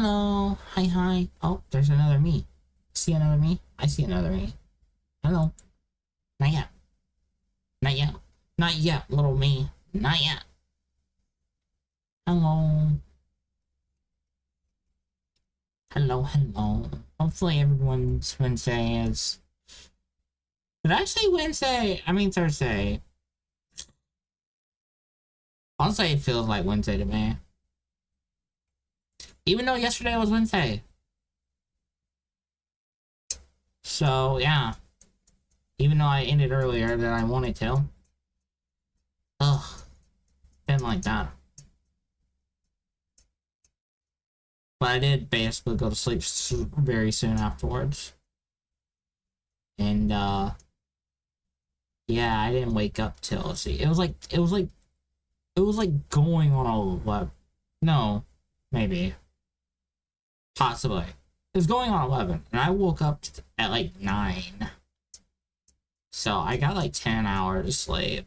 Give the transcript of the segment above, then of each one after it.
Hello. Hi, hi. Oh, there's another me. See another me? I see another me. Hello. Not yet. Not yet. Not yet, little me. Not yet. Hello. Hello, hello. Hopefully everyone's Wednesday is... Did I say Wednesday? I mean Thursday. Honestly, it feels like Wednesday to me. Even though yesterday was Wednesday. So, yeah. Even though I ended earlier than I wanted to. Ugh. Didn't like that. But I did basically go to sleep very soon afterwards. And, yeah, I didn't wake up till, let's see, it was like going on 11. No, maybe. Possibly. It was going on 11, and I woke up at like 9. So I got like 10 hours of sleep.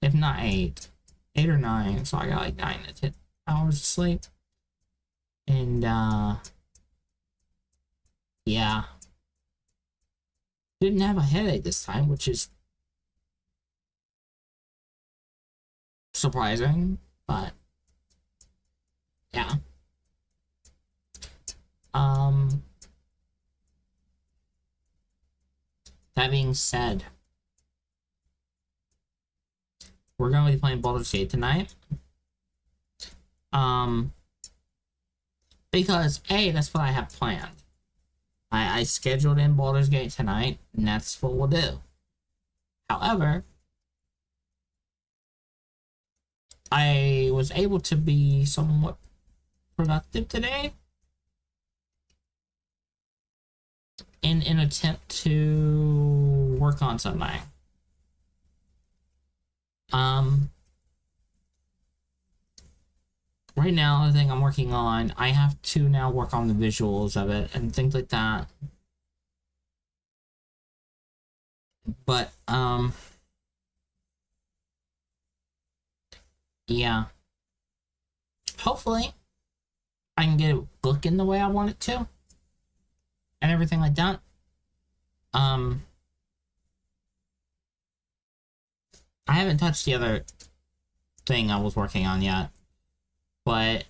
If not 8. 8 or 9, so I got like 9 to 10 hours of sleep. And, yeah. Didn't have a headache this time, which is surprising, but yeah. That being said, we're going to be playing Baldur's Gate tonight. Because A, that's what I have planned. I scheduled in Baldur's Gate tonight, and that's what we'll do. However, I was able to be somewhat productive today in an attempt to work on something. Right now, the thing I'm working on, I have to now work on the visuals of it and things like that. But, yeah. Hopefully, I can get it looking the way I want it to. And everything like that. I haven't touched the other thing I was working on yet. But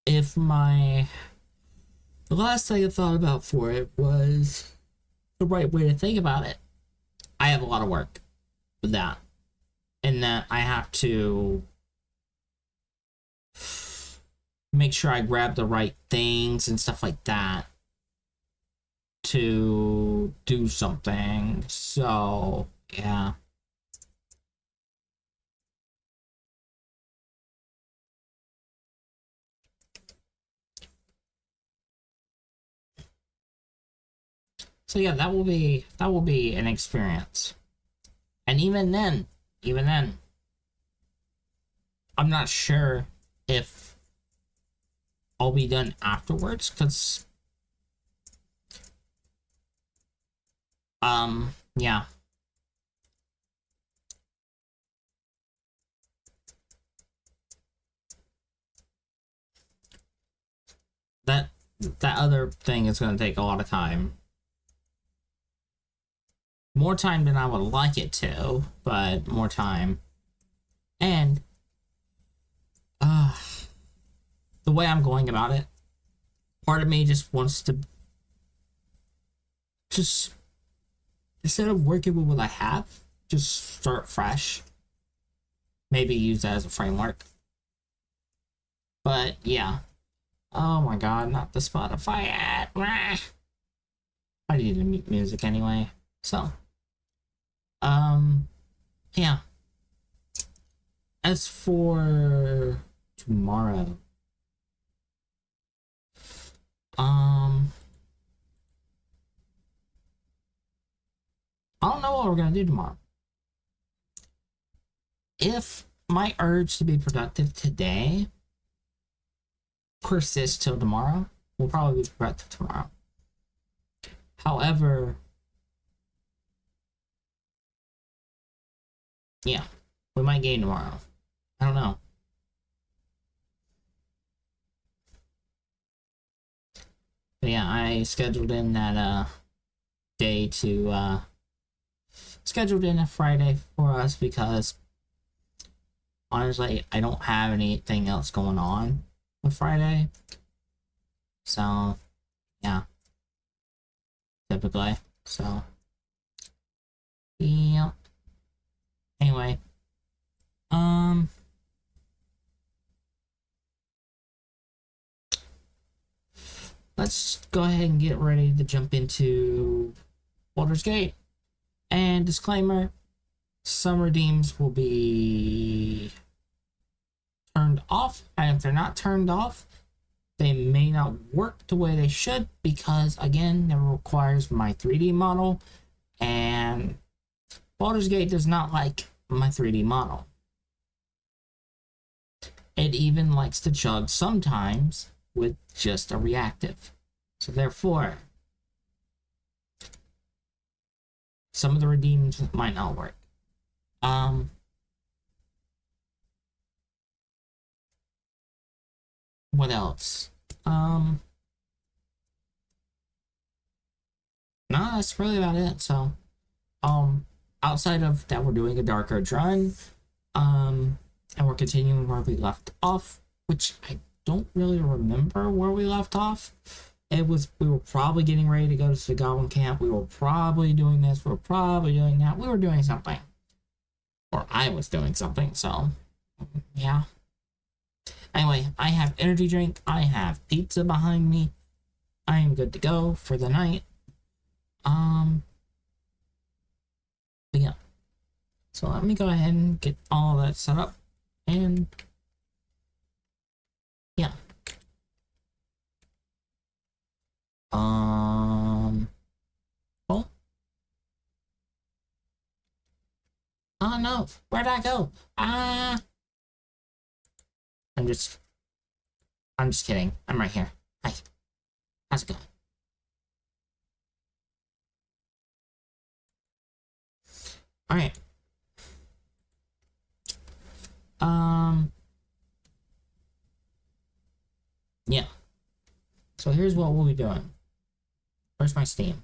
if the last thing I thought about for it was the right way to think about it, I have a lot of work with that. And that I have to make sure I grab the right things and stuff like that to do something. So, yeah. So yeah, that will be an experience. And even then, I'm not sure if I'll be done afterwards, because yeah. That other thing is going to take a lot of time. More time than I would like it to, but more time. And the way I'm going about it, part of me just wants to just, instead of working with what I have, just start fresh. Maybe use that as a framework. But yeah. Oh my god, not the Spotify ad. I need to mute music anyway. So, yeah. As for tomorrow, I don't know what we're gonna do tomorrow. If my urge to be productive today persists till tomorrow, we'll probably be productive tomorrow. However, yeah, we might game tomorrow. I don't know. But yeah, I scheduled in that day to scheduled in a Friday for us because honestly I don't have anything else going on with Friday. So yeah, typically. So yeah. Anyway, um let's go ahead and get ready to jump into Baldur's Gate. And disclaimer, some redeems will be turned off, and if they're not turned off, they may not work the way they should because again, it requires my 3D model, and Baldur's Gate does not like my 3D model. It even likes to chug sometimes with just a reactive. So therefore, some of the redeems might not work. What else? No, that's really about it. So, outside of that, we're doing a Dark Urge run, and we're continuing where we left off, which I don't really remember where we left off. It was, we were probably getting ready to go to the Goblin Camp. We were probably doing this. We were probably doing that. We were doing something, or I was doing something. So, yeah. Anyway, I have energy drink. I have pizza behind me. I am good to go for the night. But yeah. So let me go ahead and get all that set up. And yeah. Well. Oh no, where'd I go? I'm just kidding. I'm right here. Hi. How's it going? Alright. Yeah. So here's what we'll be doing. Where's my Steam?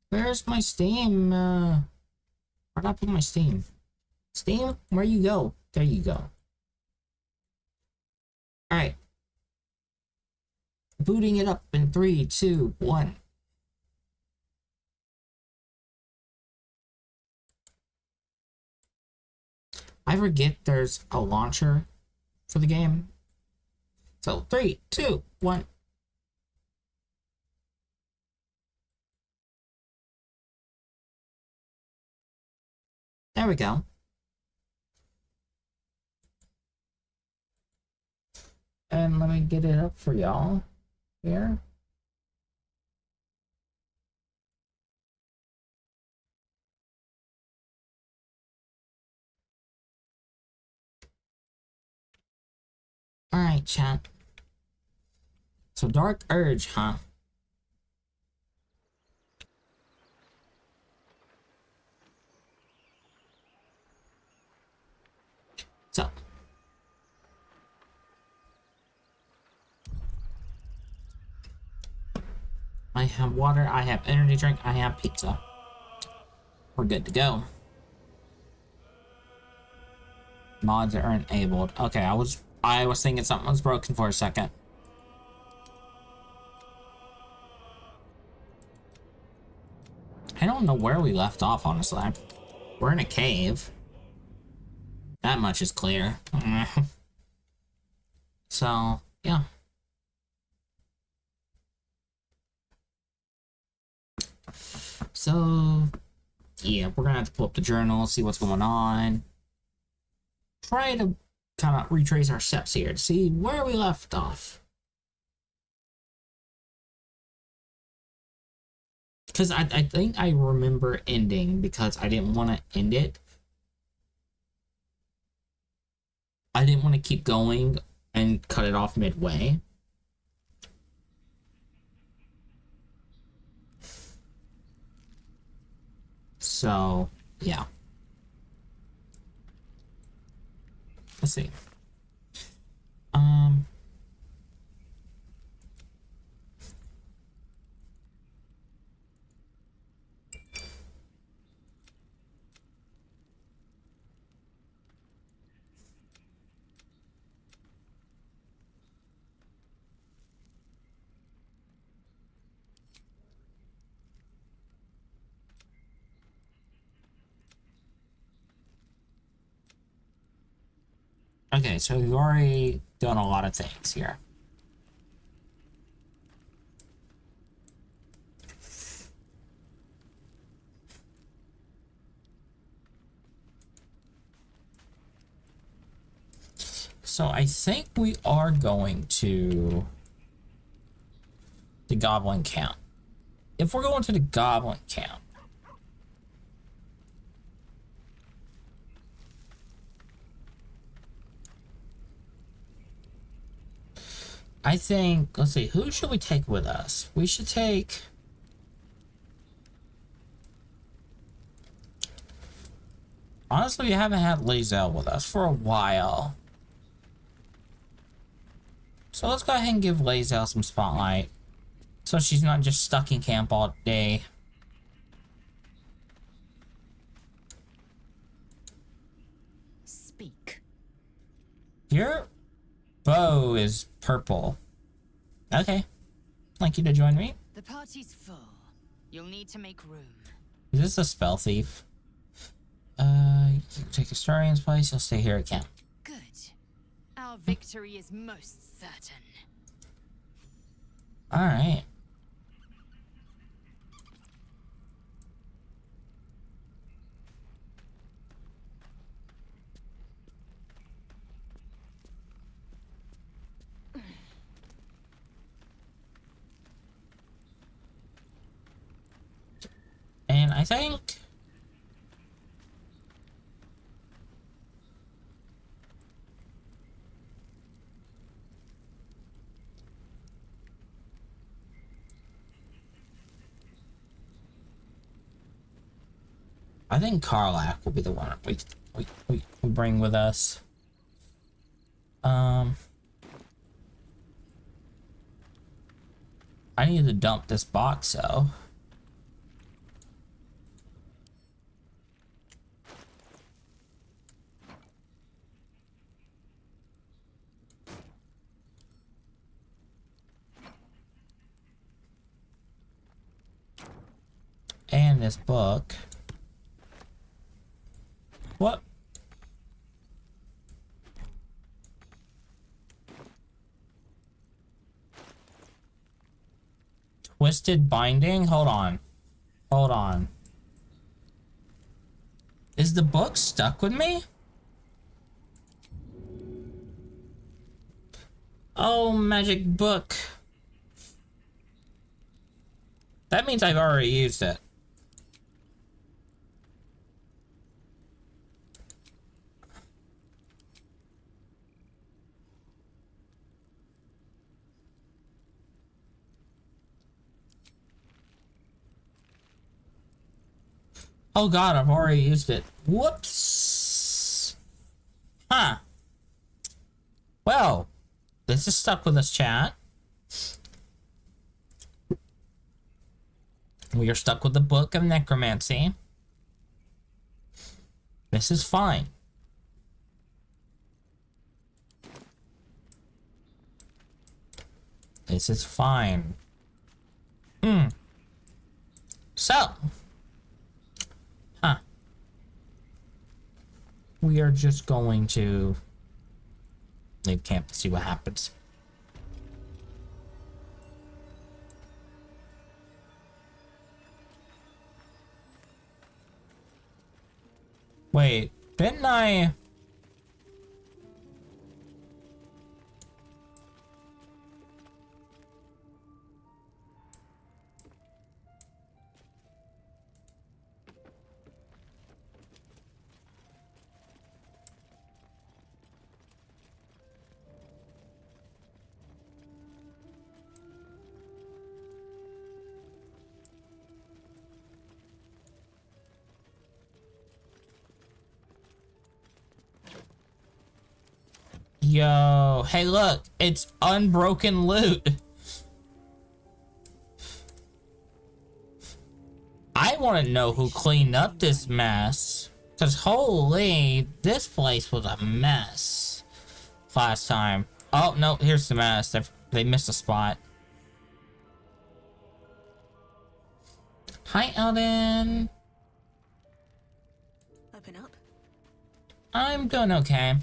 Where's my Steam? Where'd I put my Steam? Steam, where you go? There you go. Alright. Booting it up in 3, 2, 1. I forget there's a launcher for the game. So 3, 2, 1. There we go. And let me get it up for y'all here. Alright, chat. So Dark Urge, huh? So I have water, I have energy drink, I have pizza. We're good to go. Mods are enabled. Okay, I was thinking something was broken for a second. I don't know where we left off, honestly. We're in a cave. That much is clear. So, yeah. So, yeah, we're gonna have to pull up the journal, see what's going on. Try to kind of retrace our steps here to see where we left off. Because I think I remember ending because I didn't want to end it. I didn't want to keep going and cut it off midway. So, yeah. Let's see. Um. Okay, so we've already done a lot of things here. So I think we are going to the Goblin Camp. If we're going to the Goblin Camp, I think, let's see, who should we take with us? We should take... Honestly, we haven't had Lae'zel with us for a while. So let's go ahead and give Lae'zel some spotlight. So she's not just stuck in camp all day. Speak. Your bow is purple. Okay. Like you to join me? The party's full. You'll need to make room. Is this a spell thief? You take Historian's place, you'll stay here at camp. Good. Our victory is most certain. Alright. And I think... I think Karlach will be the one we bring with us. I need to dump this box though. And this book. What? Twisted binding? Hold on. Hold on. Is the book stuck with me? Oh, magic book. That means I've already used it. Oh god, I've already used it. Whoops. Huh. Well, this is stuck with us, chat. We are stuck with the Book of Necromancy. This is fine. This is fine. So. Huh. We are just going to leave camp to see what happens. Wait, didn't I... Yo, hey look, it's unbroken loot. I want to know who cleaned up this mess. Cause holy, this place was a mess last time. Oh no, here's the mess. They missed a spot. Hi, Eldon. Open up. I'm doing okay.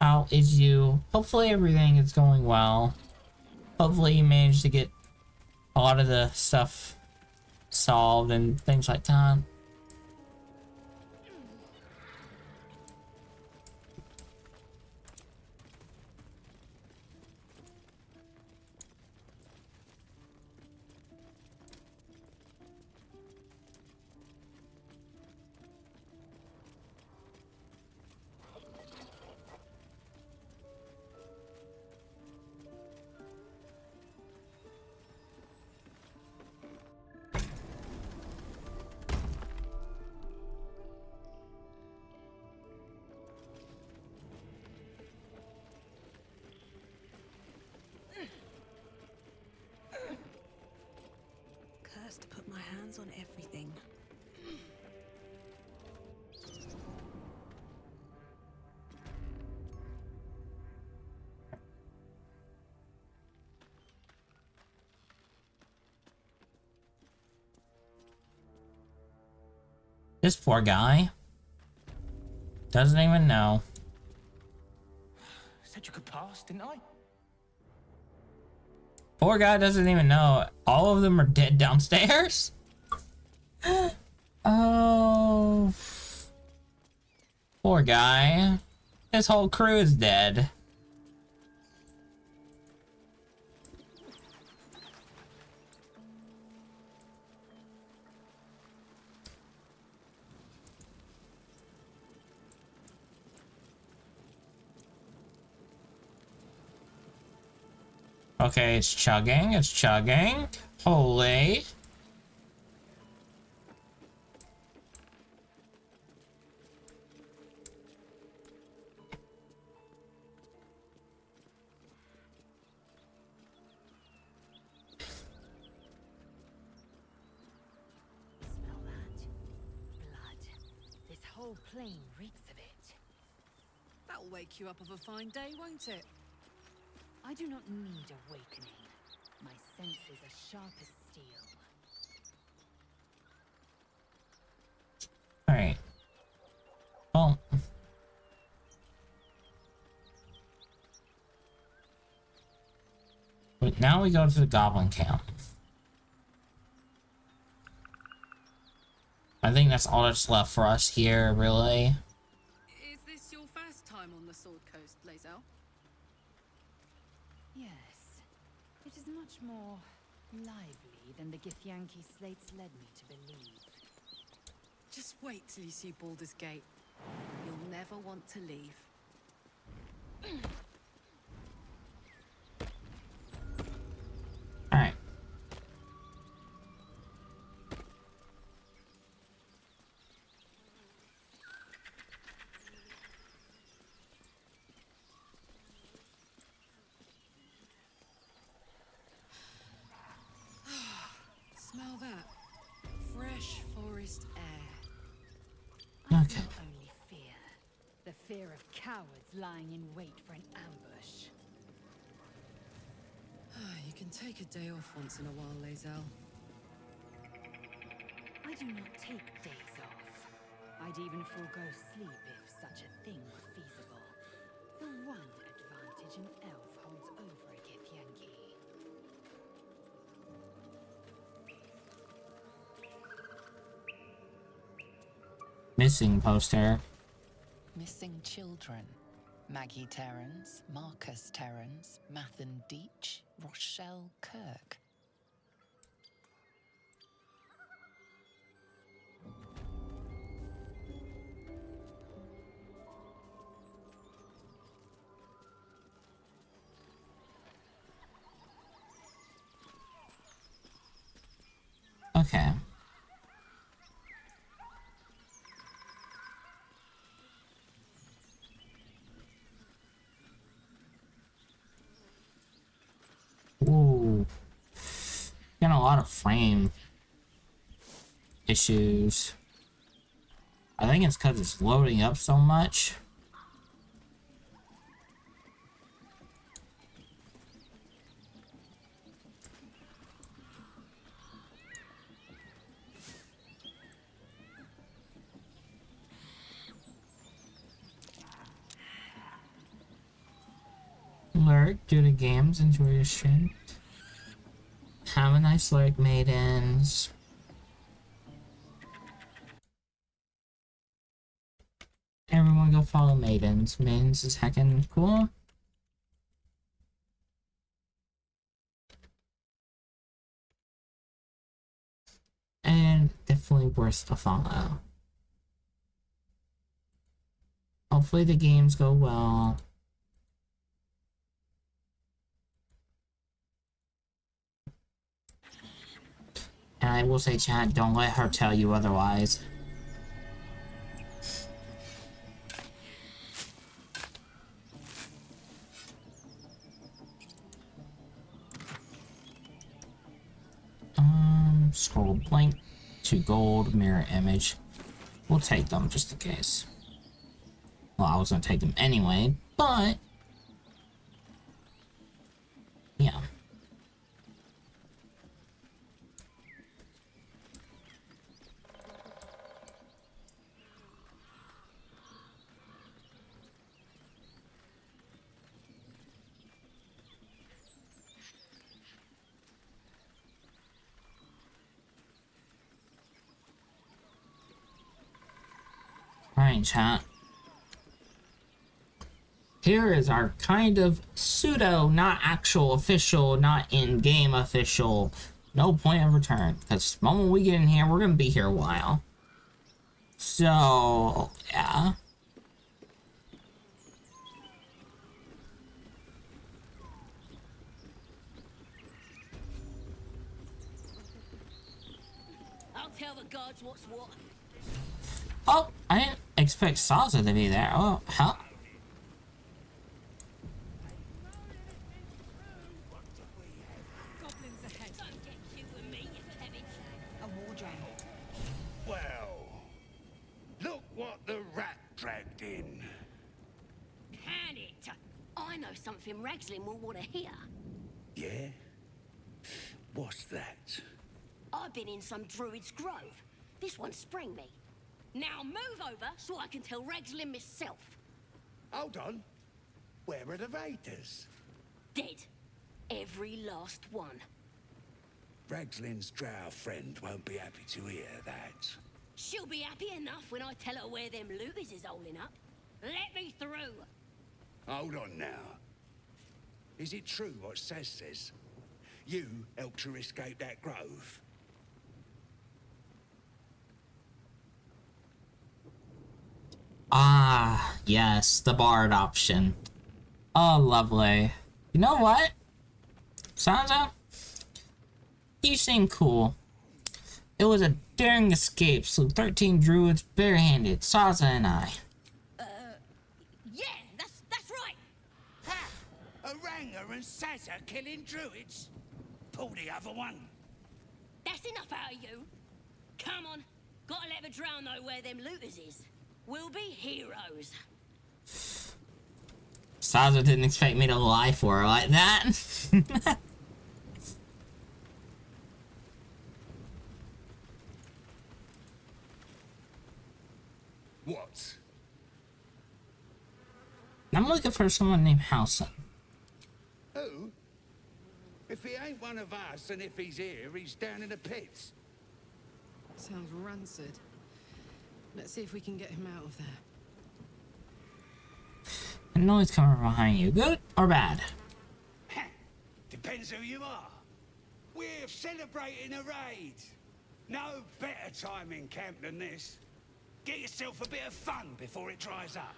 How is you? Hopefully everything is going well. Hopefully you managed to get a lot of the stuff solved and things like that. Cursed to put my hands on everything. This poor guy doesn't even know. Said you could pass, didn't I? Poor guy doesn't even know. All of them are dead downstairs? Oh. Poor guy. His whole crew is dead. Okay, it's chugging, it's chugging. Holy. Smell that? Blood. This whole plain reeks of it. That'll wake you up of a fine day, won't it? I do not need awakening. My senses are sharp as steel. Alright. Well. But now we go to the Goblin Camp. I think that's all that's left for us here, really. Is this your first time on the Sword Coast, Lae'zel? Yes. It is much more lively than the Githyanki slates led me to believe. Just wait till you see Baldur's Gate. You'll never want to leave. Alright. Smell that. Fresh forest air. I Okay. feel only fear. The fear of cowards lying in wait for an ambush. You can take a day off once in a while, Lae'zel. I do not take days off. I'd even forego sleep if such a thing were feasible. The one advantage an elf holds over a Githyanki. Missing poster. Missing children. Maggie Terrans, Marcus Terrans, Mathan Deach, Rochelle Kirk. Okay. Ooh. Getting a lot of frame issues. I think it's because it's loading up so much. Lurk, do the games, enjoy your stream. Have a nice lurk, maidens. Everyone go follow maidens. Maidens is heckin' cool. And definitely worth a follow. Hopefully the games go well. And I will say, chat, don't let her tell you otherwise. Scroll blank to gold mirror image. We'll take them just in case. Well, I was gonna take them anyway, but yeah. Alright, chat. Here is our kind of pseudo, not actual official, not in-game official, no point of return. Because the moment we get in here, we're going to be here a while. So, yeah. I'll tell the gods what's what. Oh, I didn't expect Salsa to be there. Oh, hell. Goblins ahead. Don't get cute with me, you savage. A war dragon. Well, look what the rat dragged in. Can it? I know something Ragslin will want to hear. Yeah? What's that? I've been in some druid's grove. This one sprang me. Now move over so I can tell Ragslin myself. Hold on. Where are the raiders? Dead. Every last one. Ragslin's drow friend won't be happy to hear that. She'll be happy enough when I tell her where them looters is holding up. Let me through. Hold on now. Is it true what Saz says? You helped her escape that grove? Ah, yes, the bard option. Oh, lovely. You know what? Sansa? You seem cool. It was a daring escape, so 13 druids barehanded, Sansa and I. Yeah, that's right. Ha! Oranga and Saz are killing druids? Pull the other one. That's enough out of you. Come on. Gotta let the drow know where them looters is. We'll be heroes. Sansa didn't expect me to lie for her like that. What? I'm looking for someone named Halson. Who? If he ain't one of us, and if he's here, he's down in the pits. Sounds rancid. Let's see if we can get him out of there. A noise coming from behind you. Good or bad? Depends who you are. We're celebrating a raid. No better time in camp than this. Get yourself a bit of fun before it dries up.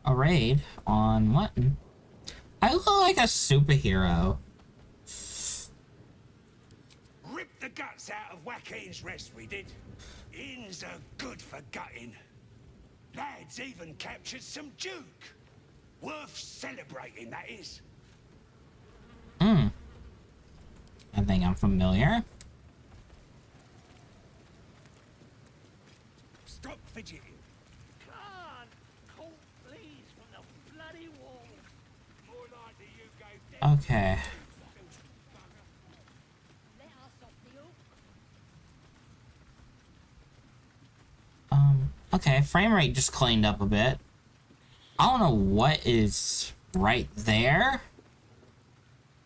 A raid on what? I look like a superhero. Rip the guts out of Joaquin's Rest, we did. Inns are good for gutting. Lads even captured some Duke. Worth celebrating, that is. I think I'm familiar. Stop fidgeting. Can't call fleas from the bloody walls. More likely you gave them. Okay. Let us off the hook. Okay, frame rate just cleaned up a bit. I don't know what is right there,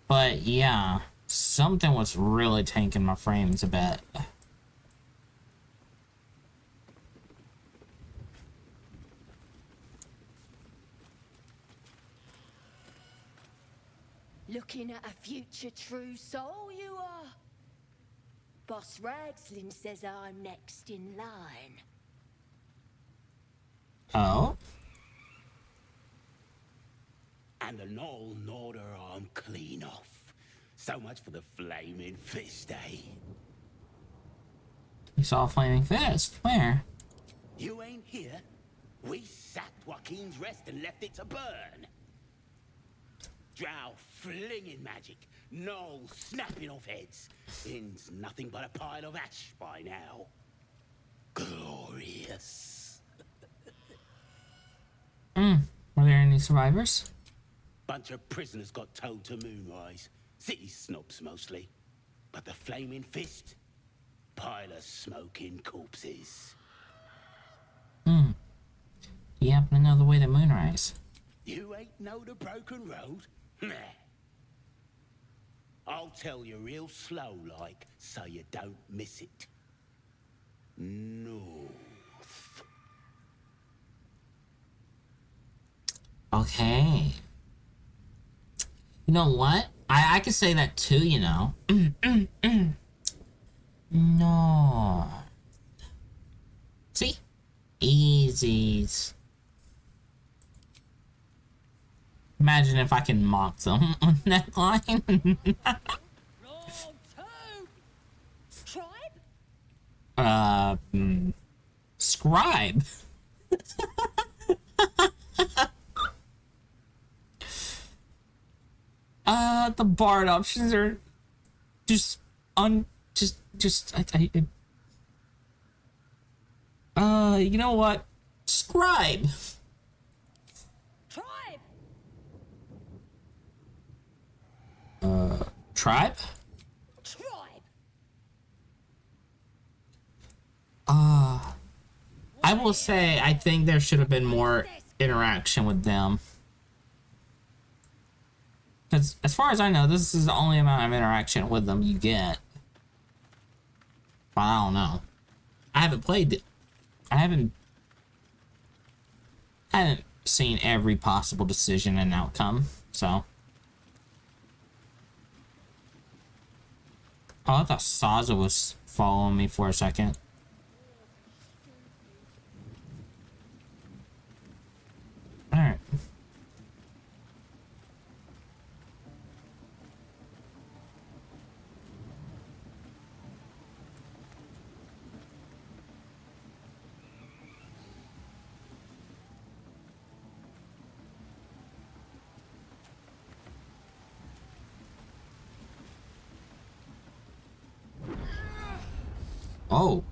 but yeah, something was really tanking my frames a bit. Looking at a future true soul, you are. Boss Ragslin says I'm next in line. Oh? And the Knoll gnawed her arm clean off. So much for the flaming fist, eh? You saw a flaming fist? Where? You ain't here? We sacked Joaquin's Rest and left it to burn. Drow flinging magic, Knoll snapping off heads. Inn's nothing but a pile of ash by now. Glorious. Were there any survivors? Bunch of prisoners got towed to Moonrise. City snobs mostly. But the flaming fist? Pile of smoking corpses. You happen to know the way to Moonrise? You ain't know the broken road? Nah. I'll tell you real slow like, so you don't miss it. North. Okay. You know what? I could say that too, you know. No. See? Easies. Imagine if I can mock them on that line. Wrong too. Tribe? Scribe. The bard options are just you know what? Scribe. Tribe? Tribe? Tribe? I will say I think there should have been more interaction with them. Because as far as I know, this is the only amount of interaction with them you get. But I don't know. I haven't played it. I haven't seen every possible decision and outcome, so. Oh, I thought Saza was following me for a second. Alright. Oh.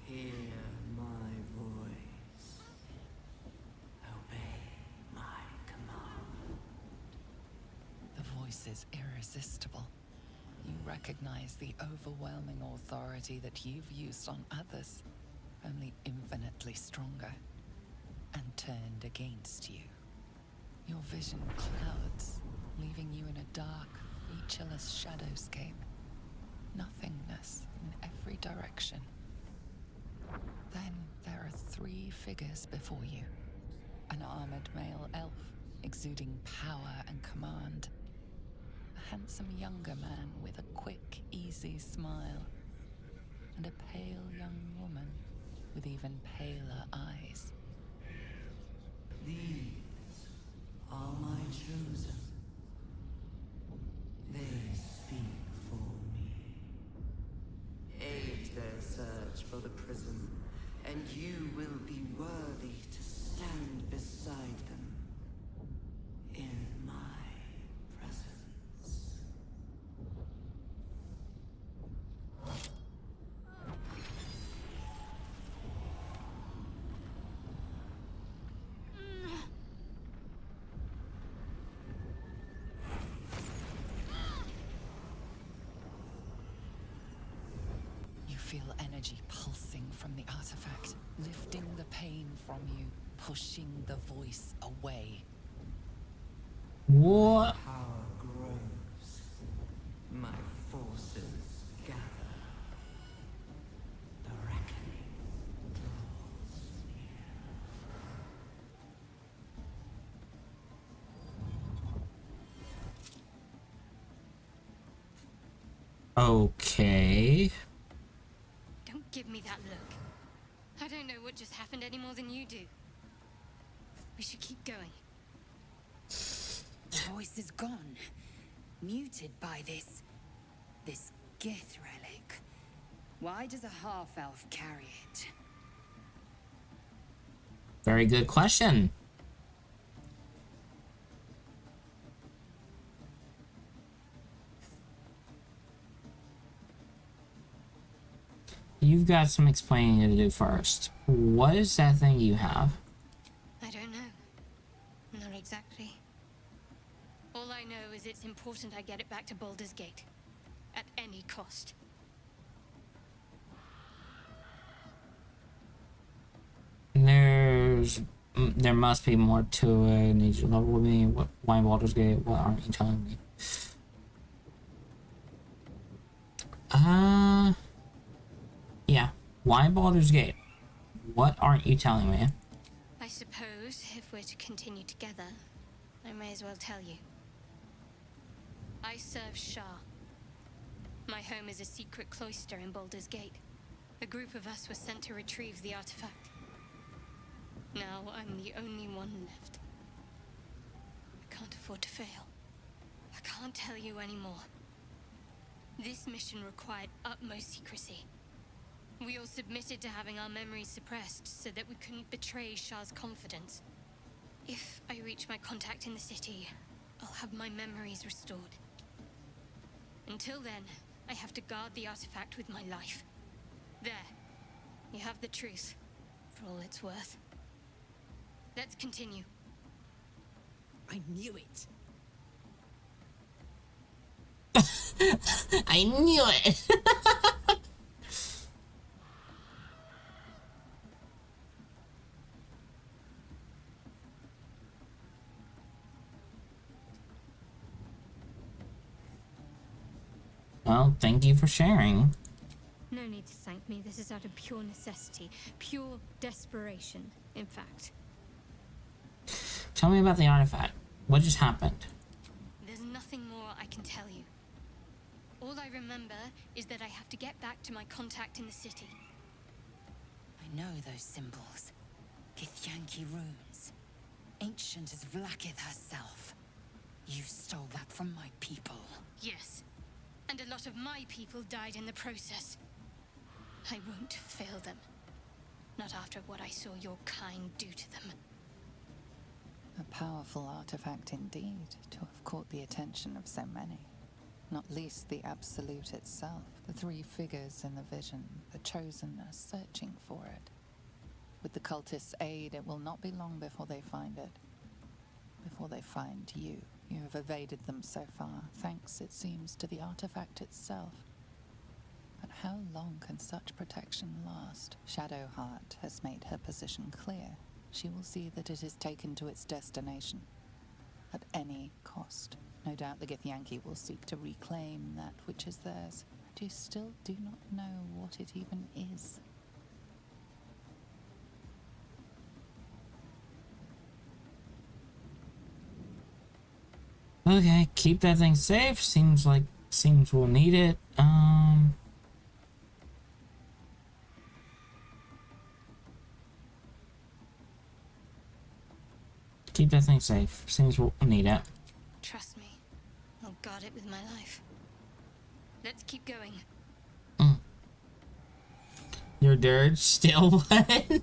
Hear my voice. Obey my command. The voice is irresistible. You recognize the overwhelming authority that you've used on others, only infinitely stronger, and turned against you. Your vision clouds, leaving you in a dark, featureless shadowscape. Nothingness in every direction. Then there are 3 figures before you. An armored male elf, exuding power and command. A handsome younger man with a quick, easy smile. And a pale young woman with even paler eyes. These are my chosen. They speak for me. Aid their search for the prism, and you will be worthy to stand beside them in my presence. You feel energy pulsing from the artifact, lifting the pain from you, pushing the voice away. What? Power grows. My forces gather. The reckoning draws near. Okay. Don't give me that look. I don't know what just happened any more than you do. We should keep going. The voice is gone. Muted by this Gith relic. Why does a half-elf carry it? Very good question. You've got some explaining to do first. What is that thing you have? I don't know. Not exactly. All I know is it's important I get it back to Baldur's Gate. At any cost. There must be more to it. Need you level with me? Why Baldur's Gate? What aren't you telling me? Yeah. Why Baldur's Gate? What aren't you telling me? I suppose if we're to continue together, I may as well tell you. I serve Shah. My home is a secret cloister in Baldur's Gate. A group of us was sent to retrieve the artifact. Now I'm the only one left. I can't afford to fail. I can't tell you anymore. This mission required utmost secrecy. We all submitted to having our memories suppressed so that we couldn't betray Shah's confidence. If I reach my contact in the city, I'll have my memories restored. Until then, I have to guard the artifact with my life. There. You have the truth, for all it's worth. Let's continue. I knew it. I knew it! Well, thank you for sharing. No need to thank me. This is out of pure necessity. Pure desperation, in fact. Tell me about the artifact. What just happened? There's nothing more I can tell you. All I remember is that I have to get back to my contact in the city. I know those symbols. Githyanki runes. Ancient as Vlaakith herself. You stole that from my people. Yes. And a lot of my people died in the process. I won't fail them. Not after what I saw your kind do to them. A powerful artifact indeed, to have caught the attention of so many. Not least the Absolute itself, the three figures in the vision, the Chosen are searching for it. With the cultists' aid, it will not be long before they find it. Before they find you. You have evaded them so far, thanks, it seems, to the artifact itself. But how long can such protection last? Shadowheart has made her position clear. She will see that it is taken to its destination. At any cost. No doubt the Githyanki will seek to reclaim that which is theirs. But you still do not know what it even is. Okay, keep that thing safe. Seems we'll need it. Keep that thing safe. Seems we'll need it. Trust me, I'll guard it with my life. Let's keep going. Your dirge still what?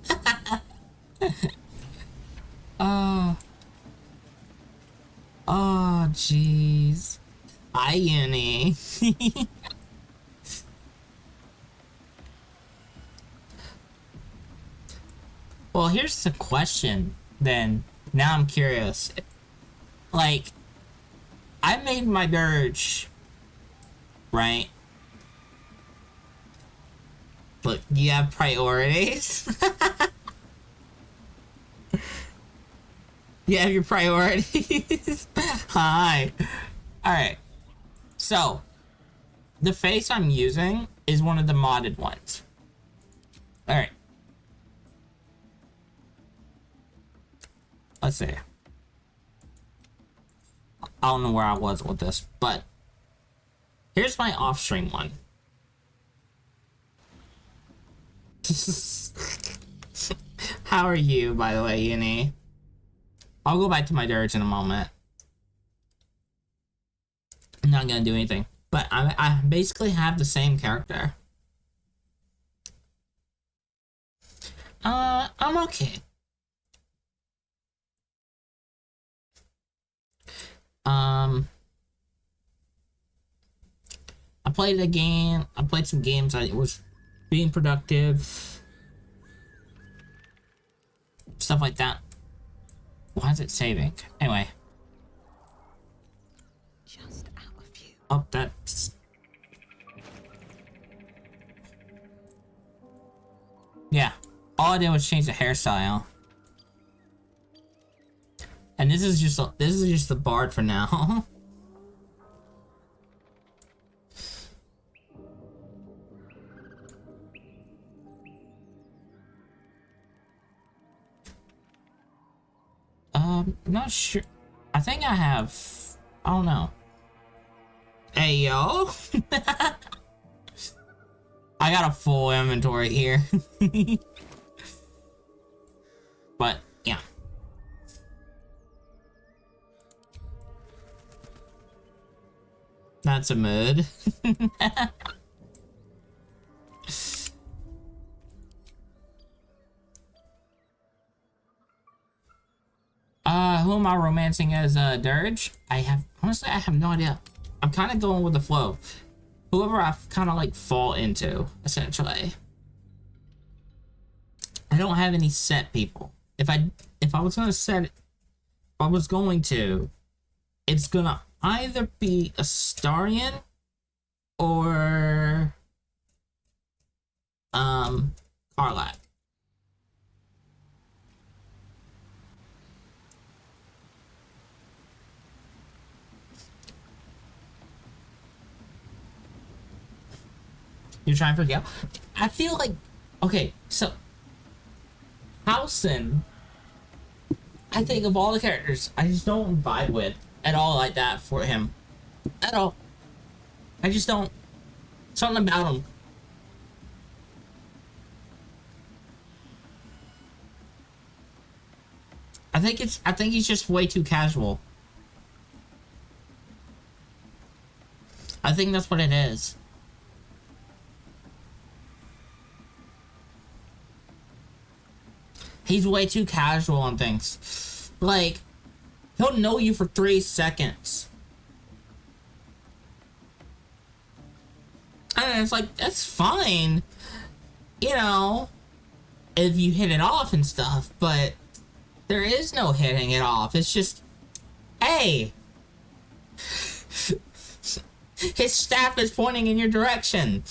Oh, jeez. Hi, Uni. Well, here's the question, then. Now I'm curious. Like, I made my dirge, right? Look, you have priorities? You have your priorities? Hi. Alright. So, the face I'm using is one of the modded ones. Alright. Let's see. I don't know where I was with this, but here's my off-stream one. How are you, by the way, Uni? I'll go back to my dirge in a moment. I'm not gonna do anything, but I basically have the same character. I'm okay. I played a game. I played some games. I was being productive. Stuff like that. Why is it saving? Anyway. Just out of view. Oh, that's... Yeah. All I did was change the hairstyle. And this is just the bard for now. Not sure. I think I have. I don't know. Hey, yo. I got a full inventory here. But, yeah. That's a mood. Who am I romancing as Dirge? Honestly, I have no idea. I'm kind of going with the flow. Whoever I kind of like fall into, essentially. I don't have any set people. If I was gonna set it, if I was going to, it's gonna either be a Starion or Karlak. You're trying to forget. I feel like, okay, so Howson, I think of all the characters, I just don't vibe with at all like that for him. At all. I just don't. Something about him. I think he's just way too casual. I think that's what it is. He's way too casual on things. Like, he'll know you for 3 seconds. And it's like, that's fine. You know, if you hit it off and stuff, but there is no hitting it off. It's just, hey. His staff is pointing in your direction.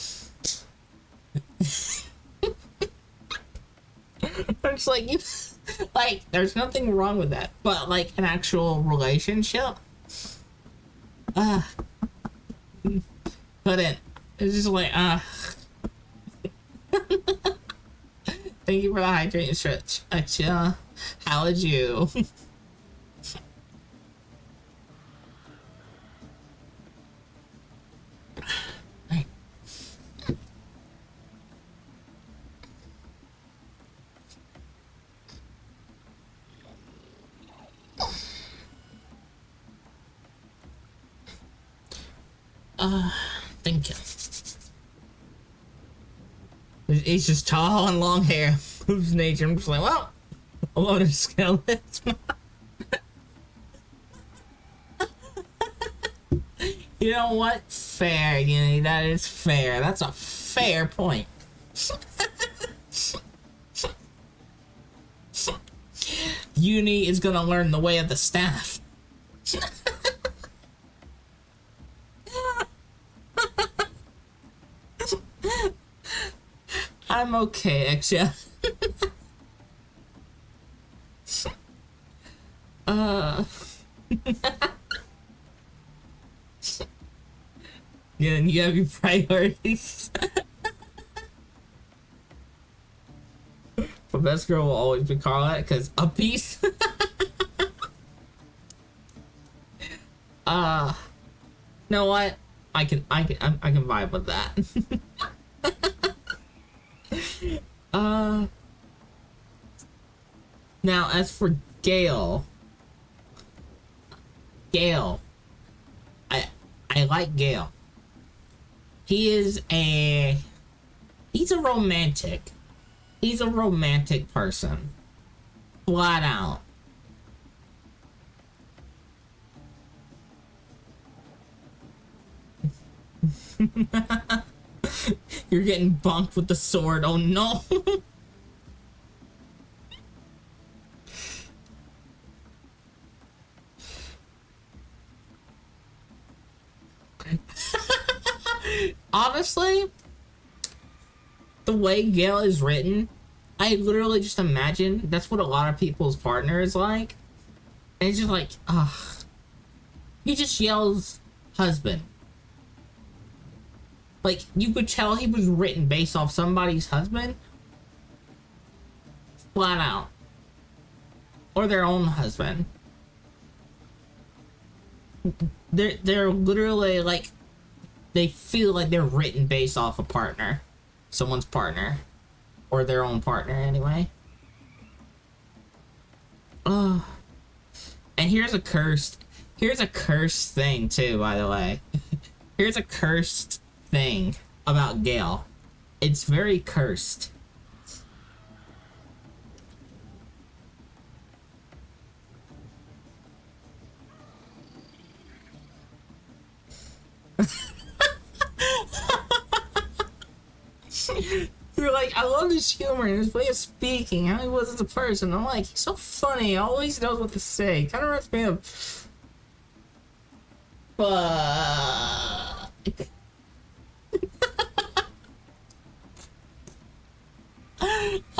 It's like, there's nothing wrong with that, but like an actual relationship, couldn't. It's just like, Thank you for the hydrating stretch. Actually, how would you? Thank you. He's just tall and long hair. Whose nature? I'm just like, well, a load of skeletons. You know what? Fair, Uni. That is fair. That's a fair point. Uni is gonna learn the way of the staff. I'm okay, Exia. Yeah, and you have your priorities. But best girl will always be Carla, because a piece. Know what? I can vibe with that. Now as for Gale, I like Gale. He's a romantic. He's a romantic person. Flat out. You're getting bunked with the sword. Oh no. Honestly, the way Gale is written, I literally just imagine that's what a lot of people's partner is like. And it's just like, ugh. He just yells husband. Like, you could tell he was written based off somebody's husband. Flat out. Or their own husband. They're literally like, they feel like they're written based off a partner. Someone's partner. Or their own partner, anyway. And here's a cursed thing, too, by the way. Here's a cursed thing about Gale. It's very cursed. You're like, I love his humor and his way of speaking, how he was as a person. I'm like, he's so funny, always knows what to say. Kind of reminds me of...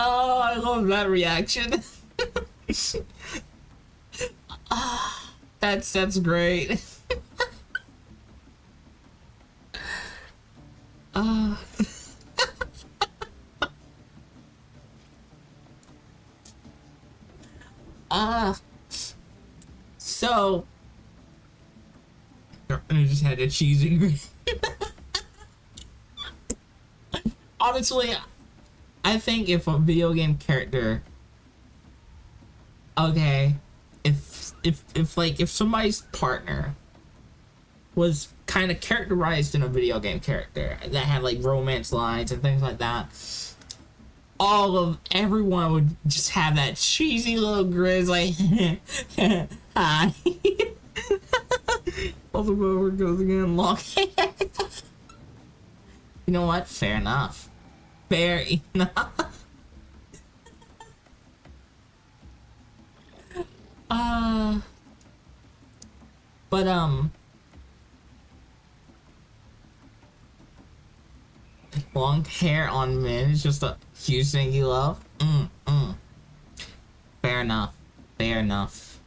Oh, I love that reaction. That's great. So I just had a cheesy grin. Honestly, I think if a video game character, okay, if somebody's partner was kind of characterized in a video game character that had like romance lines and things like that, everyone would just have that cheesy little grin, like, hi. Also, whoever goes again, long hair. You know what? Fair enough. Fair enough. But long hair on men is just a huge thing you love. Fair enough. Fair enough.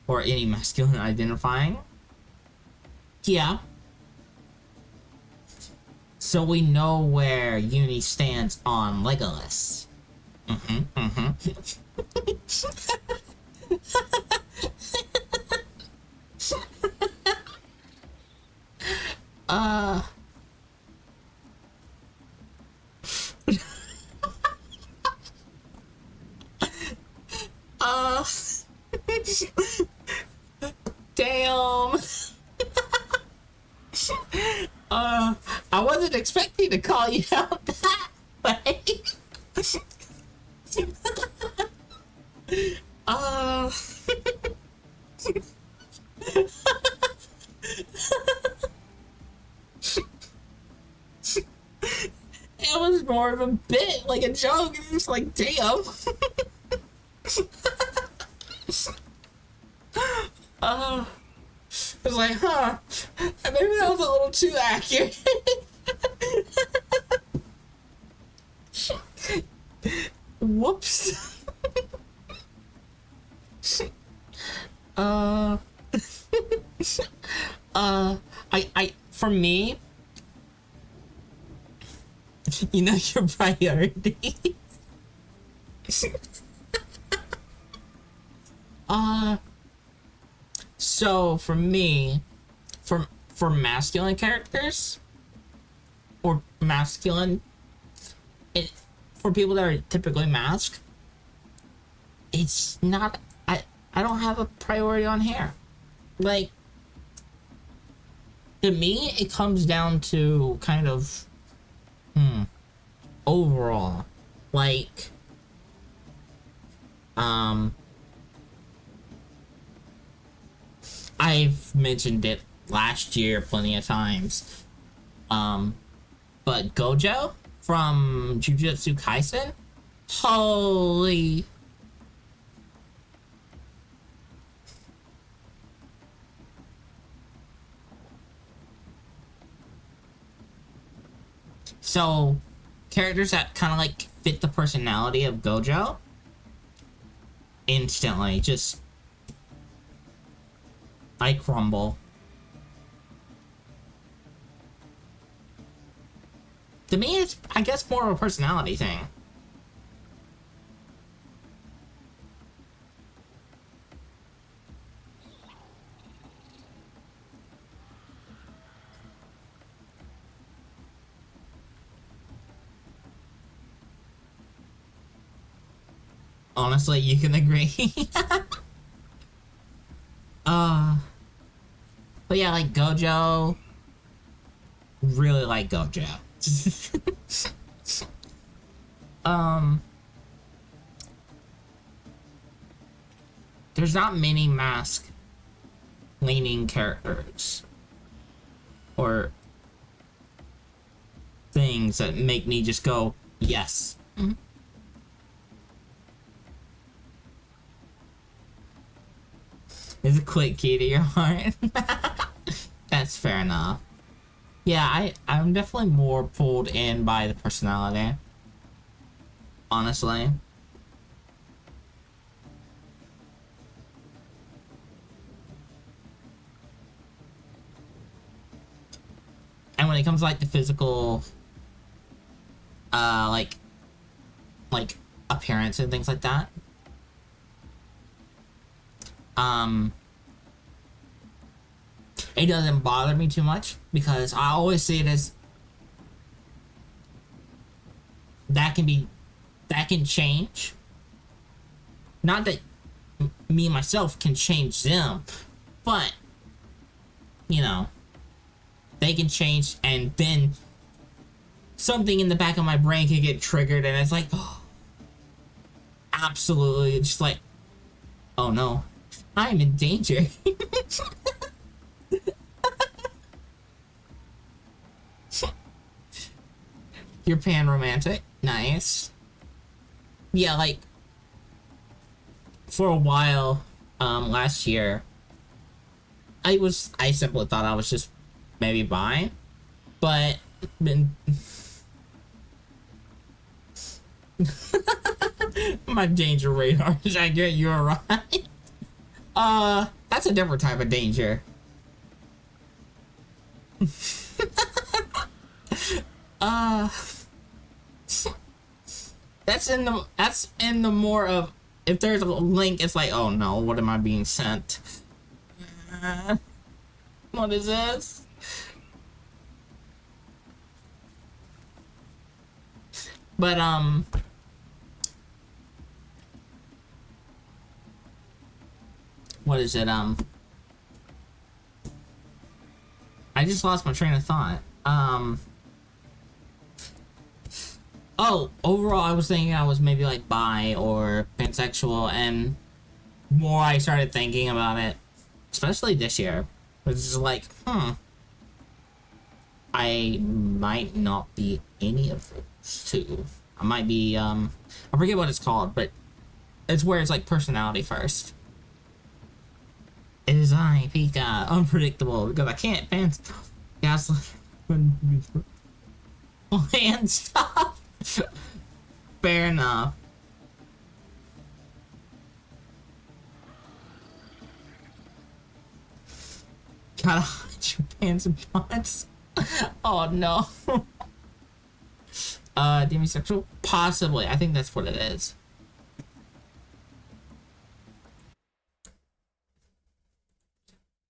Or any masculine identifying. Yeah. So we know where Uni stands on Legolas. Damn. I wasn't expecting to call you out that way. It was more of a bit, like a joke, and it's like, damn. I was like, huh, maybe that was a little too accurate. Whoops. For me, you know your priorities. So for me, for masculine characters, or masculine, for people that are typically masked, it's not, I don't have a priority on hair. Like, to me, it comes down to kind of, overall, like, I've mentioned it last year plenty of times, but Gojo from Jujutsu Kaisen, holy. So, characters that kind of like fit the personality of Gojo, instantly just, I crumble. To me, it's, I guess, more of a personality thing. Honestly, you can agree. But yeah, like Gojo, really like Gojo. There's not many mask leaning characters or things that make me just go, yes. Is a quick key to your heart. That's fair enough. Yeah, I'm definitely more pulled in by the personality. Honestly. And when it comes to, like, the physical, like appearance and things like that, it doesn't bother me too much because I always see it as that can change. Not that me myself can change them, but you know, they can change, and then something in the back of my brain can get triggered, and it's like, oh, absolutely, it's just like, oh no, I'm in danger. You're pan romantic. Nice. Yeah, like, for a while, last year, I simply thought I was just maybe bi, but my danger radar, I get you're right. That's a different type of danger. That's in the more of, if there's a link, it's like, oh no, what am I being sent? What is this? But what is it? I just lost my train of thought. Oh, overall, I was thinking I was maybe like bi or pansexual, and more I started thinking about it, especially this year, it's just like, I might not be any of those two. I might be, I forget what it's called, but it's where it's like personality first. It is I, Pika, unpredictable, because I can't pan stuff. Gaslight, pan stuff. Fair enough. Gotta hide your pants and pots. Oh no. Demisexual? Possibly. I think that's what it is.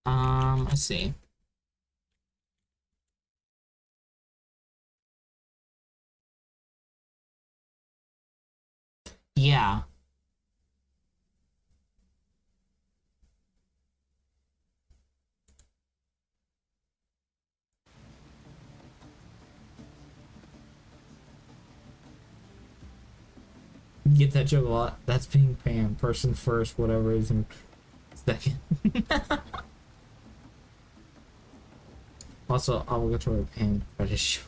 Let's see. Yeah. Get that joke a lot. That's being Pam. Person first, whatever is in second. Also, I will get to a Pam, but it's joke.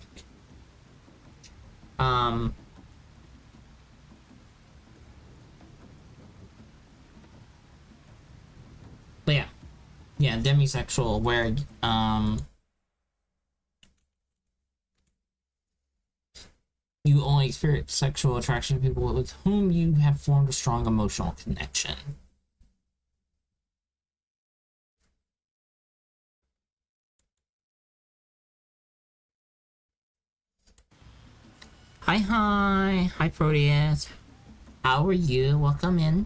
But yeah. Yeah, demisexual, where, you only experience sexual attraction to people with whom you have formed a strong emotional connection. Hi, Proteus. How are you? Welcome in.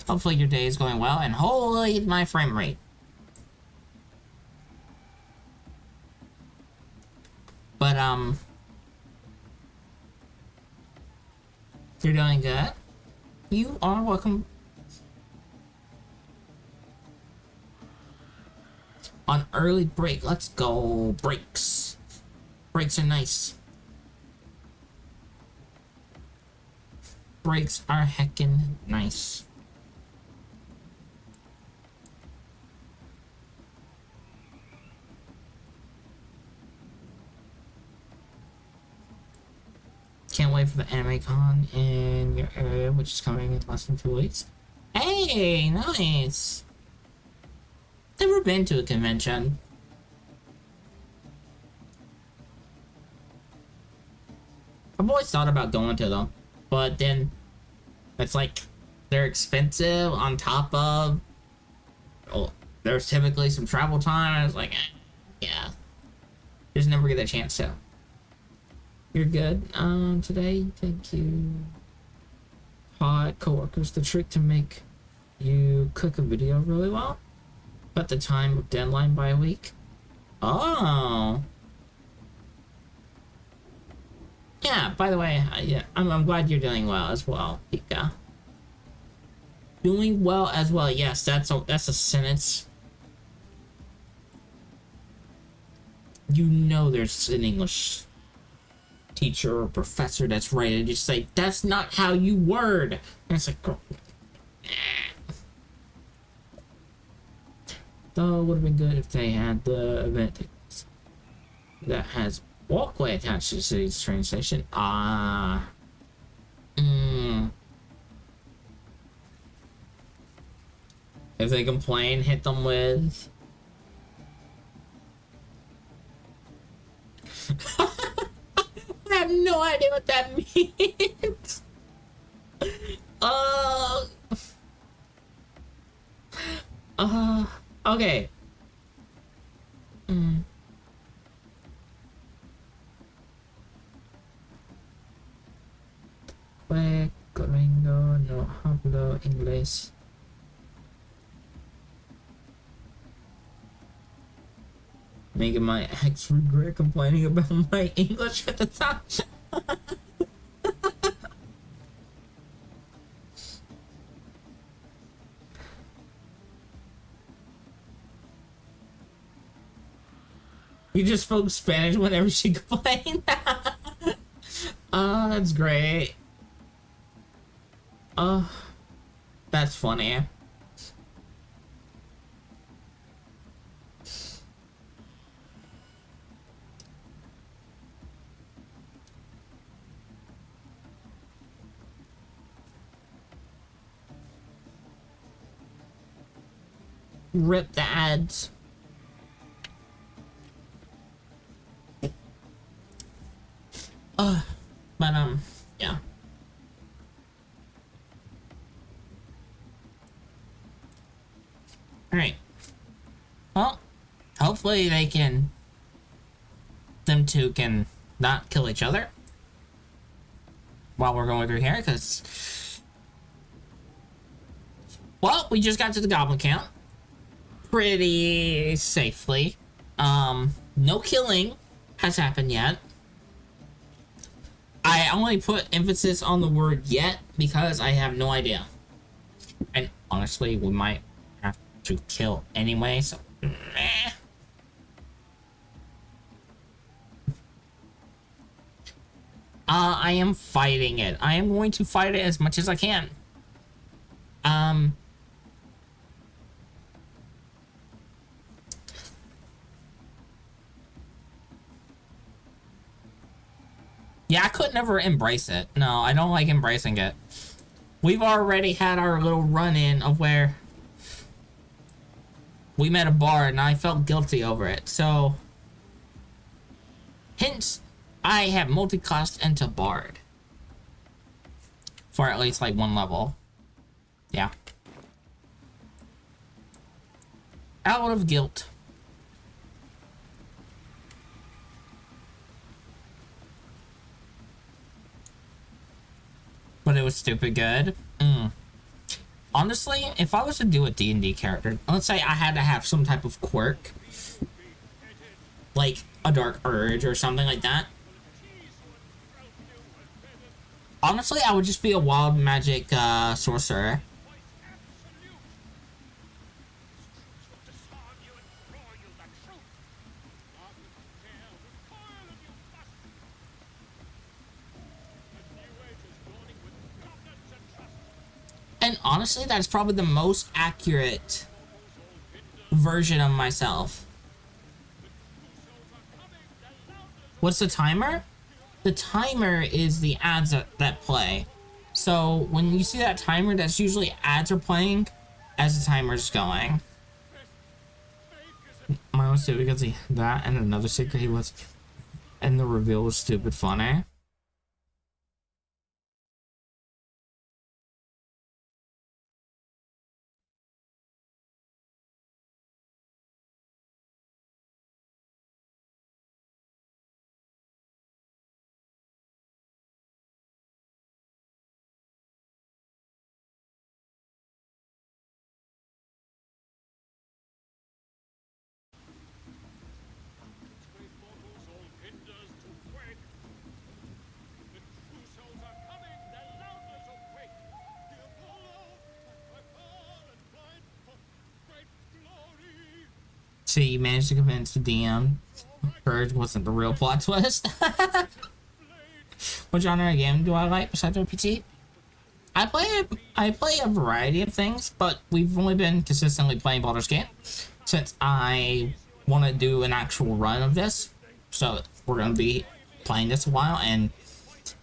Hopefully your day is going well, and holy my frame rate. But, you're doing good? You are welcome. On early break, let's go. Breaks. Breaks are nice. Breaks are heckin' nice. Can't wait for the anime con in your area, which is coming in less than 2 weeks. Hey, nice. Never been to a convention. I've always thought about going to them, but then it's like they're expensive on top of, oh, there's typically some travel time, and it's like, yeah, just never get a chance to. You're good. Today, thank you. Hot coworkers. The trick to make you cook a video really well. Cut the time deadline by a week. Oh. Yeah. By the way, yeah, I'm glad you're doing well as well, Pika. Doing well as well. Yes, that's a sentence. You know, there's an English teacher or professor that's right, and just say that's not how you word, and it's like, oh. Though it would have been good if they had the event tickets that has walkway attached to the city's train station. If they complain, hit them with I have no idea what that means. Okay. Pues gringo no hablo inglés. Making my ex regret complaining about my English at the time. You just spoke Spanish whenever she complained. Oh, that's great. Oh, that's funny. Rip the ads. But yeah. Alright. Well, hopefully them two can not kill each other while we're going through here, because, well, we just got to the Goblin Camp pretty safely. No killing has happened yet. I only put emphasis on the word yet because I have no idea. And honestly, we might have to kill anyway, so meh. I am fighting it. I am going to fight it as much as I can. Yeah, I could never embrace it. No, I don't like embracing it. We've already had our little run-in of where we met a bar and I felt guilty over it. So, hence, I have multi-classed into Bard. For at least like one level. Yeah. Out of guilt. But it was stupid good. Honestly, if I was to do a D&D character, let's say I had to have some type of quirk, like a dark urge or something like that. Honestly, I would just be a wild magic sorcerer. And honestly, that's probably the most accurate version of myself. What's the timer? The timer is the ads that play. So when you see that timer, that's usually ads are playing as the timer's going. Mine was stupid because that and another secret he was, and the reveal was stupid funny. So you managed to convince the DM Purge wasn't the real plot twist. What genre of game do I like besides RPG? I play a variety of things, but we've only been consistently playing Baldur's Gate since I want to do an actual run of this. So we're going to be playing this a while, and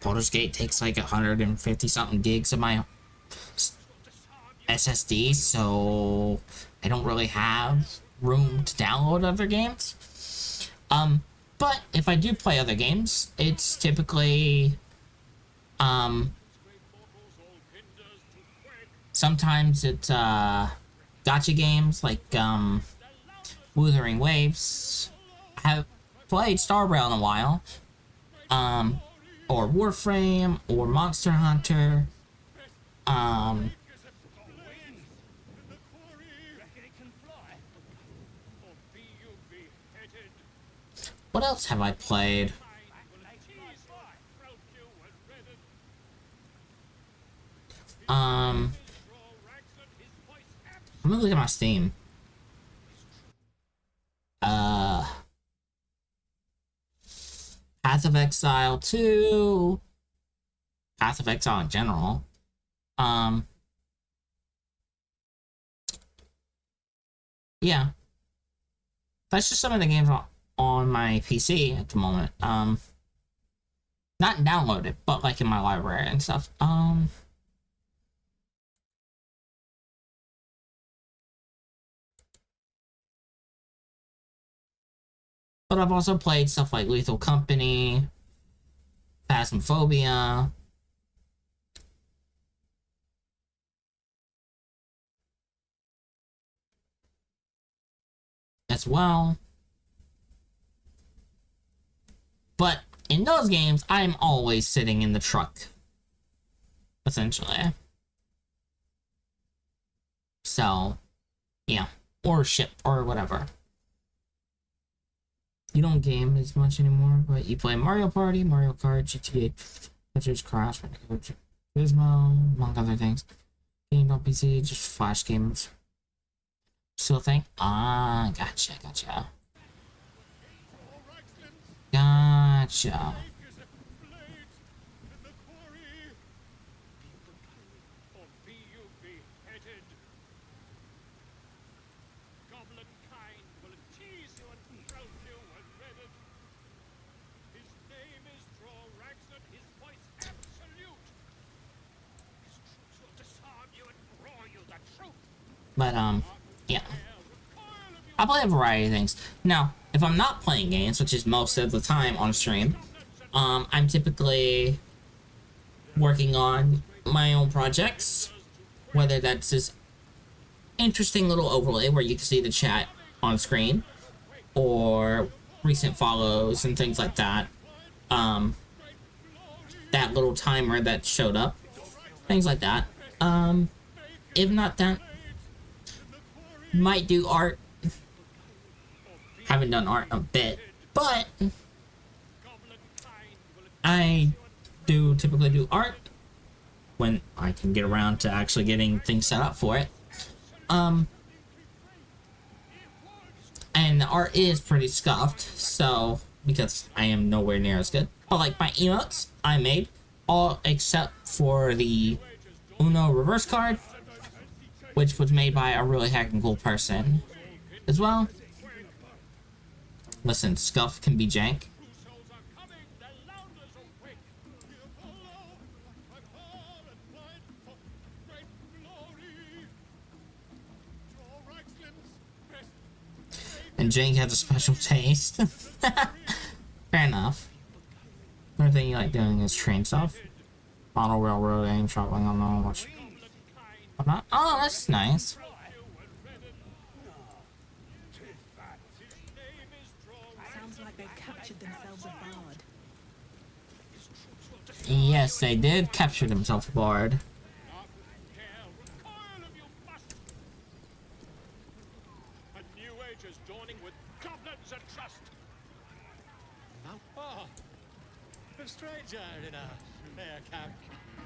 Baldur's Gate takes like 150 something gigs of my SSD, so I don't really have room to download other games. But if I do play other games, it's typically sometimes it's gacha games like Wuthering Waves. I have played Starbound in a while, or Warframe, or Monster Hunter. What else have I played? I'm gonna look at my Steam. Path of Exile 2, Path of Exile in general. Yeah. That's just some of the games on my PC at the moment. Not downloaded, but like in my library and stuff. But I've also played stuff like Lethal Company, Phasmophobia, as well. But in those games, I'm always sitting in the truck, essentially. So, yeah. Or ship, or whatever. You don't game as much anymore, but you play Mario Party, Mario Kart, GTA, Adventures, Crash, Bandicoot, Gizmo, among other things. Game on PC, just flash games. Still think? Ah, gotcha. Gotcha. Goblin kind will tease you and throat you when redded. His name is Draw his voice absolute. His troops will disarm you and roar you the truth. But, yeah. I play a variety of things. Now, if I'm not playing games, which is most of the time on stream, I'm typically working on my own projects, whether that's this interesting little overlay where you can see the chat on screen, or recent follows and things like that. That little timer that showed up, things like that. If not that, might do art. Haven't done art in a bit, but I do typically do art when I can get around to actually getting things set up for it. And the art is pretty scuffed, so, because I am nowhere near as good. But like my emotes, I made all except for the Uno reverse card, which was made by a really hacking cool person as well. Listen, scuff can be jank. And jank has a special taste. Fair enough. Another thing you like doing is train stuff. Model railroading, traveling on the much. Whatnot. Oh, that's nice. Sounds like they've captured themselves a bard. Yes, they did capture themselves a bard. A new age is dawning with goblins and trust. Oh, a stranger in a fair camp.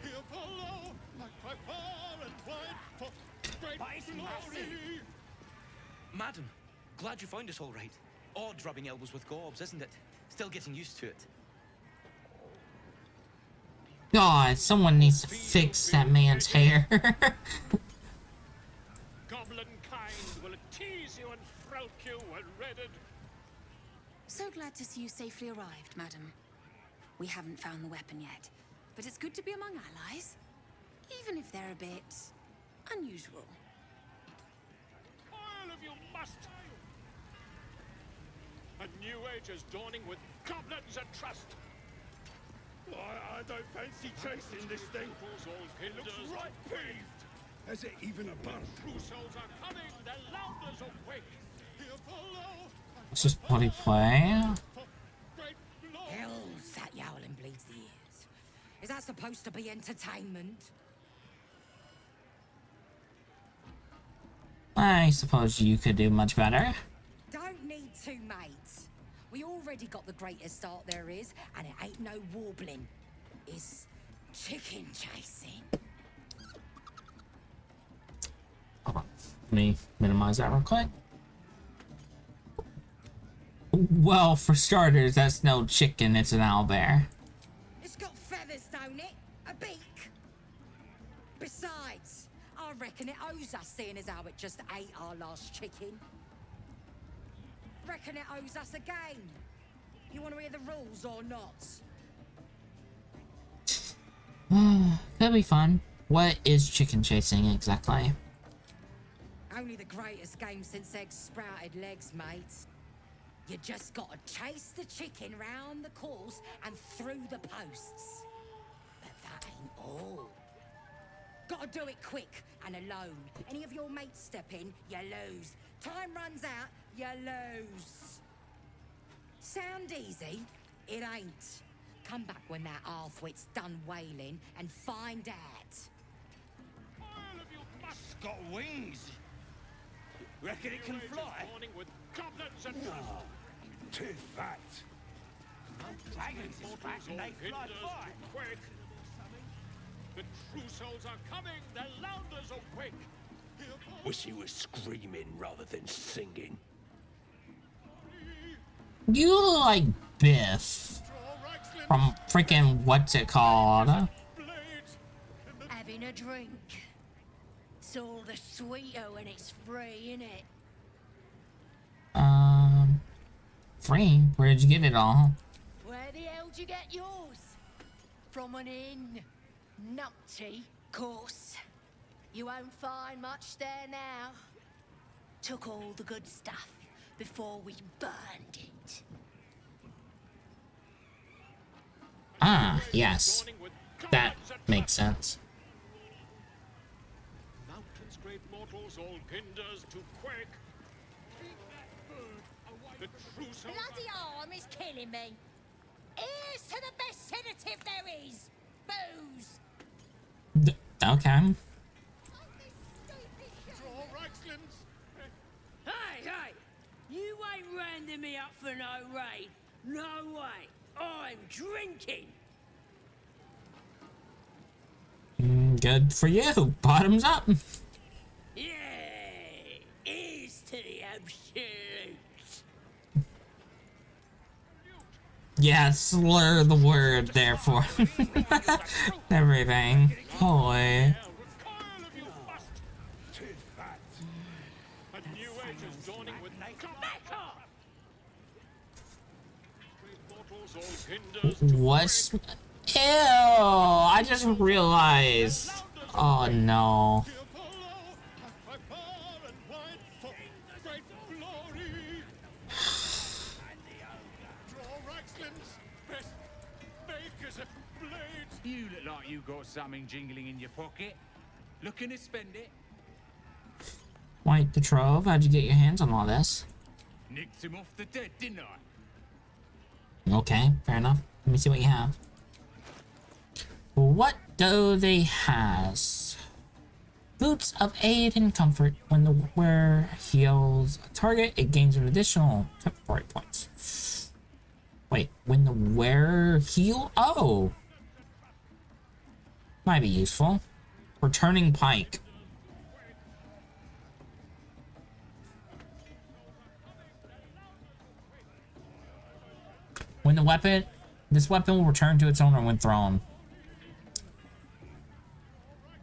He'll follow like by far and wide for great glory. Madam, glad you found us all right. Odd rubbing elbows with gobs, isn't it? Still getting used to it. God, someone needs to fix that man's hair. Goblin kind will tease you and throat you when redded. So glad to see you safely arrived, madam. We haven't found the weapon yet, but it's good to be among allies, even if they're a bit unusual. All of you must. A new age is dawning with goblins and trust. I don't fancy chasing this thing. It looks right peeved. Has it even a bun? Crusoes are coming, the Louders awake. He'll follow. It's just body play. Hell's that yowling bleeds the ears. Is that supposed to be entertainment? I suppose you could do much better. Don't need to, mates. We already got the greatest start there is, and it ain't no warbling. It's chicken chasing. Hold on. Let me minimize that real quick. Well, for starters, that's no chicken, it's an owlbear. It's got feathers, don't it? A beak. Besides, I reckon it owes us, seeing as how it just ate our last chicken. Reckon it owes us a game. You want to hear the rules or not? That'd be fun. What is chicken chasing exactly? Only the greatest game since eggs sprouted legs, mates. You just gotta chase the chicken round the course and through the posts. But that ain't all. Gotta do it quick and alone. Any of your mates step in, you lose. Time runs out, you lose. Sound easy? It ain't. Come back when that half-wit's done wailing and find out. All of you must Got wings. Reckon it can fly? morning with goblins and No, too fat. Dragons is fat and they fly far. quick. The true souls are coming. The Lounders awake. Wish he was screaming rather than singing. You look like Biff from freaking what's it called? Having a drink. It's all the sweeter when it's free, innit? Free? Where'd you get it all? Where the hell'd you get yours? From an inn. Numpty, course. You won't find much there now. Took all the good stuff before we burned it. Ah, yes. That makes sense. Mountains, great mortals, all ginders to quake. Keep that bird away. The true souls Bloody arm is killing me. Here's to the best sedative there is. Booze. Okay. Hey! You ain't rounding me up for no raid. No way. I'm drinking. Good for you. Bottoms up. Yeah. Here's to the absolute. Yeah, slur the word, therefore. Everything. Holy. A new age is dawning with mortals, all ginders. What's... Ew! I just realized. Oh no. You look like you got something jingling in your pocket. Looking to spend it? White the Trove, how'd you get your hands on all this? Nicked him off the dead, didn't I? Okay, fair enough. Let me see what you have. What do they has? Boots of aid and comfort. When the wearer heals a target, it gains an additional temporary points. Wait, when the wearer heal? Oh! Might be useful. Returning pike. When the weapon... This weapon will return to its owner when thrown.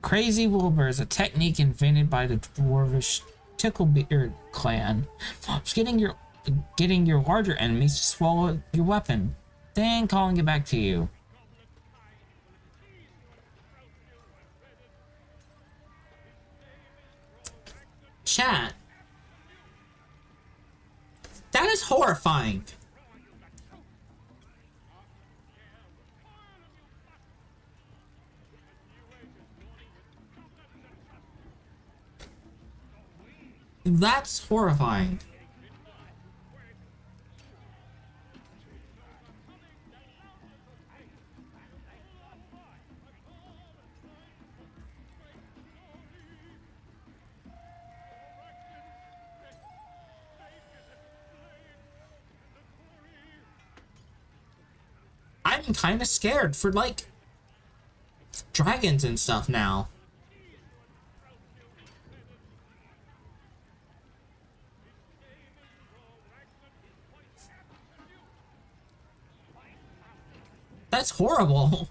Crazy Wilbur is a technique invented by the dwarvish Ticklebeard clan. It's getting your larger enemies to swallow your weapon, then calling it back to you. Chat. That is horrifying. That's horrifying. I'm kind of scared for, like, dragons and stuff now. That's horrible.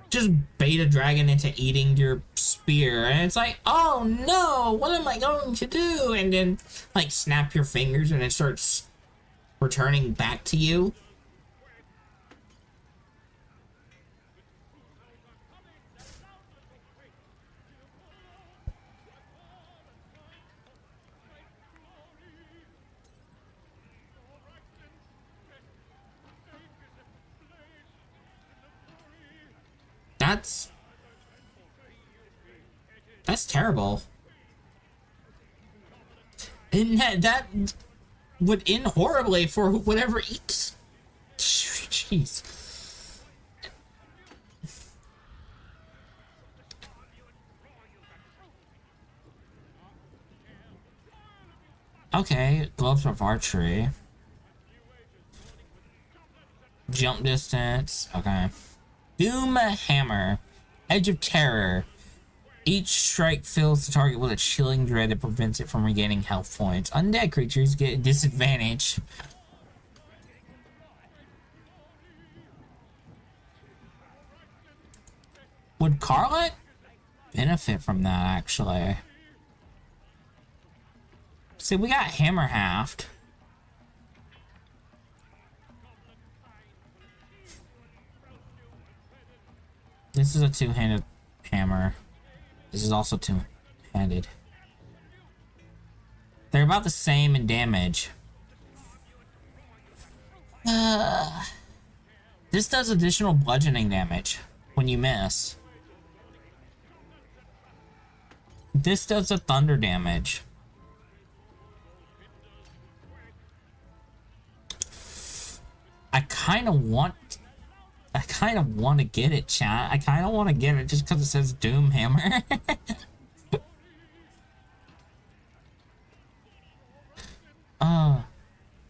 Just bait a dragon into eating your spear, and it's like, oh no, what am I going to do? And then, like, snap your fingers and it starts returning back to you. That's terrible. And that would end horribly for whatever eats. Jeez. Okay, gloves of archery. Jump distance. Okay. Doom hammer. Edge of terror. Each strike fills the target with a chilling dread that prevents it from regaining health points. Undead creatures get a disadvantage. Would Carlet benefit from that, actually? See, we got hammer haft. This is a two-handed hammer. This is also two-handed. They're about the same in damage. This does additional bludgeoning damage when you miss. This does the thunder damage. I kind of want to get it, chat. I kind of want to get it just because it says Doom Hammer.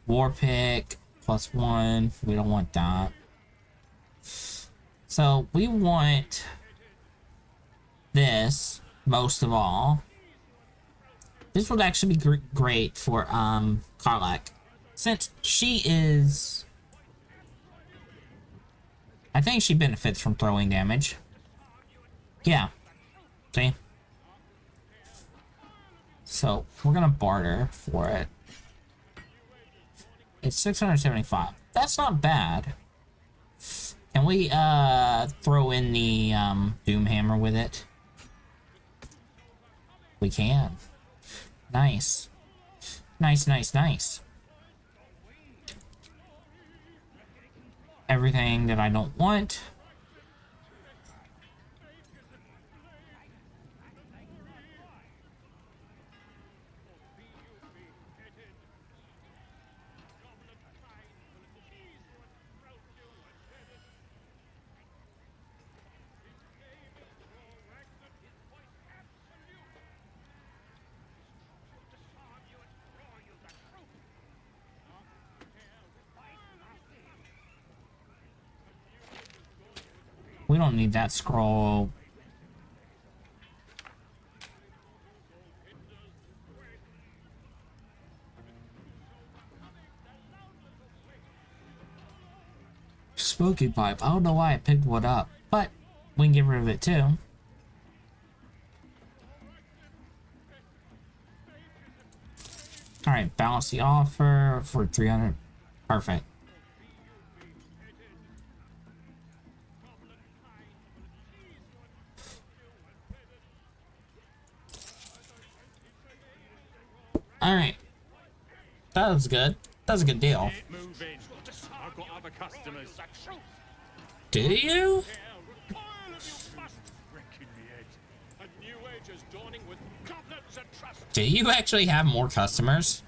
War pick +1. We don't want that. So we want this most of all. This would actually be great for Karlak, since she is. I think she benefits from throwing damage. Yeah. See? So, we're gonna barter for it. It's 675. That's not bad. Can we, throw in the, Doom Hammer with it? We can. Nice. Nice, nice, nice. Everything that I don't want. We don't need that scroll. Spooky pipe. I don't know why I picked one up, but we can get rid of it too. Alright, balance the offer for 300. Perfect. Alright. That was good. That was a good deal. Do you? Do you actually have more customers?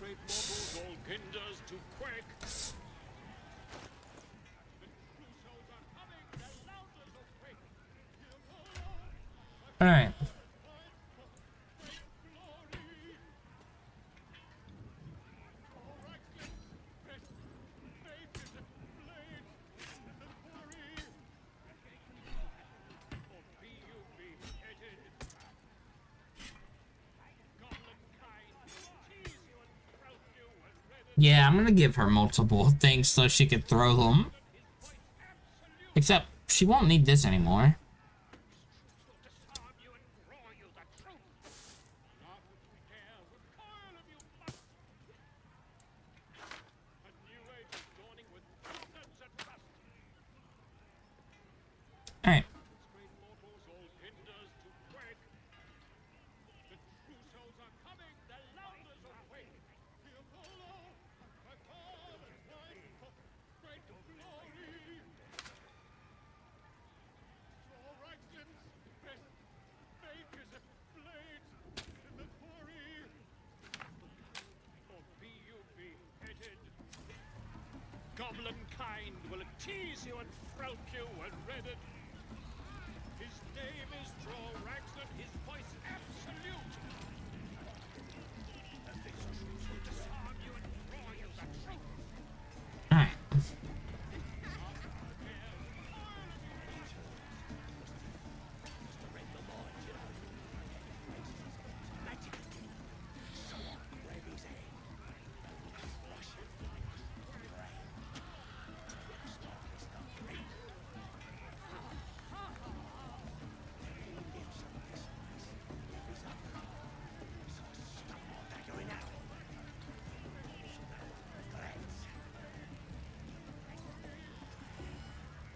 Alright. Yeah, I'm gonna give her multiple things so she could throw them. Except she won't need this anymore. Alright. Goblin kind will tease you and throat you and redden. His name is Drorax and his voice absolute. And his troops will disarm you and draw you the truth. Alright.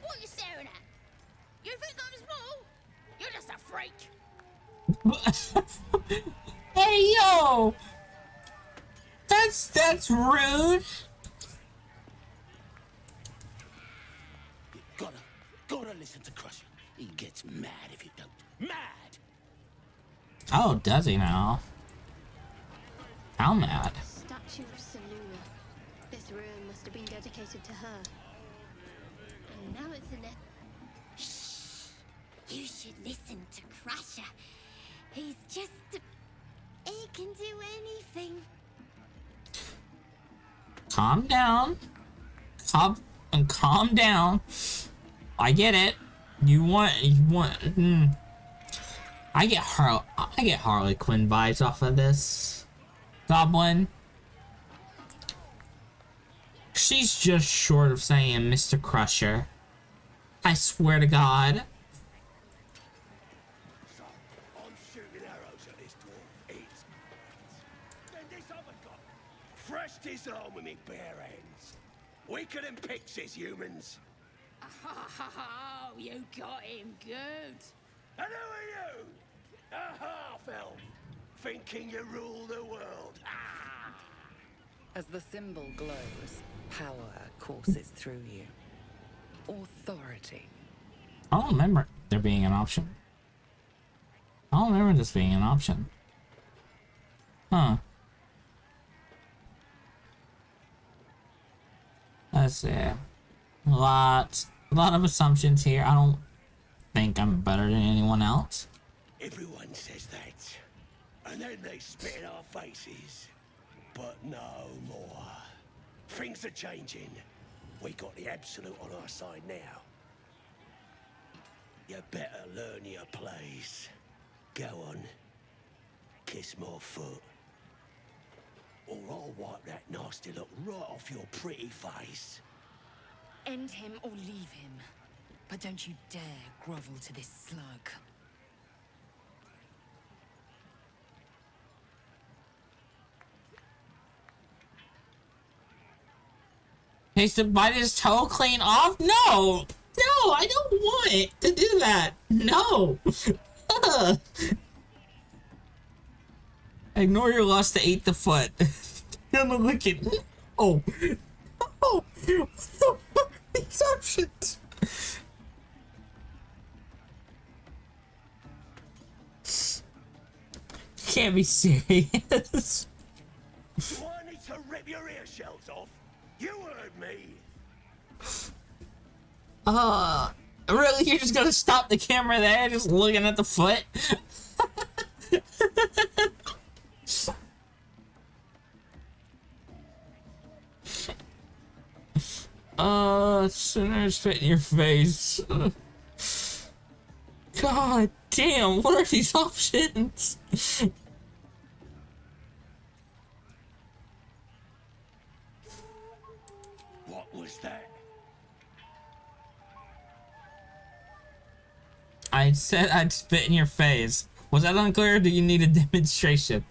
What are you staring at? You think I'm small? You're just a freak. Hey, yo! That's rude. You gotta listen to Crusher. He gets mad if you don't. Mad! Oh, does he now? How mad? Statue of Salula. This ruin must have been dedicated to her. And now it's in it. You should listen to Crusher. He's just... he can do anything. Calm down. Calm down. I get it. You want. I get Harley Quinn vibes off of this. Goblin. She's just short of saying Mr. Crusher. I swear to God. So, I'm shooting arrows at this dwarf. It's then this other guy. Fresh disarm with me bare hands. Weaker than pixies, humans. Oh, you got him good. And who are you? A half-elf, thinking you rule the world. Ah! As the symbol glows, power courses through you. Authority. I don't remember there being an option. I don't remember this being an option. Huh. Let's see. A lot of assumptions here. I don't think I'm better than anyone else. Everyone says that. And then they spit in our faces. But no more. Things are changing. We got the Absolute on our side now. You better learn your place. Go on. Kiss my foot. Or I'll wipe that nasty look right off your pretty face. End him or leave him. But don't you dare grovel to this slug. He's to bite his toe clean off? No! No, I don't want it to do that. No. Ignore your lust to eat the foot. Gonna lick it. Oh. Oh. What the fuck are these options? Can't be serious. Do I need to rip your ear shells off? You heard me. Really? You're just gonna stop the camera there, just looking at the foot? Sooner spit in your face. God damn, what are these options? What was that? I said I'd spit in your face. Was that unclear or do you need a demonstration?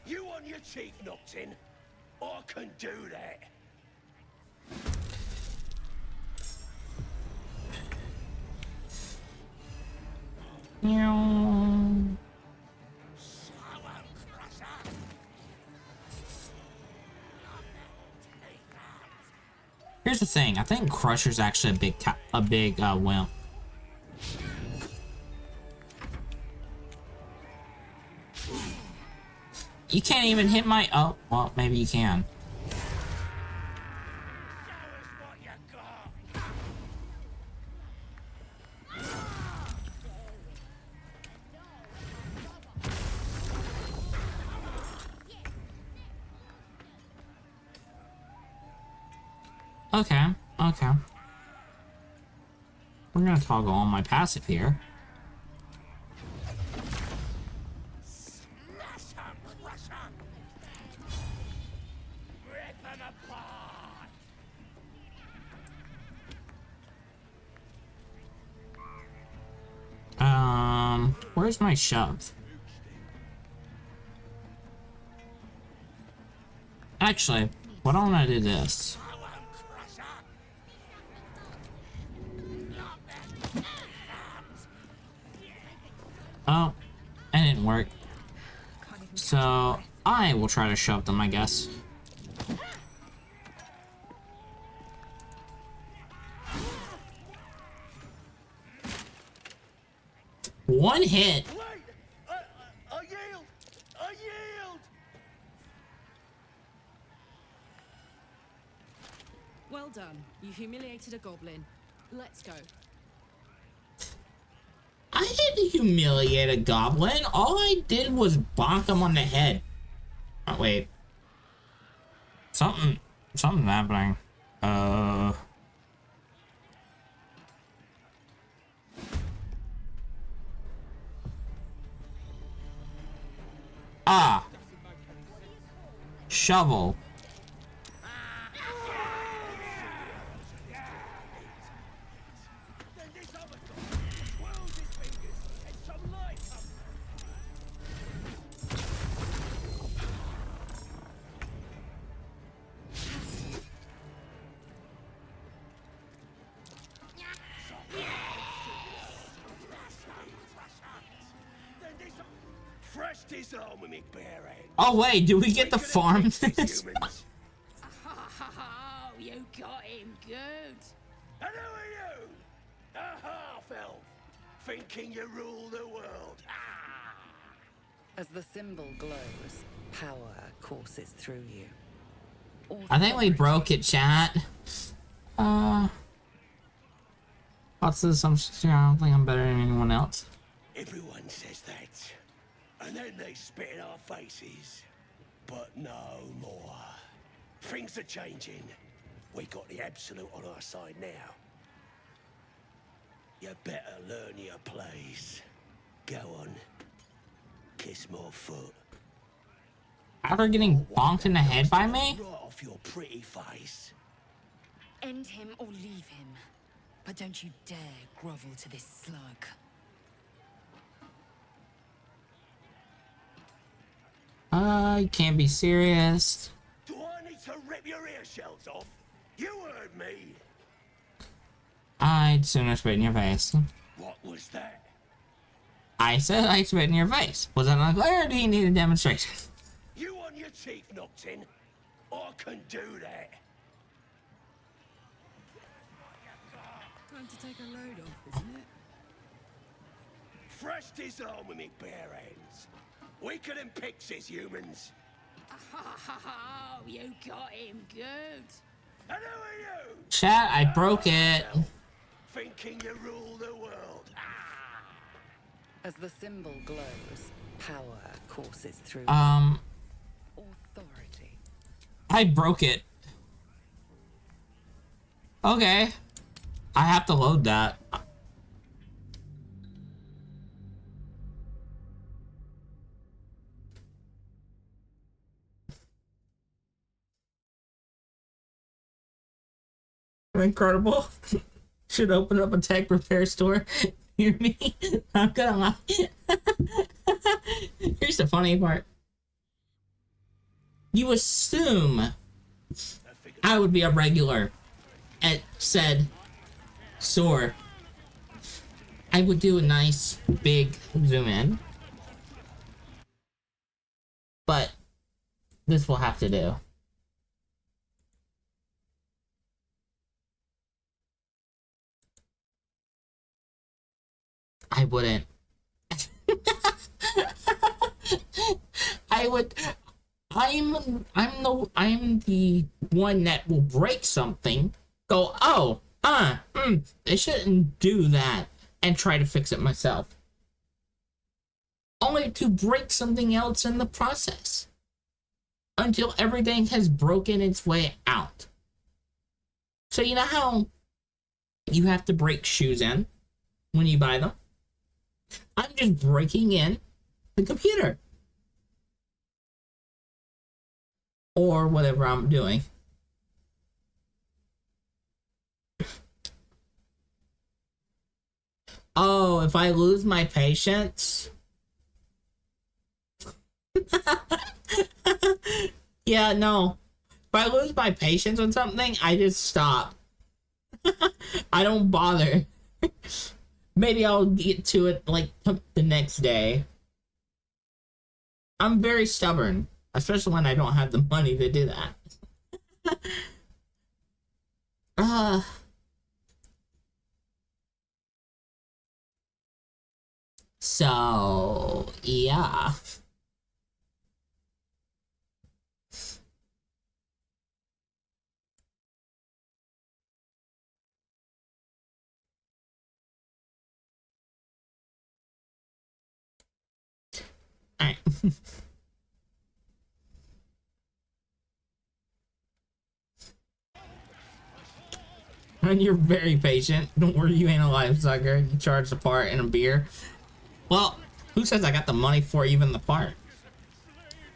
You want your teeth knocked in? I can do that. Here's the thing. I think Crusher's actually a big wimp. You can't even hit my... Oh, well, maybe you can. Okay, okay. We're gonna toggle on my passive here. Where's my shove? Actually, why don't I do this? Oh, it didn't work. So, I will try to shove them, I guess. One hit. I yield! I yield! Well done. You humiliated a goblin. Let's go. I didn't humiliate a goblin. All I did was bonk him on the head. Oh, wait. Something's happening. Ah. Shovel. Fresh disarm me, bare hands. Oh wait, do we get to farm this? Oh, you got him good. And who are you? A half-elf, thinking you rule the world. Ah! As the symbol glows, power courses through you. I think we broke it, chat. What's the assumption? I don't think I'm better than anyone else. Everyone says that, and then they spit in our faces. But no more. Things are changing. We got the absolute on our side now. You better learn your place. Go on. Kiss my foot. After getting bonked in the head by me? Right off your pretty face. End him or leave him. But don't you dare grovel to this slug. You can't be serious. Do I need to rip your ear shells off? You heard me. I'd sooner spit in your face. What was that? I said I'd spit in your face. Was that unclear or do you need a demonstration? You want your teeth knocked in? I can do that. Time to take a load off, isn't it? Fresh disarm with me bare hands. Weaker than pixies, humans. Oh, you got him good. And who are you? Chat, I broke it. Thinking you rule the world. Ah! As the symbol glows, power courses through authority. I broke it. Okay. I have to load that. Incredible. Should open up a tech repair store. hear me. I'm gonna lie. Here's the funny part. You assume I would be a regular at said store. I would do a nice big zoom in. But this will have to do. I wouldn't. I would. I'm the one that will break something. Go, oh, I shouldn't do that, and try to fix it myself. Only to break something else in the process. Until everything has broken its way out. So you know how you have to break shoes in when you buy them? I'm just breaking in the computer. Or whatever I'm doing. Oh, if I lose my patience? Yeah, no. If I lose my patience on something, I just stop. I don't bother. Maybe I'll get to it like the next day. I'm very stubborn, especially when I don't have the money to do that. So, yeah. Alright. And you're very patient. Don't worry, you ain't a life sucker. You charge the part and a beer. Well, who says I got the money for even the part?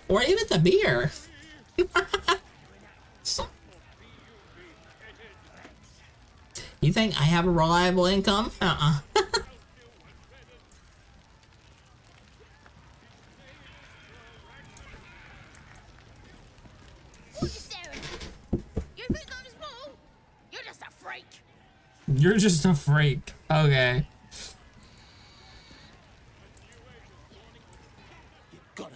Or even the beer? You think I have a reliable income? You're just a freak. Okay. You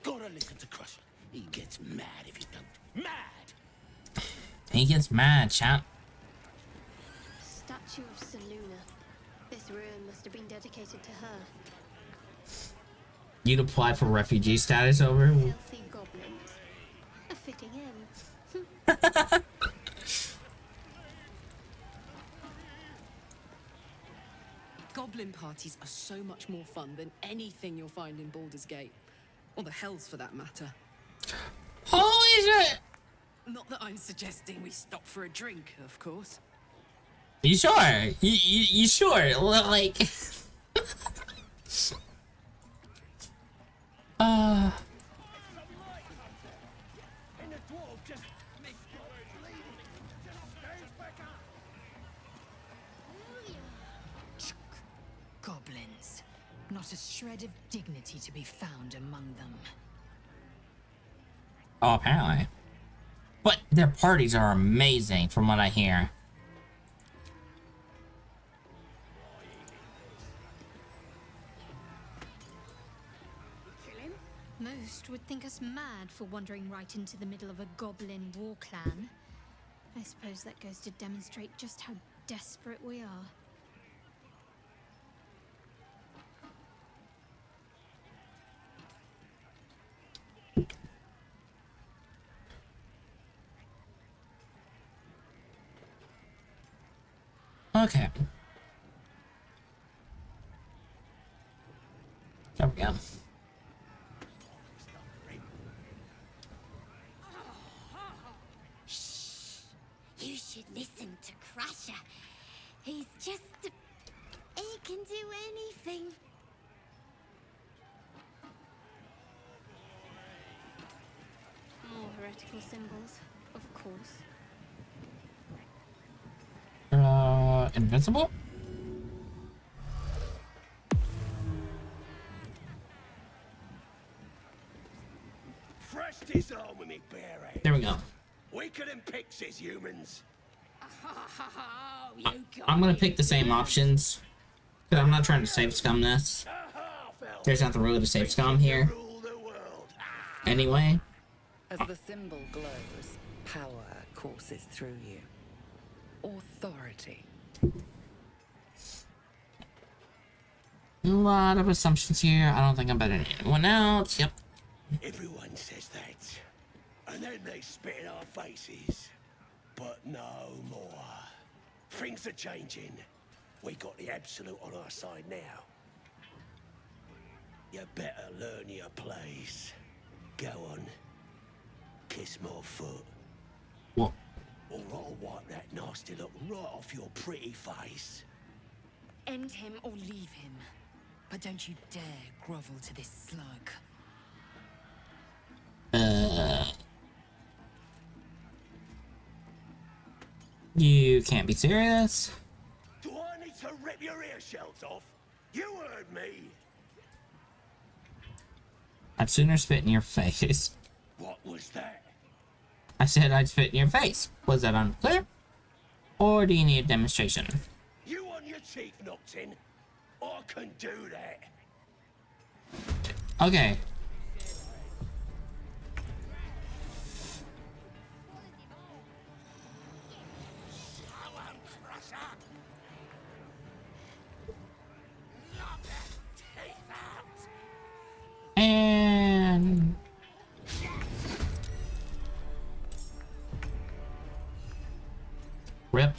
gotta listen to Crusher. He gets mad if you don't. Mad! He gets mad, champ. Statue of Seluna. This ruin must have been dedicated to her. You'd apply for refugee status over? Filthy goblins. A fitting end. Goblin parties are so much more fun than anything you'll find in Baldur's Gate. Or the Hells, for that matter. Holy shit! Not that I'm suggesting we stop for a drink, of course. You sure? You sure? Like... Goblins. Not a shred of dignity to be found among them. Oh, apparently. But their parties are amazing, from what I hear. Most would think us mad for wandering right into the middle of a goblin war clan. I suppose that goes to demonstrate just how desperate we are. Okay. There we go. You should listen to Crusher. He's just... he can do anything. More heretical symbols, of course. Invincible? There we go. Weaker than pixies, humans. I'm gonna pick the same options. Because I'm not trying to save scum this. There's nothing really to save scum here. Anyway. As the symbol glows, power courses through you. Authority. A lot of assumptions here. I don't think I'm better than anyone else. Yep. Everyone says that. And then they spit in our faces. But no more. Things are changing. We got the absolute on our side now. You better learn your place. Go on. Kiss my foot. What? Or I'll wipe that nasty look right off your pretty face. End him or leave him. But don't you dare grovel to this slug. You can't be serious. Do I need to rip your ear shells off? You heard me. I'd sooner spit in your face. What was that? I said I'd spit in your face. Was that unclear? Or do you need a demonstration? You want your teeth knocked in? I can do that. Okay. And rip.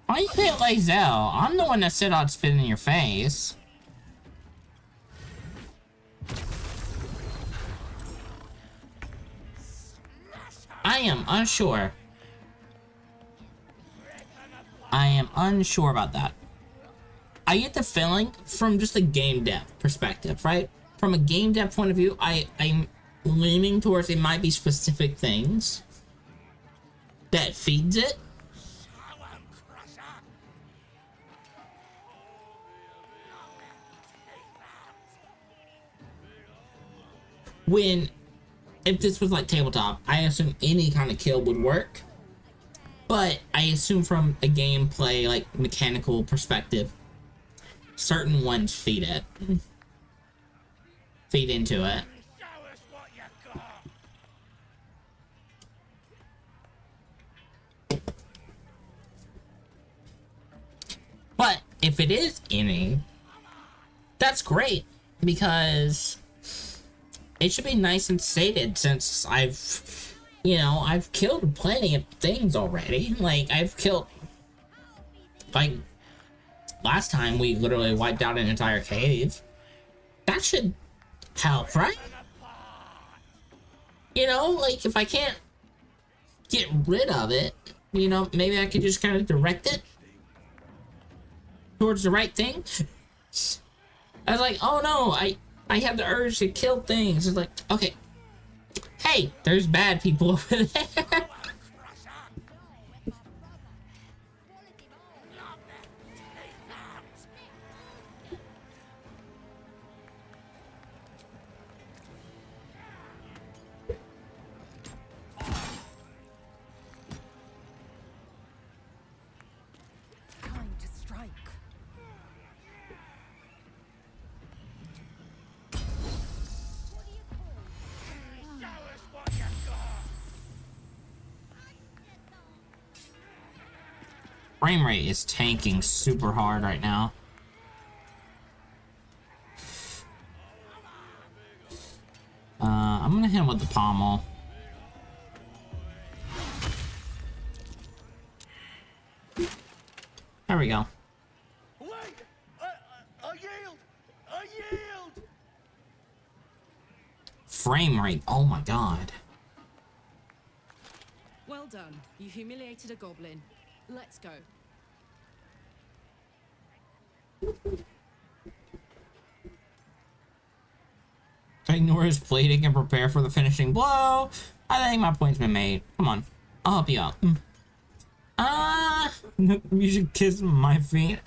Why you hit Lazel? I'm the one that said I'd spit in your face. I am unsure. I am unsure about that. I get the feeling from just a game dev perspective, right? From a game dev point of view, I'm leaning towards it might be specific things that feeds it. When, if this was like tabletop, I assume any kind of kill would work. But I assume from a gameplay, like mechanical perspective, certain ones feed it. Feed into it. But if it is any, that's great, because it should be nice and stated, since I've, you know, I've killed plenty of things already. Like, I've killed, like, last time we literally wiped out an entire cave. That should help, right? You know, like, if I can't get rid of it, you know, maybe I could just kind of direct it towards the right thing. I was like, oh no, I have the urge to kill things. It's like, okay, hey, there's bad people over there. Time to strike. Frame rate is tanking super hard right now. I'm gonna hit him with the pommel. There we go. Wait! I yield! I yield! frame rate. Oh my god. Well done. You humiliated a goblin. Let's go. Ignore his plating and prepare for the finishing blow. I think my point's been made. Come on. I'll help you out. You should kiss my feet.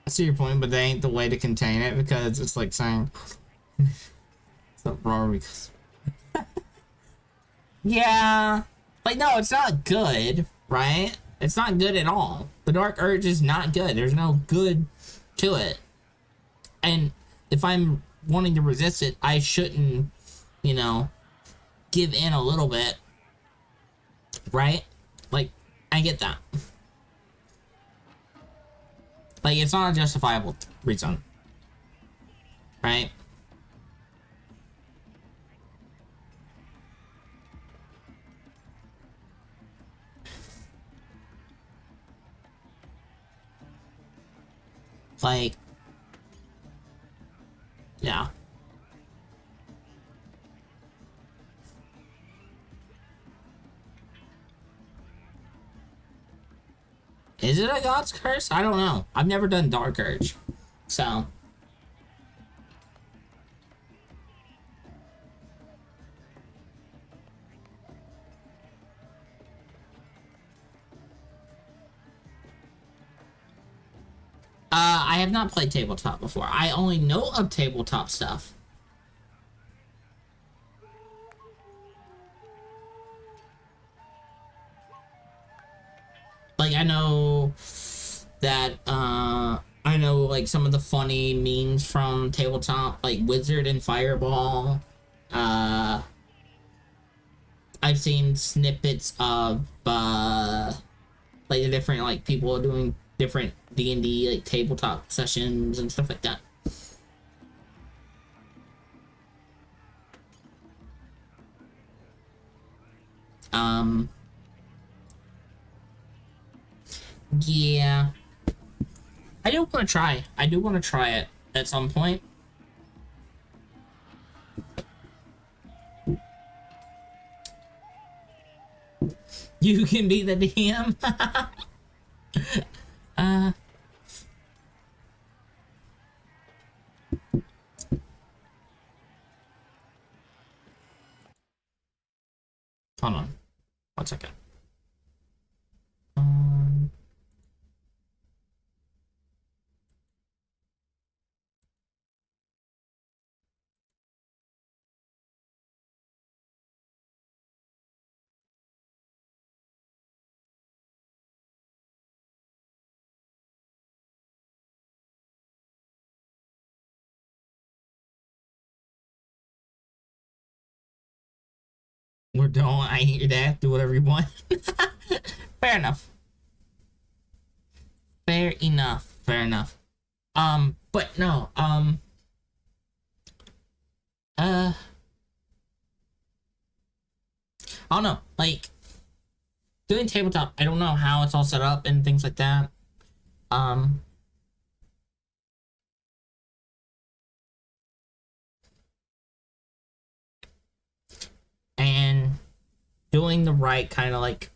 I see your point, but that ain't the way to contain it, because it's like saying it's not wrong because yeah, like, no, it's not good, right? It's not good at all. The dark urge is not good. There's no good to it. And if I'm wanting to resist it, I shouldn't, you know, give in a little bit, right? Like, I get that. Like, it's not a justifiable reason, right? Like, yeah. Is it a god's curse? I don't know. I've never done Dark Urge. So. I have not played tabletop before. I only know of tabletop stuff. Like, I know that, I know, like, some of the funny memes from tabletop, like Wizard and Fireball. I've seen snippets of, like, the different, like, people doing different D&D, like, tabletop sessions and stuff like that. Yeah. I do want to try. I do want to try it at some point. You can be the DM. Hold on. 1 second. We're done. I ain't your dad. Do whatever you want. Fair enough. Fair enough. Fair enough. But no, I don't know. Like, doing tabletop, I don't know how it's all set up and things like that. And doing the right kind of, like,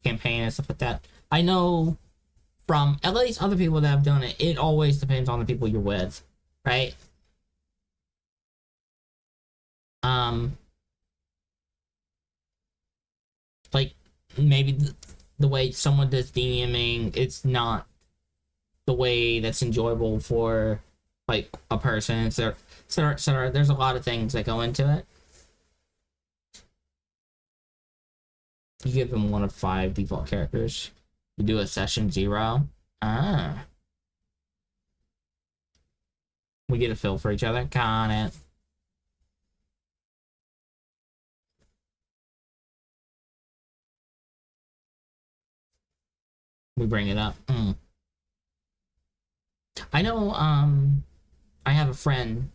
campaign and stuff like that. I know from at least other people that have done it, it always depends on the people you're with, right? Like, maybe the way someone does DMing, it's not the way that's enjoyable for, like, a person, etc., etc., etc. There's a lot of things that go into it. You give them 1 of 5 default characters. You do a session 0. Ah. We get a feel for each other. Got it. We bring it up. I know, I have a friend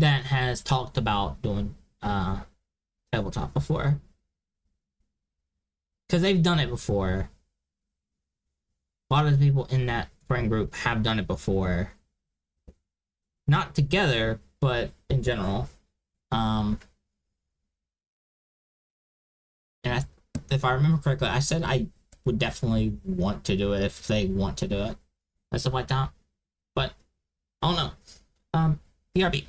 that has talked about doing tabletop before, because they've done it before. A lot of the people in that friend group have done it before, not together, but in general. And if I remember correctly, I said I would definitely want to do it if they want to do it and stuff like that. But I don't know. BRB.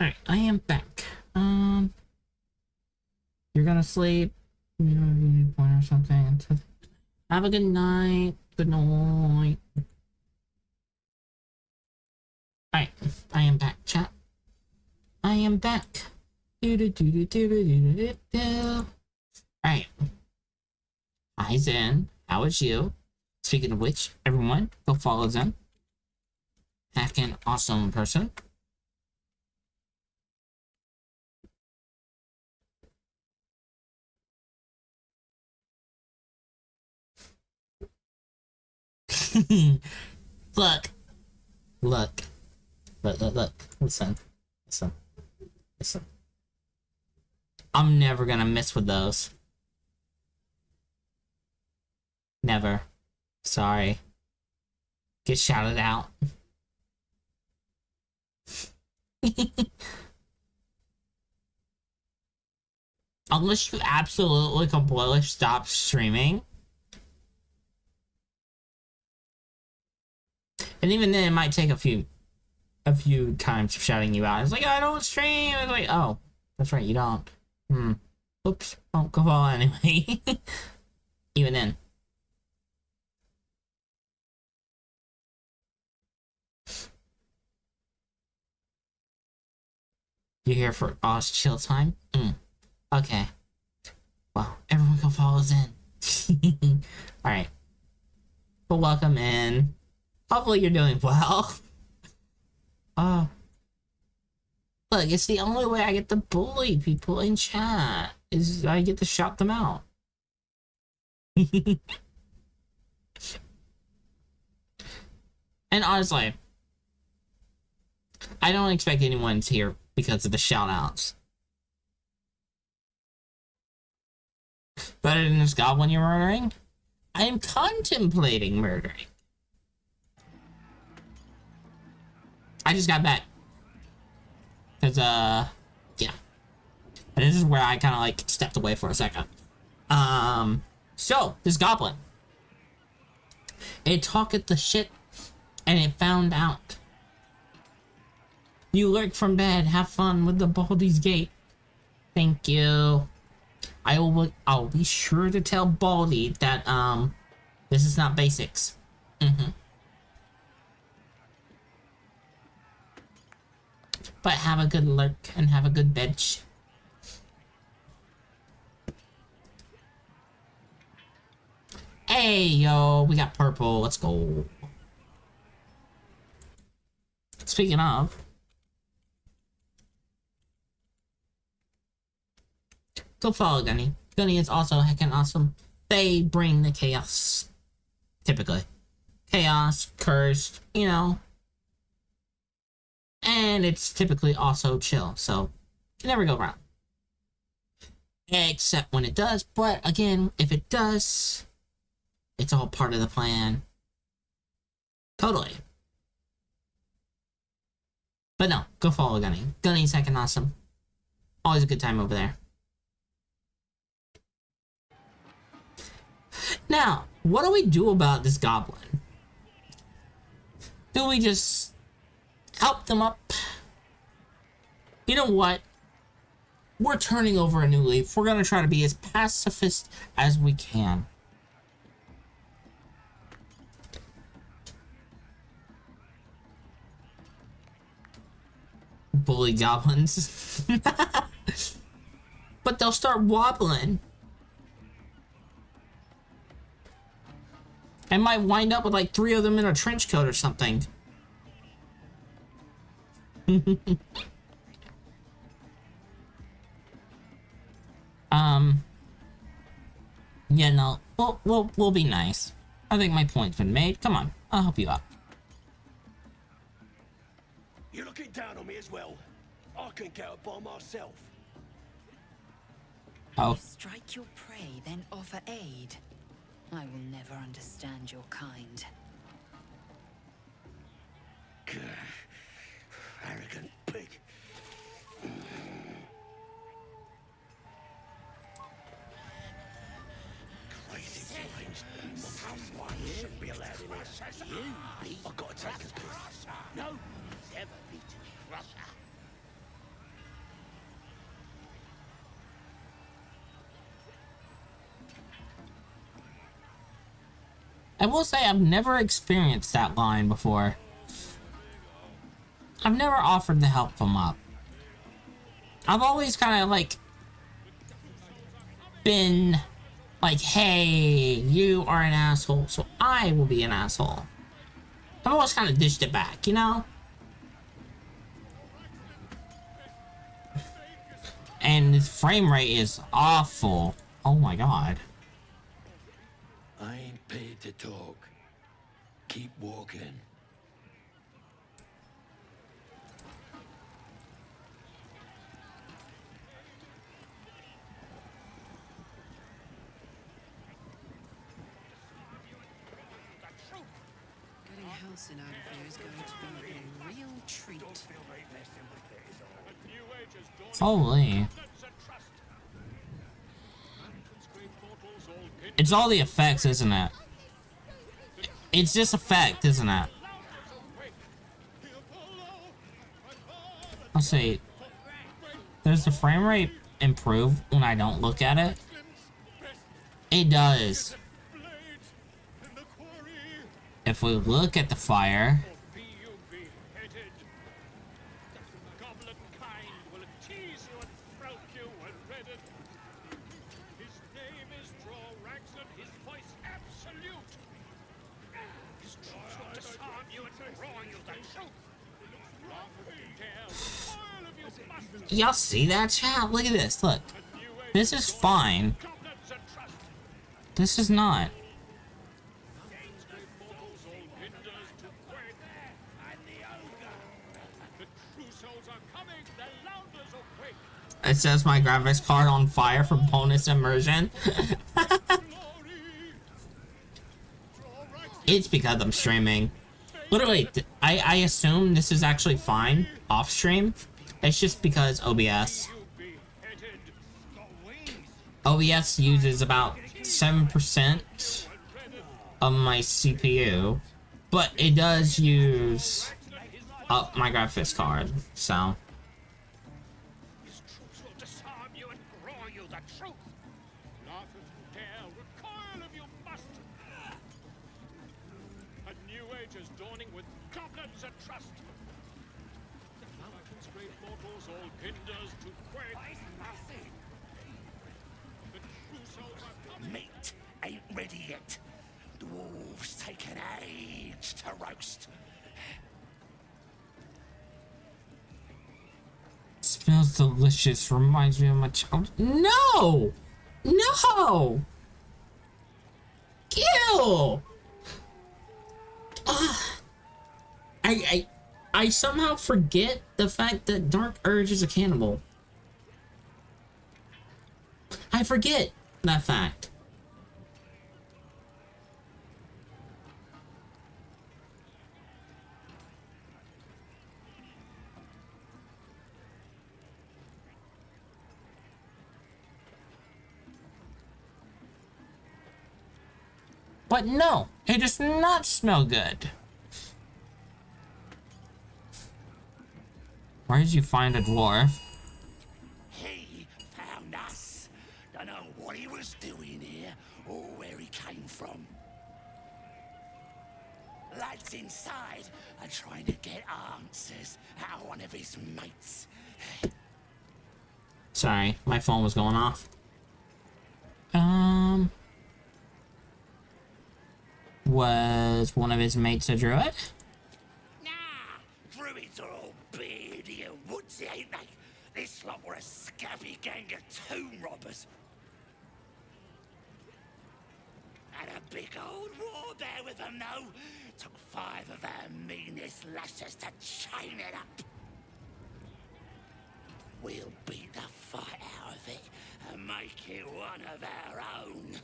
Alright, I am back. You're gonna sleep. You need one or something. Have a good night. Good night. Alright, I am back, chat. I am back. Alright. Hi, Zen. How is you? Speaking of which, everyone, go follow Zen. Hacking awesome person. Look. Look. Look. Listen. I'm never gonna mess with those. Never. Sorry. Get shouted out. Unless you absolutely completely stop streaming. And even then, it might take a few times of shouting you out. It's like, I don't stream. It's like, oh, that's right, you don't. Oops. Oh, go follow anyway. Even then. You're here for Oz chill time? Okay. Well, everyone go follow Zen. Alright. But welcome in. Hopefully you're doing well. Look, it's the only way I get to bully people in chat. Is I get to shout them out. And honestly, I don't expect anyone to hear because of the shout-outs. Better than this goblin you're murdering? I am contemplating murdering. I just got back. Cause, yeah. And this is where I kind of, like, stepped away for a second. So, this goblin. It talketh the shit, and it found out. You lurk from bed, have fun with the Baldy's Gate. Thank you. I'll be sure to tell Baldy that, this is not basics. But have a good lurk and have a good bed. Hey, yo, we got purple. Let's go. Speaking of, go follow Gunny. Gunny is also heckin' awesome. They bring the chaos. Typically. Chaos, cursed, you know. And it's typically also chill, so you can never go wrong. Except when it does, but again, if it does, it's all part of the plan. Totally. But no, go follow Gunny. Gunny's heckin' awesome. Always a good time over there. Now, what do we do about this goblin? Do we just help them up? You know what? We're turning over a new leaf. We're gonna try to be as pacifist as we can. Bully goblins. But they'll start wobbling. I might wind up with like 3 of them in a trench coat or something. Yeah, no, we'll be nice. I think my point's been made. Come on, I'll help you out. You're looking down on me as well. I can get up by myself. Oh. Strike your prey, then offer aid. I will never understand your kind. Arrogant pig. Crazy deranged monsters shouldn't be allowed in here. I've got to take his place. No, he's ever beaten Crusher. I will say I've never experienced that line before. I've never offered to help them up. I've always kind of like been like, hey, you are an asshole, so I will be an asshole. I've always kind of dished it back, you know? And the frame rate is awful. Oh my god. I ain't paid to talk. Keep walking. Getting Halcyon out of here is going to be a real treat. Holy. It's all the effects, isn't it? It's just effect, isn't it? I'll say, does the frame rate improve when I don't look at it? It does. If we look at the fire, Goblin kind will tease you and throat you and redden. His name is Draw Ragson, his voice absolute. His troops will disarm you and draw you the truth. Laugh if you dare, spoil if you must. y'all see that, chat? Look at this, look. This is fine. This is not. It says my graphics card on fire for bonus immersion. It's because I'm streaming. Literally, I assume this is actually fine off stream. It's just because OBS. OBS uses about 7% of my CPU, but it does use up my graphics card, so. Meat ain't ready yet. The wolves take an age to roast. Smells delicious. Reminds me of my child. No! No! Kill! I somehow forget the fact that Dark Urge is a cannibal. I forget that fact. But no, it does not smell good. Where did you find a dwarf? He found us. Don't know what he was doing here or where he came from. Lads inside are trying to get answers out of one of his mates. Sorry, my phone was going off. Was one of his mates a druid? Nah, druids are all beardy and woodsy, ain't they? This lot were a scabby gang of tomb robbers. Had a big old war there with them, though. Took 5 of our meanest lashes to chain it up. We'll beat the fight out of it and make it one of our own.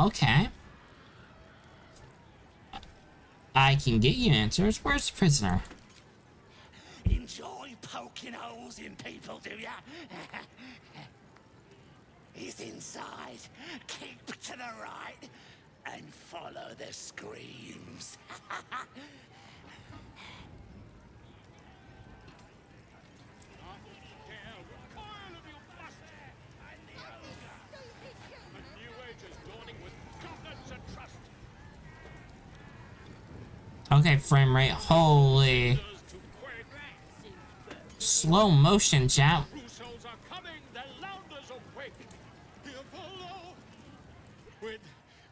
Okay. I can get you answers. Where's the prisoner? Enjoy poking holes in people, do ya? He's inside. Keep to the right and follow the screams. Okay, frame rate. Holy. Slow motion, chat. True souls are coming, their lounders awake. Here follow, with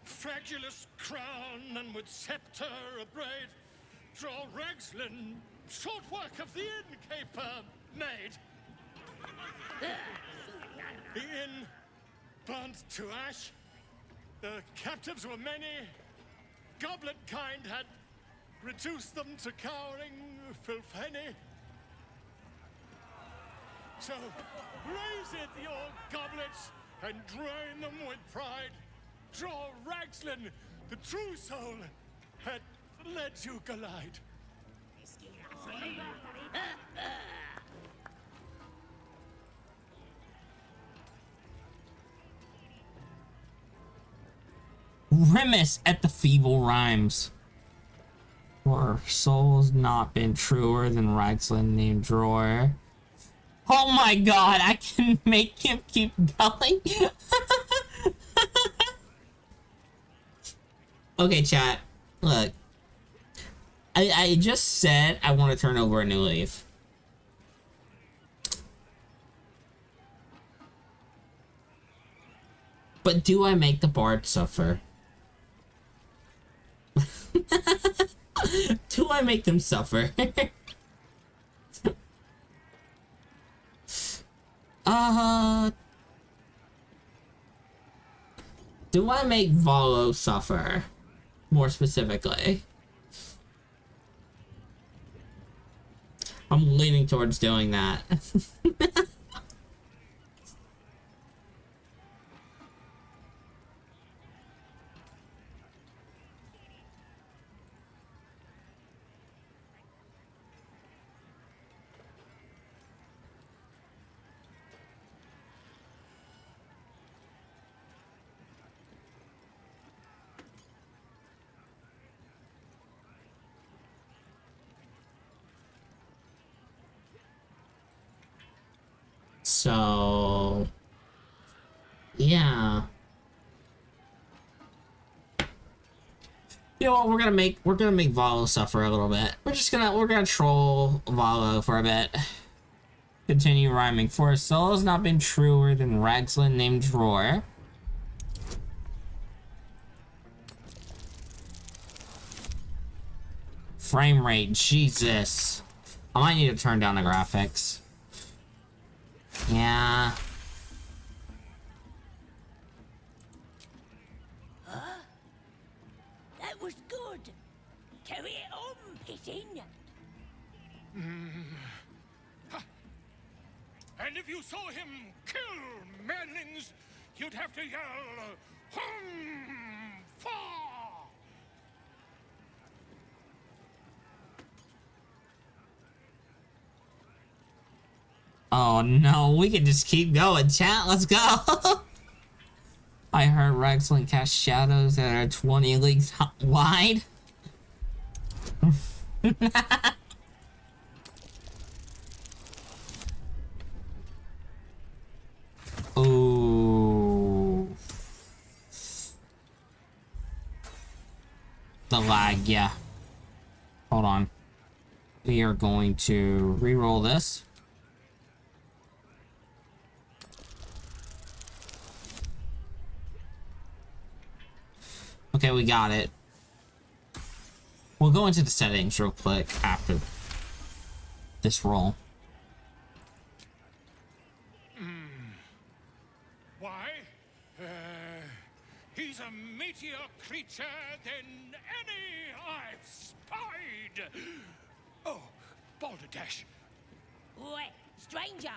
fragulous crown and with scepter abraid, draw Ragslin, short work of the innkeeper made. The inn burnt to ash. The captives were many. Goblin kind had reduced them to cowering filfenny. So raise it, your goblets, and drain them with pride. Draw Ragslin, the true soul, had led you glide. Grimace at the feeble rhymes. For soul's not been truer than Ragslin named Drawer. Oh my god, I can make him keep going. Okay, chat. Look. I just said I want to turn over a new leaf. But do I make the bard suffer? Do I make them suffer? Do I make Volo suffer? More specifically. I'm leaning towards doing that. So, yeah. You know what? We're gonna make Volo suffer a little bit. We're gonna troll Volo for a bit. Continue rhyming. For a soul has not been truer than Ragslin named Drawer. Frame rate, Jesus. I might need to turn down the graphics. Yeah. Huh? That was good. Carry it on, Pigeon. And if you saw him kill manlings, you'd have to yell, hum, fa! Oh no, we can just keep going, chat. Let's go. I heard Ragslin cast shadows that are 20 leagues wide. Ooh. The lag, yeah. Hold on. We are going to re-roll this. Okay, we got it. We'll go into the settings real quick after this roll. Why? He's a meatier creature than any I've spied. Oh, Balderdash. Oi, stranger!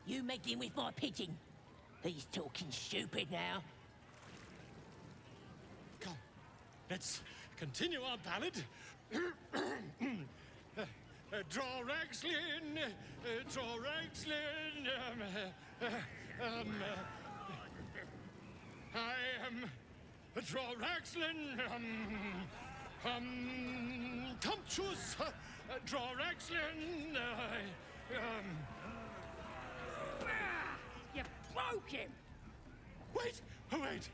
You meddling with my pigeon. He's talking stupid now. Come, let's continue our ballad. Draw Ragslin, draw Ragslin. I am draw Ragslin. Tumptuous. Draw Ragslin. You broke him! Wait, wait.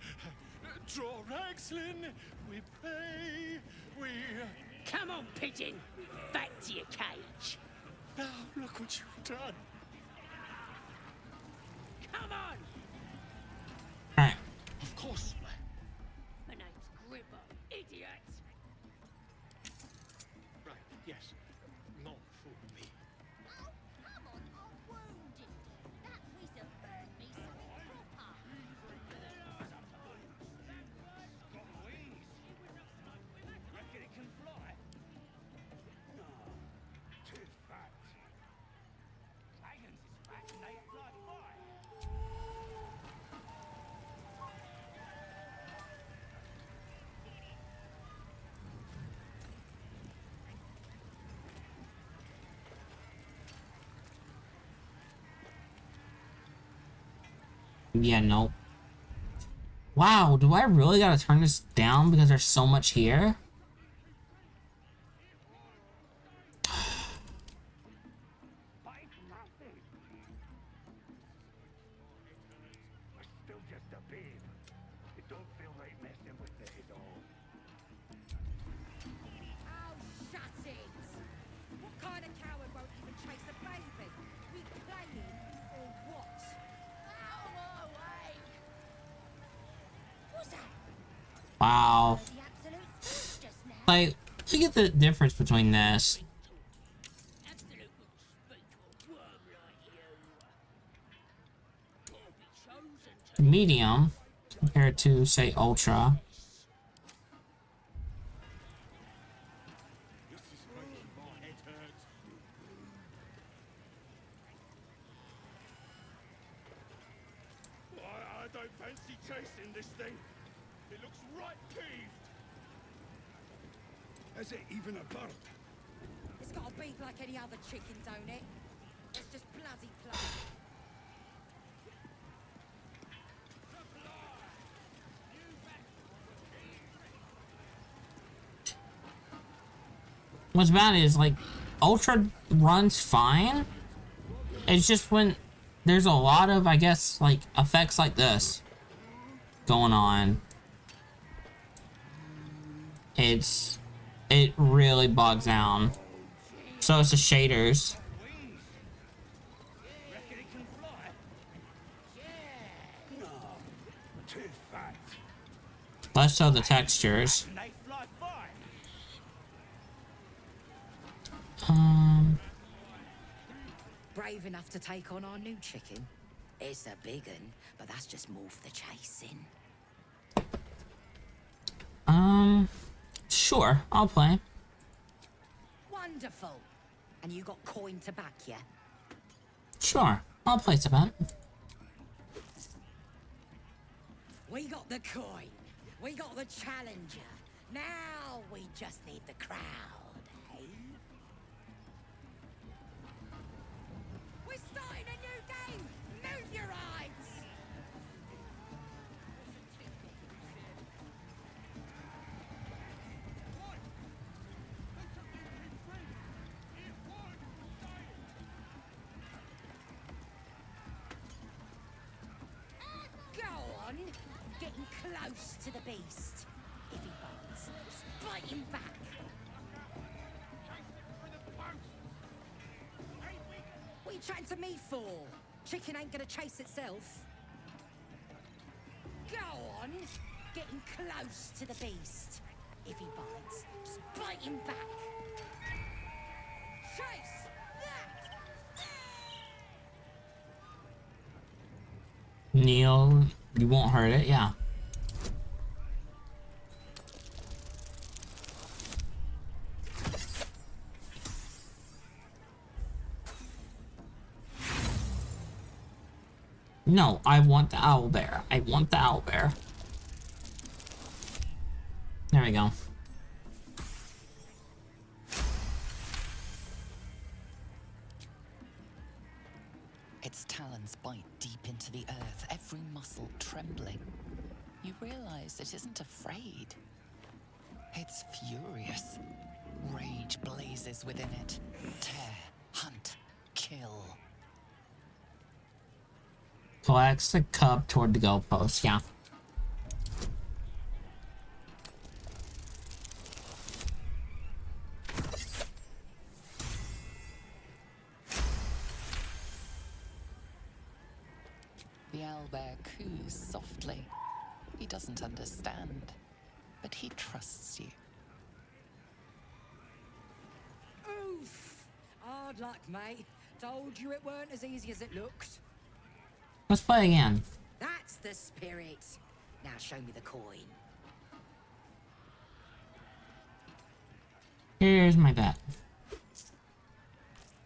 Draw Ragslin. We pray. We Come on, pigeon. Back to your cage. Now look what you've done. Come on. Alright. Of course. My name's Gribber, idiot. Right, yes. Not for me. Oh, come on, I'm wounded. That wizard burned me something proper. Got wings. Reckon it can fly? No. Too fat. Dragons is fat and they fly fire. Yeah, nope. Wow, do I really gotta turn this down because there's so much here? Still just a babe. It don't feel right messing with it at all. Oh, shut it! What kind of coward won't even chase a baby? We playing or what? Out of my way! What's that? Wow. The absolute fool just now. Like, look at the difference between this. Absolute wouldn't speak to a worm like you. Gotta be chosen to Medium compared to, say, ultra. This is making my head hurt. I don't fancy chasing this thing. It looks right peeved. Is it even a bird? It's got a beak like any other chicken, don't it? It's just bloody plain. What's bad is, like, ultra runs fine. It's just when there's a lot of, I guess, like, effects like this going on. It really bogs down. So it's the shaders. Reckon it can fly? No. Too fat. Less so the textures. And they fly fire. Brave enough to take on our new chicken. It's a big un, but that's just more for the chasing. Sure, I'll play. Wonderful. And you got coin to back ya? Sure, I'll place a bet. We got the coin. We got the challenger. Now we just need the crowd, eh? We're starting a new game! Move your eyes! Go on! Getting close to the beast. If he bites, bite him back. What are you chatting to me for? Chicken ain't gonna chase itself. Go on! Getting close to the beast. If he bites, just bite him back. Chase! That! Neil, you won't hurt it, yeah. No, I want the owlbear. I want the owlbear. There we go. Its talons bite deep into the earth, every muscle trembling. You realize it isn't afraid. It's furious. Rage blazes within it. Tear, hunt, kill. Collects the cub toward the goalpost, yeah. The owlbear coos softly. He doesn't understand, but he trusts you. Oof! Hard luck, mate. Told you it weren't as easy as it looked. Let's play again. That's the spirit. Now show me the coin. Here's my bet.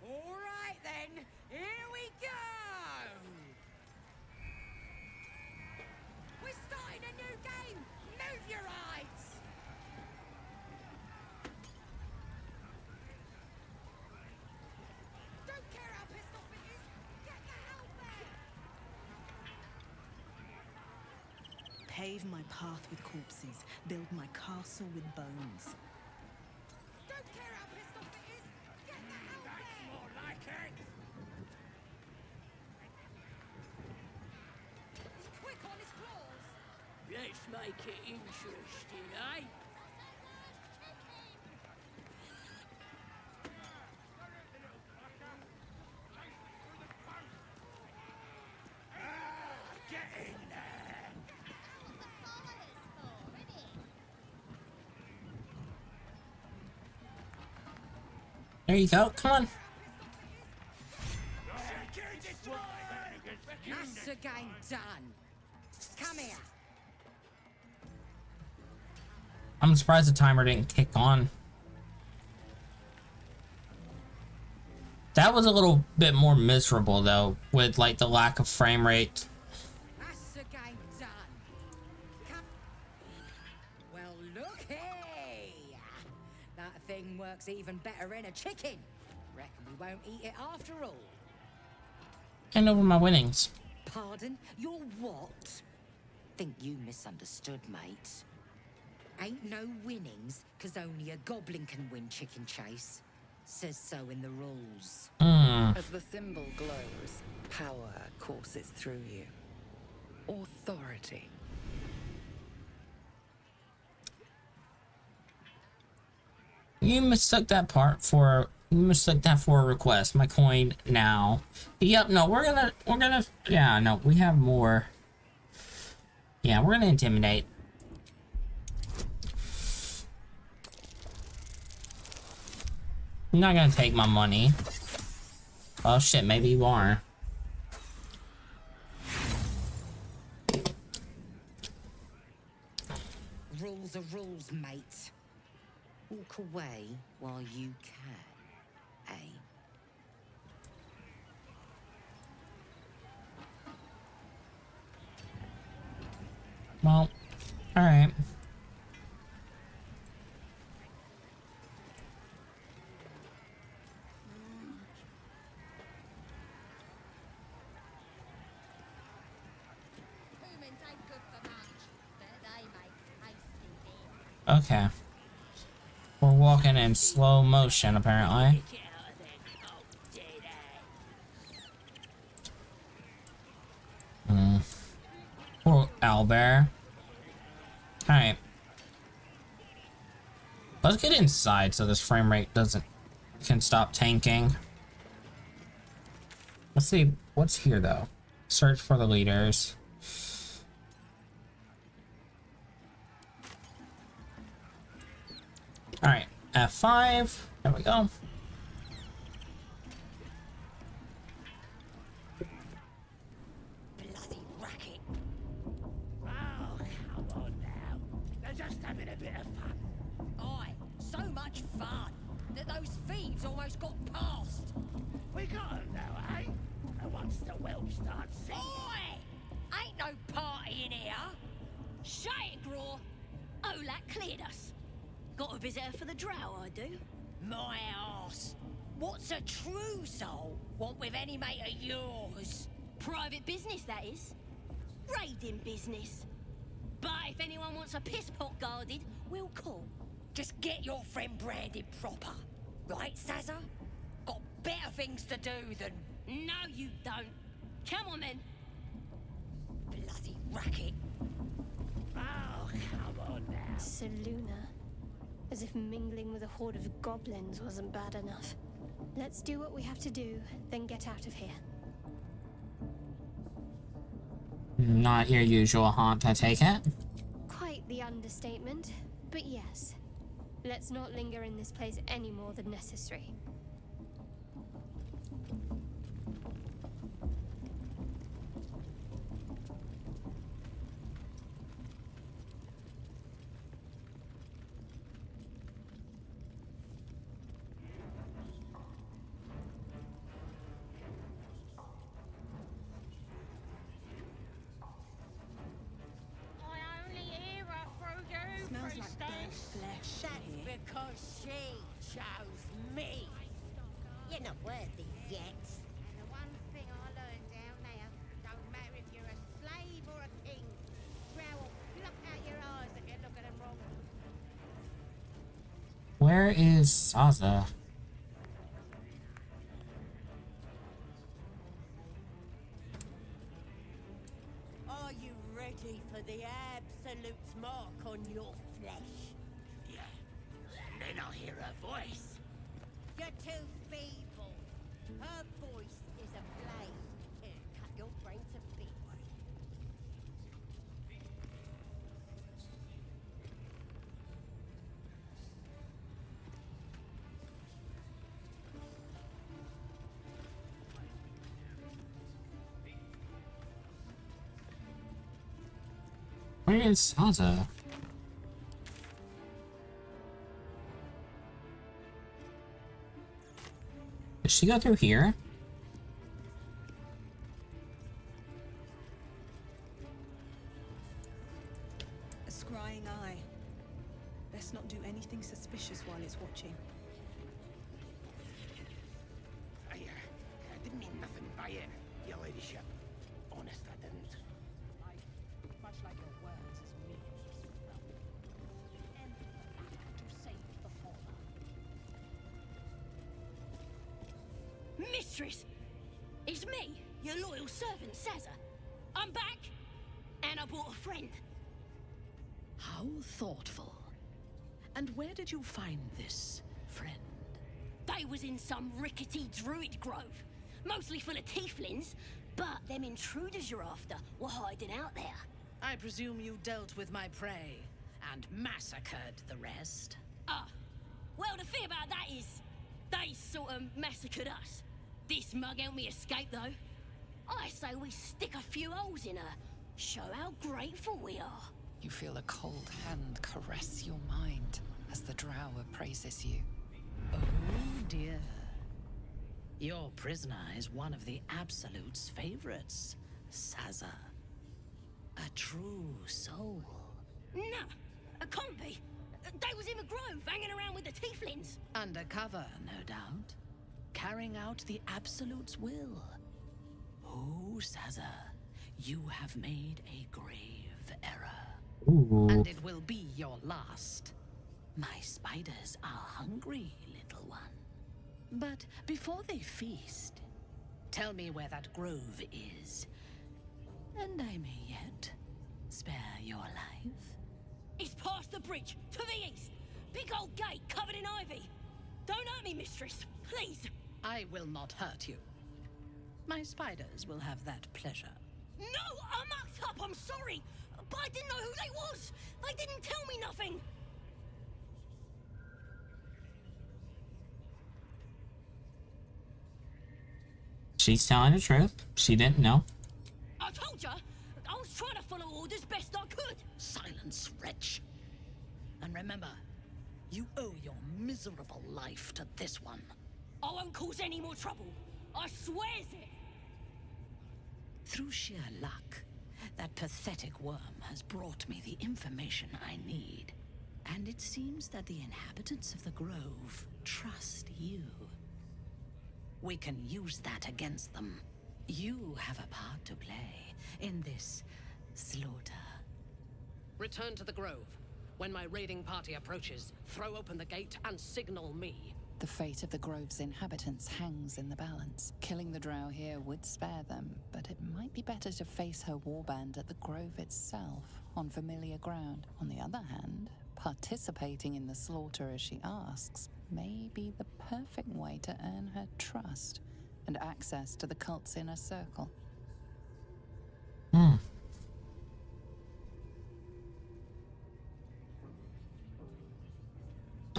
All right then, here we go. We're starting a new game. Move your eyes. Don't care how pissed off it is. Get the hell there. Pave my path with corpses. Build my castle with bones. Don't care how pissed off it is. Get the hell there. That's more like it. He's quick on his claws. Let's make it interesting, eh? Get in there. There you go. Come on. That's the game done. Come here. I'm surprised the timer didn't kick on. That was a little bit more miserable though, with like the lack of frame rate. That's the game done. Come. Well, looky. That thing works even better in a chicken. Reckon we won't eat it after all. Hand over my winnings. Pardon? You're what? Think you misunderstood, mate. Ain't no winnings, 'cause only a goblin can win chicken chase. Says so in the rules. As the symbol glows, power courses through you. Authority. You mistook that part for a request. My coin now. Yep, no, we're gonna yeah, no, we have more. Yeah, we're gonna intimidate. I'm not gonna take my money. Oh shit, maybe you are. Rules are rules, mate. Walk away while you can, eh? Well, alright. Humans ain't good for much, but they make tasty beer. Okay. We're walking in slow motion, apparently. Poor owlbear. Alright. Let's get inside so this frame rate can stop tanking. Let's see what's here though. Search for the leaders. Alright, F5. There we go. Bloody racket. Oh, come on now. They're just having a bit of fun. Aye, so much fun that those thieves almost got past. We got 'em now, eh? And once the whelp starts singing... Oi! Ain't no party in here. Shut it, Graw. Olak cleared us. Got a visitor for the drow, I do. My arse. What's a true soul want with any mate of yours? Private business, that is. Raiding business. But if anyone wants a piss pot guarded, we'll call. Just get your friend branded proper. Right, Sazza? Got better things to do than... No, you don't. Come on, then. Bloody racket. Oh, come on now. Saluna. As if mingling with a horde of goblins wasn't bad enough. Let's do what we have to do, then get out of here. Not your usual haunt, I take it? Quite the understatement, but yes. Let's not linger in this place any more than necessary. Smells like burnt flesh That's here. because she chose me. You're not worthy yet. And the one thing I learned down there, don't matter if you're a slave or a king, Drow will pluck out your eyes if you look at them wrong. Where is Saza? Are you ready for the absolute mark on your flesh? Yeah. And then I'll hear her voice. You're too feeble. Her voice is a blade. It'll cut your brain to bits. Where is Saza? Did she go through here? A scrying eye. Let's not do anything suspicious while it's watching. I didn't mean nothing by it, your ladyship. Honest, I didn't. Much like your words is meaningless as well. And to save the former. Mistress! It's me, your loyal servant, Saza. I'm back, and I brought a friend. How thoughtful. And where did you find this friend? They was in some rickety druid grove, mostly full of tieflings, but them intruders you're after were hiding out there. I presume you dealt with my prey and massacred the rest. Well, the thing about that is, they sort of massacred us. This mug helped me escape, though. I say we stick a few holes in her, show how grateful we are. You feel a cold hand caress your mind as the drow praises you. Oh dear. Your prisoner is one of the Absolute's favorites, Saza. A true soul. Nah, it can't be. They was in the grove, hanging around with the tieflings. Undercover, no doubt. Carrying out the Absolute's will. Oh, Saza, you have made a grave error. Ooh. And it will be your last. My spiders are hungry, little one. But before they feast, tell me where that grove is. And I may yet spare your life. It's past the bridge, to the east. Big old gate covered in ivy. Don't hurt me, mistress, please. I will not hurt you. My spiders will have that pleasure. No, I mucked up, I'm sorry. But I didn't know who they was. They didn't tell me nothing. She's telling the truth. She didn't know. I told you, I was trying to follow orders best I could. Silence, wretch. And remember, you owe your miserable life to this one. I won't cause any more trouble. I swears it. Through sheer luck, that pathetic worm has brought me the information I need. And it seems that the inhabitants of the grove trust you. We can use that against them. You have a part to play in this slaughter. Return to the grove. When my raiding party approaches, throw open the gate and signal me. The fate of the grove's inhabitants hangs in the balance. Killing the drow here would spare them, but it might be better to face her warband at the grove itself, on familiar ground. On the other hand, participating in the slaughter as she asks may be the perfect way to earn her trust and access to the cult's inner circle.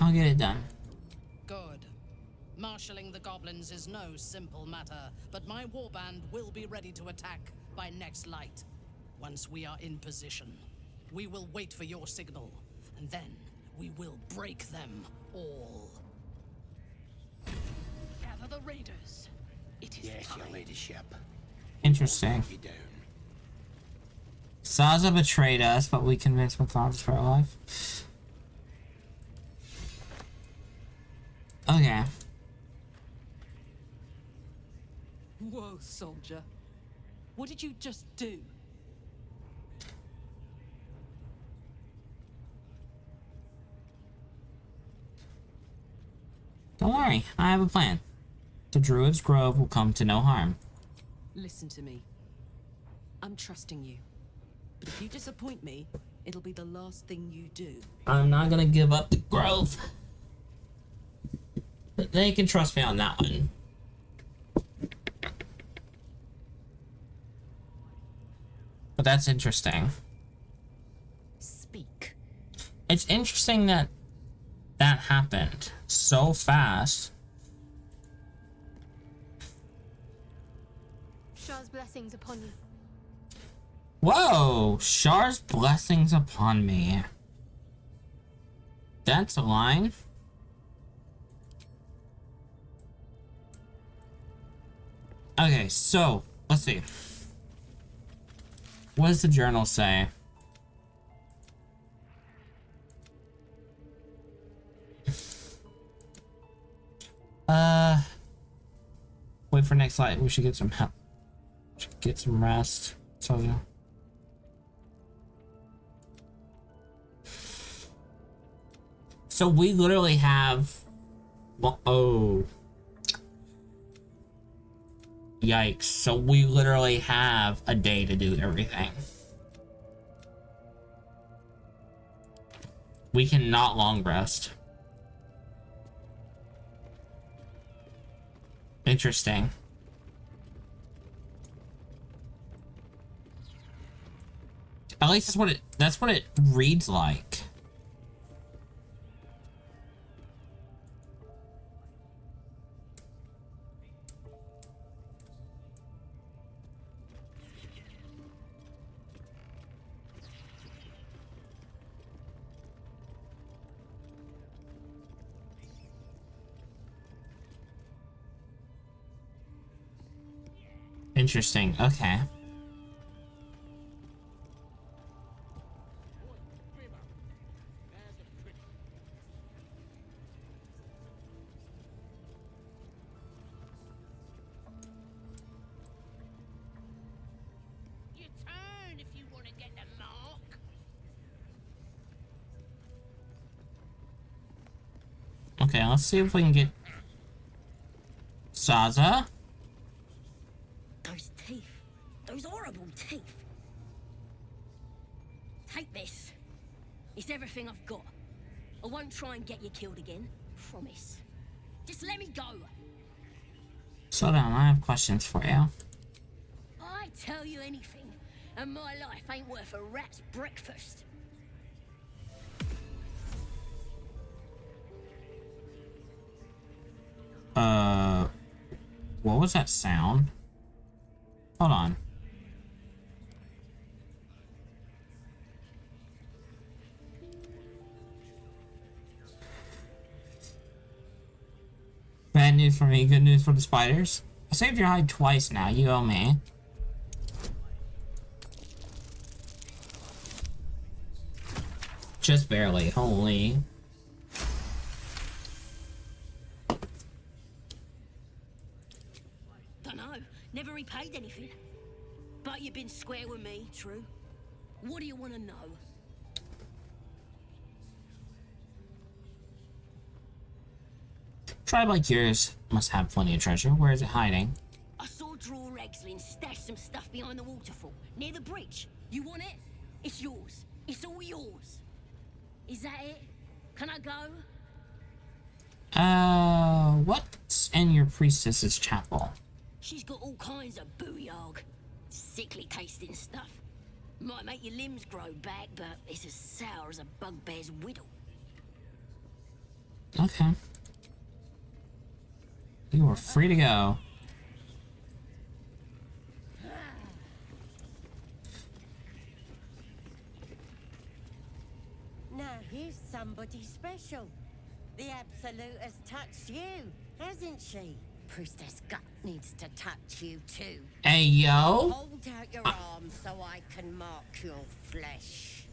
I'll get it done. Good. Marshalling the goblins is no simple matter, but my warband will be ready to attack by next light. Once we are in position, we will wait for your signal, and then we will break them all. Gather the raiders. It is Yes, time. your ladyship. Interesting. You down. Saza betrayed us, but we convinced McLeod to spare our life. Okay. Whoa, soldier. What did you just do? Don't worry, I have a plan. The Druid's Grove will come to no harm. Listen to me. I'm trusting you. But if you disappoint me, it'll be the last thing you do. I'm not gonna give up the Grove. But they can trust me on that one. But that's interesting. Speak. It's interesting that that happened so fast. Shah's blessings upon you. Whoa! Shar's blessings upon me. That's a line. Okay, so let's see. What does the journal say? Wait for next light. We should get some help. Should get some rest. So yeah. So we literally have. Oh. Yikes. So we literally have a day to do everything. We cannot long rest. Interesting. At least that's what it reads like. Interesting. Okay. Your turn if you want to get the mark. Okay, let's see if we can get Saza. Those teeth. Those horrible teeth. Take this. It's everything I've got. I won't try and get you killed again. Promise. Just let me go. Slow down, I have questions for you. I tell you anything, and my life ain't worth a rat's breakfast. What was that sound? Hold on. Bad news for me, good news for the spiders. I saved your hide twice now, you owe me. Just barely, holy. Dunno, never repaid anything. But you've been square with me, true? What do you want to know? Tribe like yours must have plenty of treasure. Where is it hiding? I saw Draw Rexlin stash some stuff behind the waterfall, near the bridge. You want it? It's yours. It's all yours. Is that it? Can I go? What's in your priestess's chapel? She's got all kinds of booyarg. Sickly tasting stuff. Might make your limbs grow back, but it's as sour as a bugbear's whittle. Okay. You are free to go. Now here's somebody special. The Absolute has touched you, hasn't she? Priestess Gut needs to touch you too. Hey, yo. Hold out your arm so I can mark your flesh.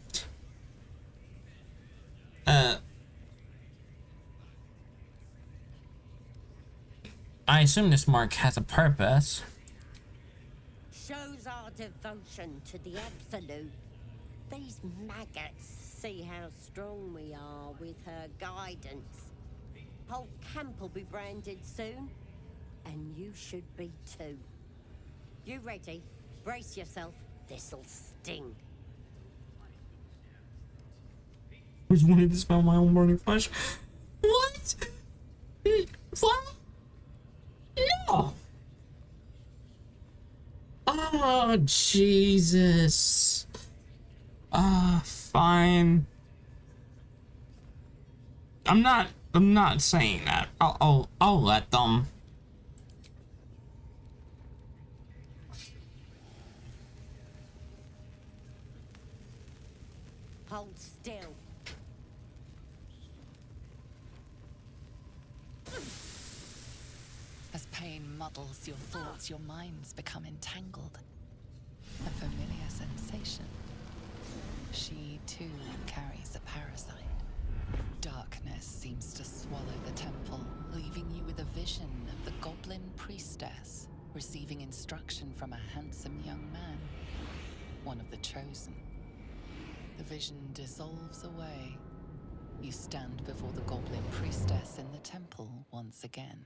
I assume this mark has a purpose. Shows our devotion to the Absolute. These maggots see how strong we are with her guidance. Whole camp will be branded soon, and you should be too. You ready? Brace yourself. This'll sting. Who's wanting to smell my own burning flesh? What? What? No. Oh, Jesus. Ah, fine. I'm not saying that. I'll let them. Hold still. As pain muddles your thoughts, your minds become entangled. A familiar sensation. She too carries a parasite. Darkness seems to swallow the temple, leaving you with a vision of the Goblin Priestess receiving instruction from a handsome young man, one of the chosen. The vision dissolves away. You stand before the Goblin Priestess in the temple once again.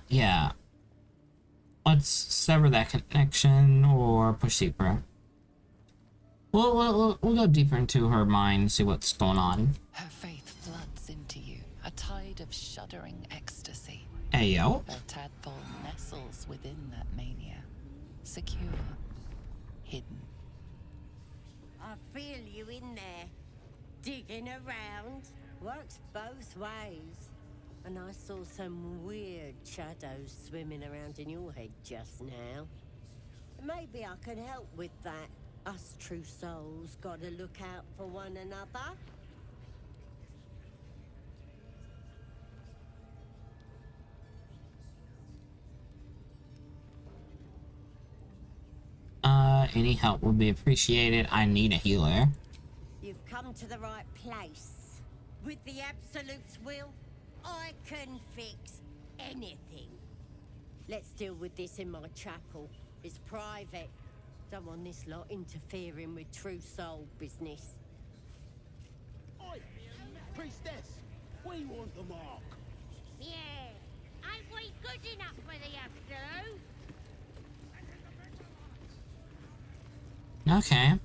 Yeah. Let's sever that connection or push deeper. We'll go deeper into her mind, see what's going on. Her faith floods into you, a tide of shuddering ecstasy. Hey, yo. Her tadpole nestles within that mania, secure, hidden. I feel you in there. Digging around. Works both ways. And I saw some weird shadows swimming around in your head just now. Maybe I can help with that. Us true souls gotta look out for one another. Any help would be appreciated. I need a healer. You've come to the right place. With the Absolute's will, I can fix anything. Let's deal with this in my chapel. It's private. Don't want this lot interfering with true soul business. Oi, priestess, we want the mark. Yeah, ain't we good enough for the Absolute? Okay.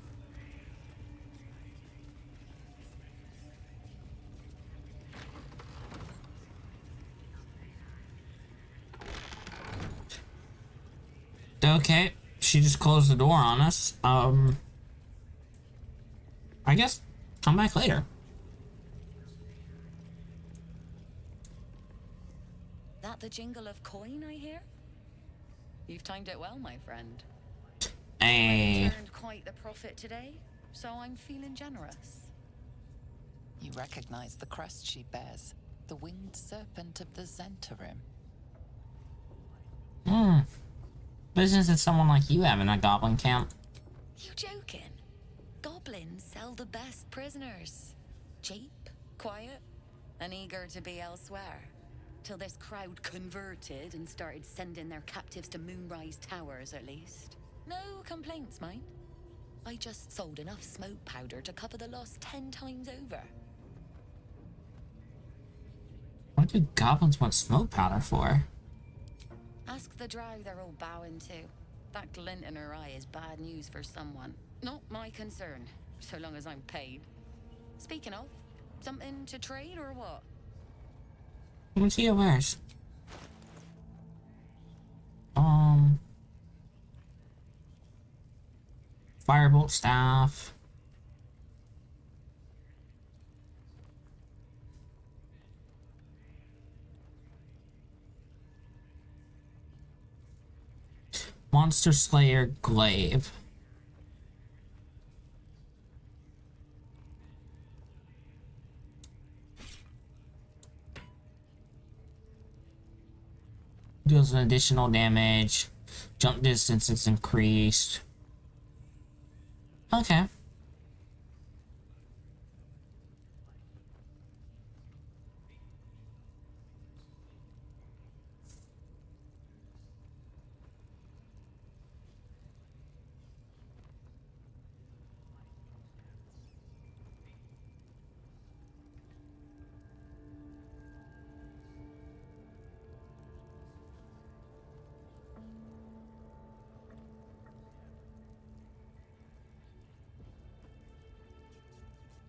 Okay, she just closed the door on us. I guess come back later. That the jingle of coin I hear? You've timed it well, my friend. Hey. I turned quite the profit today, so I'm feeling generous. You recognize the crest she bears, the winged serpent of the Zentarim. Business is someone like you have in a goblin camp. You joking? Goblins sell the best prisoners. Cheap, quiet, and eager to be elsewhere. Till this crowd converted and started sending their captives to Moonrise Towers, at least. No complaints, mind. I just sold enough smoke powder to cover the loss 10 times over. What do goblins want smoke powder for? Ask the drow they're all bowing to. That glint in her eye is bad news for someone. Not my concern, so long as I'm paid. Speaking of, something to trade or what? Let's see where's. Firebolt staff. Monster Slayer Glaive. Deals an additional damage. Jump distance is increased. Okay.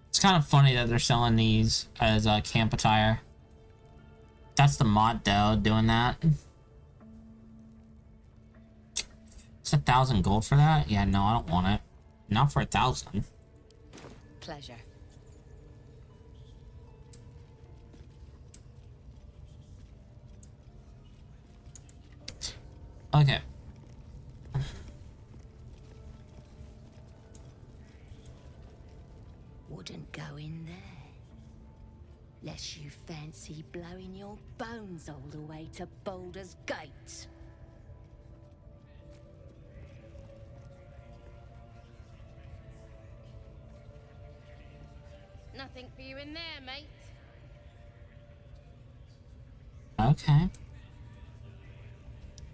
It's kind of funny that they're selling these as camp attire. That's the mod though, doing that. It's 1,000 gold for that? Yeah, no, I don't want it. Not for 1,000. Pleasure. Okay. Wouldn't go in there. Lest you fancy blowing your bones all the way to Baldur's Gate. Nothing for you in there, mate. Okay.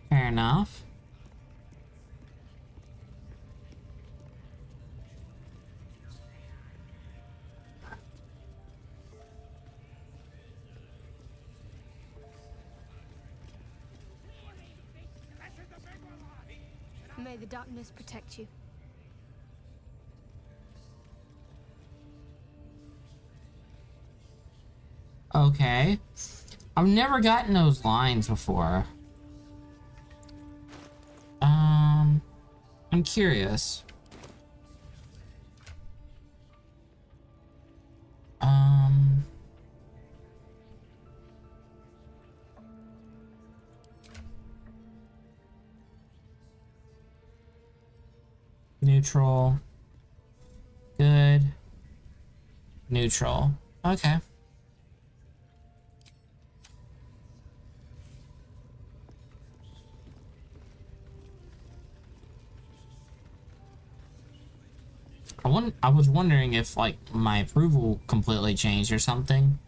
Fair enough. May the darkness protect you. Okay. I've never gotten those lines before. I'm curious. Neutral. Good. Neutral. Okay. I was wondering if, like, my approval completely changed or something.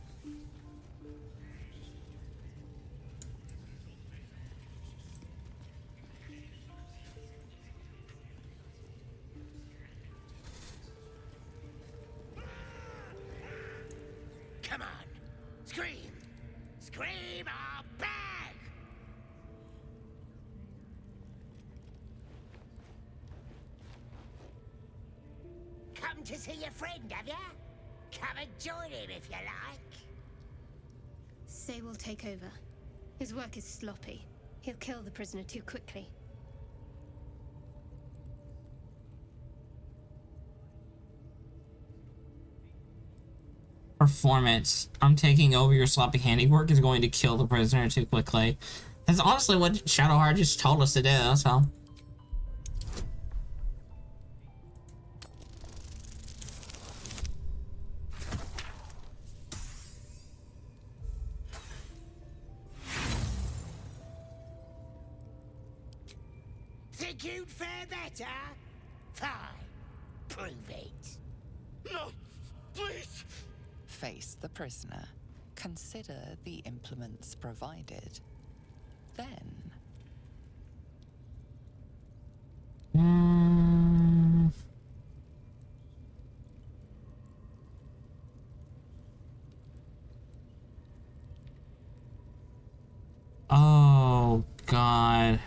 Come on, scream! Scream or beg! Come to see your friend, have ya? Come and join him if you like. Say will take over. His work is sloppy. He'll kill the prisoner too quickly. Performance. I'm taking over your sloppy handiwork is going to kill the prisoner too quickly. That's honestly what Shadowheart just told us to do, so. Think you'd fare better? Fine. Prove it. No, please. Face the prisoner. Consider the implements provided. Then... Oh, God.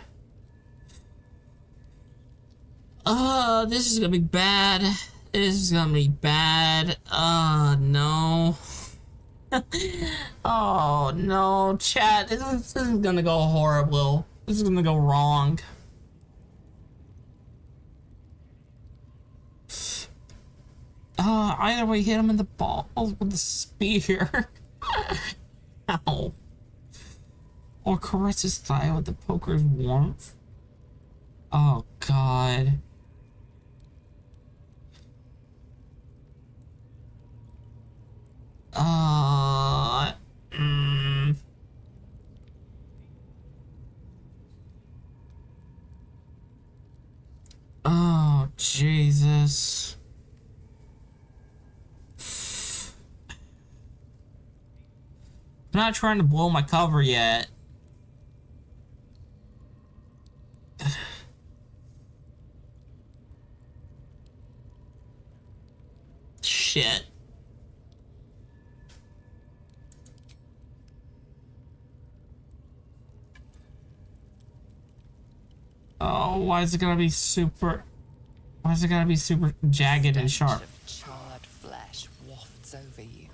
Oh, this is gonna be bad. This is gonna be bad. Oh, no. Oh, no, chat. This is gonna go horrible. This is gonna go wrong. Either way, hit him in the balls with the spear. Ow. Or caress his thigh with the poker's warmth. Oh, God. Mm. Oh, Jesus. I'm not trying to blow my cover yet. Shit. Oh, why is it gonna be super... Why is it gonna be super jagged and sharp? Of charred flesh wafts over you.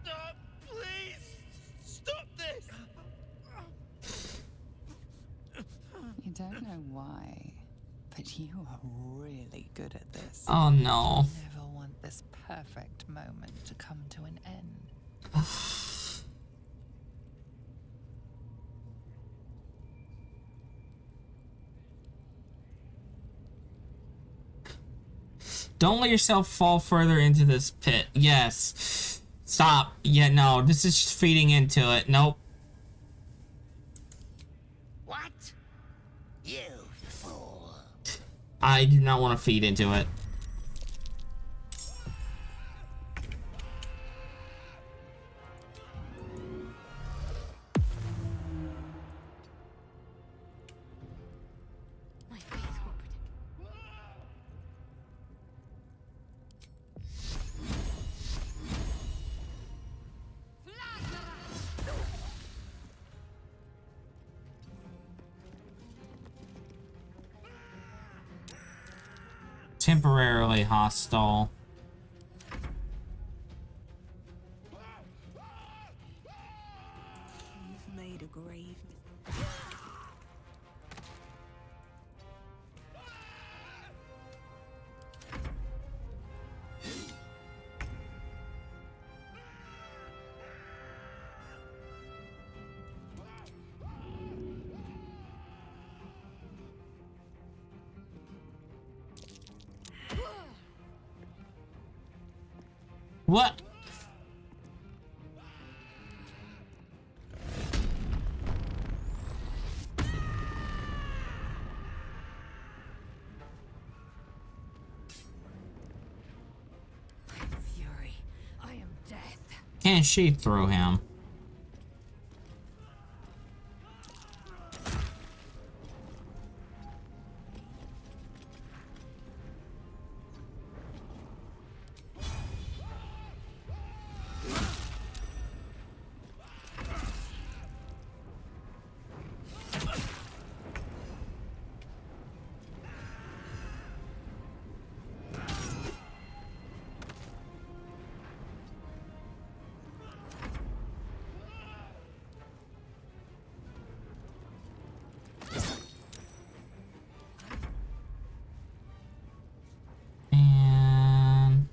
Stop! Please! Stop this! You don't know why, but you are really good at this. Oh, no. You never want this perfect moment to come to an end. Don't let yourself fall further into this pit. Yes. Stop. Yeah, no. This is just feeding into it. Nope. What? You fool. I do not want to feed into it. Temporarily hostile. You've made a grave. What? Fury, I am death. Can't she throw him? And...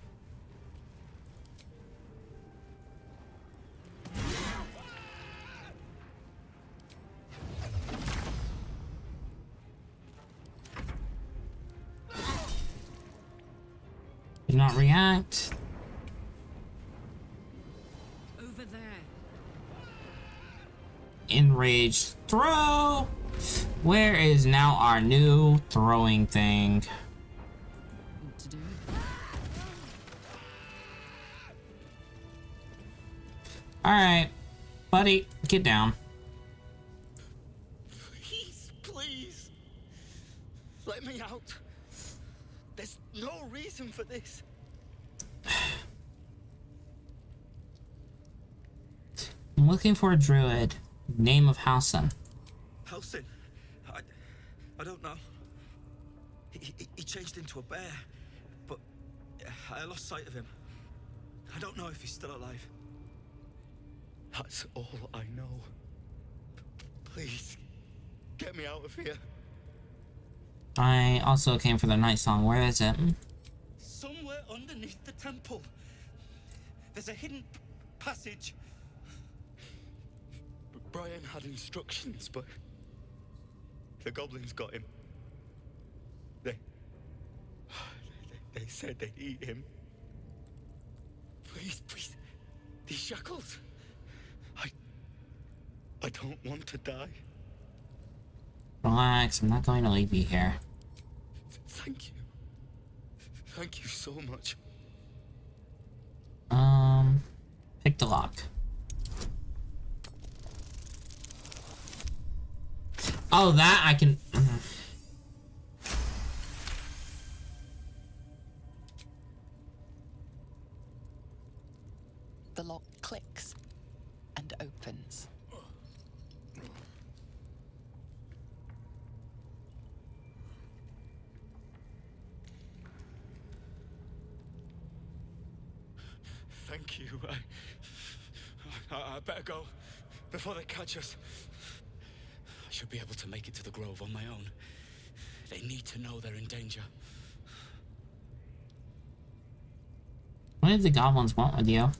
did not react. Over there. Enraged throw. Where is now our new throwing thing? What to do? Alright, buddy, get down. Please. Let me out. There's no reason for this. I'm looking for a druid. Name of Halson. Halson? I don't know. He changed into a bear, but I lost sight of him. I don't know if he's still alive. That's all I know. Please, get me out of here. I also came for the night song. Where is it? Somewhere underneath the temple. There's a hidden passage. Brian had instructions, but The goblins got him. They said they'd eat him. Please, please. These shackles. I don't want to die. Relax, I'm not going to leave you here. Thank you. Thank you so much. Pick the lock. Oh, that I can... The lock clicks and opens. Thank you. I better go before they catch us. I should be able to make it to the Grove on my own. They need to know they're in danger. What did the goblins want with you?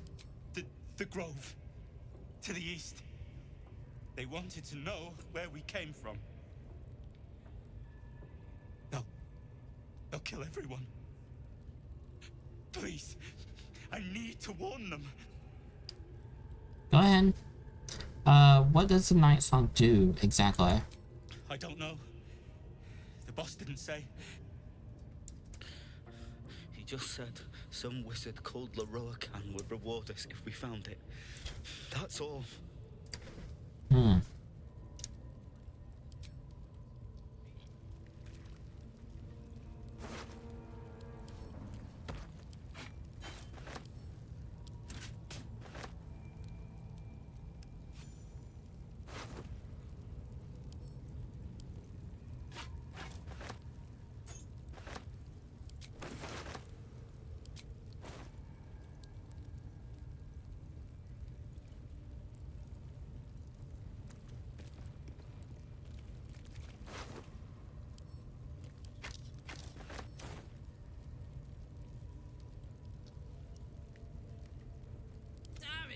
The Grove. To the east. They wanted to know where we came from. They'll kill everyone. Please. I need to warn them. Go ahead. What does the night song do exactly? I don't know. The boss didn't say. He just said some wizard called Leroacan would reward us if we found it. That's all. Damn,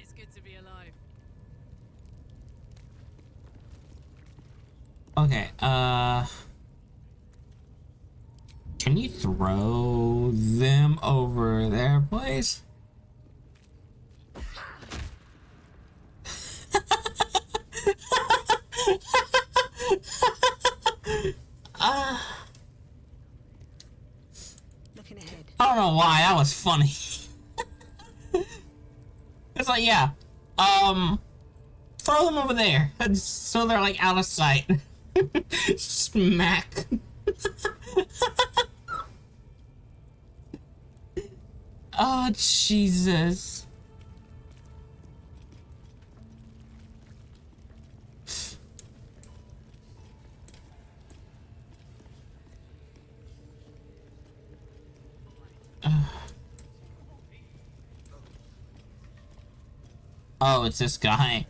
it's good to be alive. Okay, can you throw them over there, please? Looking ahead. I don't know why, that was funny. It's like, yeah, throw them over there, so they're like out of sight. Smack. Oh, Jesus. Oh, it's this guy.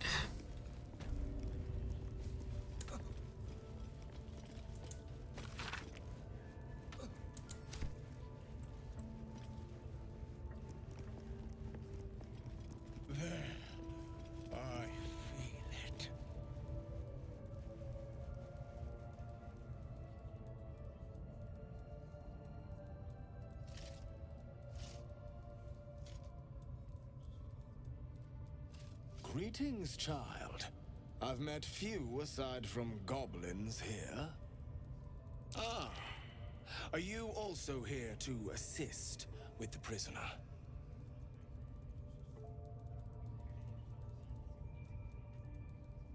I feel it. Greetings, child. I've met few aside from goblins here. Ah, are you also here to assist with the prisoner?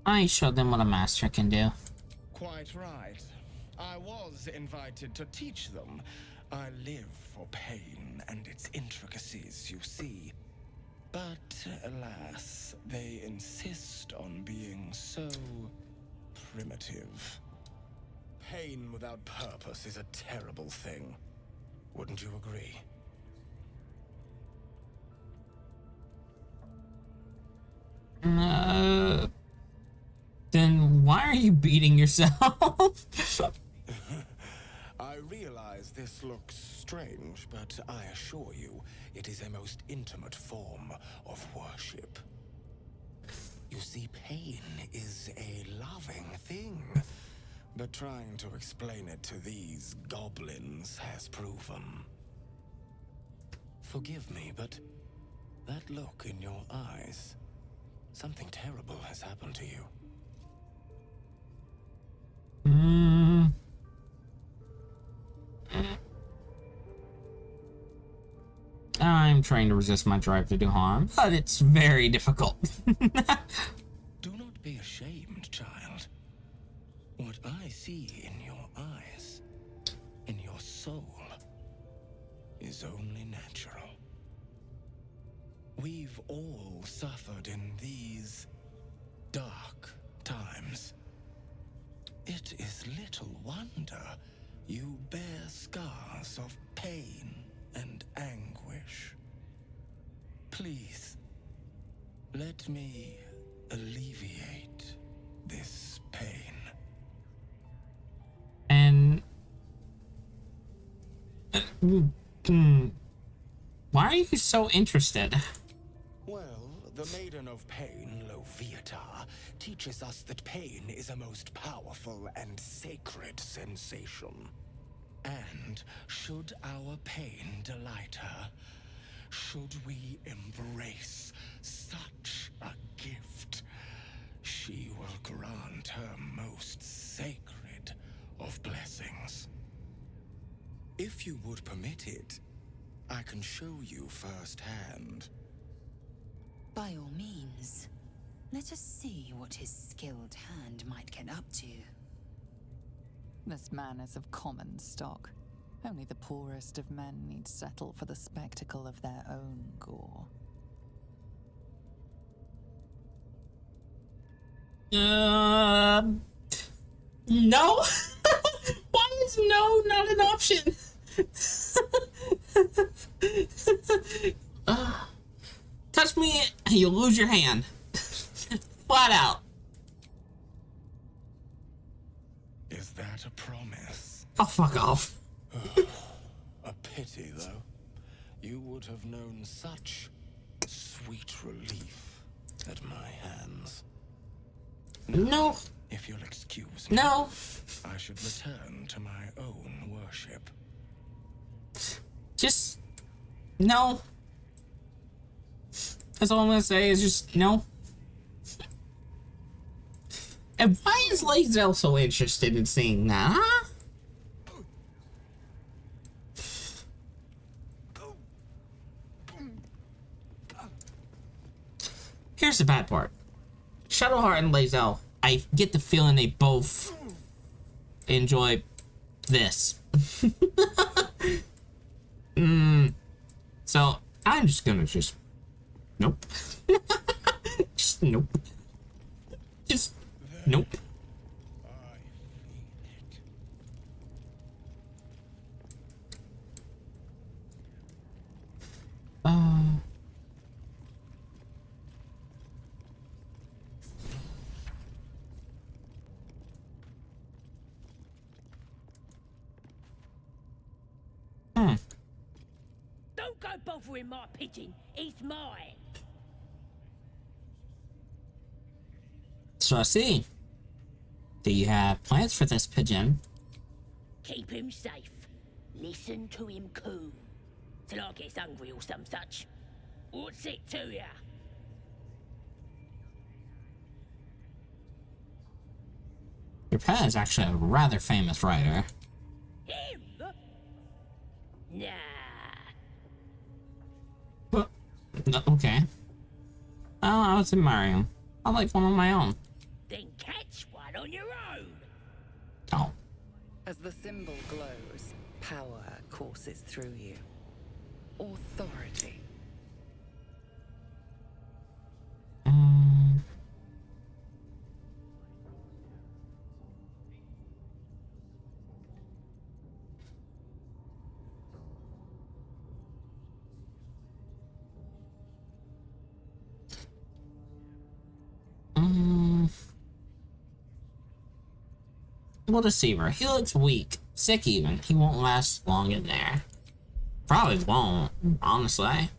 I showed them what a master can do. Quite right. I was invited to teach them. I live for pain and its intricacies, you see. But alas, they insist on being so primitive. Pain without purpose is a terrible thing. Wouldn't you agree? Then why are you beating yourself? I realize this looks strange, but I assure you, it is a most intimate form of worship. You see, pain is a loving thing. but trying to explain it to these goblins has proven. Forgive me, but that look in your eyes, something terrible has happened to you. I'm trying to resist my drive to do harm, but it's very difficult. Do not be ashamed, child. What I see in your eyes, in your soul, is only natural. We've all suffered in these dark times. It is little wonder you bear scars of pain and anguish. Please, let me alleviate this pain. And why are you so interested? Well, the Maiden of Pain, Loviatar, teaches us that pain is a most powerful and sacred sensation. And should our pain delight her, should we embrace such a gift, she will grant her most sacred of blessings. If you would permit it, I can show you firsthand. By all means, let us see what his skilled hand might get up to. This man is of common stock. Only the poorest of men need settle for the spectacle of their own gore. No? Why is no not an option? Touch me, and you'll lose your hand. Flat out. Is that a promise? Oh, fuck off. A pity, though. You would have known such sweet relief at my hands. No. If you'll excuse me. No. I should return to my own worship. Just no. That's all I'm gonna say is just no. And why is Lae'zel so interested in seeing that, huh? Here's the bad part. Shadowheart and Lae'zel, I get the feeling they both enjoy this. So I'm just gonna nope. Just nope. Just nope. Don't go bothering my pigeon. It's mine. So I see. Do you have plans for this pigeon? Keep him safe. Listen to him coo. Till I gets hungry or some such. What's it to ya? Your pet is actually a rather famous writer. Him? Nah. No, okay. Oh, I was admiring him. I like one on my own. Then catch one on your own. Oh. As the symbol glows, power courses through you. Authority. We'll deceiver. He looks weak. Sick even. He won't last long in there. Probably won't, honestly.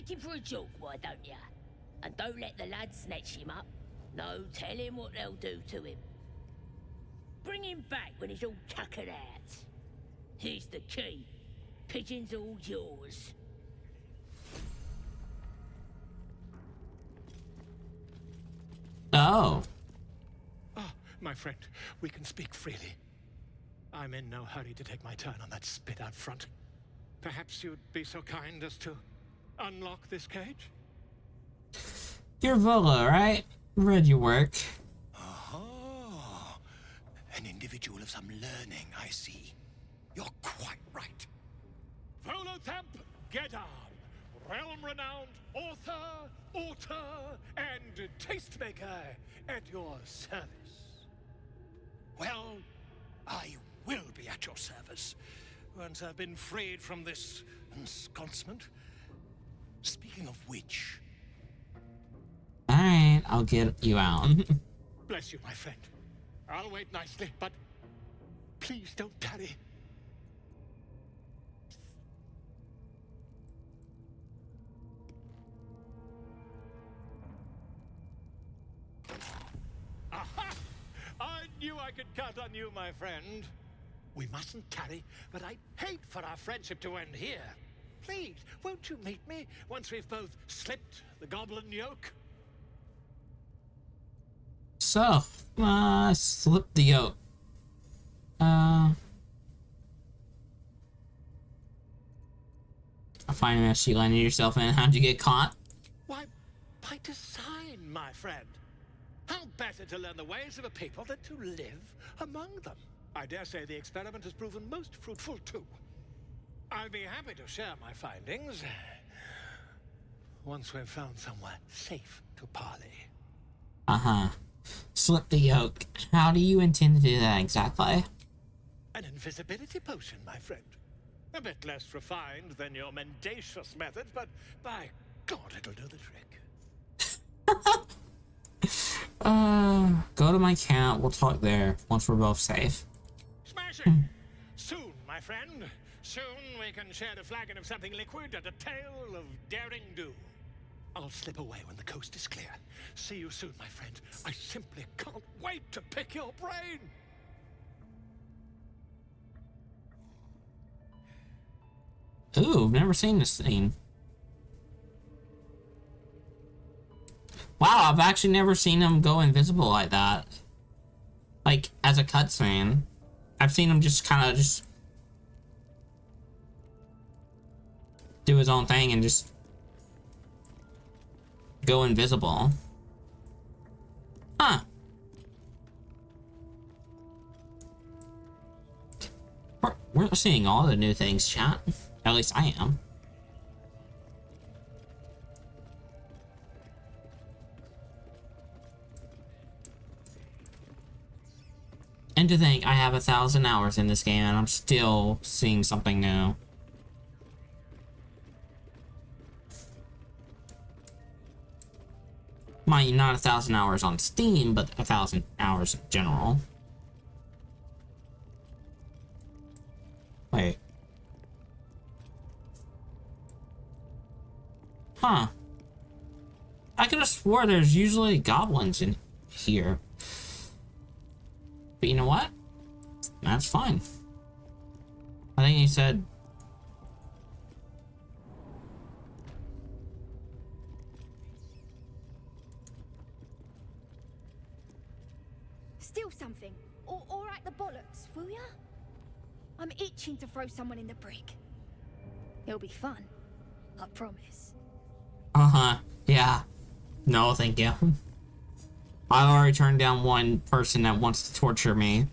take him for a jog, why don't ya? And don't let the lads snatch him up. No, tell him what they'll do to him. Bring him back when he's all tuckered out. Here's the key. Pigeon's all yours. Oh. Ah, my friend, we can speak freely. I'm in no hurry to take my turn on that spit out front. Perhaps you'd be so kind as to unlock this cage? You're Volo, right? Read your work. Oh, an individual of some learning, I see. You're quite right. Volothamp Gedam, realm-renowned author, auteur, and tastemaker at your service. Well, I will be at your service once I've been freed from this ensconcement. Speaking of which... Alright, I'll get you out. Bless you, my friend. I'll wait nicely, but please don't tarry. Aha! I knew I could count on you, my friend. We mustn't tarry, but I'd hate for our friendship to end here. Please, won't you meet me once we've both slipped the goblin yoke? So, slip the yoke. I find a mess you landed yourself in. How'd you get caught? Why, by design, my friend. How better to learn the ways of a people than to live among them? I dare say the experiment has proven most fruitful, too. I'll be happy to share my findings once we've found somewhere safe to parley. Uh-huh. Slip the yoke. How do you intend to do that exactly? An invisibility potion, my friend. A bit less refined than your mendacious methods, but by God, it'll do the trick. Go to my camp. We'll talk there once we're both safe. Smashing! Soon, my friend. Soon we can share a flagon of something liquid and a tale of daring do. I'll slip away when the coast is clear. See you soon, my friend. I simply can't wait to pick your brain. Ooh, I've never seen this scene. Wow, I've actually never seen him go invisible like that. Like, as a cutscene. I've seen him just kind of just do his own thing and just go invisible. Huh. We're seeing all the new things, chat. At least I am. And to think I have 1,000 hours in this game and I'm still seeing something new. Mind you, not 1,000 hours on Steam, but 1,000 hours in general. Wait. Huh. I could have swore there's usually goblins in here. But you know what? That's fine. I think he said... Steal something. Or at the bollocks, will ya? I'm itching to throw someone in the brig. It'll be fun. I promise. Uh-huh. Yeah. No, thank you. I already turned down one person that wants to torture me.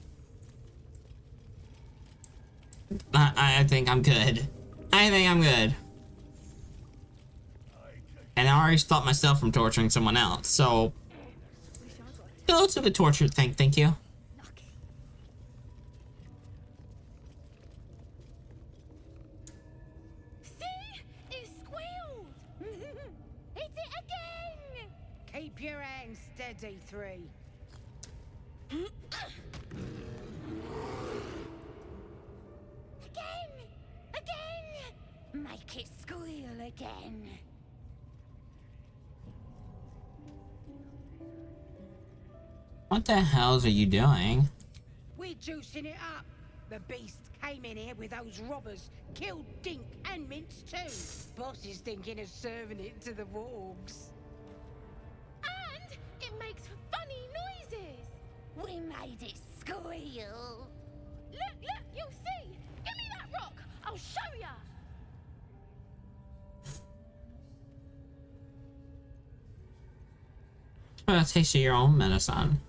I think I'm good. I think I'm good. And I already stopped myself from torturing someone else, so... Go to the torture thing, thank you. Keep your hands steady, 3. Again! Make it squeal again. What the hells are you doing? We're juicing it up. The beast came in here with those robbers, killed Dink and Mince too. Boss is thinking of serving it to the wargs. And it makes funny noises. We made it squeal. Look, you'll see. Give me that rock. I'll show ya. A taste of your own medicine.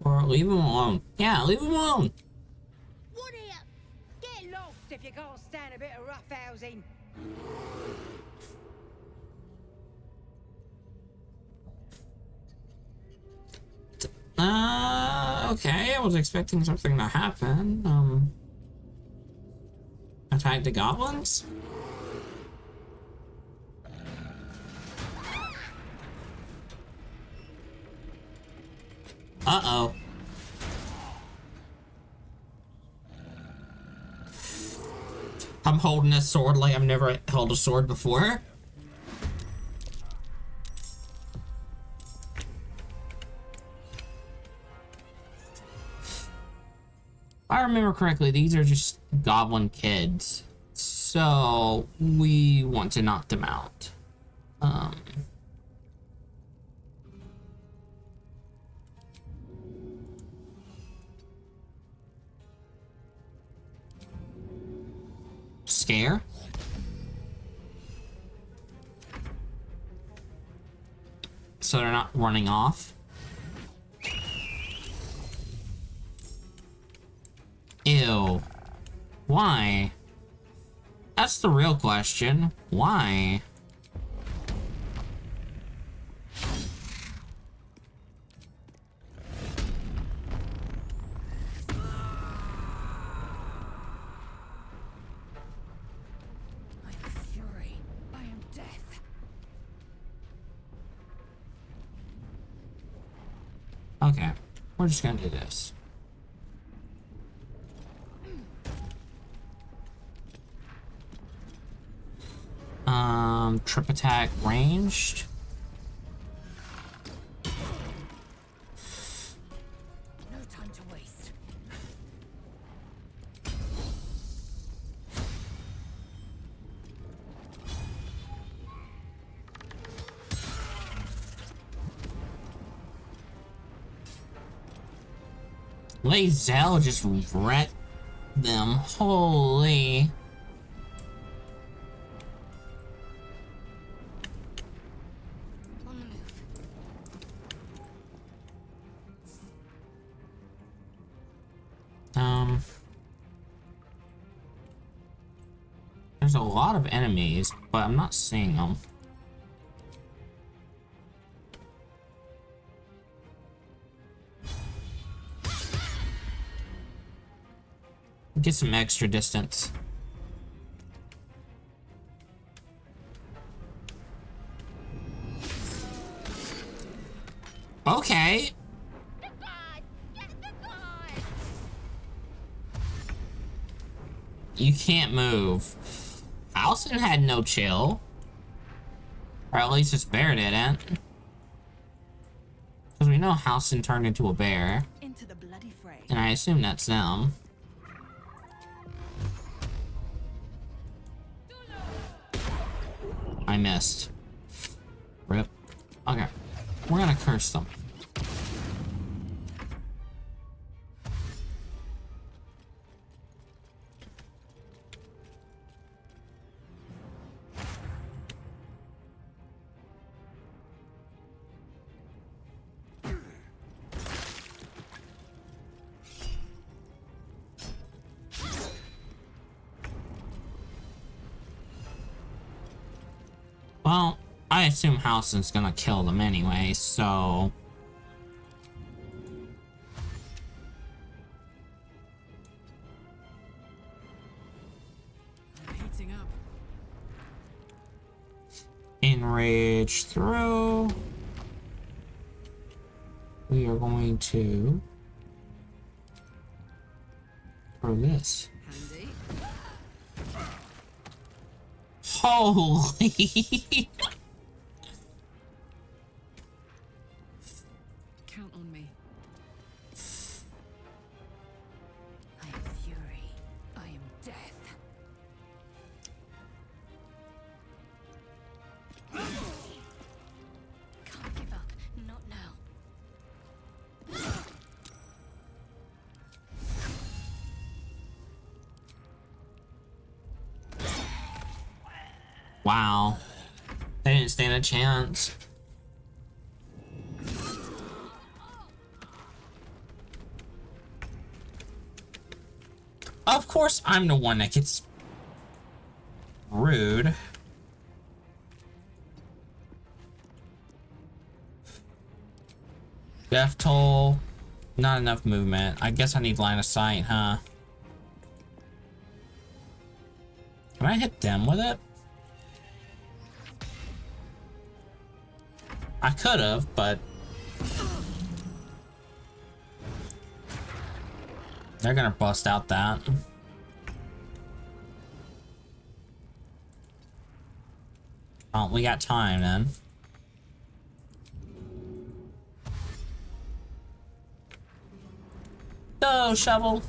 Or leave him alone. Yeah, leave him alone. Woody up! Get lost if you can't stand a bit of rough housing. Okay, I was expecting something to happen. Attack the goblins? Uh-oh. I'm holding a sword like I've never held a sword before. If I remember correctly, these are just goblin kids. So we want to knock them out. Scare? So they're not running off? Ew. Why? That's the real question. Why? Fury, I am death. Okay. We're just gonna do this. Trip attack ranged. No time to waste. Lae'zel just wrecked them. Holy. On the move. There's a lot of enemies, but I'm not seeing them. Get some extra distance. Okay. You can't move. Halsin had no chill. Or at least this bear didn't. Because we know Halsin turned into a bear. Into the bloody fray. And I assume that's them. I missed. Rip. Okay. We're gonna curse them. Well, I assume Halsin's gonna kill them anyway, so... I'm heating up. Enrage through. We are going to... throw this. Handy. Holy! Count on me. Wow. They didn't stand a chance. Of course, I'm the one that gets rude. Death toll. Not enough movement. I guess I need line of sight, huh? Can I hit them with it? I could have, but they're gonna bust out that. Oh, we got time then. Go, shovel.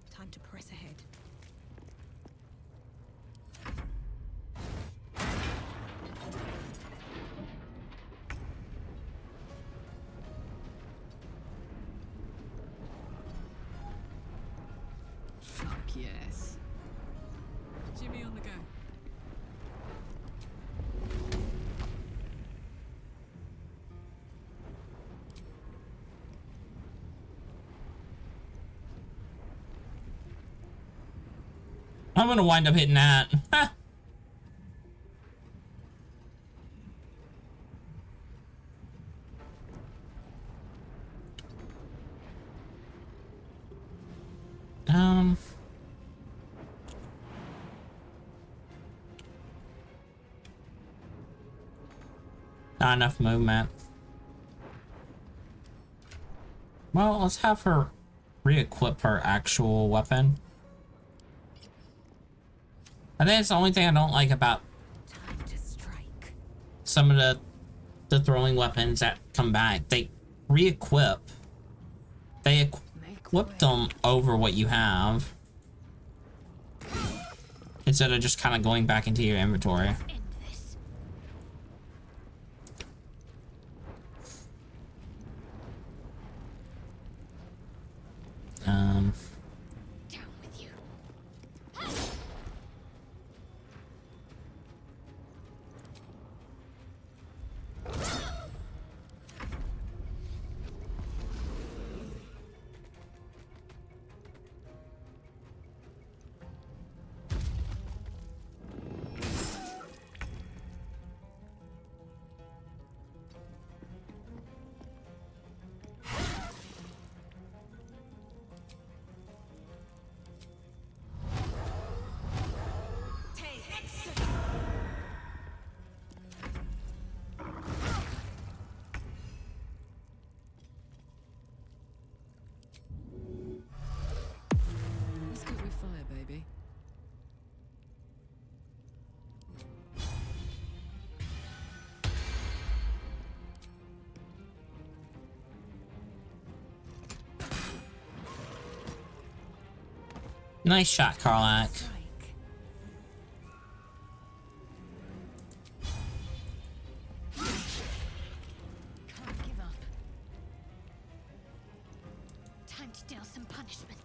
Time to press ahead. Fuck yes. Jimmy on the go. I'm gonna wind up hitting that. Not enough movement. Well, let's have her re-equip her actual weapon. I think it's the only thing I don't like about some of the throwing weapons that come back. They re-equip. They equip them over what you have, instead of just kind of going back into your inventory. Let's get with fire, baby. Nice shot, Karlak. Can't give up. Time to deal some punishment.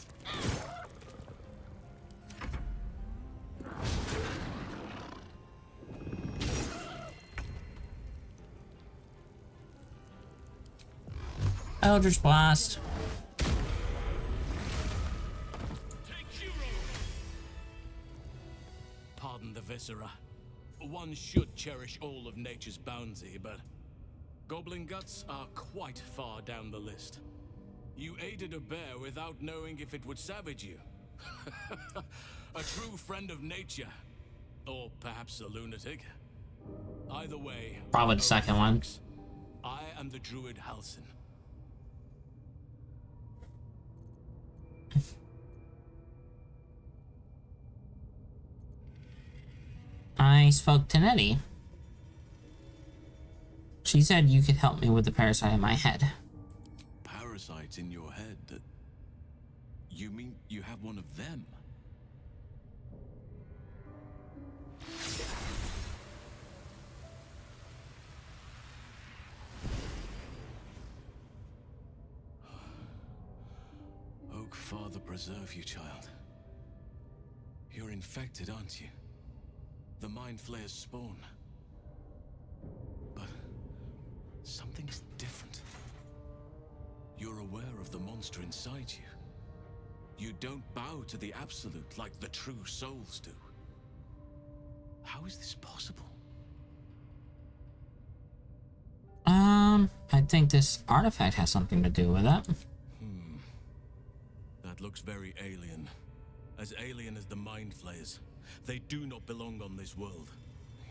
Eldritch Blast. Pardon the viscera. One should cherish all of nature's bounty, but goblin guts are quite far down the list. You aided a bear without knowing if it would savage you. A true friend of nature. Or perhaps a lunatic. Either way, Probably the second one. I and the druid Halsin. I spoke to Nettie. She said you could help me with the parasite in my head. Parasites in your head? You mean you have one of them? Oak Father preserve you, child. You're infected, aren't you? The Mind Flayer's spawn. But something's different. You're aware of the monster inside you. You don't bow to the Absolute like the true souls do. How is this possible? I think this artifact has something to do with it. That looks very alien. As alien as the Mind Flayers. They do not belong on this world.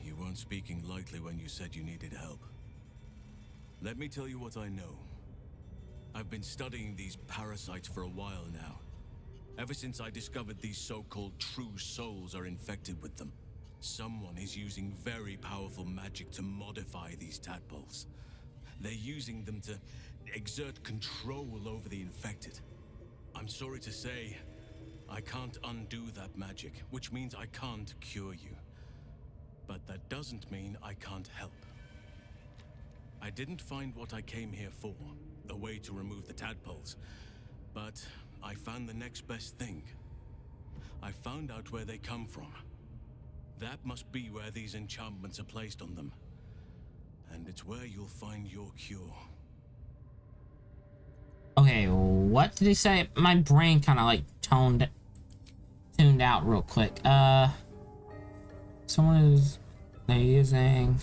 You weren't speaking lightly when you said you needed help. Let me tell you what I know. I've been studying these parasites for a while now. Ever since I discovered these so-called true souls are infected with them. Someone is using very powerful magic to modify these tadpoles. They're using them to exert control over the infected. I'm sorry to say, I can't undo that magic, which means I can't cure you. But that doesn't mean I can't help. I didn't find what I came here for, a way to remove the tadpoles, but I found the next best thing. I found out where they come from. That must be where these enchantments are placed on them. And it's where you'll find your cure. Okay, what did he say? My brain kind of like tuned out real quick. Someone who's they're using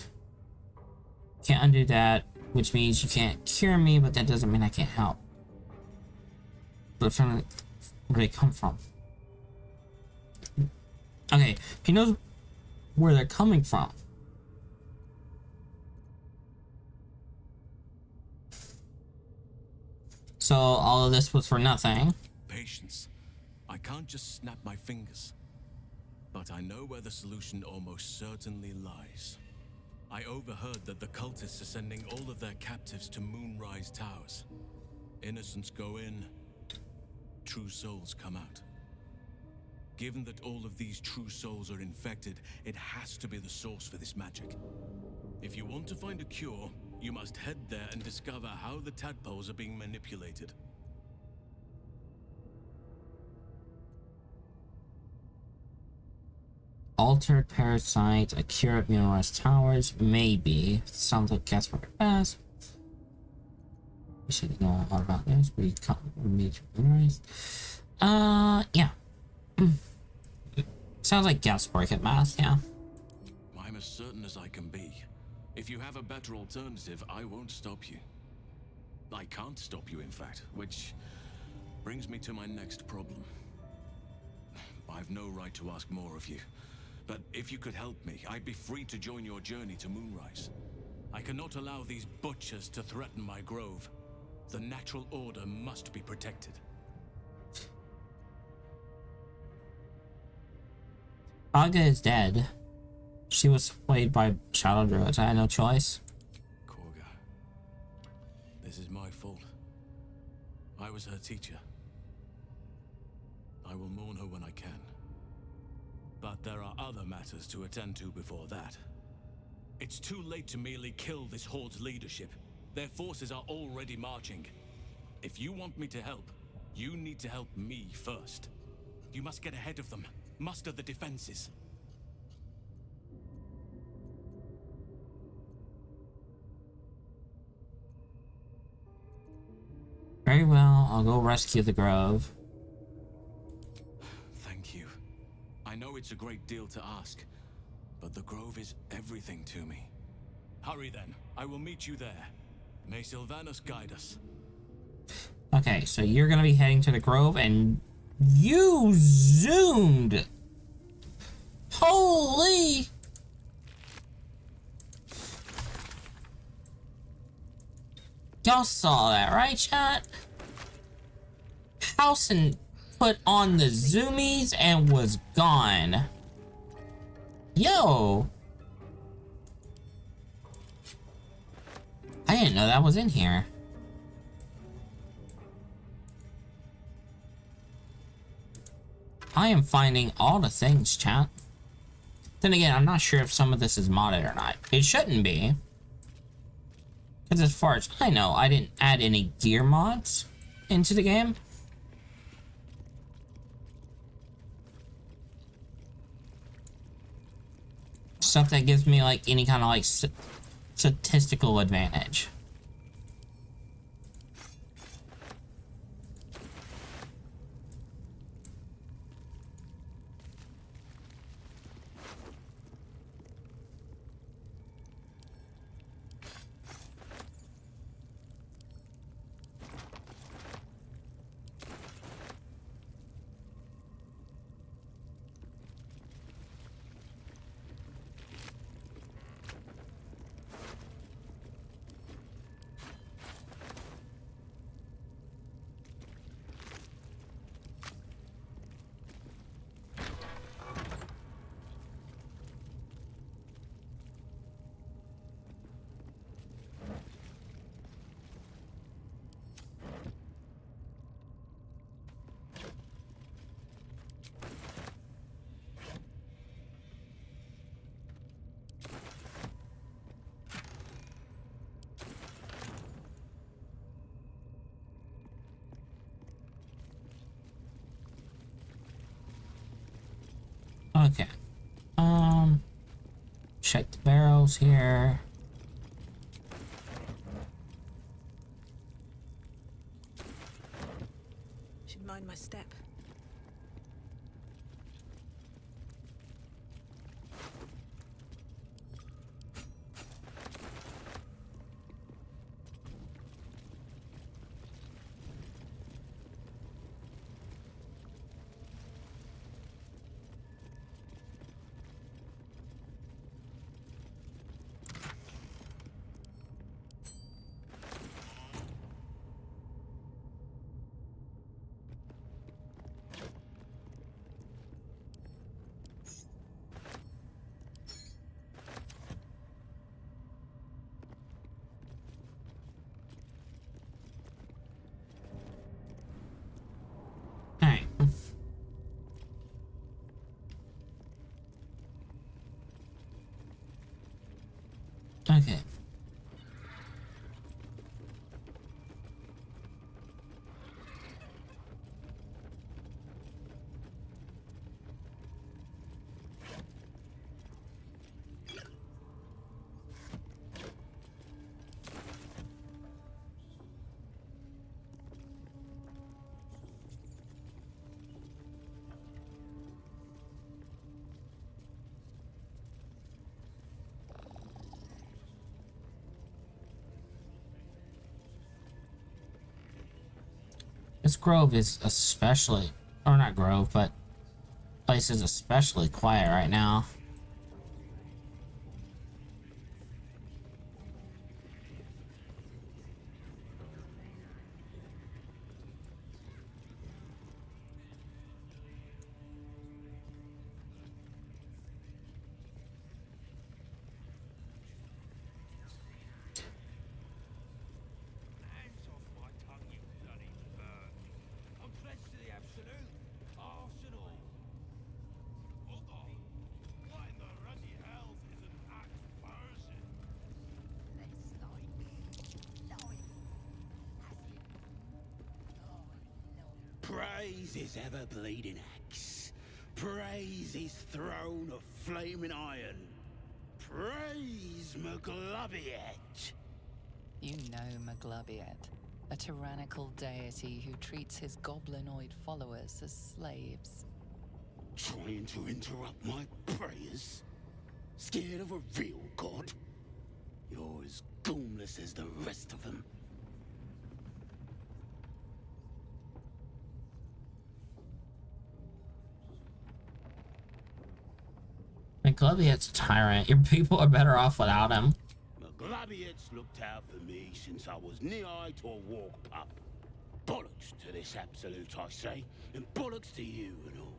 can't undo that, which means you can't cure me, but that doesn't mean I can't help. But from where they come from. Okay, he knows where they're coming from. So all of this was for nothing. Patience. I can't just snap my fingers. But I know where the solution almost certainly lies. I overheard that the cultists are sending all of their captives to Moonrise Towers. Innocents go in, true souls come out. Given that all of these true souls are infected, it has to be the source for this magic. If you want to find a cure, you must head there and discover how the tadpoles are being manipulated. Altered parasites, a cure at Moonrise Towers, maybe. Sounds like guesswork at best. We should know a lot about this. We can't meet Moonrise. Yeah. Sounds like guesswork at best, yeah. I'm as certain as I can be. If you have a better alternative, I won't stop you. I can't stop you, in fact, which brings me to my next problem. I've no right to ask more of you. But if you could help me, I'd be free to join your journey to Moonrise. I cannot allow these butchers to threaten my grove. The natural order must be protected. Aga is dead. She was swayed by Shadow Druids. I had no choice. Korga. This is my fault. I was her teacher. I will mourn her when I can. But there are other matters to attend to before that. It's too late to merely kill this Horde's leadership. Their forces are already marching. If you want me to help, you need to help me first. You must get ahead of them, muster the defenses. Very well, I'll go rescue the grove. Thank you. I know it's a great deal to ask, but the grove is everything to me. Hurry then, I will meet you there. May Sylvanus guide us. Okay, so you're gonna be heading to the grove, and you zoomed! Holy! Y'all saw that, right, chat? Housen put on the zoomies and was gone. Yo! I didn't know that was in here. I am finding all the things, chat. Then again, I'm not sure if some of this is modded or not. It shouldn't be. Because as far as I know, I didn't add any gear mods into the game. Stuff that gives me like any kind of like statistical advantage. Okay. Check the barrels here. Should mind my step. Alright. Okay. This grove is especially, or not grove, but place is especially quiet right now. Praise his ever-bleeding axe. Praise his throne of flaming iron. Praise Maglobiet. You know Maglobiet, a tyrannical deity who treats his goblinoid followers as slaves. Trying to interrupt my prayers? Scared of a real god? You're as goomless as the rest of them. Maglobiet's a tyrant. Your people are better off without him. Maglobiet Caveats looked out for me since I was knee-high to a walk pup. Bollocks to this absolute, I say, and bollocks to you and all.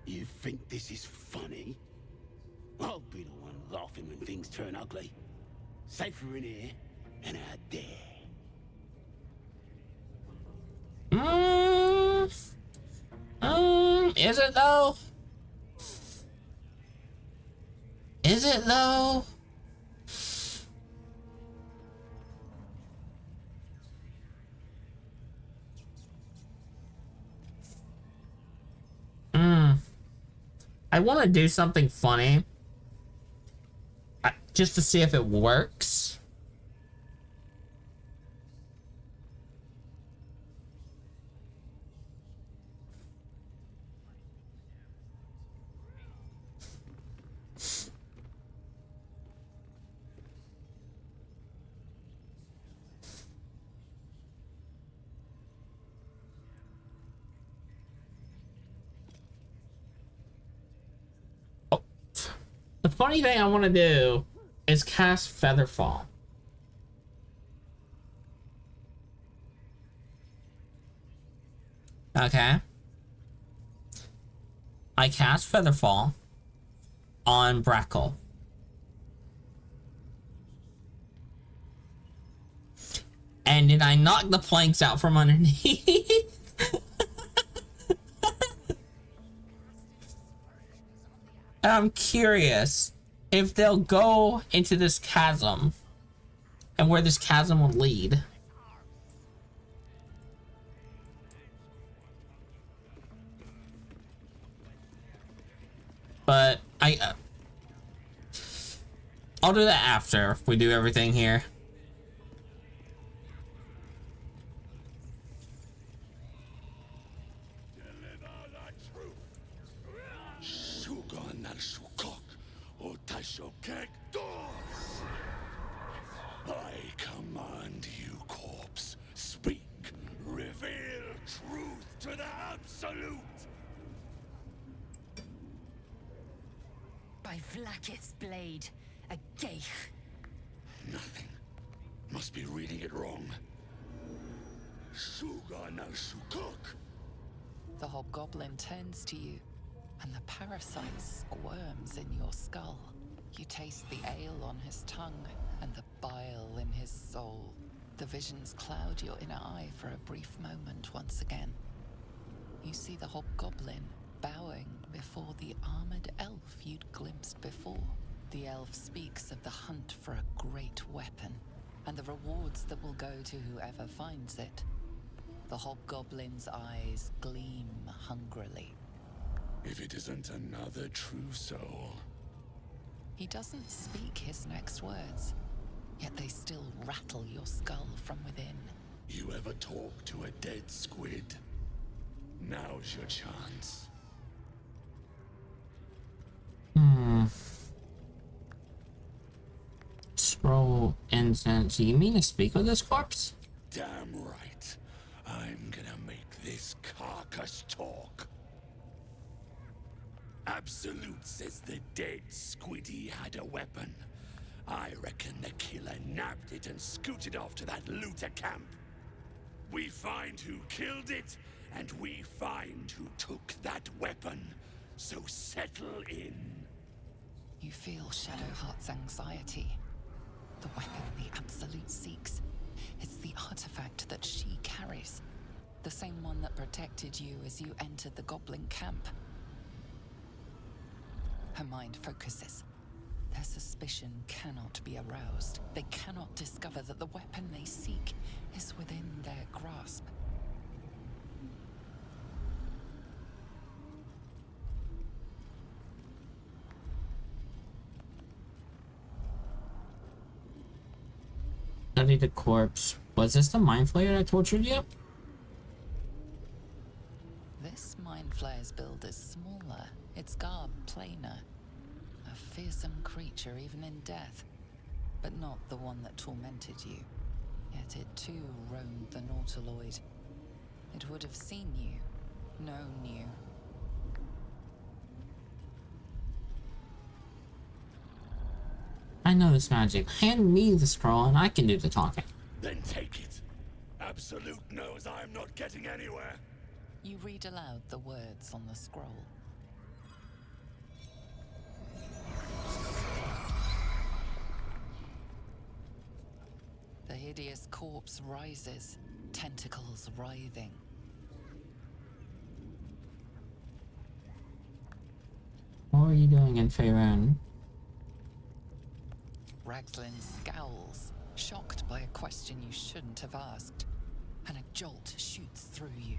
You think this is funny? I'll be the one laughing when things turn ugly. Safer in here than out there. Is it though? Is it though? I want to do something funny. Just to see if it works. The funny thing I want to do is cast Featherfall. Okay. I cast Featherfall on Brackle. And then I knock the planks out from underneath. I'm curious if they'll go into this chasm and where this chasm will lead. But I'll do that after we do everything here. I command you, corpse. Speak. Reveal truth to the absolute. By Vlaakith's blade, a geich. Nothing. Must be reading it wrong. Suga no Sukuk. The hobgoblin turns to you, and the parasite squirms in your skull. You taste the ale on his tongue and the bile in his soul. The visions cloud your inner eye for a brief moment once again. You see the hobgoblin bowing before the armored elf you'd glimpsed before. The elf speaks of the hunt for a great weapon and the rewards that will go to whoever finds it. The hobgoblin's eyes gleam hungrily. If it isn't another true soul. He doesn't speak his next words, yet they still rattle your skull from within. You ever talk to a dead squid? Now's your chance. Scroll incense. You mean to speak with this corpse? Damn right. I'm gonna make this carcass talk. Absolute says the dead squiddy had a weapon. I reckon the killer nabbed it and scooted off to that looter camp. We find who killed it, and we find who took that weapon. So settle in. You feel Shadowheart's anxiety. The weapon the Absolute seeks. It's the artifact that she carries. The same one that protected you as you entered the Goblin Camp. Her mind focuses. Their suspicion cannot be aroused. They cannot discover that the weapon they seek is within their grasp. Study the corpse. Was this the mind flayer that tortured you? This mind flayer's build is smaller, its garb plainer. A fearsome creature even in death, but not the one that tormented you. Yet it too roamed the Nautiloid. It would have seen you, known you. I know this magic. Hand me the scroll and I can do the talking. Then take it. Absolute knows I am not getting anywhere. You read aloud the words on the scroll. The hideous corpse rises, tentacles writhing. What were you doing in Faerun? Ragzlin scowls, shocked by a question you shouldn't have asked, and a jolt shoots through you.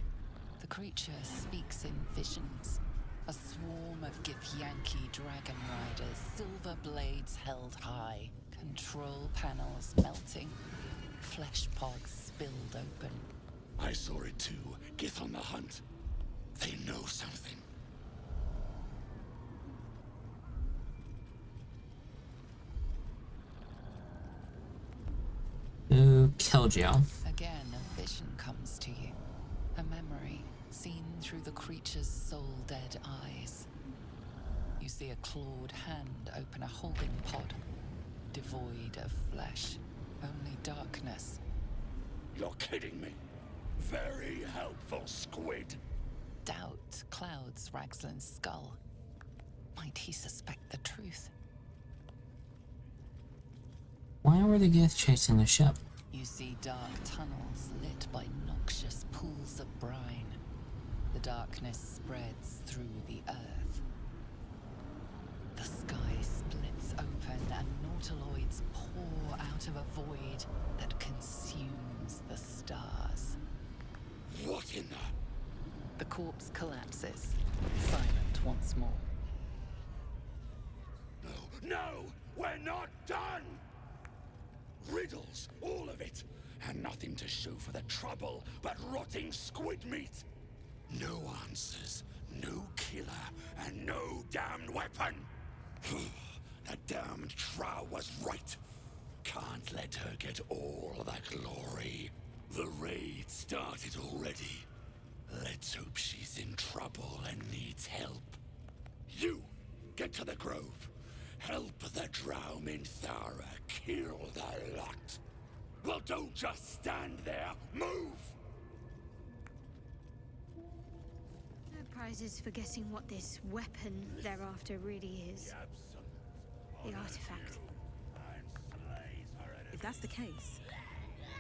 The creature speaks in visions. A swarm of Githyanki dragon riders, silver blades held high, control panels melting, flesh pods spilled open. I saw it too. Gith on the hunt. They know something. Who killed you? Again, a vision comes to you. A memory seen through the creature's soul-dead eyes. You see a clawed hand open a holding pod, devoid of flesh, only darkness. You're kidding me. Very helpful, squid. Doubt clouds Ragzlin's skull. Might he suspect the truth? Why were the Gith chasing the ship? You see dark tunnels lit by noxious pools of brine. The darkness spreads through the earth. The sky splits open and nautiloids pour out of a void that consumes the stars. What in the... The corpse collapses, silent once more. No! We're not done! Riddles, all of it, and nothing to show for the trouble but rotting squid meat. No answers, no killer, and no damned weapon. That damned Trow was right. Can't let her get all that glory. The raid started already. Let's hope she's in trouble and needs help. You, get to the grove. Help the Drow Minthara kill the lot. Well, don't just stand there. Move! No prizes for guessing what this weapon thereafter really is. The artifact. If that's the case,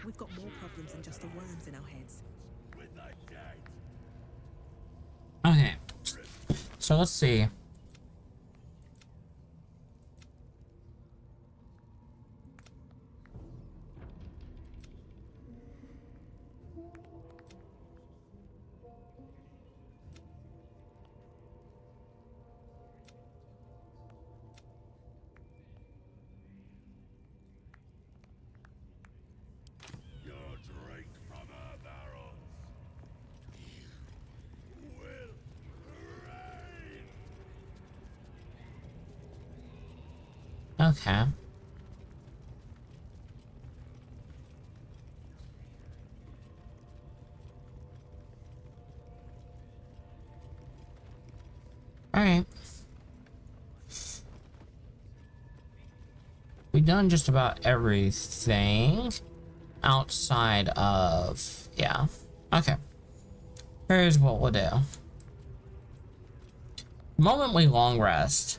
we've got more problems than just the worms in our heads. Okay. So let's see. Okay. Alright. We've done just about everything outside of... yeah. Okay. Here's what we'll do. Moment we long rest.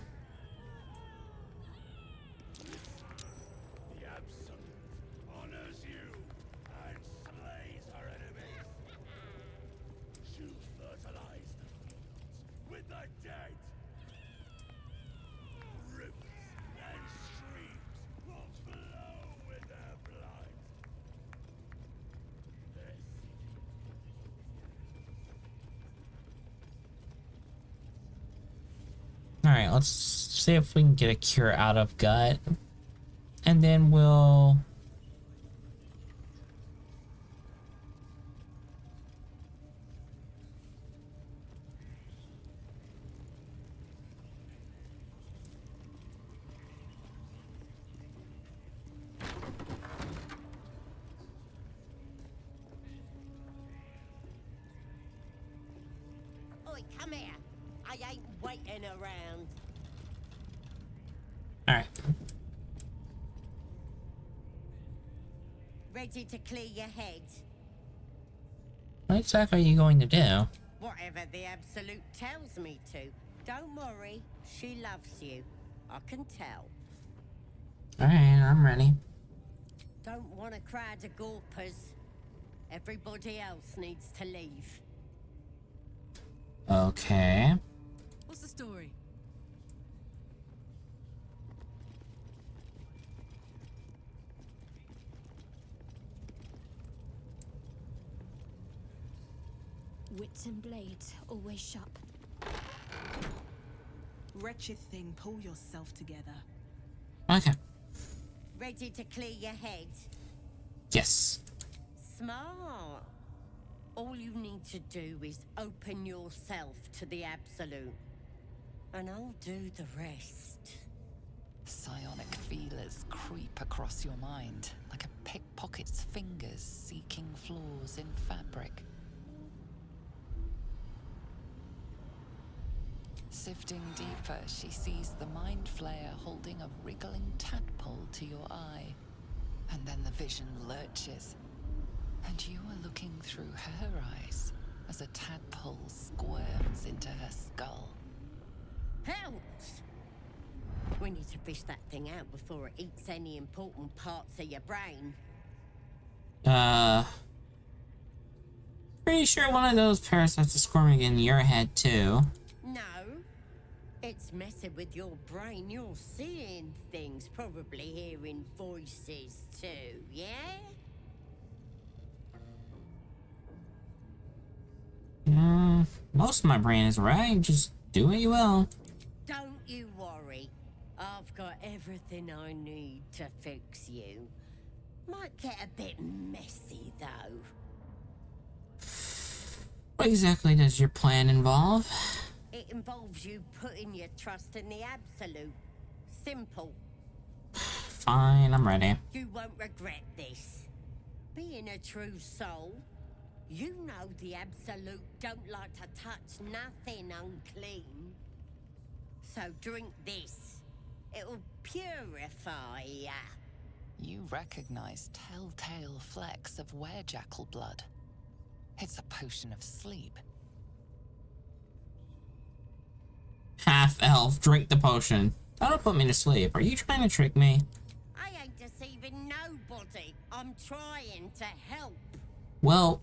Alright, let's see if we can get a cure out of gut. And then we'll... Oi, come here. I ain't waiting around. Alright. Ready to clear your head? What exactly are you going to do? Whatever the Absolute tells me to. Don't worry, she loves you. I can tell. Alright, I'm ready. Don't want a crowd of gawpers. Everybody else needs to leave. Okay. What's the story? Wits and blades, always sharp. Wretched thing, pull yourself together. Okay. Ready to clear your head? Yes. Smart. All you need to do is open yourself to the Absolute. And I'll do the rest. Psionic feelers creep across your mind like a pickpocket's fingers seeking flaws in fabric. Sifting deeper, she sees the mind flayer holding a wriggling tadpole to your eye. And then the vision lurches, and you are looking through her eyes as a tadpole squirms into her skull. Helps! We need to fish that thing out before it eats any important parts of your brain. Pretty sure one of those parasites is squirming in your head too. No. It's messing with your brain. You're seeing things, probably hearing voices too, yeah? Most of my brain is right. Just do what you will. Don't you worry. I've got everything I need to fix you. Might get a bit messy, though. What exactly does your plan involve? It involves you putting your trust in the Absolute. Simple. Fine, I'm ready. You won't regret this. Being a true soul, you know the Absolute don't like to touch nothing unclean. So drink this. It'll purify ya. You recognize telltale flecks of werejackal blood. It's a potion of sleep. Half-elf, drink the potion. That'll put me to sleep. Are you trying to trick me? I ain't deceiving nobody. I'm trying to help. Well...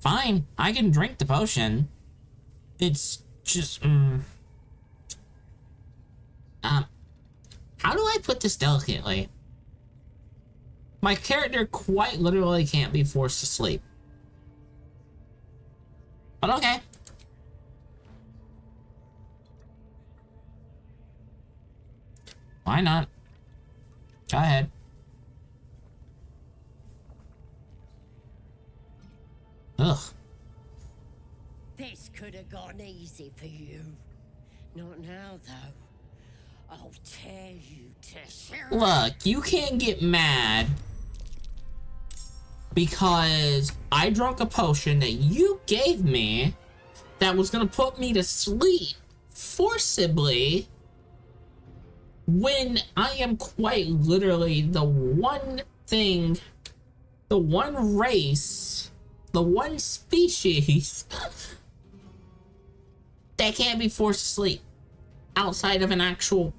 fine, I can drink the potion. It's just... how do I put this delicately? My character quite literally can't be forced to sleep. But okay. Why not? Go ahead. Ugh. This could have gone easy for you. Not now, though. I'll tear you to shreds. Look, you can't get mad because I drank a potion that you gave me that was gonna put me to sleep forcibly when I am quite literally the one thing, the one race, the one species that can't be forced to sleep outside of an actual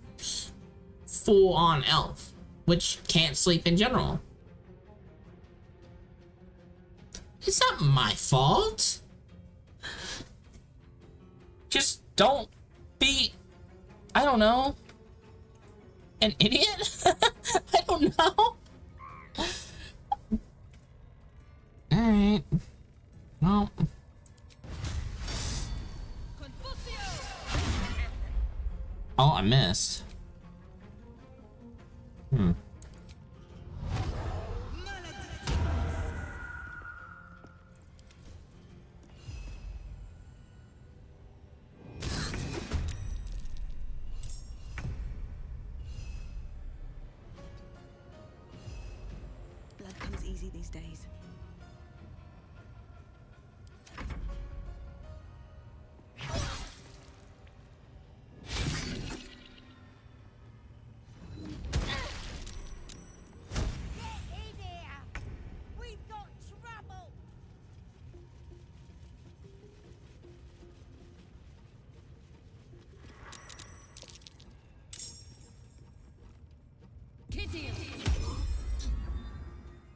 full-on elf, which can't sleep in general. It's not my fault. Just don't be, I don't know, an idiot? I don't know. Alright. Well. Oh, I missed. Blood comes easy these days.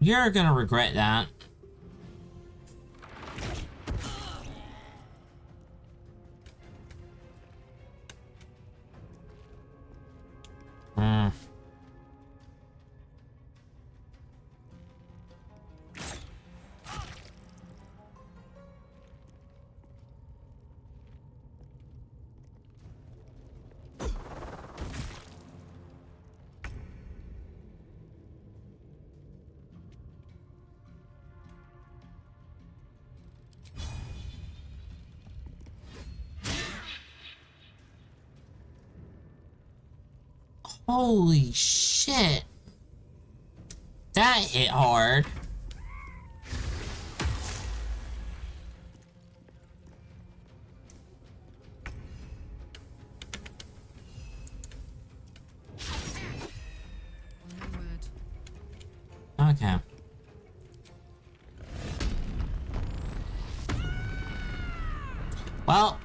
You're gonna regret that. Hmm. Holy shit. That hit hard. Okay. Well.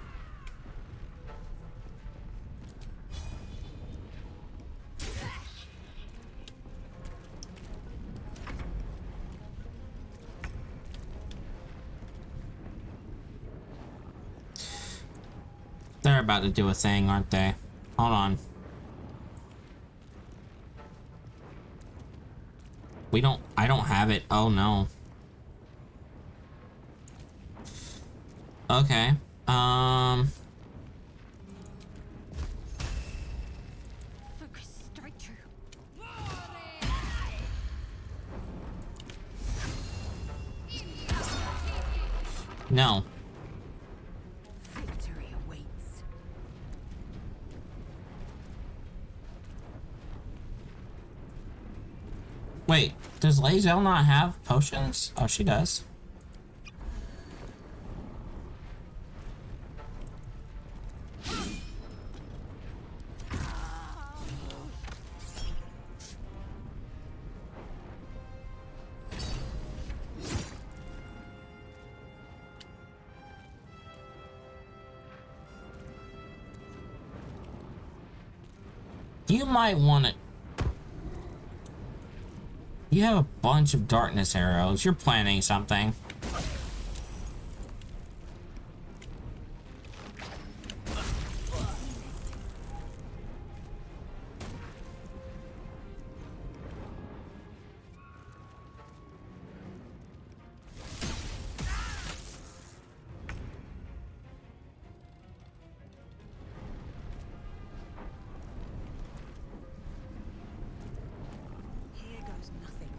They're about to do a thing, aren't they? Hold on. I don't have it. Oh no. Okay. Focus straight through. No. Victory awaits. Wait, does Lae'zel not have potions? Oh, she does. You might want to... You have a bunch of darkness arrows. You're planning something. Here goes nothing.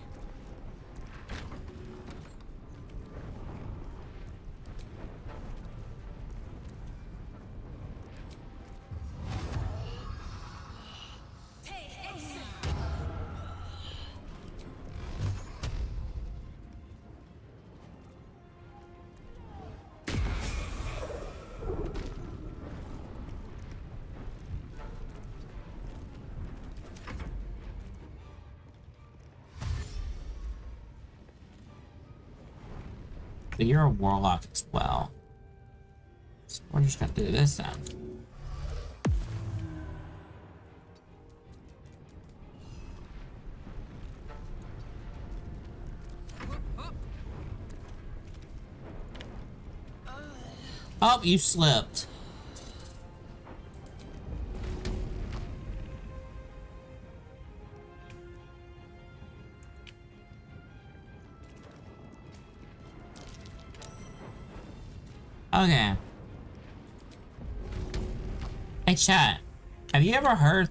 But you're a warlock as well. So we're just gonna do this then. Oh, you slipped. Okay. Hey, chat. Have you ever heard...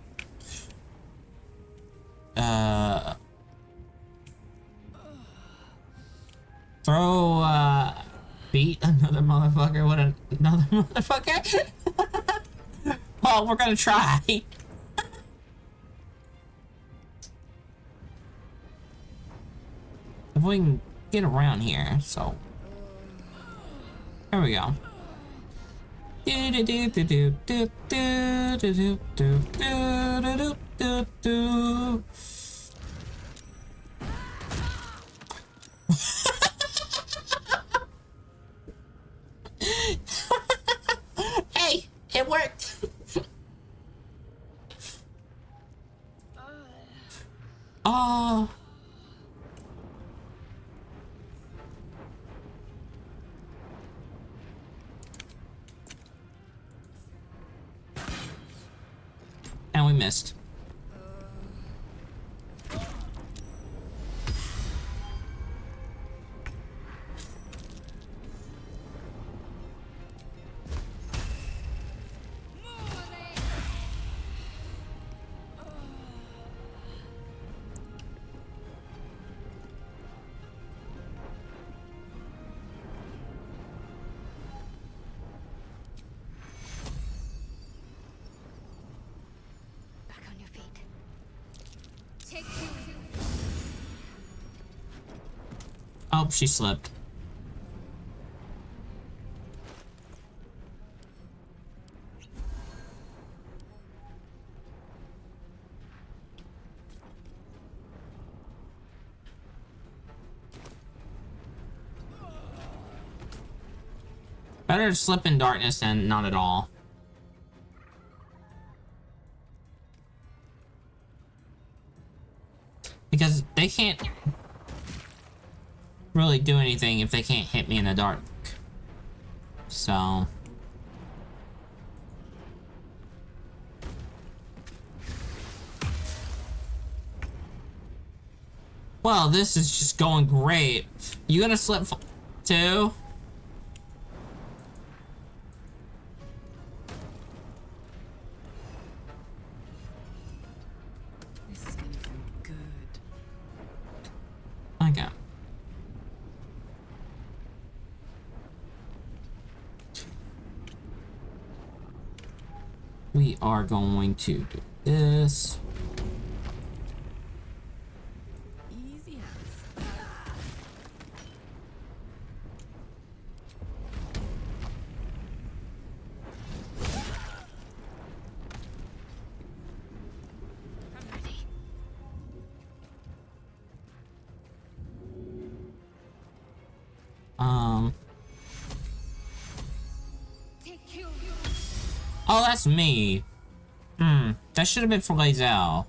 beat another motherfucker with another motherfucker? Well, we're gonna try. If we can get around here, so... There we go. Do do do do do do do do do do do do do. Hey, it worked. Oh. we missed. Oh, she slipped. Better to slip in darkness than not at all. Because they can't really do anything if they can't hit me in the dark. So... well, this is just going great. You gonna slip too? This is gonna feel good. Okay. We are going to do this. Easy as. Oh, that's me. That should have been for Lazel.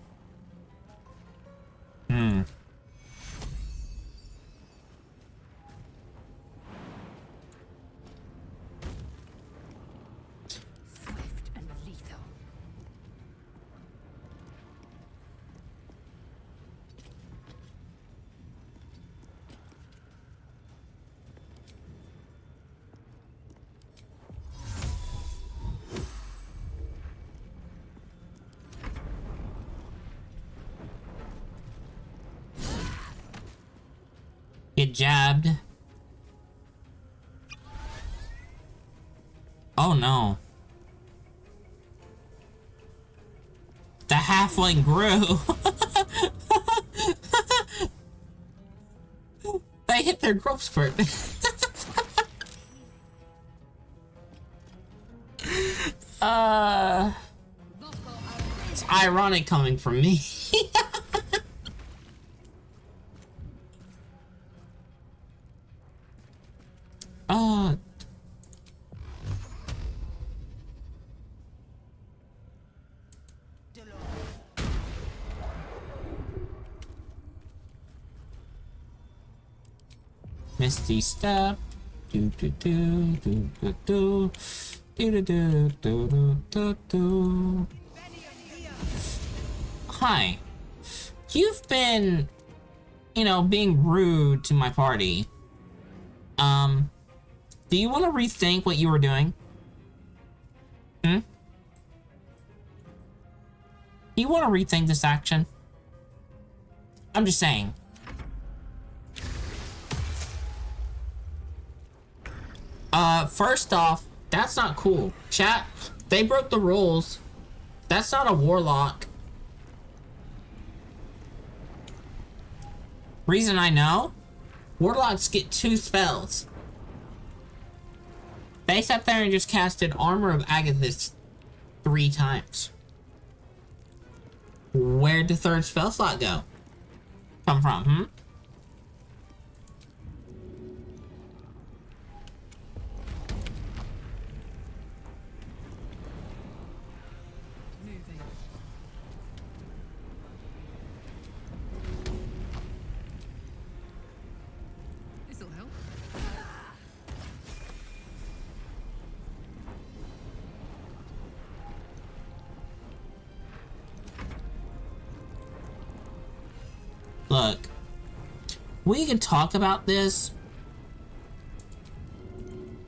Swift and lethal. Get jabbed. Oh no. The halfling grew. They hit their growth spurt. It's ironic coming from me. Misty step. Do do do do do do do do do do do do. Hi. You've been, you know, being rude to my party. Do you want to rethink what you were doing? Do you want to rethink this action? I'm just saying. First off, that's not cool. Chat, they broke the rules. That's not a warlock. Reason I know? Warlocks get 2 spells. They sat there and just casted Armor of Agathis 3 times. Where'd the 3rd spell slot go? Come from, This'll help. Look, we can talk about this,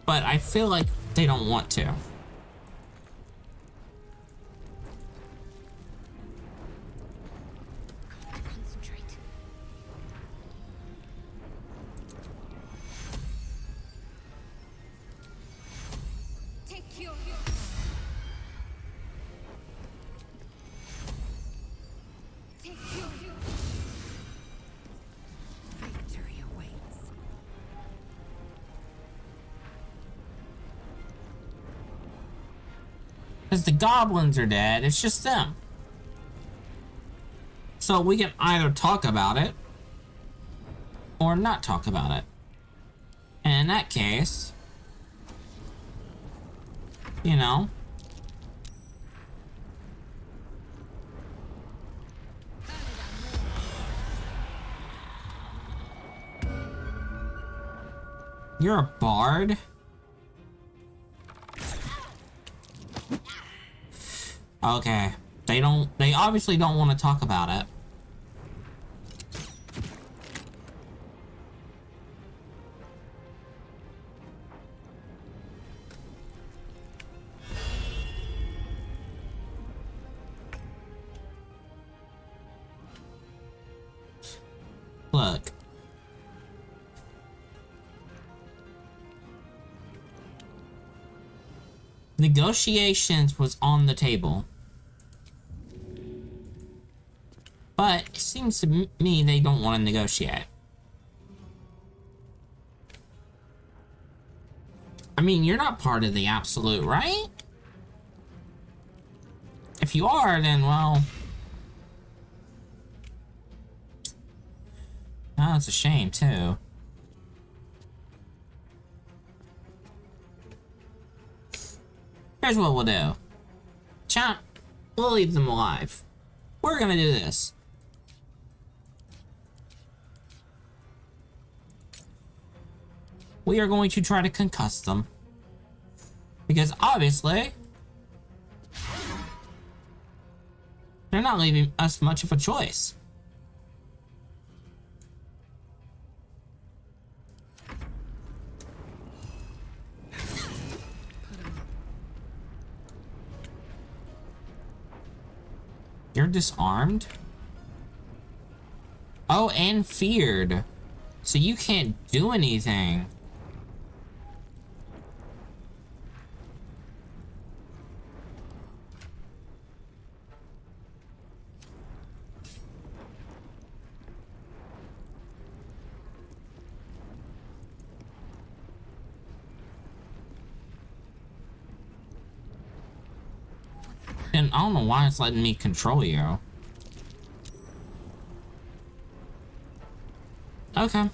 but I feel like they don't want to. Concentrate. Take your... Take your... Victory awaits. Because the goblins are dead, it's just them. So we can either talk about it or not talk about it. And in that case, you know, you're a bard? Okay. They obviously don't want to talk about it. Look. Negotiations was on the table. But it seems to me they don't want to negotiate. I mean, you're not part of the Absolute, right? If you are, then, well... Oh, it's a shame, too. Here's what we'll do. Champ, we'll leave them alive. We're gonna do this. We are going to try to concuss them. Because obviously, they're not leaving us much of a choice. You're disarmed? Oh, and feared. So you can't do anything. And I don't know why it's letting me control you. Okay.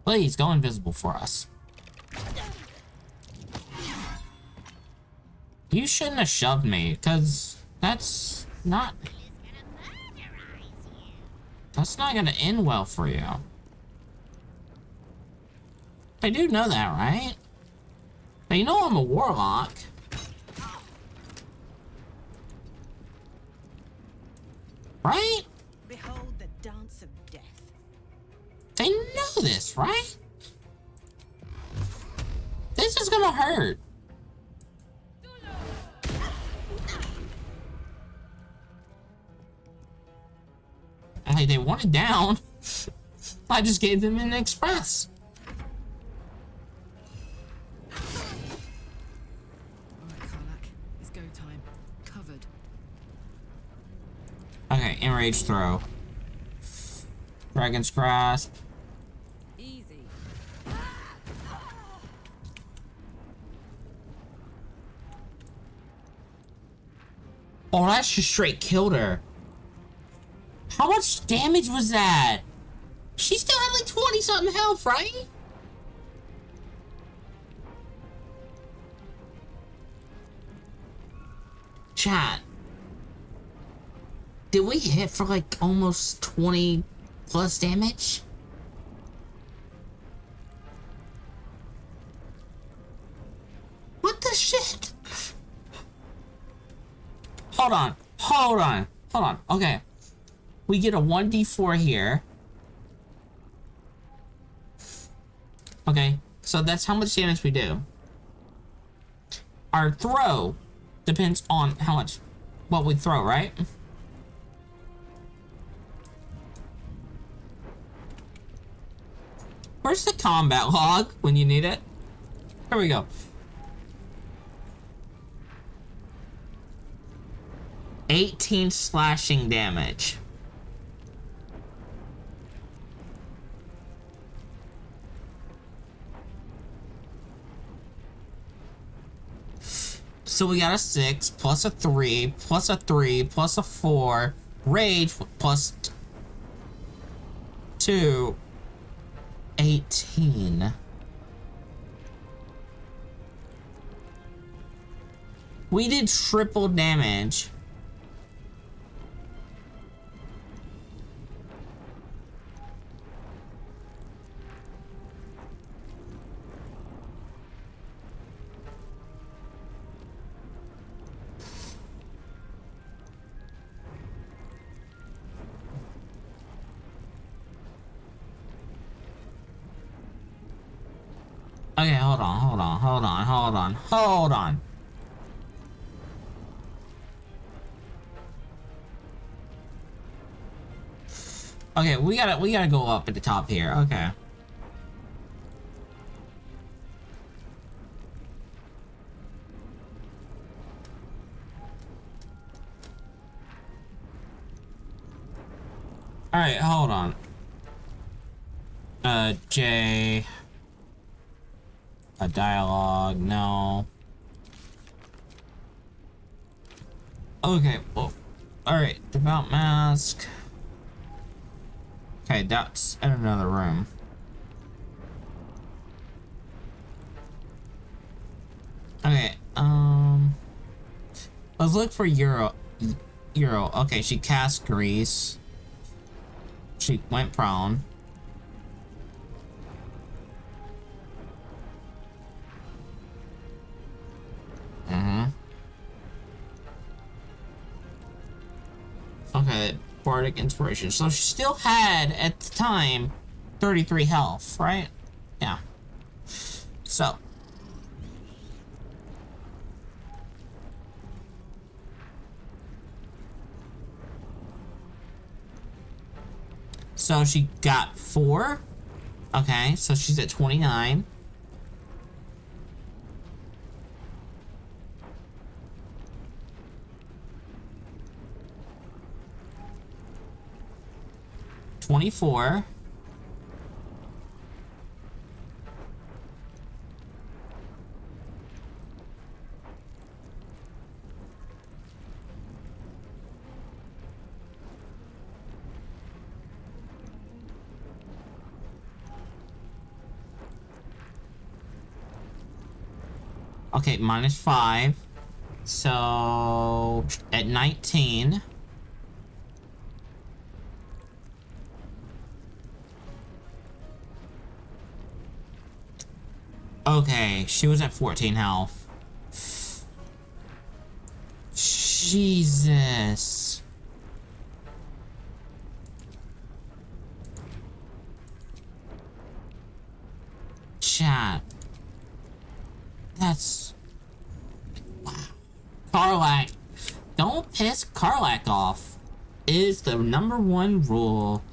Please, go invisible for us. You shouldn't have shoved me, because that's not... That's not gonna end well for you. They do know that, right? They know I'm a warlock. Right? Behold the dance of death. They know this, right? This is gonna hurt. Hey, they want it down. I just gave them an express. Alright, Karlak. It's go time. Covered. Okay, enraged throw. Dragon's grasp. Easy. Oh, that just straight killed her. How much damage was that? She still had like 20-something health, right? Chat. Did we hit for like almost 20 plus damage? What the shit? Hold on. Hold on. Hold on. Okay. We get a 1d4 here. Okay. So that's how much damage we do. Our throw depends on how much, what we throw, right? Where's the combat log when you need it? Here we go. 18 slashing damage. So we got a 6 plus a 3 plus a 3 plus a 4 rage plus 2 18. We did triple damage. Okay, hold on. Okay, we gotta go up at the top here. Okay. Alright, hold on. J. A dialogue, no. Okay, well, alright, devout mask. Okay, that's in another room. Okay, let's look for Euro. Okay, she cast grease. She went prone. Okay, bardic inspiration. So she still had, at the time, 33 health, right? Yeah. So. So she got 4. Okay, so she's at 29. $24. Okay, -5. So at 19. Okay, she was at 14 health. Jesus. Chat. That's... Wow. Karlach. Don't piss Karlach off. Is the #1 rule.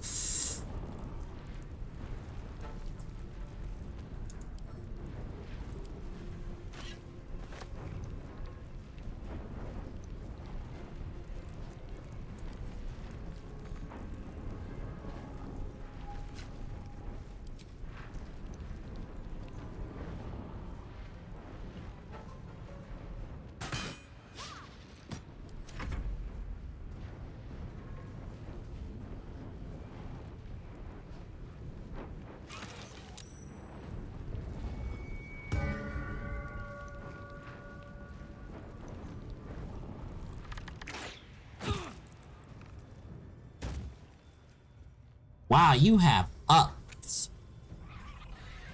Wow, you have ups.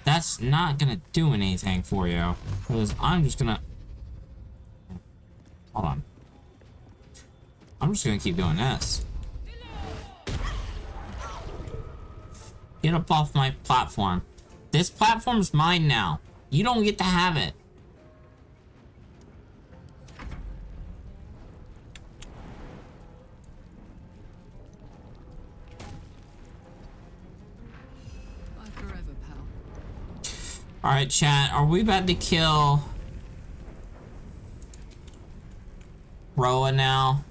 That's not gonna do anything for you. Because I'm just gonna... Hold on. I'm just gonna keep doing this. Get up off my platform. This platform's mine now. You don't get to have it. Bye forever, pal. Alright, chat. Are we about to kill Roa now?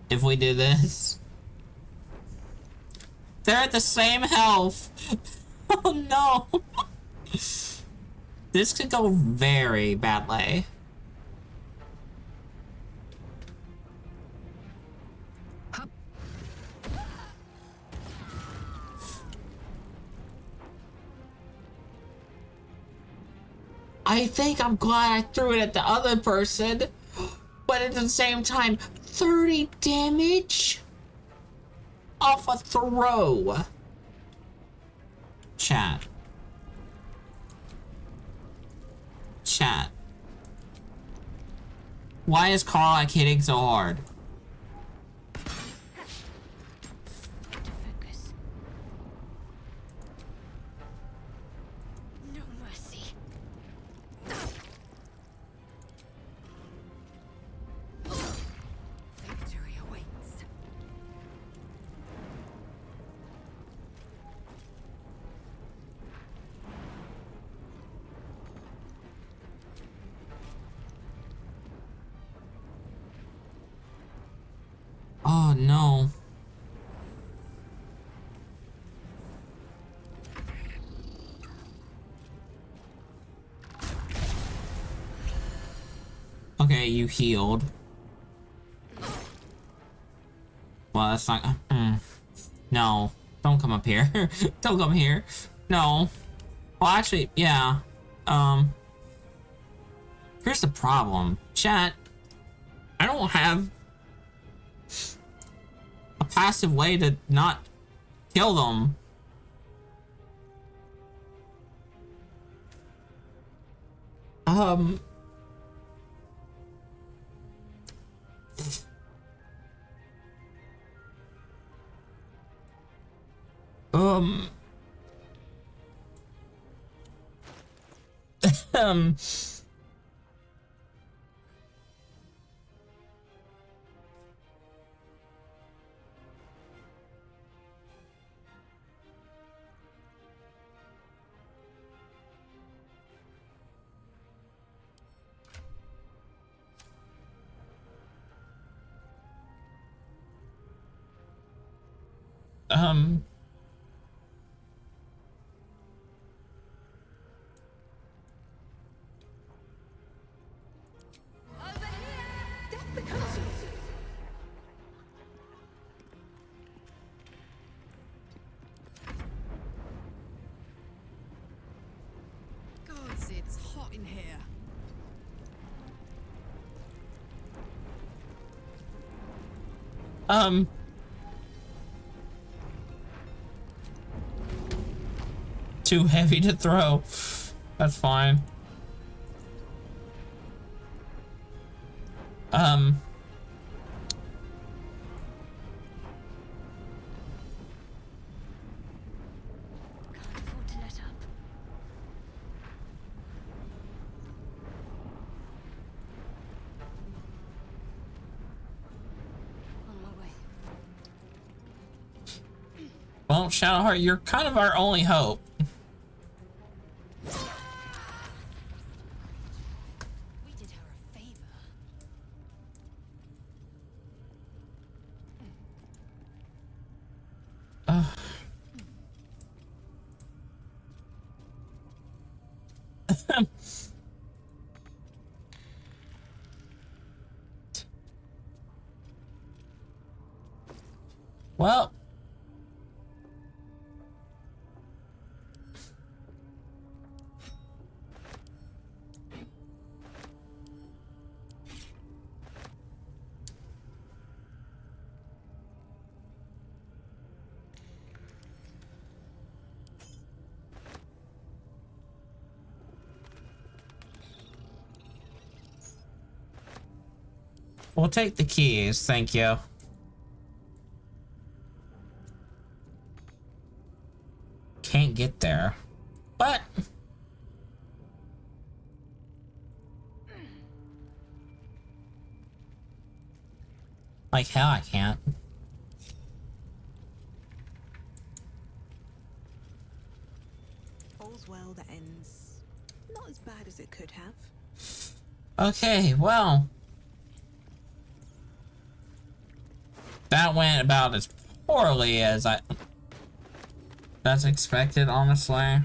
If we do this? They're at the same health. Oh no. This could go very badly. I think I'm glad I threw it at the other person. But at the same time, 30 damage? Off a throw. Chat. Chat. Why is Carl like hitting so hard? Focus. No mercy. Victory awaits. Oh no. Okay, you healed. Well, that's not... No. Don't come up here. Don't come here. No. Well, actually, yeah. Here's the problem. Chat. I don't have a passive way to not kill them. Um... um... Gods, it's hot in here. Too heavy to throw. That's fine. Can't afford to let up. On my way. Well, Shadowheart, you're kind of our only hope. We did her a favor. Well. We'll take the keys, thank you. Can't get there. But like hell I can't. All's well that ends not as bad as it could have. Okay, well, that went about as poorly as that's expected, honestly.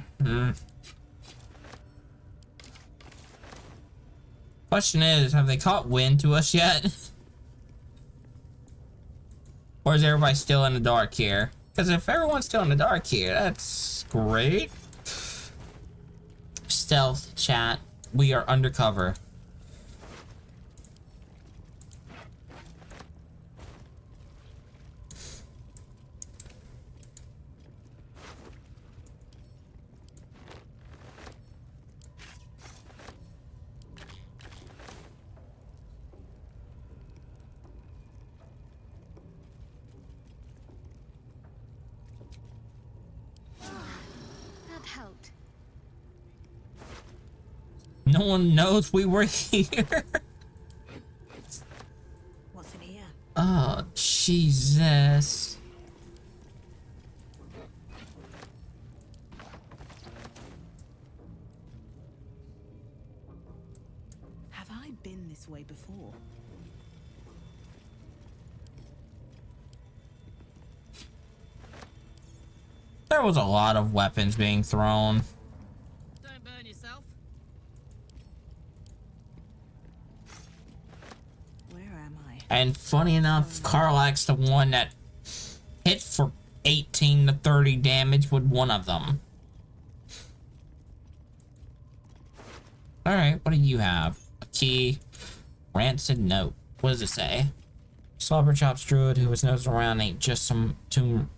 Question is, have they caught wind to us yet? Or is everybody still in the dark here? Because if everyone's still in the dark here, that's great. Stealth chat. We are undercover. That helped. No one knows we were here. What's in here? Oh, Jesus. Have I been this way before? There was a lot of weapons being thrown. Don't burn yourself. Where am I? And funny enough, Karlak's the one that hit for 18 to 30 damage with one of them. Alright, what do you have? A key. Rancid note. What does it say? Slobberchop's druid who was nosing around ain't just some tomb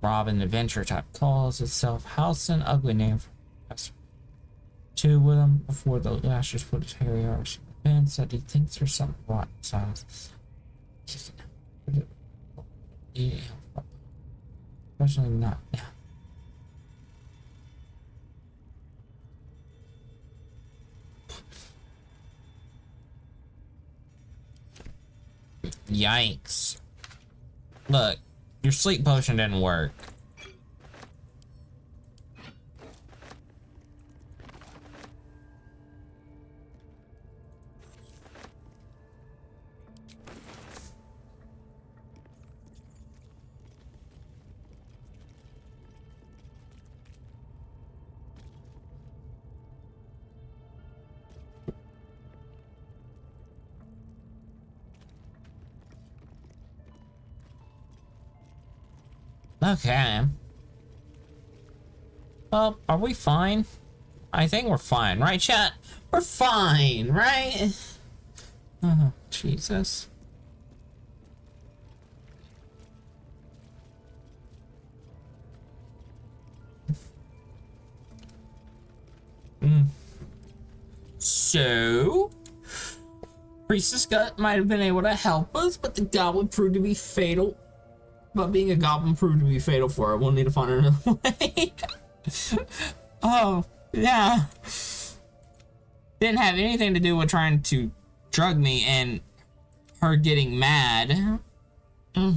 robbing adventure type. Calls itself House and Ugly name for two with him before the lashers put his hairy arse. Ben said he thinks there's something rotten inside. Yeah. Especially not now. Yikes. Look, your sleep potion didn't work. Okay. Well, are we fine? I think we're fine, right, chat? We're fine, right? Oh, Jesus. So, Priestess Gut might have been able to help us, but the goblin proved to be fatal. But being a goblin proved to be fatal for her. We'll need to find another way. Oh, yeah. Didn't have anything to do with trying to drug me and her getting mad. Oh,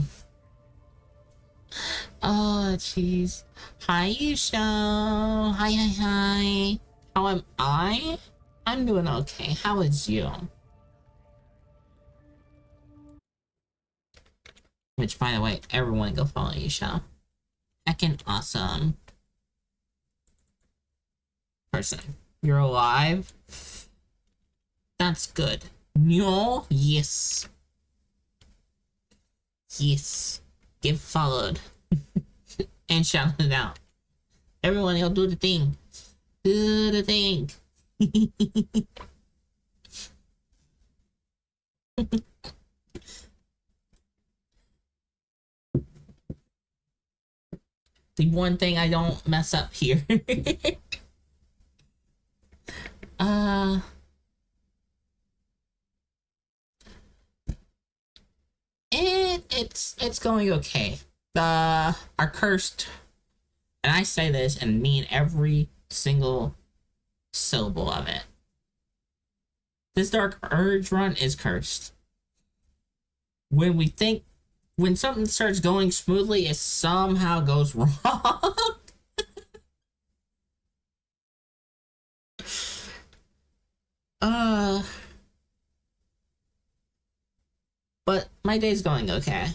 jeez. Hi, Yusho. Hi. How am I? I'm doing okay. How is you? Which, by the way, everyone go follow Yusho. Heckin' awesome person. You're alive? That's good. No? Yes. Yes. Get followed. And shouted out. Everyone go do the thing. Do the thing. The one thing I don't mess up here. It's going okay. Our cursed, and I say this and mean every single syllable of it. This Dark Urge run is cursed. When something starts going smoothly, it somehow goes wrong. But my day's going okay.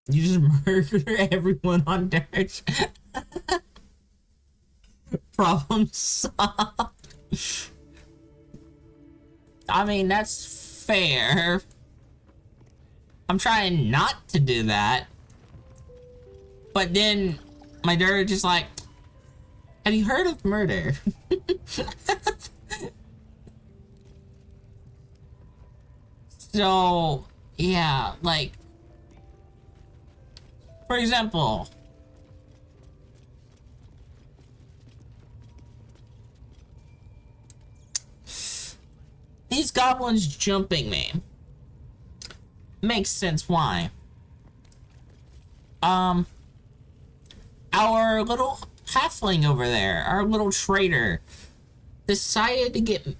You just murder everyone on dirt. Problem solved. I mean, that's fair. I'm trying not to do that. But then my dirt just like, have you heard of murder? So, yeah, like, for example, these goblins jumping me. Makes sense why. Our little halfling over there, our little trader, decided to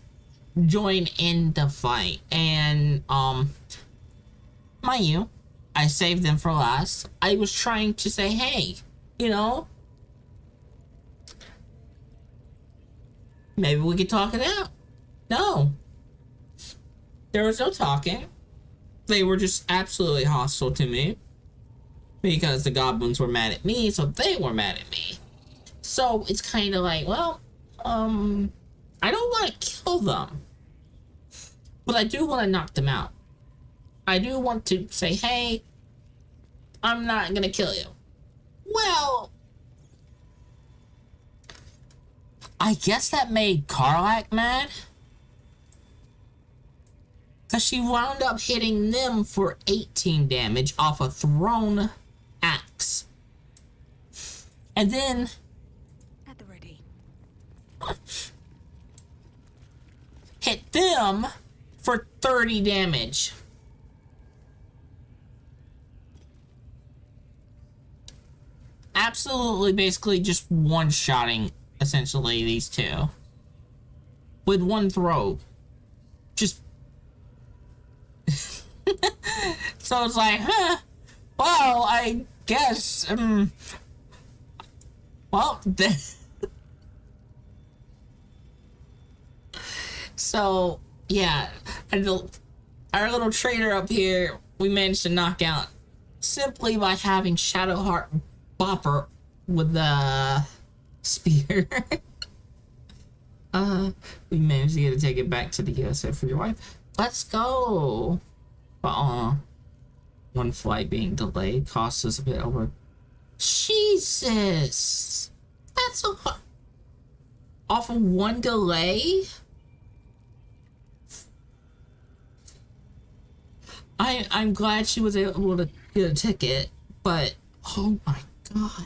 join in the fight, and mind you, I saved them for last. I was trying to say, hey, you know, maybe we could talk it out. No, there was no talking. They were just absolutely hostile to me because the goblins were mad at me, so they were mad at me. So it's kind of like, well, I don't want to kill them, but I do want to knock them out. I do want to say, hey, I'm not gonna kill you. Well, I guess that made Karlak mad, because she wound up hitting them for 18 damage off a thrown axe. And then at the ready. Hit them for 30 damage. Absolutely, basically just one-shotting, essentially, these two. With one throw. Just... So it's like, huh, well, I guess, well, so, yeah, and our little trader up here, we managed to knock out simply by having Shadowheart Bopper with the spear. We managed to get a ticket back to the USA for your wife. Let's go. But one flight being delayed costs us a bit over. Jesus, that's a off of one delay. I'm glad she was able to get a ticket, but oh my god.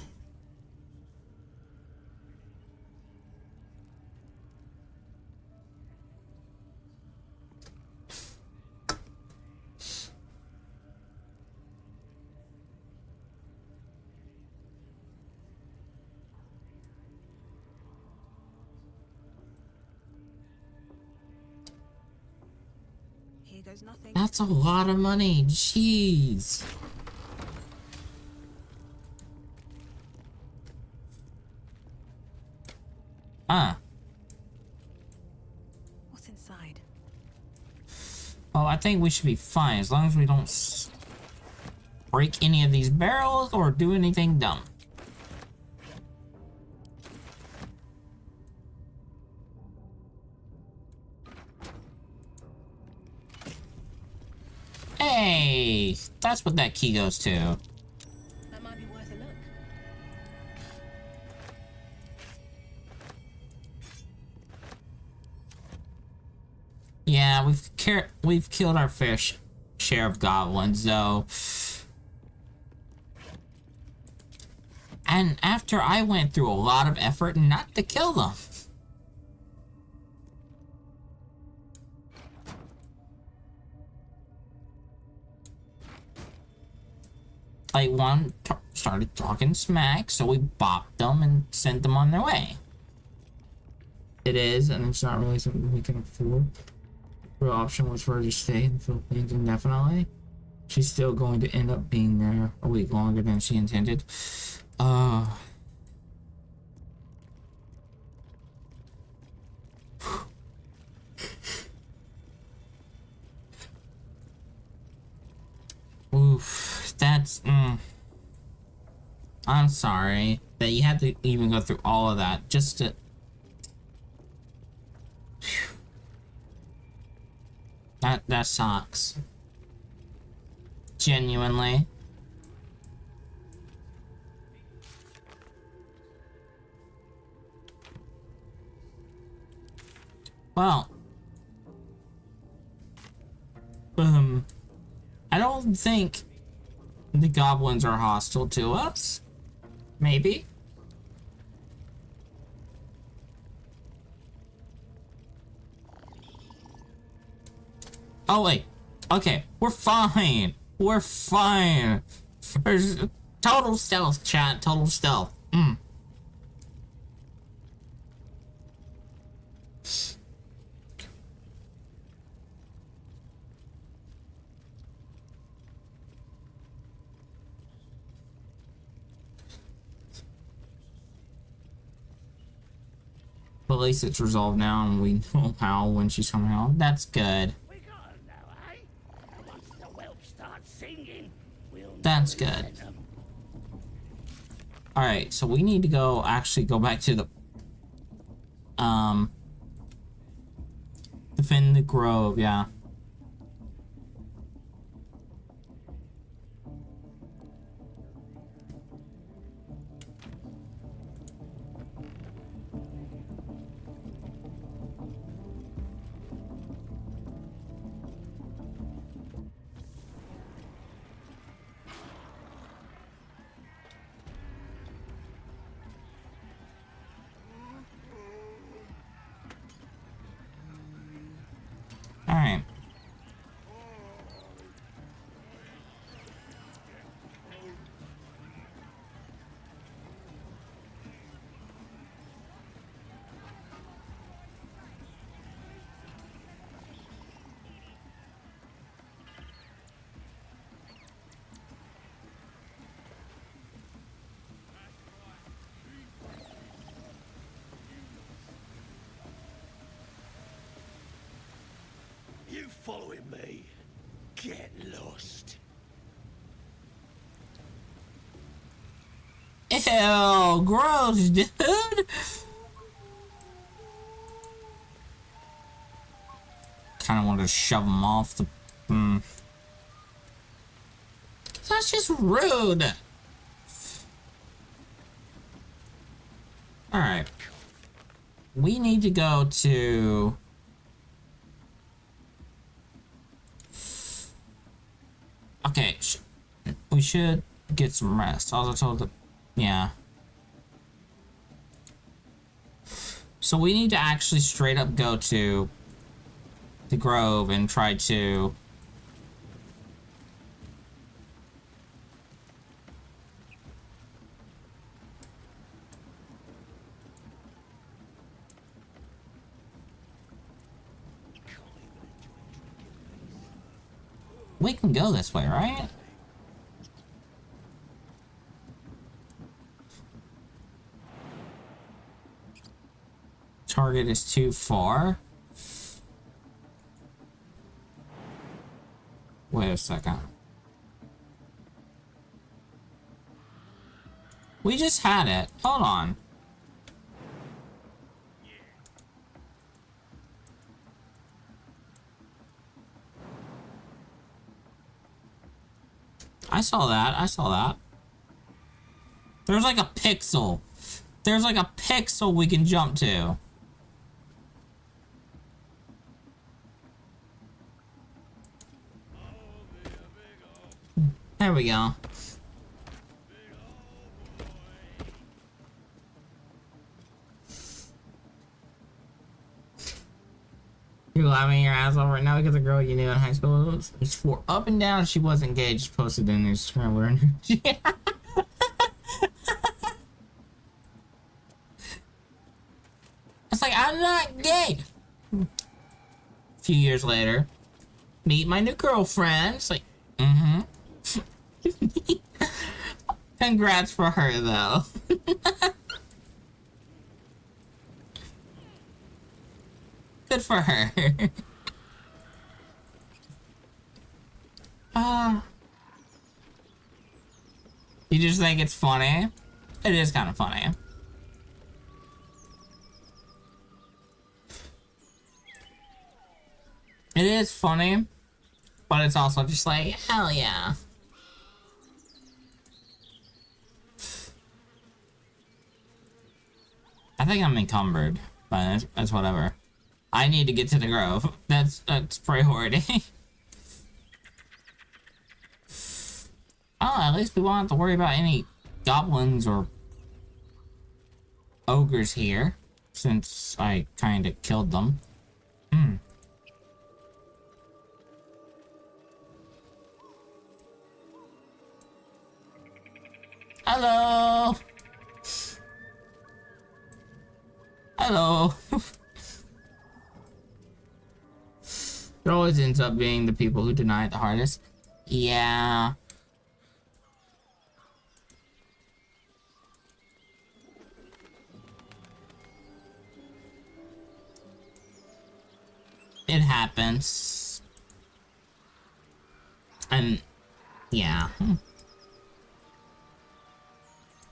Here goes nothing. That's a lot of money. Jeez. What's inside? Oh, I think we should be fine as long as we don't break any of these barrels or do anything dumb. Hey, that's what that key goes to. That might be worth a look. Yeah, we've killed our fair share of goblins, though. And after I went through a lot of effort not to kill them. Like, one started talking smack, so we bopped them and sent them on their way. It is, and it's not really something we can afford. The real option was for her to stay in the Philippines indefinitely. She's still going to end up being there a week longer than she intended. Oof, that's, I'm sorry that you had to even go through all of that just to... That sucks. Genuinely. Well. I don't think the goblins are hostile to us. Maybe. Oh, wait. Okay, we're fine. We're fine. There's total stealth, chat. Total stealth. But at least it's resolved now, and we know how when she's coming home. That's good. That's good. Alright, so we need to go actually go back to the defend the grove, yeah. Alright. You following me? Get lost. Ew, gross, dude. Kind of want to shove him off the... That's just rude. Alright. We need to go to... Okay, we should get some rest. I was told that... Yeah. So we need to actually straight up go to the grove and try to... We can go this way, right? Target is too far. Wait a second. We just had it. Hold on. I saw that. I saw that. There's like a pixel. There's like a pixel we can jump to. There we go. laughing your ass off right now because a girl you knew in high school swore up and down she was engaged, posted in her Scrambler. It's like, I'm not gay. A few years later, meet my new girlfriend. It's like, Congrats for her, though. Good for her. You just think it's funny? It is kind of funny. It is funny, but it's also just like, hell yeah. I think I'm encumbered, but that's whatever. I need to get to the grove. That's priority. Oh, at least we won't have to worry about any goblins or ogres here, since I kinda killed them. Hello! Hello! It always ends up being the people who deny it the hardest. Yeah. It happens. And yeah.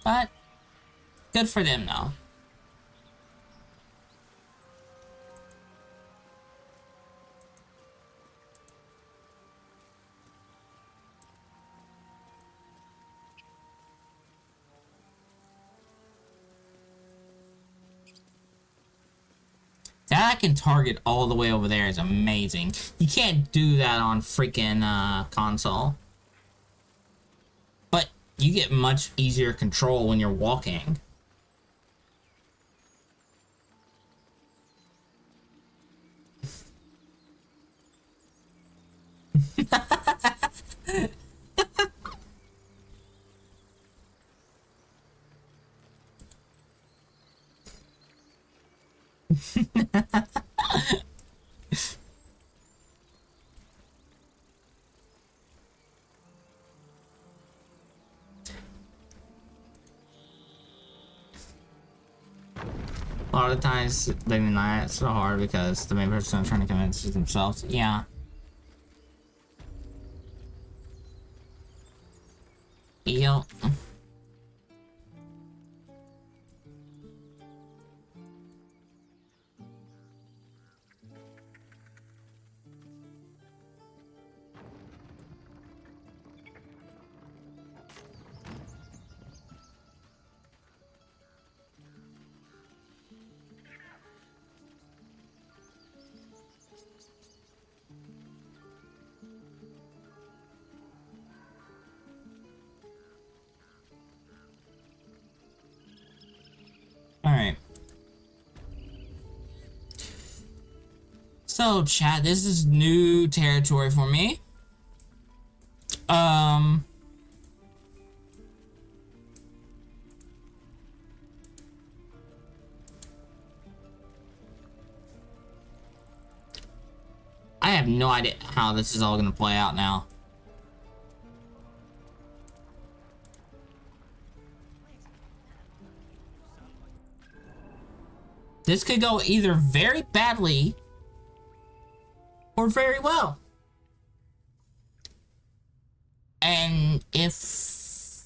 But good for them though. That I can target all the way over there is amazing. You can't do that on freaking console. But you get much easier control when you're walking. A lot of times they deny it so hard because the main person is trying to convince themselves. Yeah. Yup. Alright. So, chat, this is new territory for me. I have no idea how this is all gonna play out now. This could go either very badly or very well. And if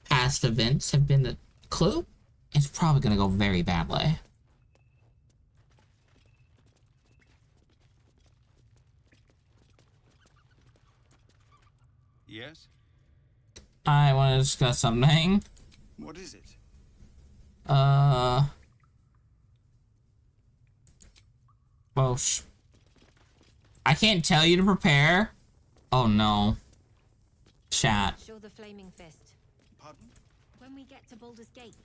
past events have been the clue, it's probably gonna go very badly. Yes? I want to discuss something. What is it? Well, I can't tell you to prepare. Oh no. Chat. Show the flaming fist. Pardon? When we get to Baldur's Gate.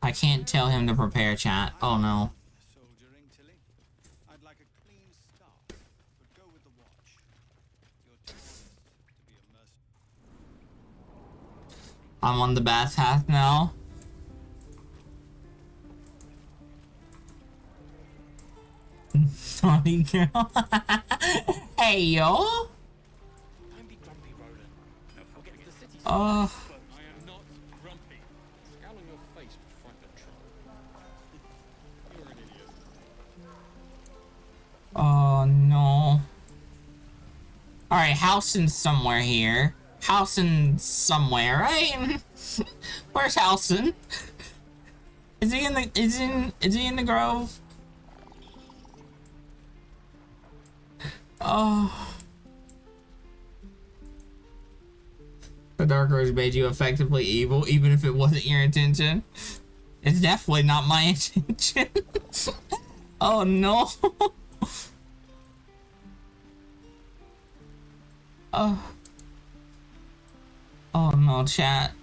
I can't tell him to prepare, chat. Oh no. Soldiering I'd like a clean start, but go with the watch. You're too honest to be a mercenary. I'm on the bad path now. Sorry, girl. Hey, yo. I am not grumpy. Scowl on your face would frighten a troll. You're an idiot. Oh, no. Alright, Halson's somewhere here. Halson's somewhere, right? Where's Halson? Is he in the grove? Oh. The Dark Rose made you effectively evil, even if it wasn't your intention. It's definitely not my intention. Oh no. Oh. Oh no, chat.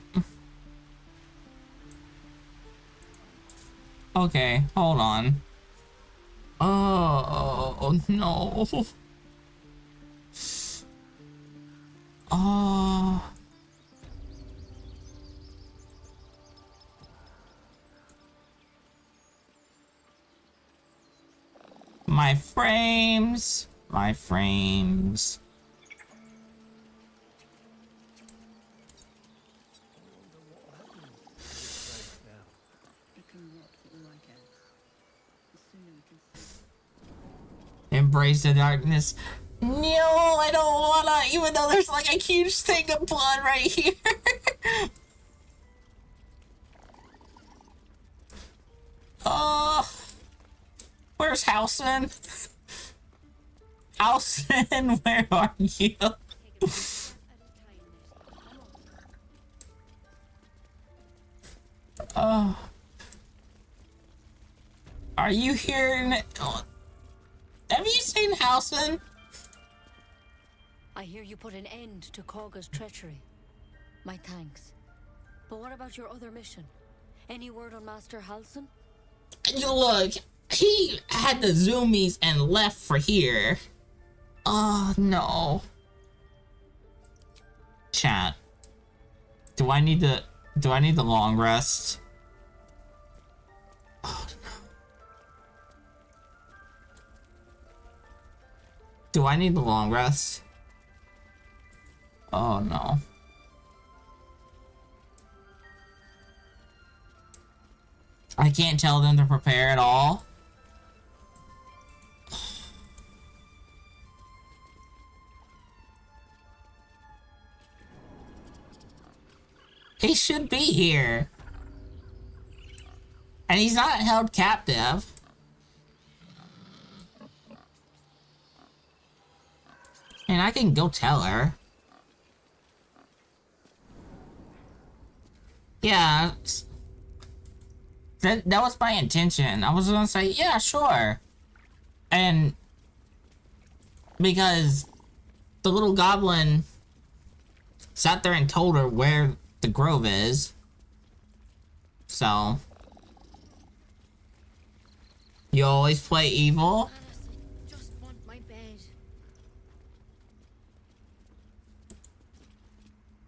Okay, hold on. Oh no. Oh. My frames. My frames. Embrace the darkness. No, I don't wanna, even though there's like a huge thing of blood right here. Oh, where's Halson? Halson, where are you? Oh, are you here? Have you seen Halson? I hear you put an end to Kagha's treachery. My thanks. But what about your other mission? Any word on Master Halson? Look, he had the zoomies and left for here. Oh no. Chat. Do I need the long rest? Oh no. Do I need the long rest? Oh no. I can't tell them to prepare at all. He should be here. And he's not held captive. And I can go tell her. Yeah. That was my intention. I was gonna say, yeah, sure. And because the little goblin sat there and told her where the grove is. So you always play evil? Just want my bed.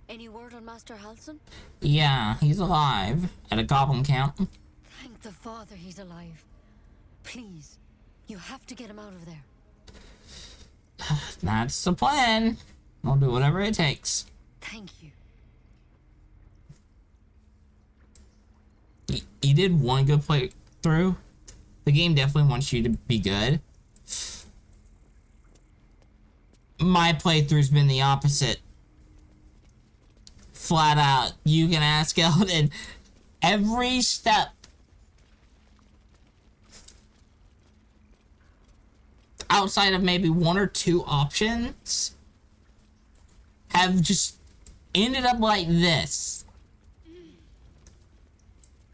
Any word on Master Halson? Yeah, he's alive at a Goblin Camp. Thank the Father he's alive. Please, you have to get him out of there. That's the plan. I'll do whatever it takes. Thank you. You did one good playthrough. The game definitely wants you to be good. My playthrough's been the opposite. Flat out, you can ask Eldon every step. Outside of maybe one or two options have just ended up like this.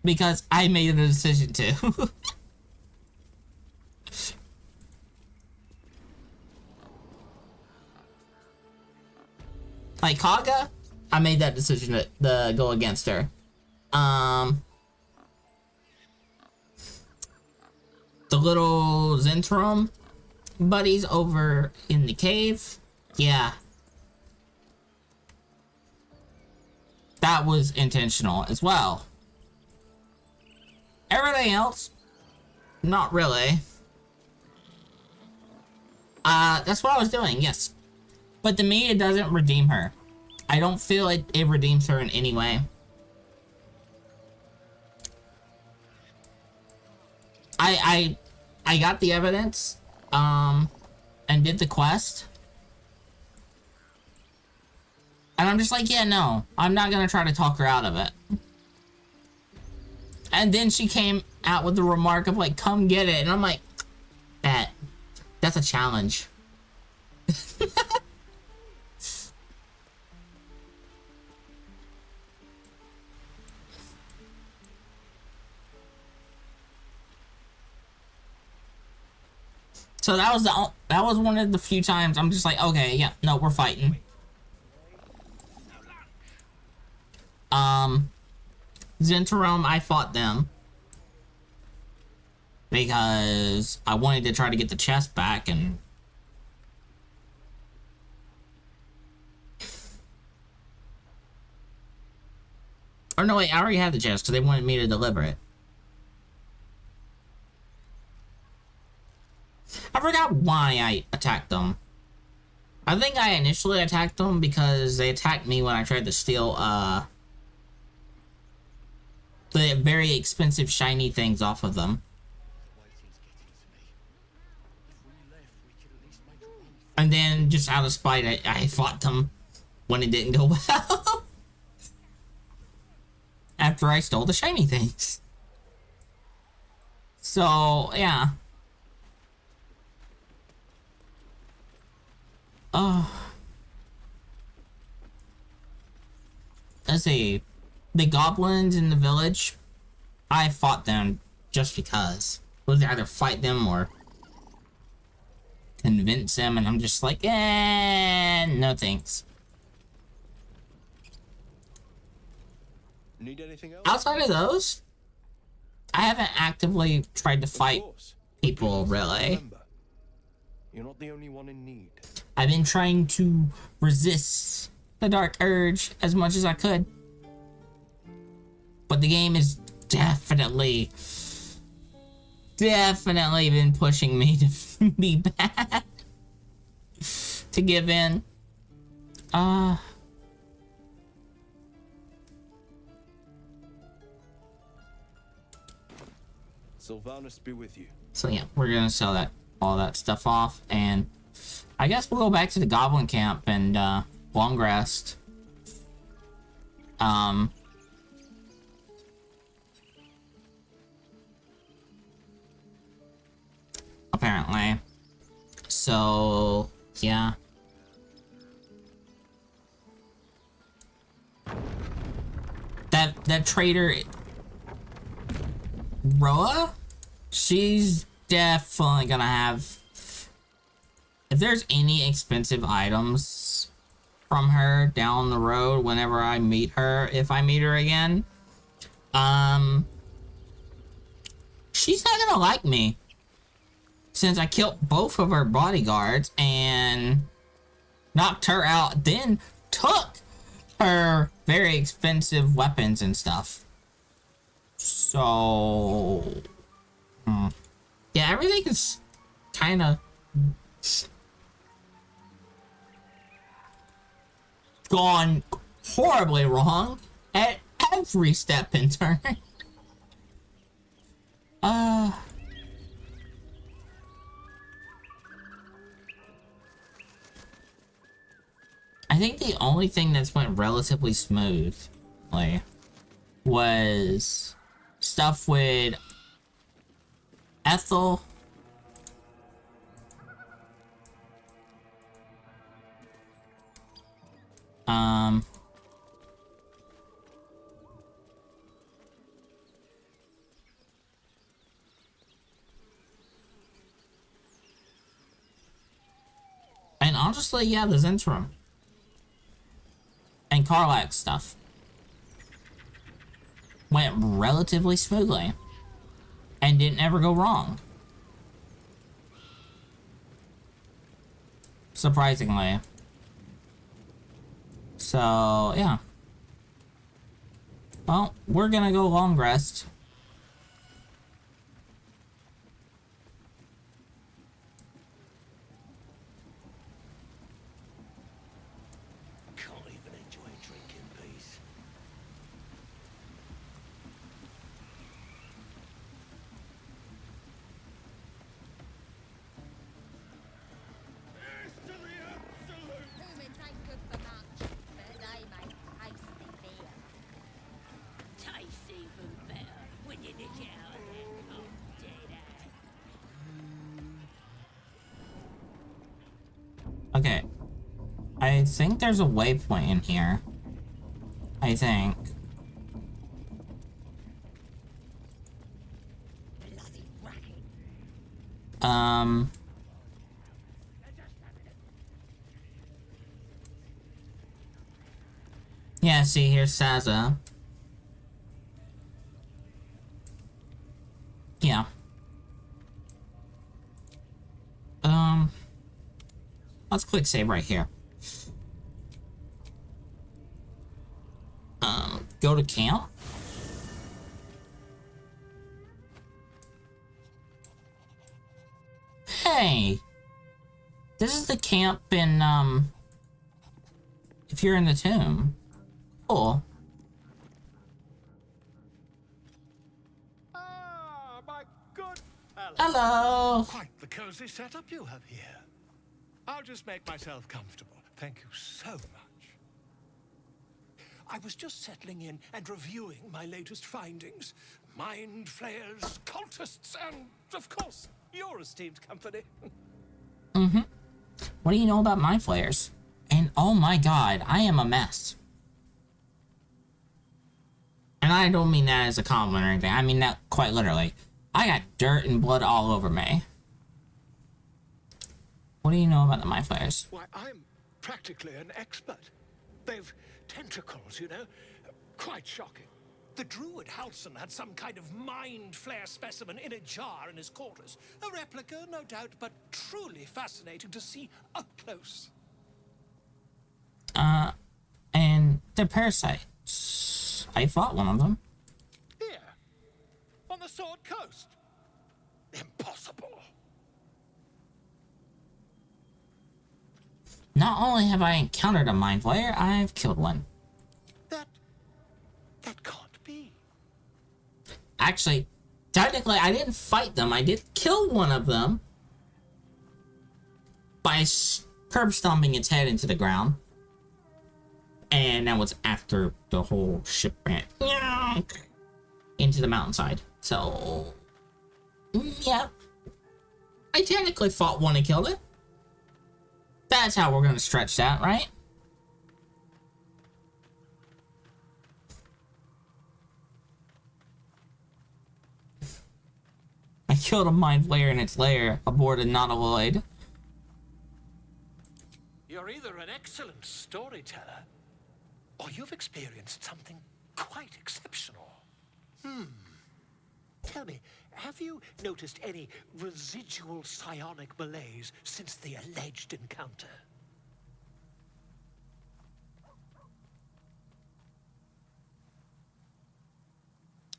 Because I made a decision to. Like Kagha, I made that decision to go against her. The little Zentrum, buddies over in the cave, yeah. That was intentional as well. Everything else, not really. That's what I was doing, yes. But to me, it doesn't redeem her. I don't feel it redeems her in any way. I got the evidence, and did the quest. And I'm just like, yeah, no, I'm not gonna try to talk her out of it. And then she came out with the remark of like, come get it. And I'm like, that's a challenge. So that was one of the few times I'm just like, okay, yeah, no, we're fighting. Zentarum, I fought them because I wanted to try to get the chest back, and or no, wait, I already had the chest because they wanted me to deliver it. I forgot why I attacked them. I think I initially attacked them because they attacked me when I tried to steal, the very expensive shiny things off of them. And then, just out of spite, I fought them when it didn't go well. After I stole the shiny things. So, yeah. Let's see. The goblins in the village, I fought them just because. It was either fight them or convince them, and I'm just like, no thanks. Need anything else? Outside of those, I haven't actively tried to fight people, really. You're not the only one in need. I've been trying to resist the dark urge as much as I could. But the game is definitely been pushing me to be bad. To give in. Sylvanus be with you. So yeah, we're gonna sell all that stuff off, and I guess we'll go back to the Goblin Camp and long rest. Apparently. So yeah. That traitor Roa, she's definitely gonna have, if there's any expensive items from her down the road whenever I meet her, if I meet her again, she's not gonna like me, since I killed both of her bodyguards and knocked her out, then took her very expensive weapons and stuff. So yeah, everything is kind of gone horribly wrong at every step in turn. I think the only thing that's went relatively smoothly was stuff with Ethel. And honestly, yeah, the Zentrum. And Karlak's stuff went relatively smoothly and didn't ever go wrong. surprisingly. So, yeah. Well, we're gonna go long rest. Can't even enjoy a drink in peace. Humans ain't good for much, but they make tasty beer. Tastes even better when you nick it out of their cold dead hand. Okay. I think there's a waypoint in here. I think. Yeah, see, here's Saza. Yeah. Let's quick save right here. Go to camp. Hey! This is the camp in, if you're in the tomb. Cool. Ah, my good fellow. Hello! Quite the cozy setup you have here. I'll just make myself comfortable. Thank you so much. I was just settling in and reviewing my latest findings. Mind flayers, cultists, and, of course, your esteemed company. Mm-hmm. What do you know about mind flayers? And oh my god, I am a mess. And I don't mean that as a compliment or anything. I mean that quite literally. I got dirt and blood all over me. What do you know about the mind flayers? Why, I'm practically an expert. They've tentacles, you know? Quite shocking. The druid Halson had some kind of mind flare specimen in a jar in his quarters. A replica, no doubt, but truly fascinating to see up close. And they're parasites. I fought one of them. Here, on the Sword Coast. Impossible. Not only have I encountered a mind flayer, I've killed one. That can't be. Actually, technically, I didn't fight them. I did kill one of them by curb stomping its head into the ground. And that was after the whole ship ran into the mountainside. So, yeah. I technically fought one and killed it. That's how we're going to stretch that, right? I killed a mind flayer in its lair aboard a nautiloid. You're either an excellent storyteller, or you've experienced something quite exceptional. Tell me, have you noticed any residual psionic malaise since the alleged encounter?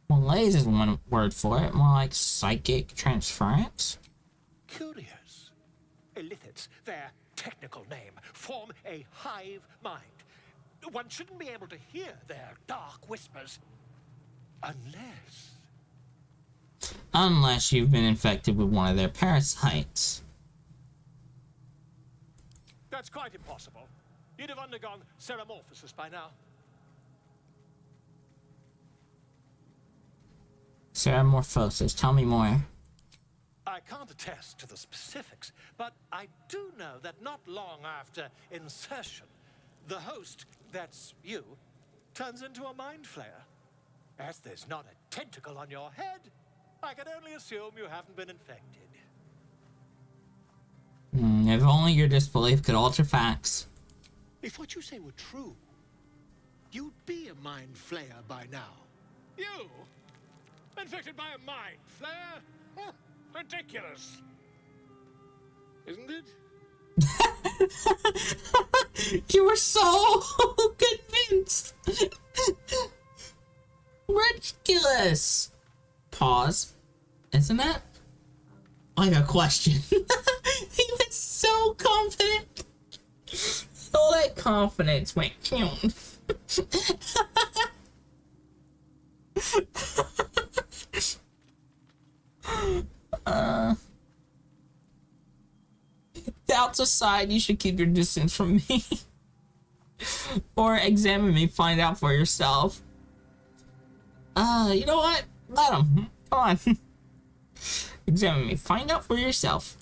Malaise is one word for it, more like psychic transference. Curious. Illithids, their technical name, form a hive mind. One shouldn't be able to hear their dark whispers Unless you've been infected with one of their parasites. That's quite impossible. You'd have undergone ceramorphosis by now. Ceramorphosis, tell me more. I can't attest to the specifics, but I do know that not long after insertion, the host, that's you, turns into a mind flayer. As there's not a tentacle on your head, I can only assume you haven't been infected. If only your disbelief could alter facts. If what you say were true, you'd be a mind flayer by now. You? Infected by a mind flare? Huh, ridiculous. Isn't it? You were so convinced. Ridiculous. Pause. Isn't that like a question? He was so confident. All that confidence went. Doubts aside, you should keep your distance from me. Or examine me, find out for yourself. You know what? Let him. Come on. Examine me, find out for yourself.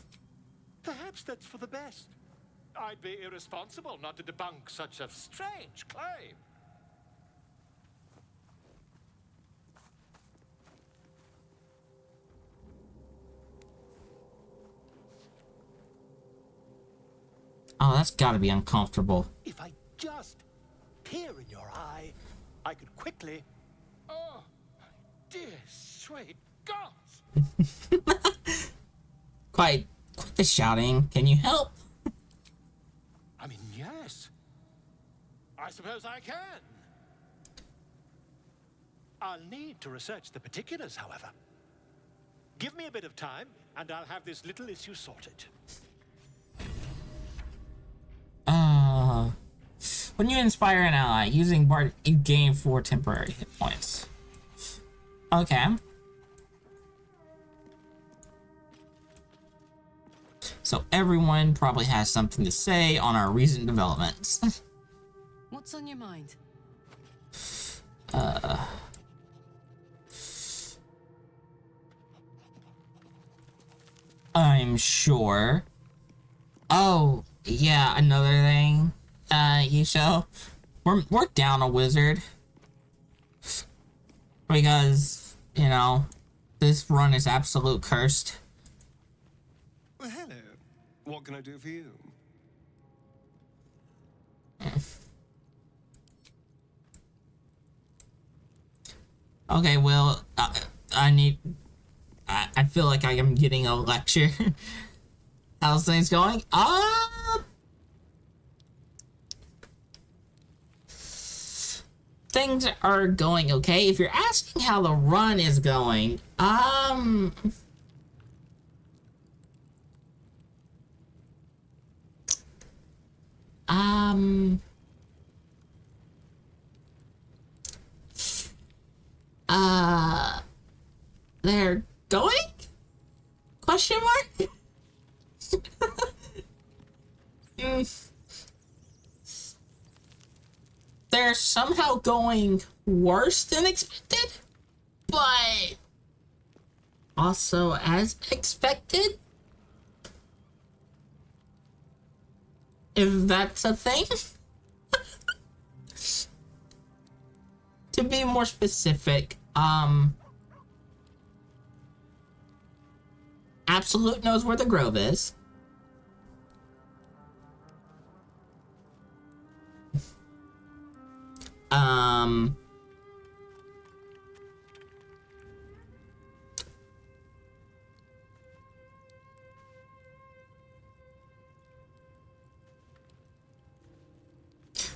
Perhaps that's for the best. I'd be irresponsible not to debunk such a strange claim. Oh, that's gotta be uncomfortable. If I just peer in your eye, I could quickly... Oh, dear sweet gods! Quite the shouting. Can you help? I mean, yes. I suppose I can. I'll need to research the particulars, however. Give me a bit of time, and I'll have this little issue sorted. When you inspire an ally using Bard, you gain 4 temporary hit points. Okay. So everyone probably has something to say on our recent developments. What's on your mind? I'm sure. Oh, yeah, another thing. Yisho, we're down a wizard. Because, you know, this run is absolute cursed. Well, hello. What can I do for you? Okay, well, I feel like I am getting a lecture. How's things going? Things are going okay. If you're asking how the run is going, they're going? Question mark? They're somehow going worse than expected, but also as expected. If that's a thing. To be more specific, Absolute knows where the grove is.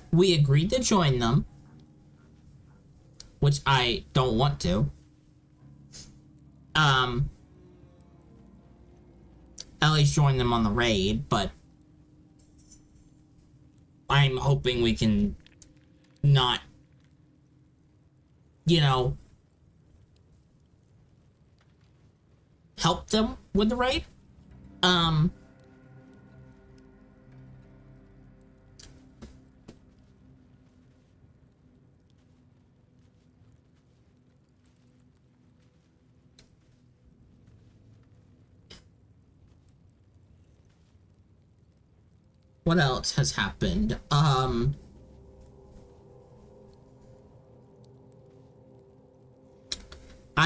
We agreed to join them, which I don't want to. At least join them on the raid, but I'm hoping we can not, you know, help them with the raid. What else has happened? I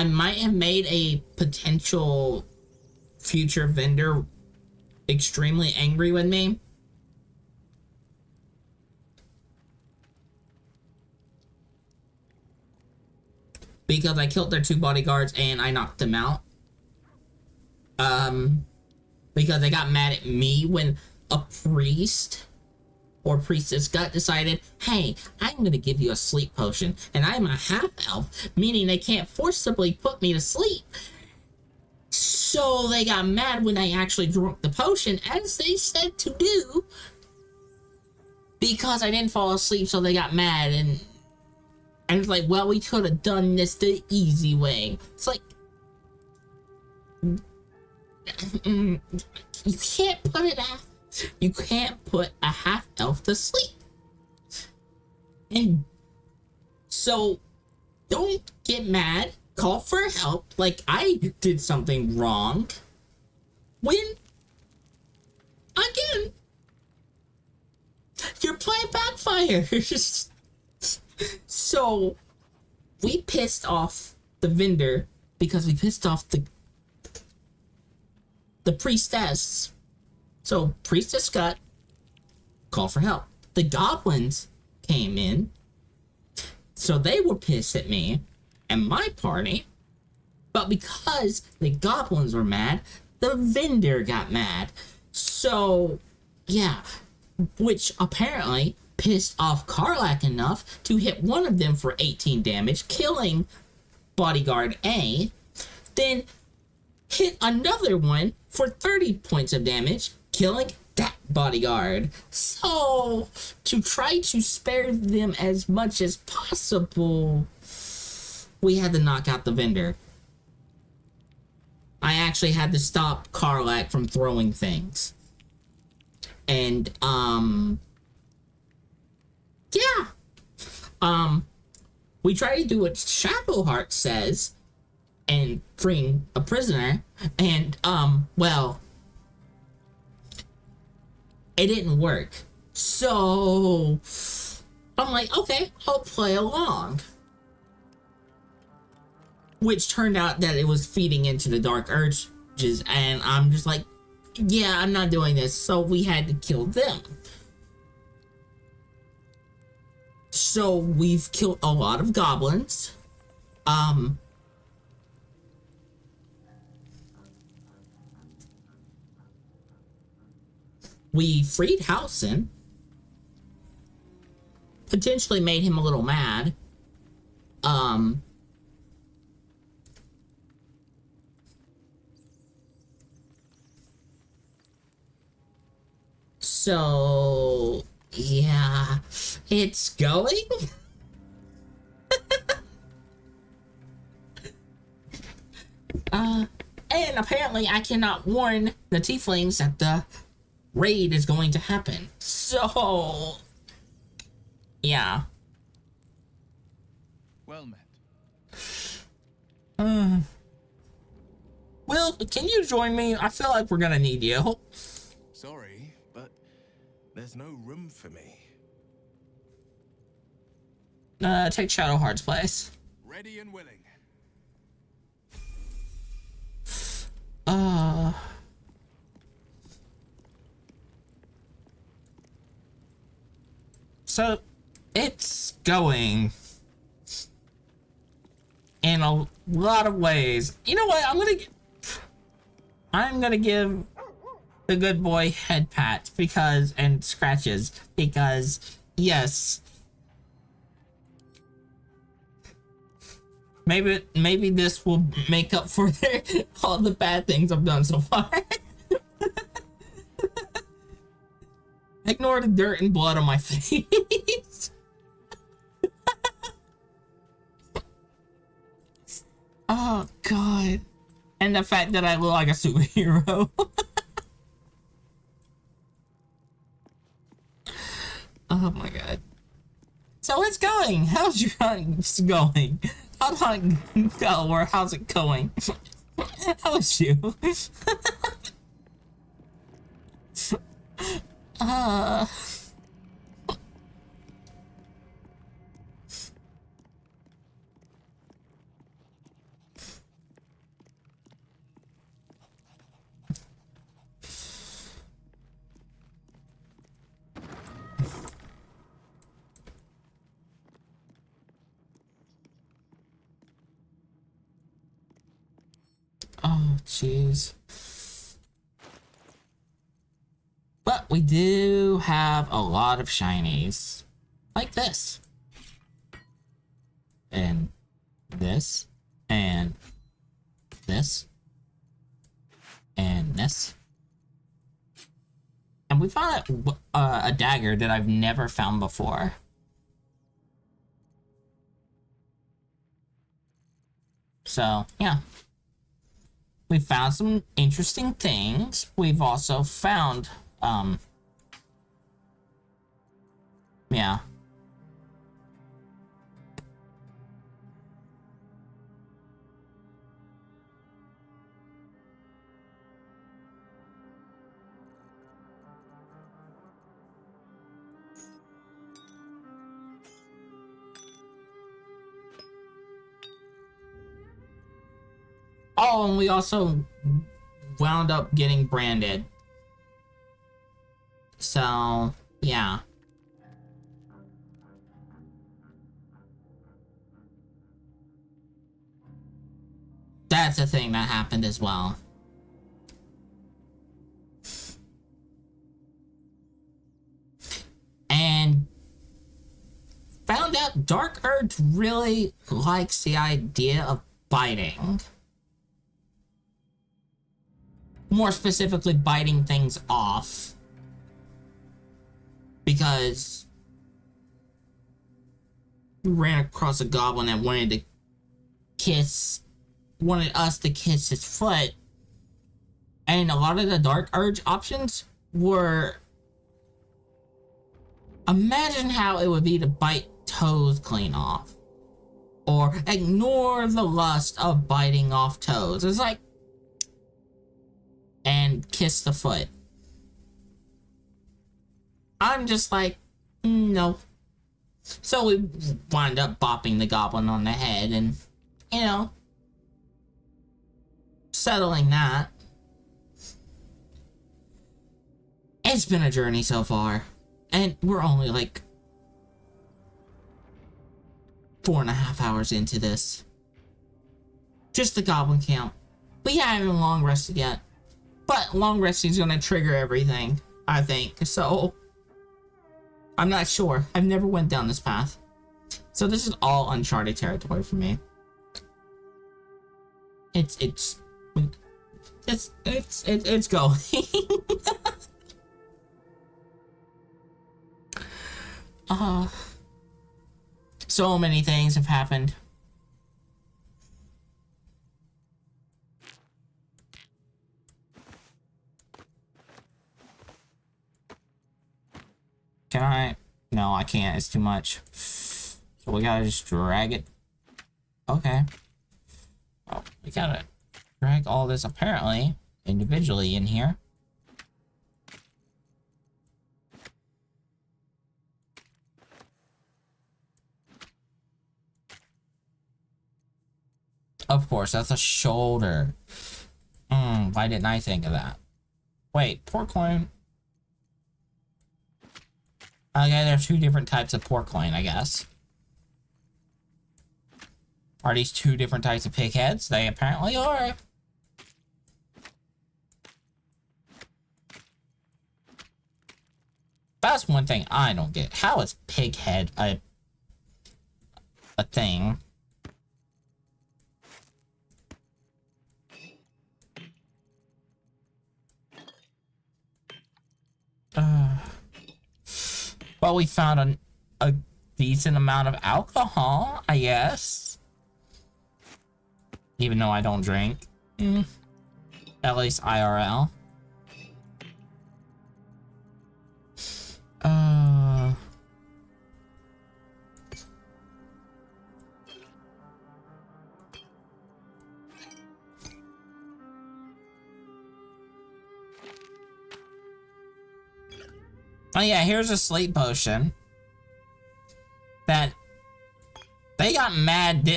might have made a potential future vendor extremely angry with me. Because I killed their 2 bodyguards and I knocked them out. Because they got mad at me when a priest or priestess gut decided, hey, I'm going to give you a sleep potion, and I'm a half-elf, meaning they can't forcibly put me to sleep. So they got mad when I actually drank the potion, as they said to do, because I didn't fall asleep, so they got mad, and it's like, well, we could have done this the easy way. It's like, you can't put it out. You can't put a half-elf to sleep. And so, don't get mad. Call for help like I did something wrong. When, again, your plan backfires. So, we pissed off the vendor because we pissed off the priestess. So, Priestess Scott called for help. The goblins came in, so they were pissed at me and my party. But because the goblins were mad, the vendor got mad. So, yeah, which apparently pissed off Karlak enough to hit one of them for 18 damage, killing Bodyguard A, then hit another one for 30 points of damage, killing that bodyguard. So, to try to spare them as much as possible, we had to knock out the vendor. I actually had to stop Karlak from throwing things. And, yeah. We tried to do what Shadowheart says and freeing a prisoner, and, well, it didn't work. So, I'm like, okay, I'll play along. Which turned out that it was feeding into the dark urges, and I'm just like, yeah, I'm not doing this. So we had to kill them. So we've killed a lot of goblins. We freed Halsin. Potentially made him a little mad. So, yeah, it's going. And apparently I cannot warn the tieflings that the raid is going to happen. So, yeah. Well met. Will, can you join me? I feel like we're gonna need you. Sorry, but there's no room for me. Take Shadowheart's place. Ready and willing. So, it's going in a lot of ways. You know what? I'm gonna give the good boy head pats because, and scratches, because, yes. Maybe this will make up for all the bad things I've done so far. Ignore the dirt and blood on my face. Oh, God. And the fact that I look like a superhero. Oh, my God. So it's going. How's your hunt going? How's hunt go, or how's it going? How's you? Oh, jeez. But we do have a lot of shinies. Like this. And this. And this. And this. And we found a dagger that I've never found before. So, yeah. We found some interesting things. We've also found, yeah. Oh, and we also wound up getting branded. So, yeah. That's a thing that happened as well. And found out Dark Urge really likes the idea of biting. More specifically, biting things off. Because we ran across a goblin that wanted us to kiss his foot. And a lot of the Dark Urge options were... Imagine how it would be to bite toes clean off. Or ignore the lust of biting off toes. It's like... And kiss the foot. I'm just like, no. So we wind up bopping the goblin on the head and, you know, settling that. It's been a journey so far. And we're only like 4.5 hours into this. Just the Goblin Camp. We haven't long rested yet. But long resting is going to trigger everything, I think. So, I'm not sure. I've never went down this path. So this is all uncharted territory for me. It's going. So many things have happened. Can I? No, I can't. It's too much. So we gotta just drag it. Okay. Well, we gotta drag all this apparently individually in here. Of course, that's a shoulder. Why didn't I think of that? Wait, pork coin. Okay, there are 2 different types of pork coin, I guess. Are these 2 different types of pig heads? They apparently are. That's one thing I don't get. How is pig head a thing? Well, we found a decent amount of alcohol, I guess. Even though I don't drink. At least IRL. Oh yeah, here's a sleep potion that they got mad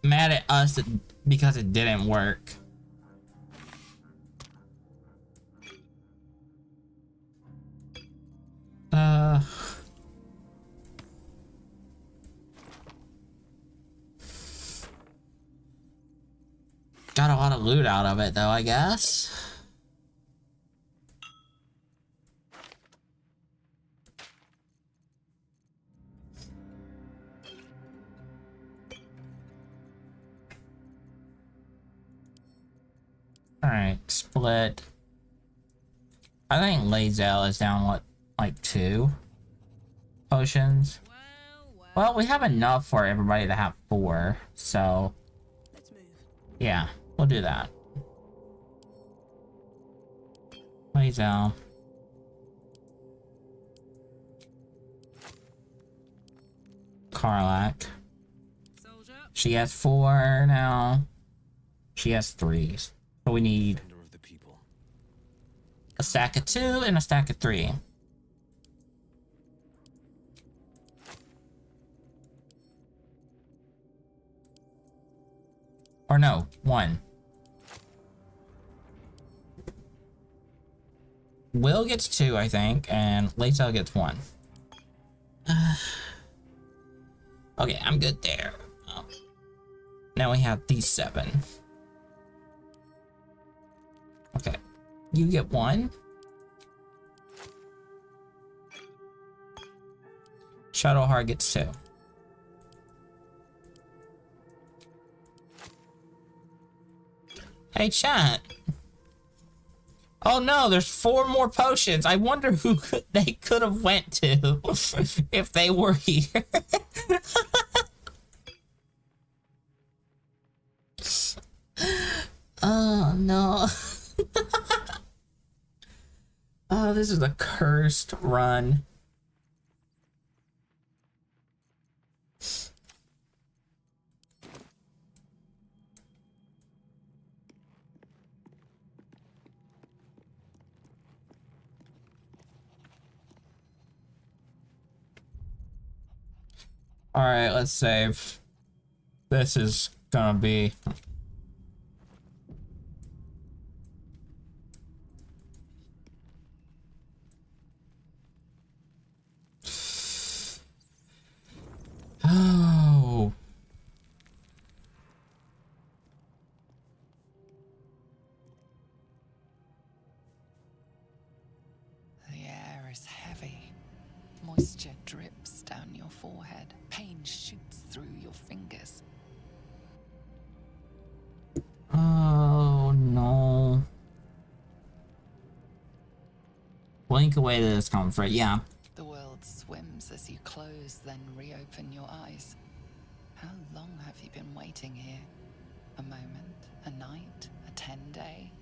at us because it didn't work. Got a lot of loot out of it though, I guess. Alright, split. I think Lazel is down, what, like 2 potions? Well, we have enough for everybody to have 4, so... yeah, we'll do that. Lazel. Karlak. She has 4 now. She has 3. So we need a stack of 2 and a stack of 3. Or no, 1. Will gets 2, I think, and Lazel gets 1. Okay, I'm good there. Now we have these 7. Okay, you get 1. Shadowheart gets 2. Hey, chat. Oh no, there's 4 more potions. I wonder who they could have went to if they were here. Oh no. Oh, this is a cursed run. Alright, let's save. This is gonna be... oh. The air is heavy. Moisture drips down your forehead. Pain shoots through your fingers. Oh no. Blink away the discomfort, yeah. The world swims as you close, then reopen your eyes. How long have you been waiting here? A moment? A night? A 10-day?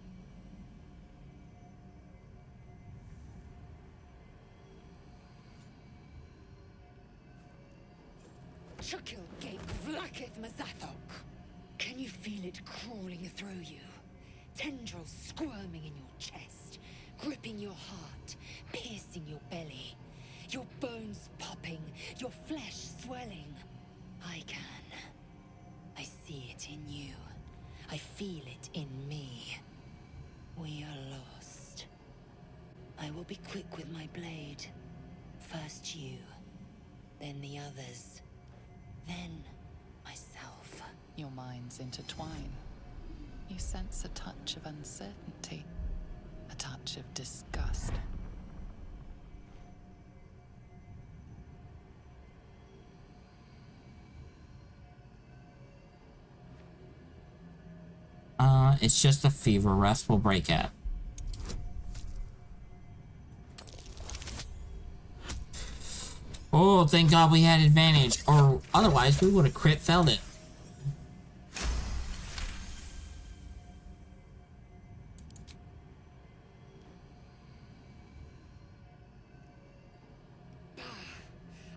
Chukil gate vlaketh Mazathok. Can you feel it crawling through you? Tendrils squirming in your chest, gripping your heart, piercing your belly. Your bones popping, your flesh swelling. I can. I see it in you. I feel it in me. We are lost. I will be quick with my blade. First you, then the others, then myself. Your minds intertwine. You sense a touch of uncertainty, a touch of disgust. It's just a fever. Rest will break it. Oh, thank God we had advantage, or otherwise we would have crit felled it.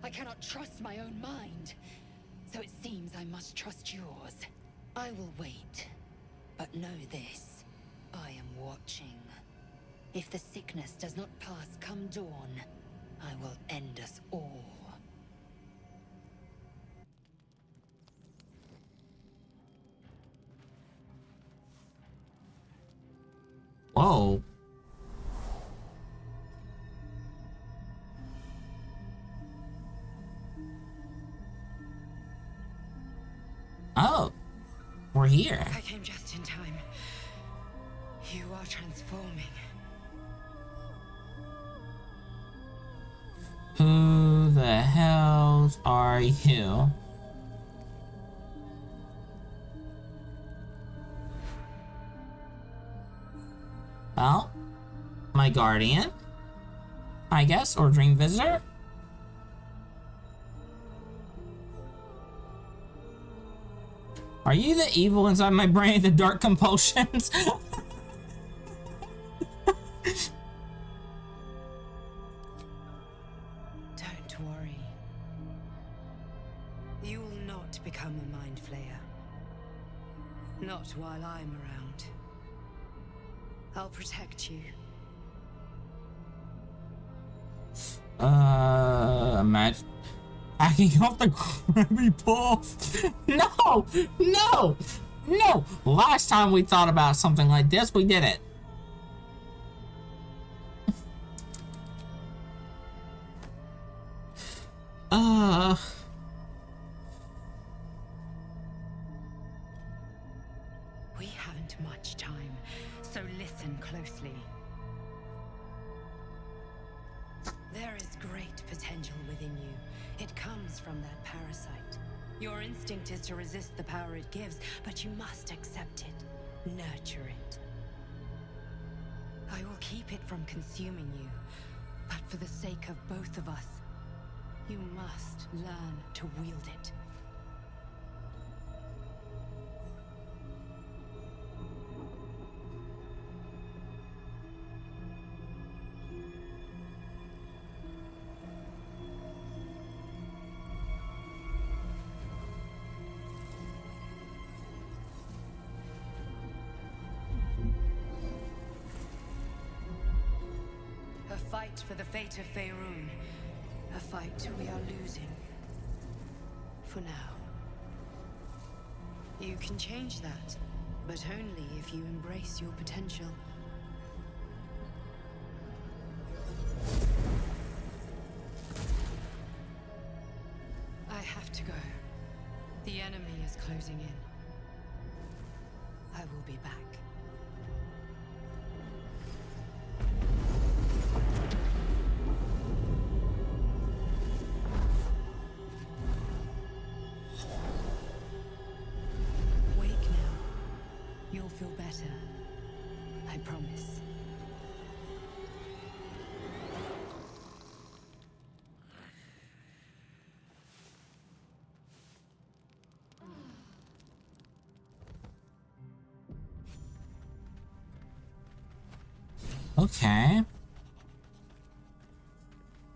I cannot trust my own mind, so it seems I must trust yours. I will wait, but know this, I am watching. If the sickness does not pass come dawn, I will end us all. Whoa. Oh, we're here. I came just in time. You are transforming. Who the hells are you? my guardian, I guess, or dream visitor. Are you the evil inside my brain, the dark compulsions? Don't worry. You will not become a mind flayer. Not while I'm around. I'll protect you. Imagine hacking off the crabby paws. No! No! No! Last time we thought about something like this, we did it. We haven't much time, so listen closely. There is great potential within you. It comes from that parasite. Your instinct is to resist the power it gives, but you must accept it, nurture it. I will keep it from consuming you, but for the sake of both of us, you must learn to wield it. A fight for the fate of Faerun. A fight we are losing. For now. You can change that, but only if you embrace your potential. I have to go. The enemy is closing in. I will be back. Wake now. You'll feel better. I promise. Okay.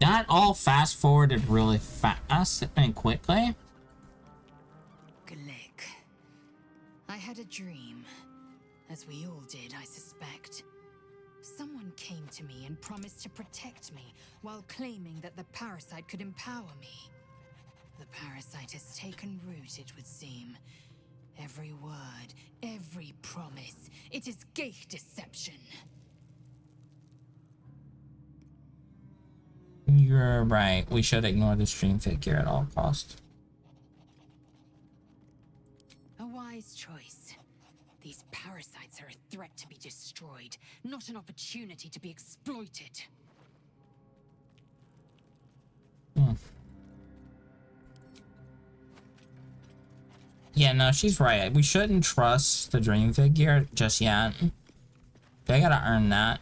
That all fast forwarded really fast and quickly. Glick. I had a dream. As we all did, I suspect. Someone came to me and promised to protect me, while claiming that the parasite could empower me. The parasite has taken root, it would seem. Every word, every promise, it is gate deception. You're right. We should ignore the stream figure at all costs. A wise choice. These parasites are a threat to be destroyed, not an opportunity to be exploited. Yeah, no, she's right. We shouldn't trust the dream figure just yet. They gotta earn that.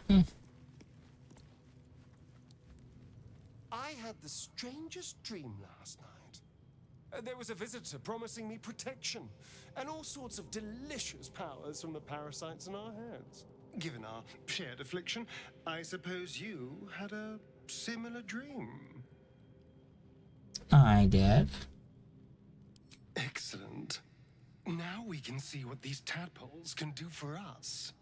I had the strangest dream last night. There was a visitor promising me protection and all sorts of delicious powers from the parasites in our heads. Given our shared affliction, I suppose you had a similar dream. I did. Excellent. Now we can see what these tadpoles can do for us.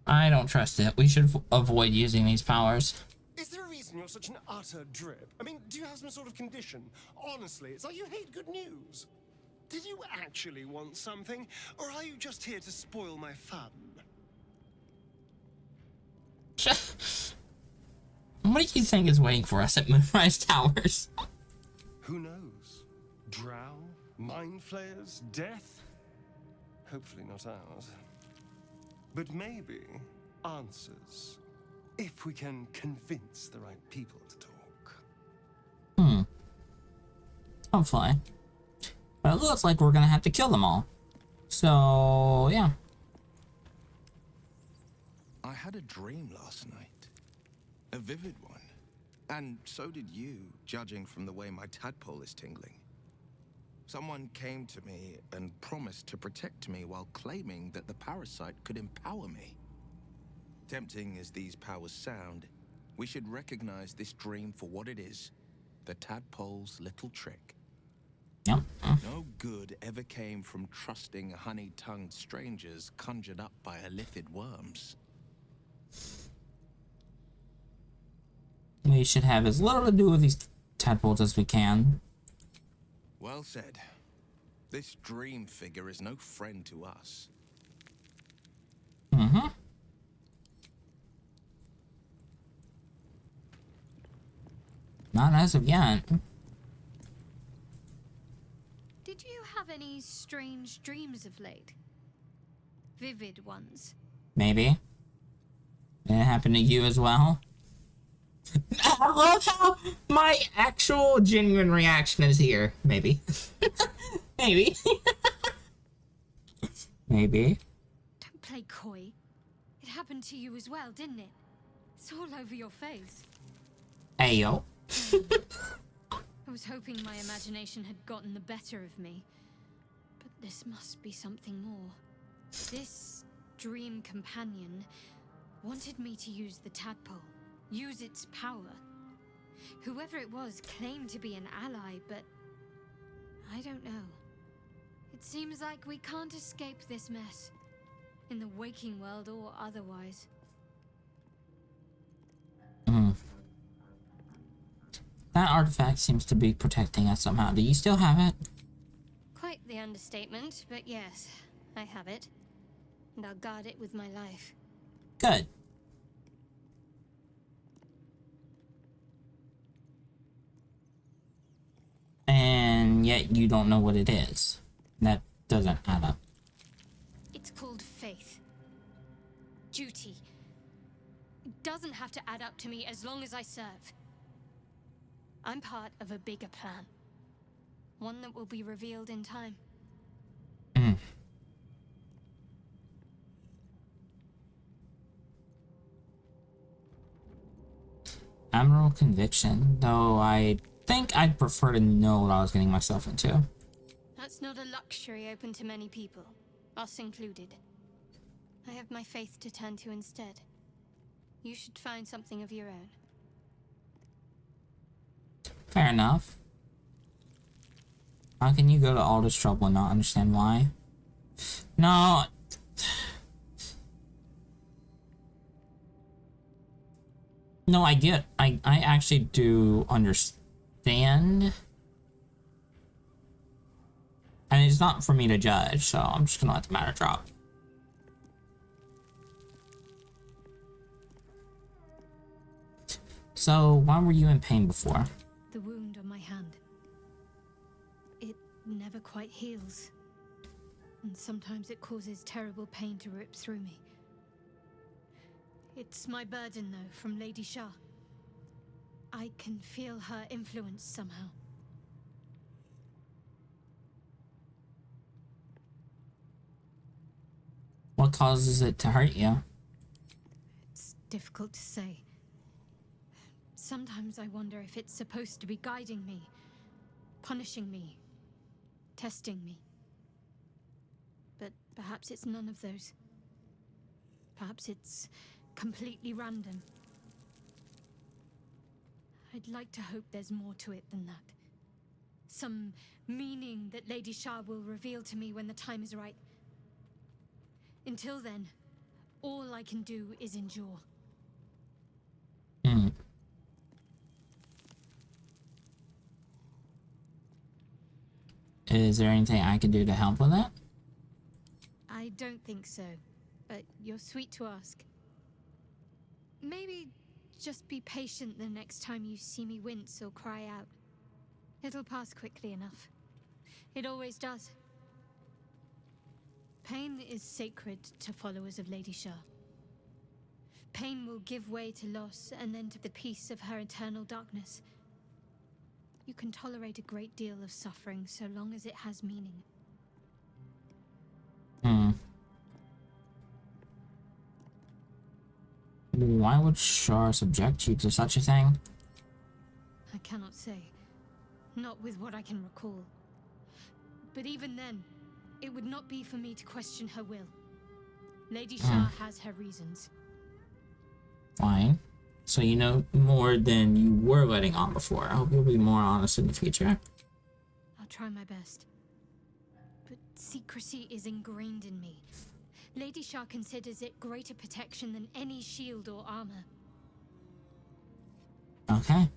I don't trust it. We should avoid using these powers. Is there a reason you're such an utter drip? I mean, do you have some sort of condition? Honestly, it's like you hate good news. Did you actually want something, or are you just here to spoil my fun? What do you think is waiting for us at Moonrise Towers? Who knows? Drow? Mind flayers? Death? Hopefully not ours. But maybe answers. If we can convince the right people to talk. Hopefully. But it looks like we're gonna have to kill them all. So, yeah. I had a dream last night. A vivid one. And so did you, judging from the way my tadpole is tingling. Someone came to me and promised to protect me while claiming that the parasite could empower me. Tempting as these powers sound, we should recognize this dream for what it is, the tadpole's little trick. Yep. No good ever came from trusting honey-tongued strangers conjured up by illithid worms. We should have as little to do with these tadpoles as we can. Well said. This dream figure is no friend to us. Mm-hmm. Not as of yet. Did you have any strange dreams of late? Vivid ones? Maybe. Did it happen to you as well? I love how my actual genuine reaction is here. Maybe. Maybe. Maybe. Don't play coy. It happened to you as well, didn't it? It's all over your face. Ayo. I was hoping my imagination had gotten the better of me. But this must be something more. This dream companion wanted me to use the tadpole. Use its power. Whoever it was claimed to be an ally, but I don't know. It seems like we can't escape this mess, in the waking world or otherwise. That artifact seems to be protecting us somehow. Do you still have it? Quite the understatement, but yes, I have it. And I'll guard it with my life. Good. And yet you don't know what it is. That doesn't add up. It's called faith. Duty. It doesn't have to add up to me as long as I serve. I'm part of a bigger plan. One that will be revealed in time. Admiral conviction, though I think I'd prefer to know what I was getting myself into. That's not a luxury open to many people, us included. I have my faith to turn to instead. You should find something of your own. Fair enough. How can you go to all this trouble and not understand why? No. No, I get. I actually do understand. And it's not for me to judge, so I'm just gonna let the matter drop. So, why were you in pain before? The wound on my hand. It never quite heals. And sometimes it causes terrible pain to rip through me. It's my burden, though, from Lady Shah. I can feel her influence somehow. What causes it to hurt you? It's difficult to say. Sometimes I wonder if it's supposed to be guiding me, punishing me, testing me. But perhaps it's none of those. Perhaps it's completely random. I'd like to hope there's more to it than that. Some meaning that Lady Shah will reveal to me when the time is right. Until then, all I can do is endure. Is there anything I can do to help with that? I don't think so, but you're sweet to ask. Maybe just be patient the next time you see me wince or cry out. It'll pass quickly enough. It always does. Pain is sacred to followers of Lady Shah. Pain will give way to loss and then to the peace of her eternal darkness. You can tolerate a great deal of suffering so long as it has meaning. Why would Shar subject you to such a thing? I cannot say. Not with what I can recall. But even then, it would not be for me to question her will. Lady Shar has her reasons. Fine. So you know more than you were letting on before. I hope you'll be more honest in the future. I'll try my best. But secrecy is ingrained in me. Lady Shar considers it greater protection than any shield or armor. Okay.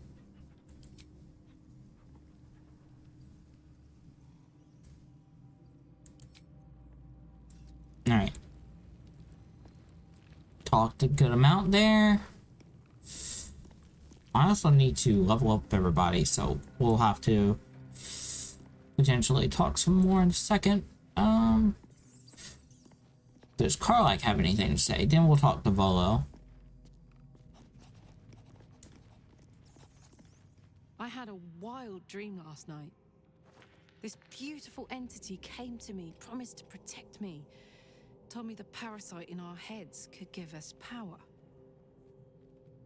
Alright. Talked a good amount there. I also need to level up everybody, so we'll have to potentially talk some more in a second. Does Karlak have anything to say? Then we'll talk to Volo. I had a wild dream last night. This beautiful entity came to me, promised to protect me, told me the parasite in our heads could give us power.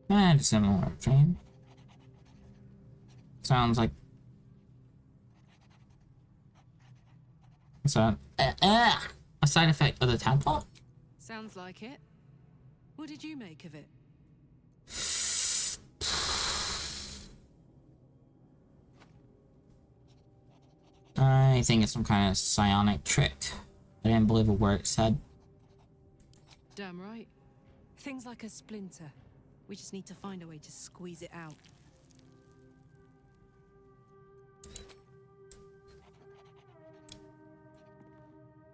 And a similar dream. Sounds like... What's that? A side effect of the tadpole? Sounds like it. What did you make of it? I think it's some kind of psionic trick. I didn't believe a word it said. Damn right. Things like a splinter. We just need to find a way to squeeze it out.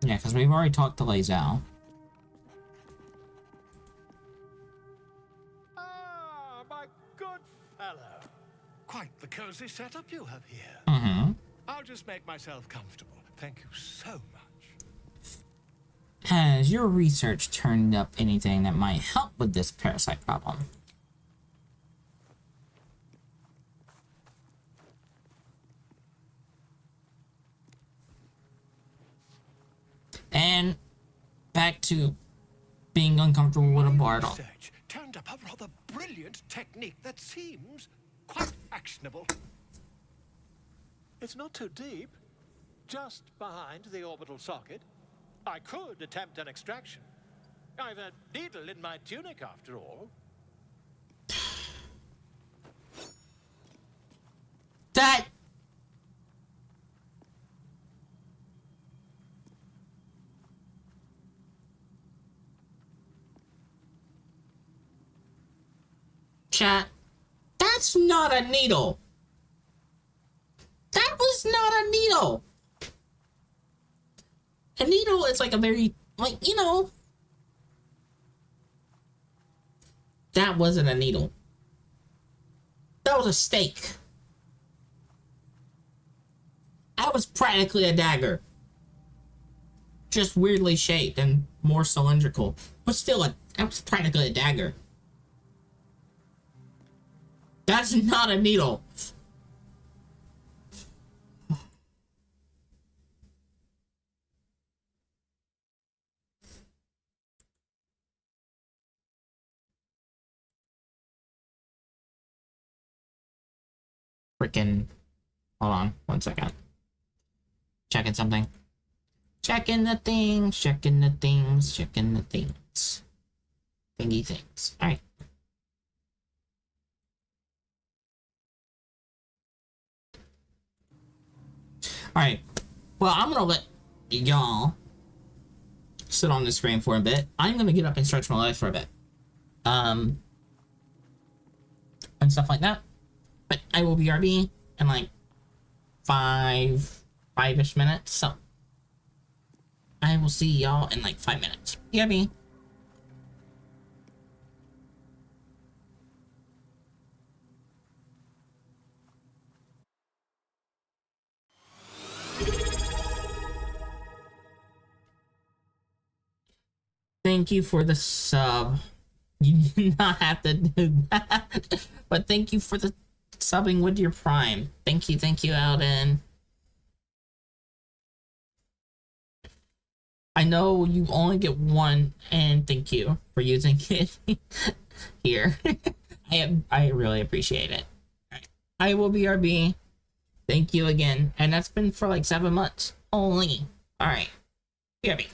Yeah, because we've already talked to Lazal. Ah, my good fellow. Quite the cozy setup you have here. Mm-hmm. I'll just make myself comfortable. Thank you so much. Has your research turned up anything that might help with this parasite problem? And back to being uncomfortable with a bardle. Research turned up a rather brilliant technique that seems quite actionable. It's not too deep. Just behind the orbital socket. I could attempt an extraction. I've a needle in my tunic, after all. That... Chat. That's not a needle. That was not a needle. A needle is like a very, like, you know. That wasn't a needle. That was a stake. That was practically a dagger. Just weirdly shaped and more cylindrical. But still, that was practically a dagger. That's not a needle. Freaking... Hold on, 1 second. Checking something. Checking the things, checking the things, checking the things. Thingy things. Alright. Alright. Well, I'm gonna let y'all sit on the screen for a bit. I'm gonna get up and stretch my legs for a bit. And stuff like that. But I will BRB in like five-ish minutes, so I will see y'all in like 5 minutes. BRB. Thank you for the sub. You did not have to do that. But thank you for the subbing with your Prime. Thank you, Alden. I know you only get one, and thank you for using it here. I really appreciate it. I will BRB. Thank you again. And that's been for like 7 months only. Alright. BRB.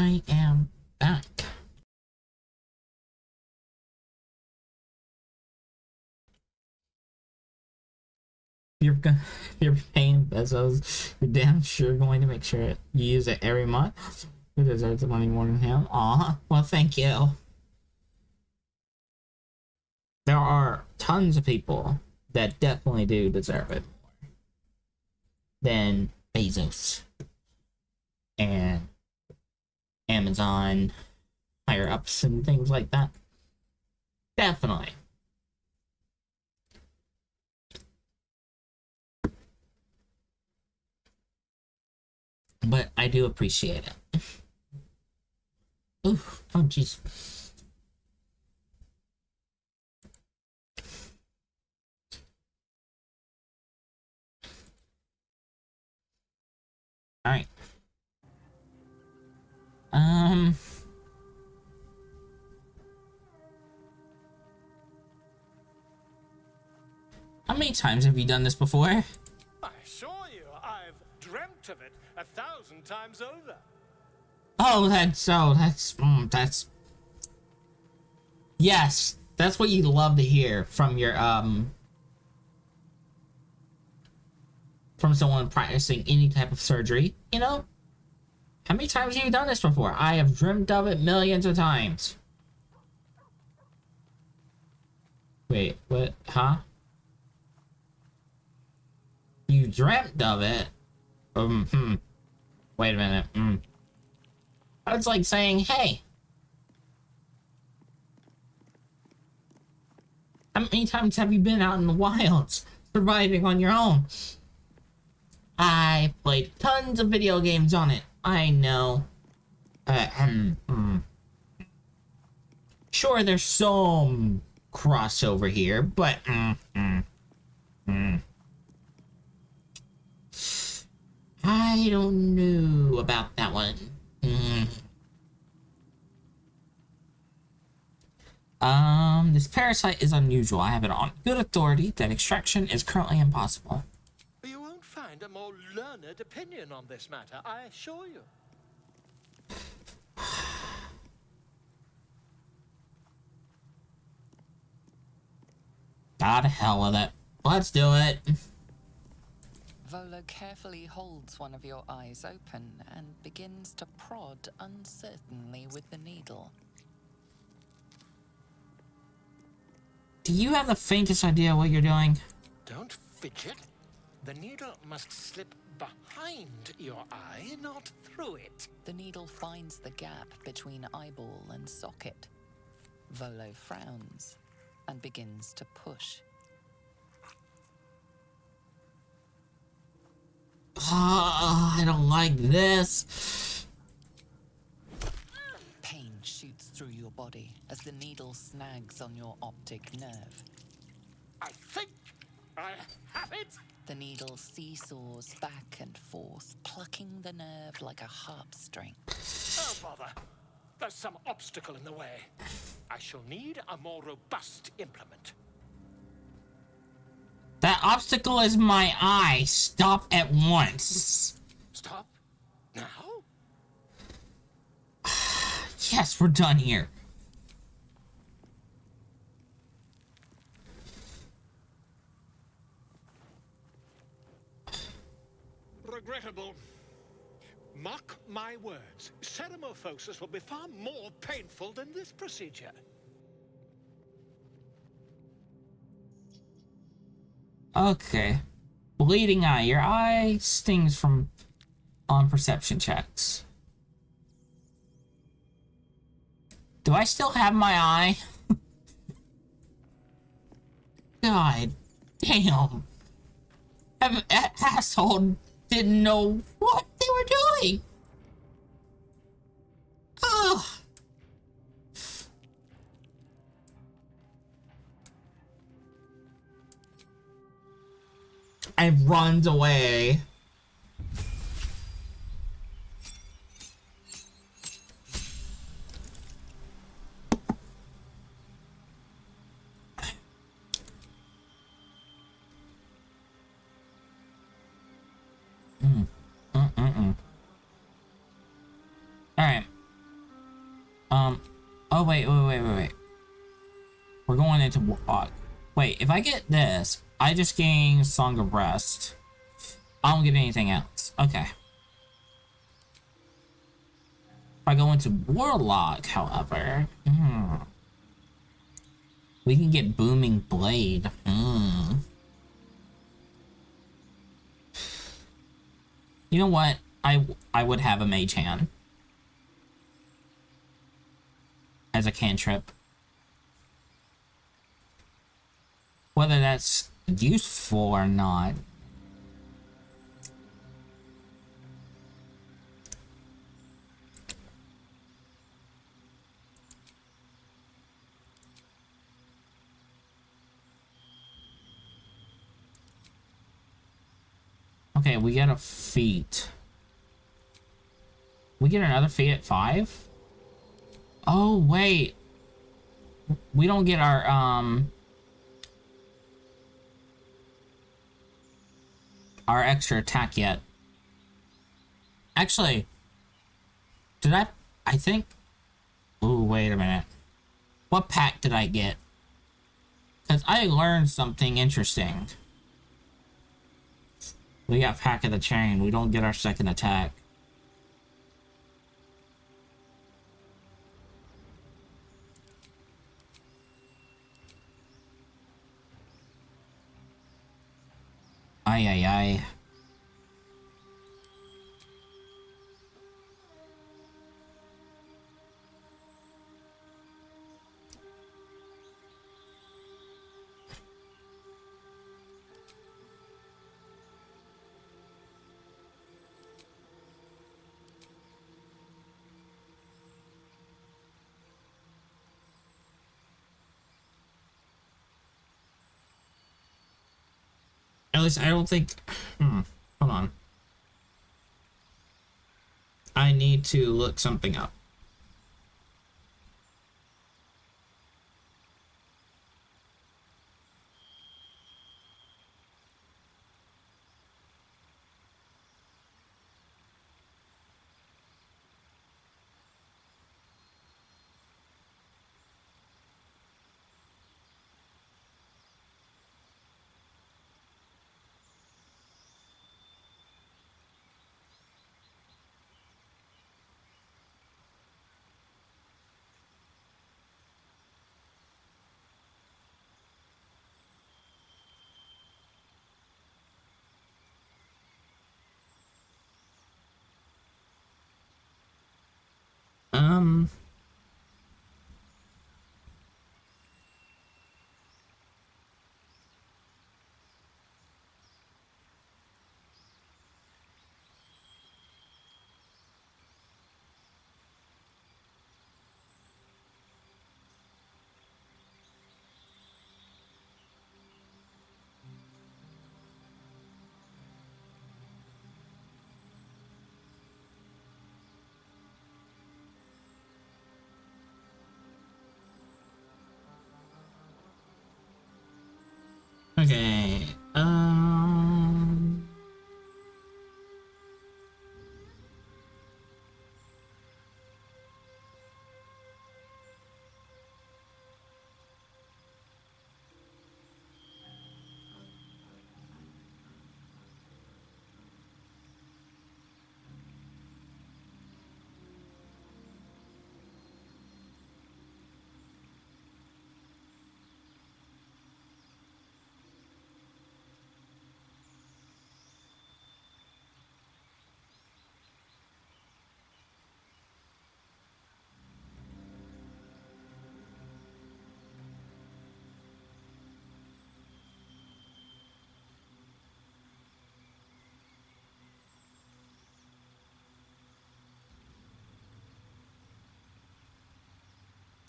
I am back. If you're paying pesos, you're damn sure going to make sure you use it every month. Who deserves the money more than him? Aw, well, thank you. There are tons of people that definitely do deserve it more than Bezos and Amazon higher ups and things like that. Definitely. But I do appreciate it. Ooh, oh jeez. Alright. How many times have you done this before? I assure you, I've dreamt of it 1,000 times over. Oh, that's yes, that's what you love to hear from your from someone practicing any type of surgery, you know? How many times have you done this before? I have dreamt of it millions of times. Wait, what? Huh? You dreamt of it? Wait a minute. It's like saying, hey. How many times have you been out in the wilds, surviving on your own? I played tons of video games on it. I know. Sure, there's some crossover here, but I don't know about that one. This parasite is unusual. I have it on good authority that extraction is currently impossible. You won't find a more learned opinion on this matter, I assure you. God, hell with it. Let's do it. Volo carefully holds one of your eyes open and begins to prod uncertainly with the needle. Do you have the faintest idea what you're doing? Don't fidget. The needle must slip behind your eye, not through it. The needle finds the gap between eyeball and socket. Volo frowns and begins to push. I don't like this. Pain shoots through your body as the needle snags on your optic nerve. I think I have it. The needle seesaws back and forth, plucking the nerve like a harp string. Oh, bother. There's some obstacle in the way. I shall need a more robust implement. That obstacle is my eye. Stop at once. Stop? Now? Yes, we're done here. Regrettable. Mark my words. Ceramorphosis will be far more painful than this procedure. Okay. Bleeding eye. Your eye stings from on perception checks. Do I still have my eye? God damn. That asshole didn't know what they were doing. Ugh. And runs away. Alright. Oh, wait. We're going into Warlock. Wait, if I get this, I just gain Song of Rest. I don't get anything else. Okay. If I go into Warlock, however, we can get Booming Blade. You know what? I would have a Mage Hand as a cantrip. Whether that's useful or not. Okay, we get a feat. We get another feat at 5? Oh, wait. We don't get our extra attack yet. Actually, I think... Ooh, wait a minute. What pack did I get? Because I learned something interesting. We got Pack of the Chain. We don't get our second attack. Ay. At least I don't think... Hold on. I need to look something up. Okay.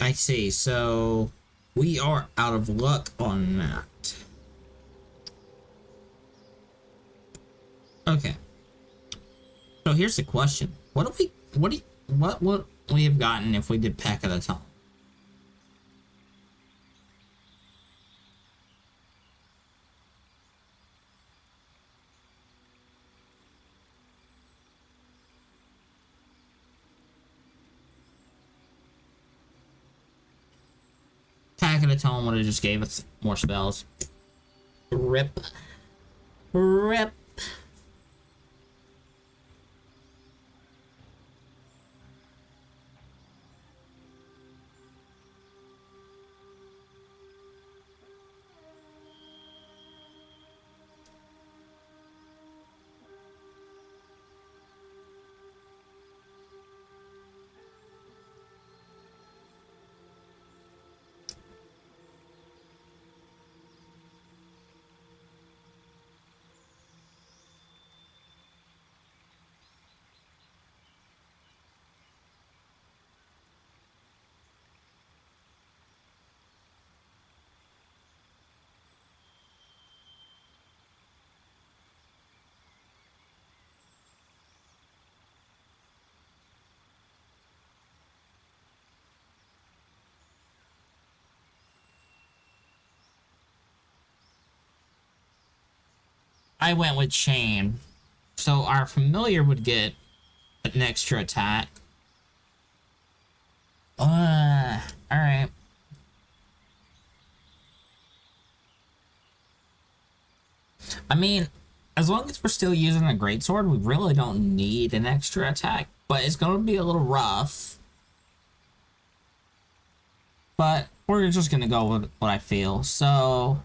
I see. So we are out of luck on that. Okay. So here's the question. What would we have gotten if we did Pack of the Tongue? gonna tell him what it just gave us more spells. Rip. Rip. I went with chain. So our familiar would get an extra attack. Alright. I mean, as long as we're still using a greatsword, we really don't need an extra attack. But it's gonna be a little rough. But we're just gonna go with what I feel. So...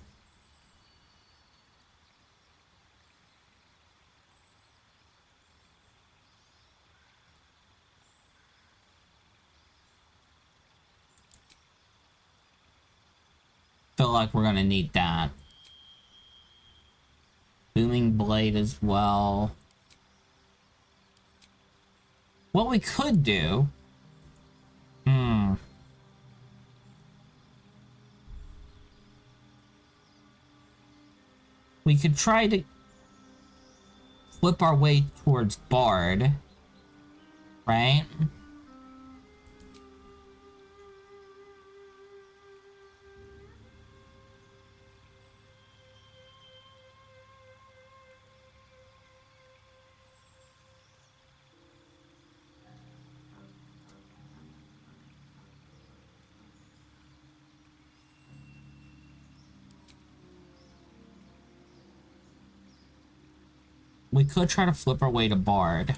feel like we're gonna need that. Booming blade as well. What we could do... we could try to flip our way towards Bard, right? We could try to flip our way to Bard.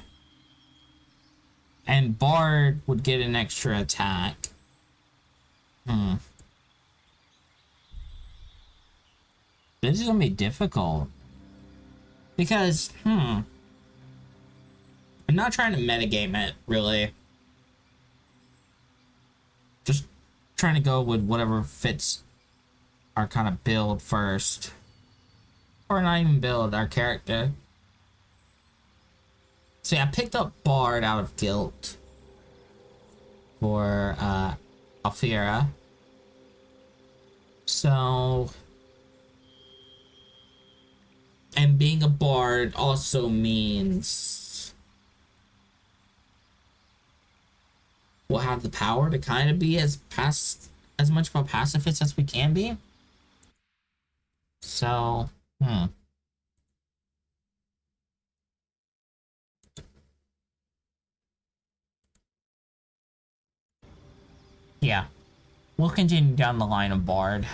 And Bard would get an extra attack. This is gonna be difficult. Because, I'm not trying to metagame it, really. Just trying to go with whatever fits our kind of build first. Or not even build, our character. See, I picked up Bard out of guilt for Alfira. So, and being a Bard also means we'll have the power to kind of be as much of a pacifist as we can be. So, yeah, we'll continue down the line of Bard.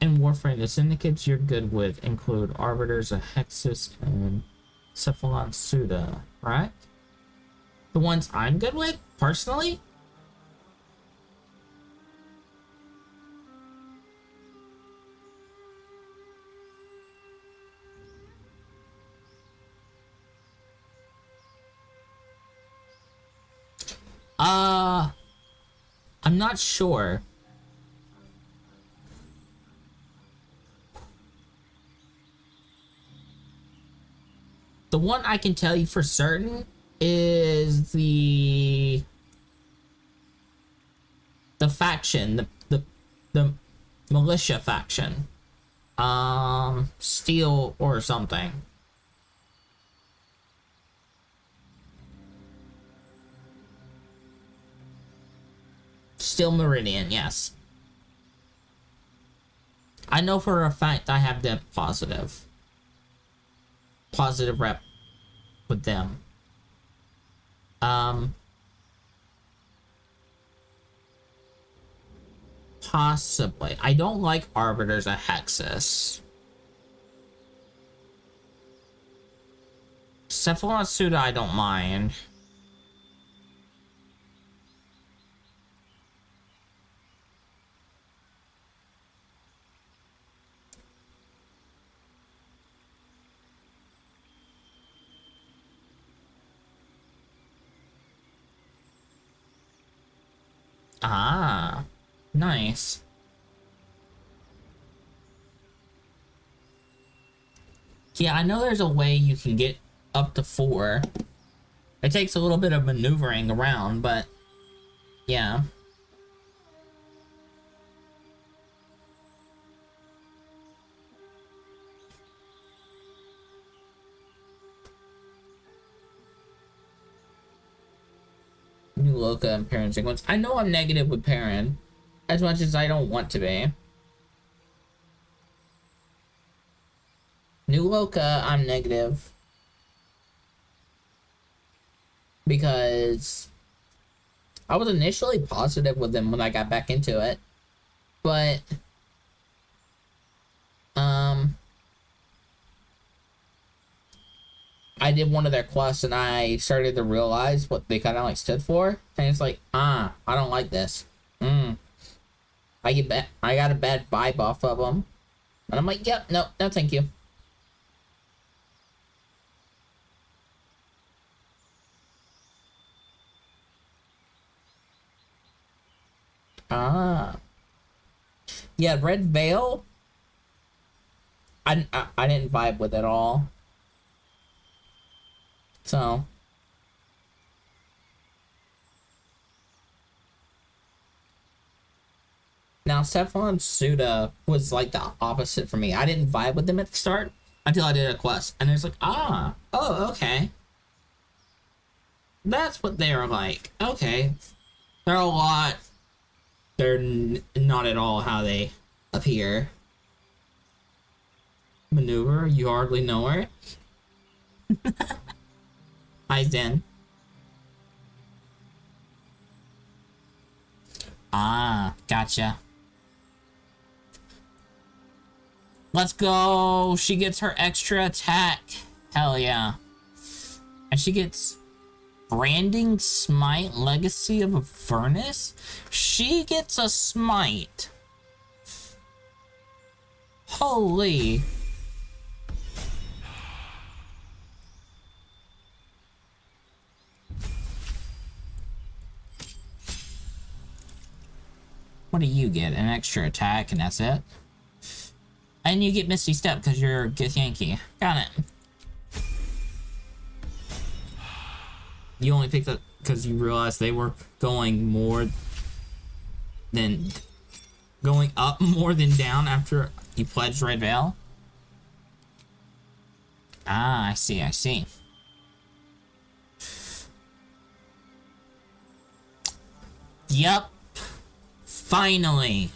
In Warframe, the syndicates you're good with include Arbiters, Hexus, and Cephalon Suda, right? The ones I'm good with, personally? I'm not sure. The one I can tell you for certain is the faction, the militia faction. Steel or something. Still Meridian, yes. I know for a fact I have them positive. Positive rep with them. Possibly. I don't like Arbiters of Hexus. Cephalon Suda I don't mind. Ah, nice. Yeah, I know there's a way you can get up to 4. It takes a little bit of maneuvering around, but yeah. New Loka and Perrin sequence. I know I'm negative with Perrin, as much as I don't want to be. New Loka, I'm negative. Because I was initially positive with them when I got back into it. But I did one of their quests and I started to realize what they kind of like stood for, and it's like, I don't like this. I got a bad vibe off of them, and I'm like, yep, no, thank you. Yeah, Red Veil. I didn't vibe with it at all. So now Cephalon Suda was like the opposite for me. I didn't vibe with them at the start until I did a quest, and it's like, oh, okay. That's what they are like. Okay. They're a lot. They're not at all how they appear. Maneuver, you hardly know her. Hi, Zen. Gotcha. Let's go. She gets her extra attack. Hell yeah. And she gets Branding Smite, Legacy of a Furnace. She gets a smite. Holy. What do you get? An extra attack, and that's it? And you get Misty Step because you're Githyanki. Got it. You only picked up because you realized they were going up more than down after you pledged Red Veil? I see. Yep. Finally.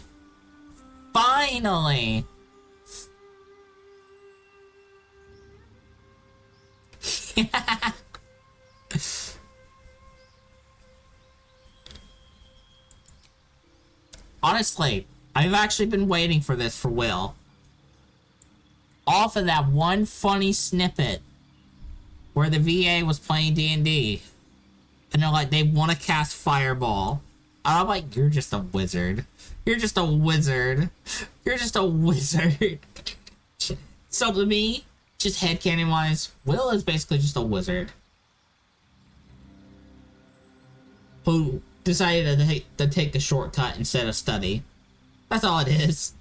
Honestly, I've actually been waiting for this for Will. Off of that one funny snippet where the VA was playing D&D. And they're like, they want to cast Fireball. And I'm like, you're just a wizard. You're just a wizard. So to me, just headcanon wise, Will is basically just a wizard who decided to take the shortcut instead of study. That's all it is.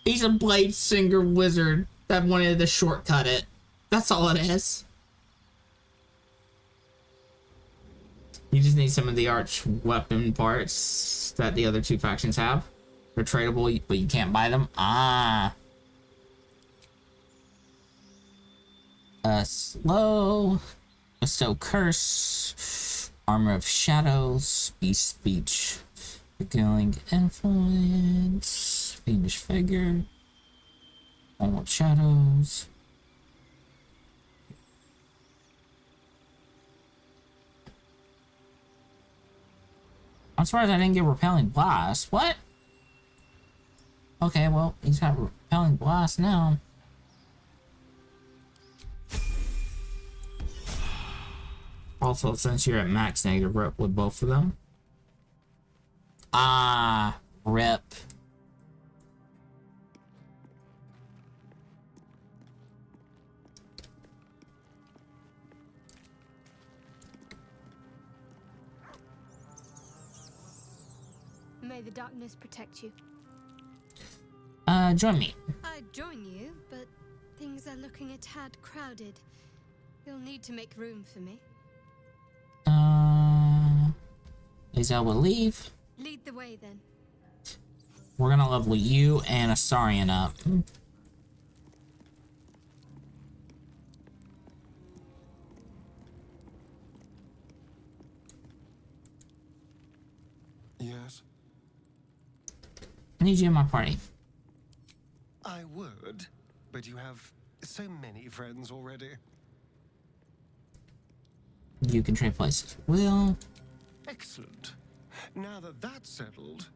He's a blade singer wizard that wanted to shortcut it. That's all it is. You just need some of the arch weapon parts that the other two factions have. They're tradable, but you can't buy them. Slow. Bestow curse. Armor of shadows. Beast speech. Beguiling influence. Fiendish figure. Wall of shadows. I'm surprised I didn't get repelling blast. What? Okay, well, he's got repelling blast now. Also, since you're at max negative rep with both of them. Ah, rip. May the darkness protect you. Join me. I'd join you, but things are looking a tad crowded. You'll need to make room for me. Lae'zel will leave. Lead the way, then. We're gonna level you and Astarion up. Yes? I need you in my party. I would, but you have so many friends already. You can trade places. Will. Excellent. Now that that's settled,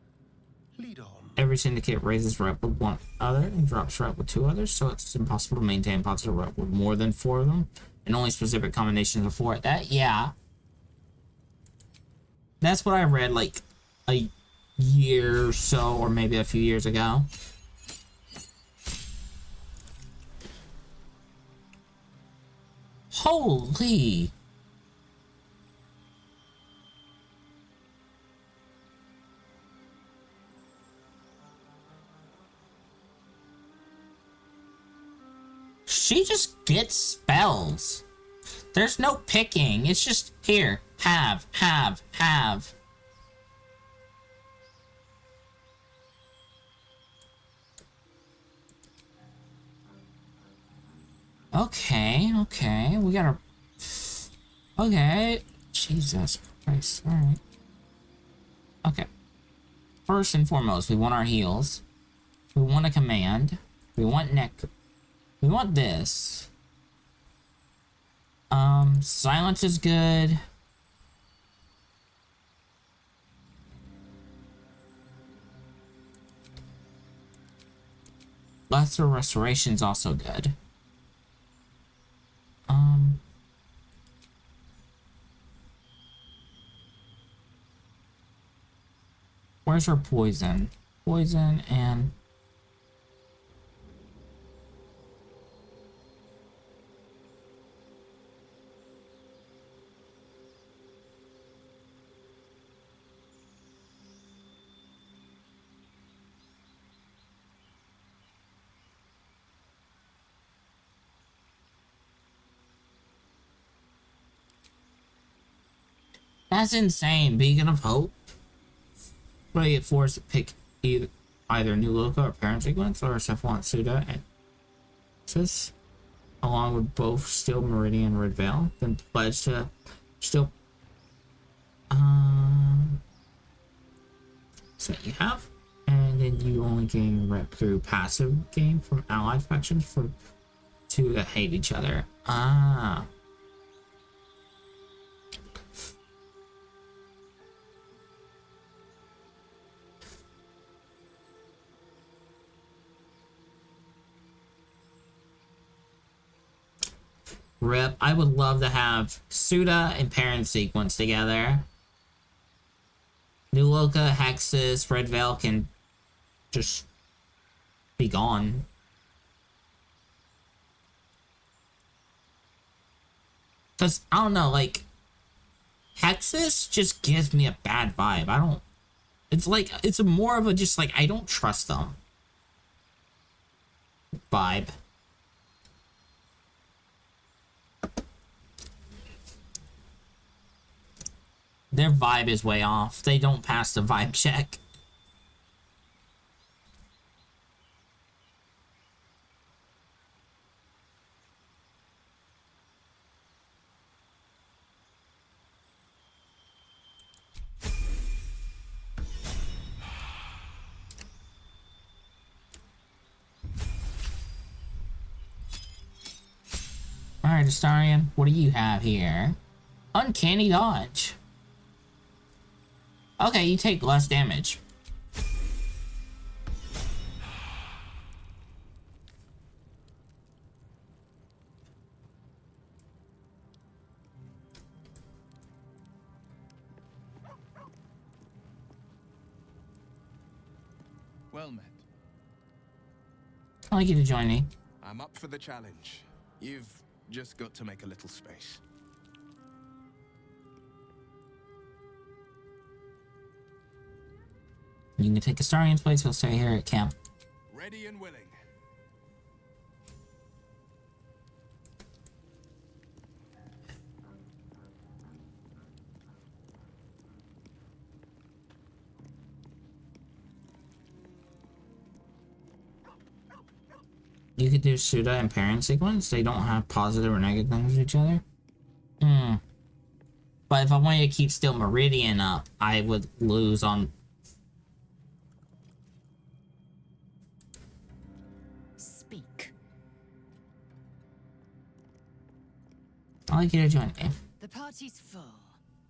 lead on. Every syndicate raises rep with one other and drops rep with two others, so it's impossible to maintain positive rep with more than 4 of them, and only specific combinations of 4. That, yeah. That's what I read like a year or so, or maybe a few years ago. Holy! She just gets spells. There's no picking. It's just here. Have. Okay. We gotta... Okay. Jesus Christ. Alright. Okay. First and foremost, we want our heals. We want a command. We want neck... We want this. Silence is good. Lesser Restoration is also good. Where's her poison? Poison and... That's insane. Beacon of Hope. But I get forced to pick either New Loka or Parent Sequence, or Cephalon Suda and Sis, along with both Steel Meridian and Red Veil. Then pledge to still. So you have, and then you only gain rep through passive gain from allied factions for 2 that hate each other. Rip. I would love to have Suda and Parent Sequence together. New Loka, Hexus, Red Veil can just be gone. Because, I don't know, like, Hexus just gives me a bad vibe. I don't... It's like, it's more of a just, like, I don't trust them vibe. Their vibe is way off. They don't pass the vibe check. Alright, Astarion, what do you have here? Uncanny dodge. Okay, you take less damage. Well met. I'd like you to join me. I'm up for the challenge. You've just got to make a little space. You can take Astarion's place, he'll stay here at camp. Ready and willing. You could do Suda and pairing sequence. They don't have positive or negative things with each other. But if I wanted to keep still Meridian up, I would lose on... Speak. I'd like you to join me. The party's full.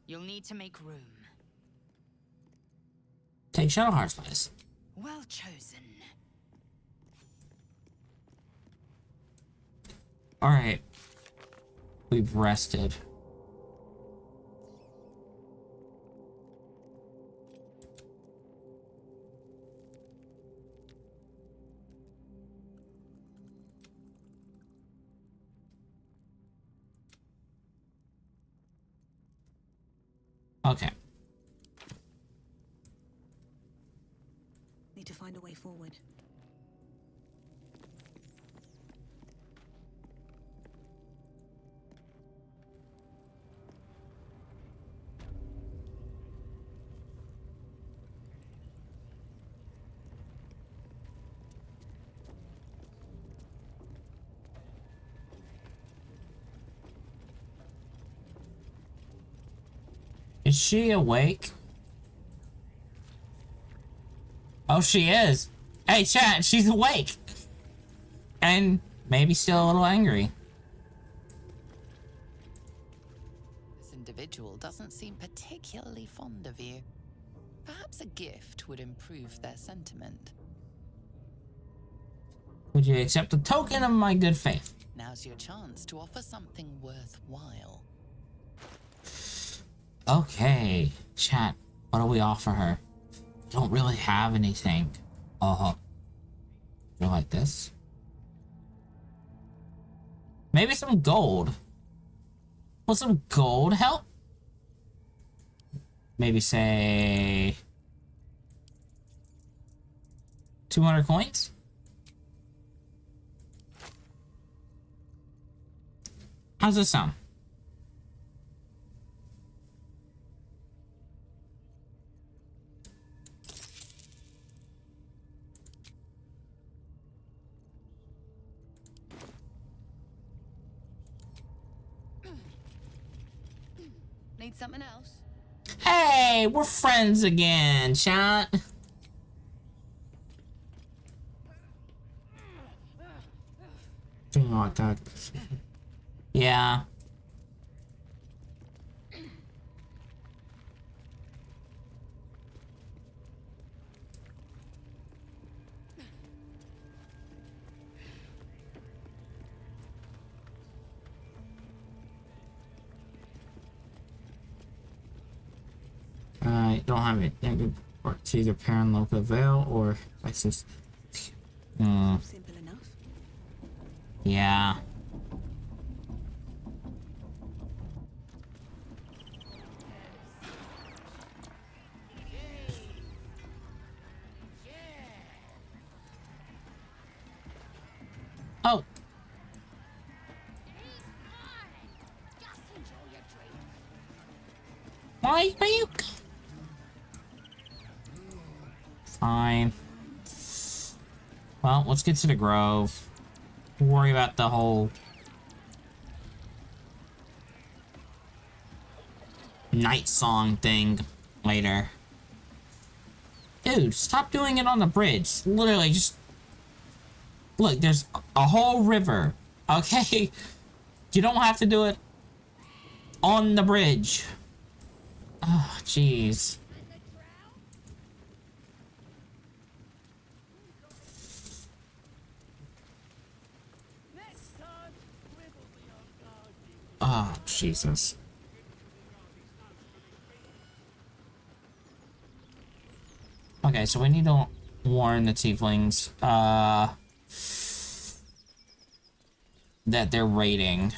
You'll need to make room. Take Shadowheart's place. Well chosen. Alright. We've rested. Okay. Need to find a way forward. Is she awake? Oh, she is. Hey, chat, she's awake. And maybe still a little angry. This individual doesn't seem particularly fond of you. Perhaps a gift would improve their sentiment. Would you accept a token of my good faith? Now's your chance to offer something worthwhile. Okay, chat, what do we offer her? Don't really have anything. You like this? Maybe some gold. Will some gold help? Maybe say 200 coins? How's this sound? Need something else? Hey, we're friends again, chat. Something like that. Yeah. Don't have it. It's either Parent Loca Veil or Isis. Simple enough. Yeah. Oh. Why are you? Fine. Well, let's get to the Grove. We'll worry about the whole night song thing later. Dude, stop doing it on the bridge. Literally, just... Look, there's a whole river. Okay? You don't have to do it on the bridge. Oh, jeez. Oh, Jesus. Okay, so we need to warn the tieflings, that they're raiding.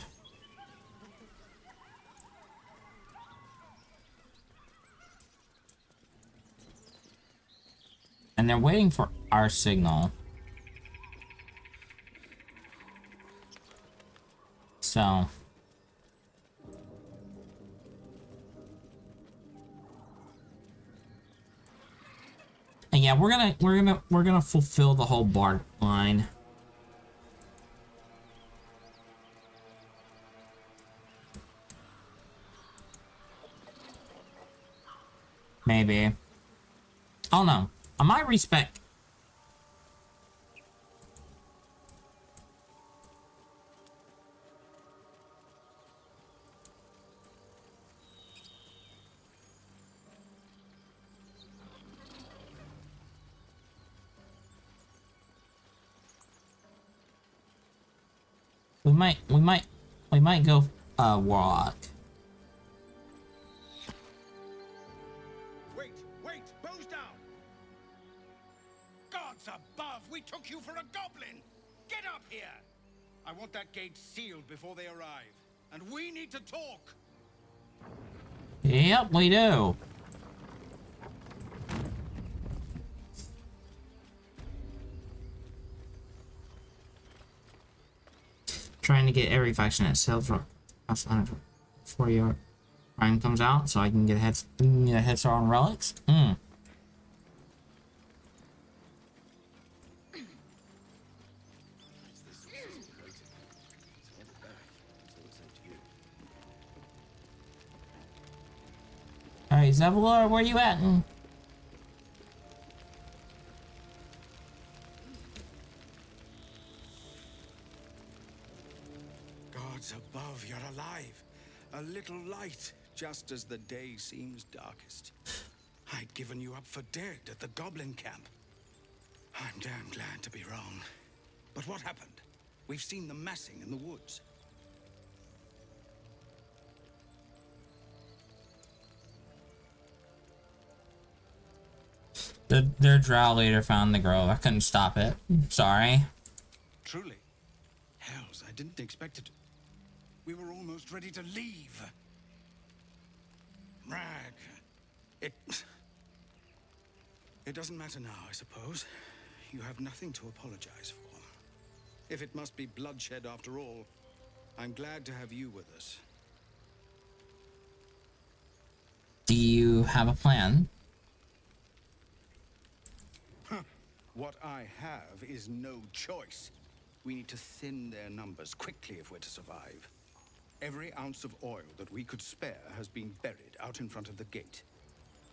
And they're waiting for our signal. So... And yeah, we're gonna fulfill the whole Bard line. Maybe. Oh no. I might respec. We might go Warlock. Wait, bows down! Gods above, we took you for a goblin! Get up here! I want that gate sealed before they arrive, and we need to talk! Yep, we do. Trying to get every faction at sales before your Prime comes out, so I can get a head start on relics. Alright, Zevlor, where you at? Gods above, you're alive. A little light, just as the day seems darkest. I'd given you up for dead at the Goblin Camp. I'm damn glad to be wrong. But what happened? We've seen them massing in the woods. Their drow leader found the grove. I couldn't stop it. Sorry. Truly. Hells, I didn't expect it. We were almost ready to leave. Rag. It doesn't matter now, I suppose. You have nothing to apologize for. If it must be bloodshed after all, I'm glad to have you with us. Do you have a plan? What I have is no choice. We need to thin their numbers quickly if we're to survive. Every ounce of oil that we could spare has been buried out in front of the gate.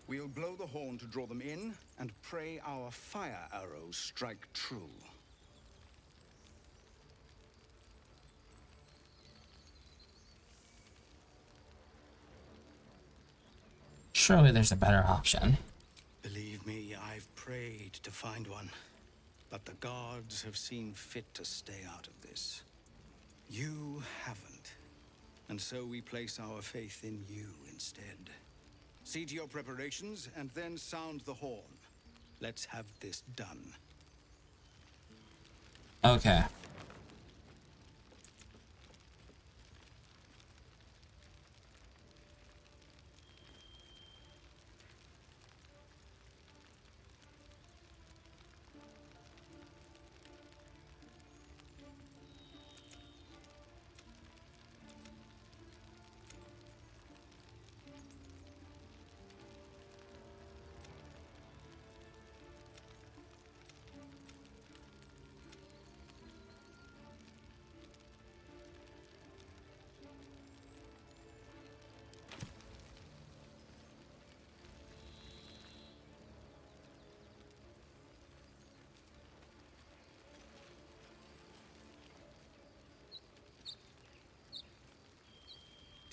We'll blow the horn to draw them in and pray our fire arrows strike true. Surely there's a better option. Believe me, I've prayed to find one, but the gods have seen fit to stay out of this. You haven't, and so we place our faith in you instead. See to your preparations, and then sound the horn. Let's have this done. Okay.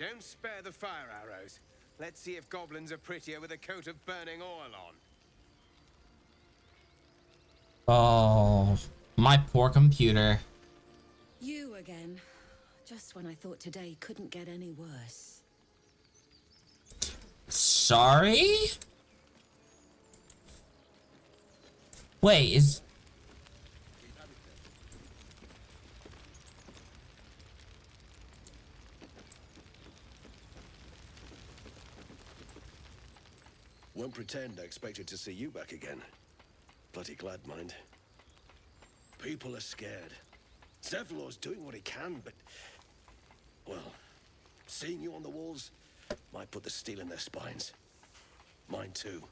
Don't spare the fire arrows. Let's see if goblins are prettier with a coat of burning oil on. Oh, my poor computer. You again. Just when I thought today couldn't get any worse. Sorry? Wait, is... Won't pretend I expected to see you back again. Bloody glad, mind. People are scared. Zevlor's doing what he can, but... well, seeing you on the walls might put the steel in their spines. Mine too.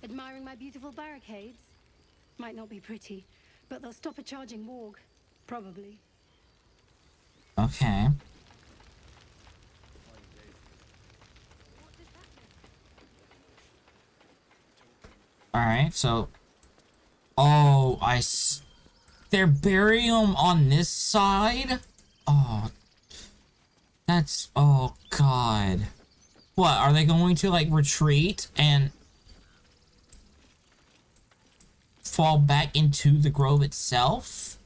Admiring my beautiful barricades? Might not be pretty, but they'll stop a charging warg. Probably. Okay. Alright, so... oh, they're burying them on this side? Oh. That's... oh, God. What, are they going to, like, retreat and... fall back into the grove itself?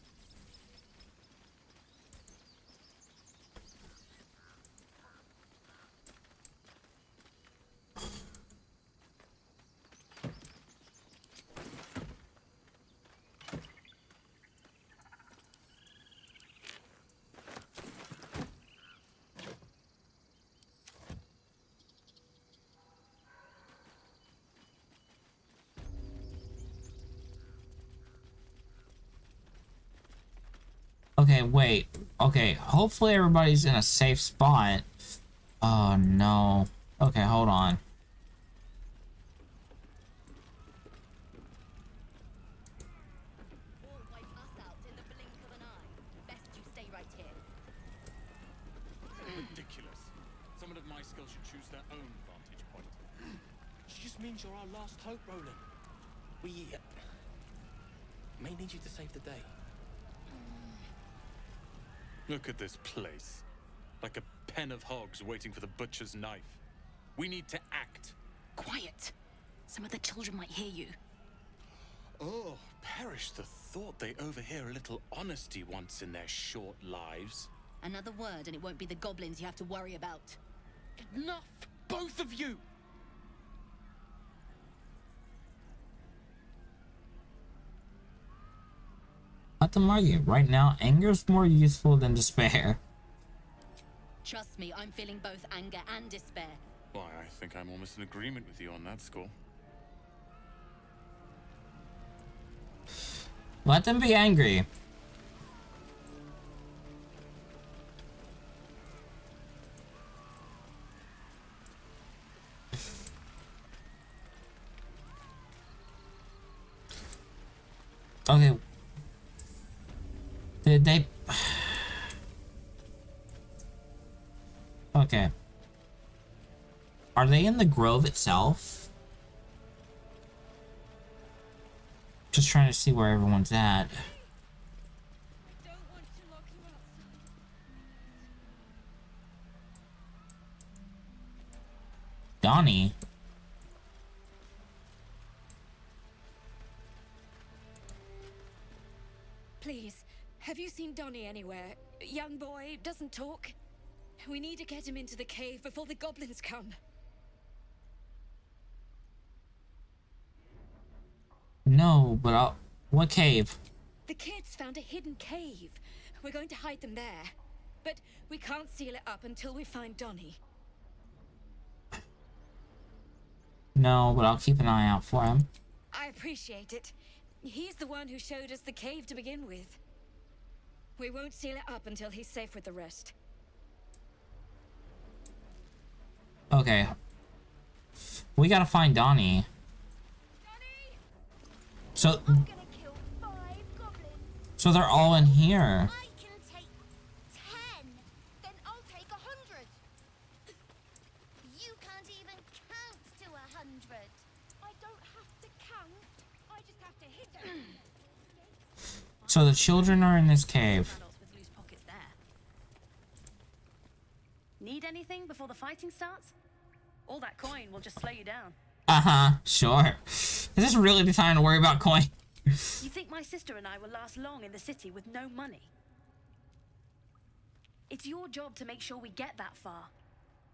Okay, wait. Okay, hopefully everybody's in a safe spot. Oh, no. Okay, hold on. Ridiculous. Someone of my skill should choose their own vantage point. She just means you're our last hope, Roland. We may need you to save the day. Look at this place. Like a pen of hogs waiting for the butcher's knife. We need to act. Quiet. Some of the children might hear you. Oh, perish the thought they overhear a little honesty once in their short lives. Another word and it won't be the goblins you have to worry about. Enough! Both of you! Let them argue. Right now, anger's more useful than despair. Trust me, I'm feeling both anger and despair. Why, I think I'm almost in agreement with you on that score. Let them be angry. Okay. Did they... okay. Are they in the grove itself? Just trying to see where everyone's at. Donnie? Please, have you seen Donnie anywhere? Young boy, doesn't talk. We need to get him into the cave before the goblins come. No, but what cave? The kids found a hidden cave. We're going to hide them there. But we can't seal it up until we find Donnie. No, but I'll keep an eye out for him. I appreciate it. He's the one who showed us the cave to begin with. We won't seal it up until he's safe with the rest. Okay. We gotta find Donnie. So... so they're all in here. I can take 10. Then I'll take 100. You can't even count to 100. I don't have to count. I just have to hit it. So the children are in this cave. Adults with loose Need anything before the fighting starts? All that coin will just slow you down. Sure. Is this really the time to worry about coin? You think my sister and I will last long in the city with no money? It's your job to make sure we get that far.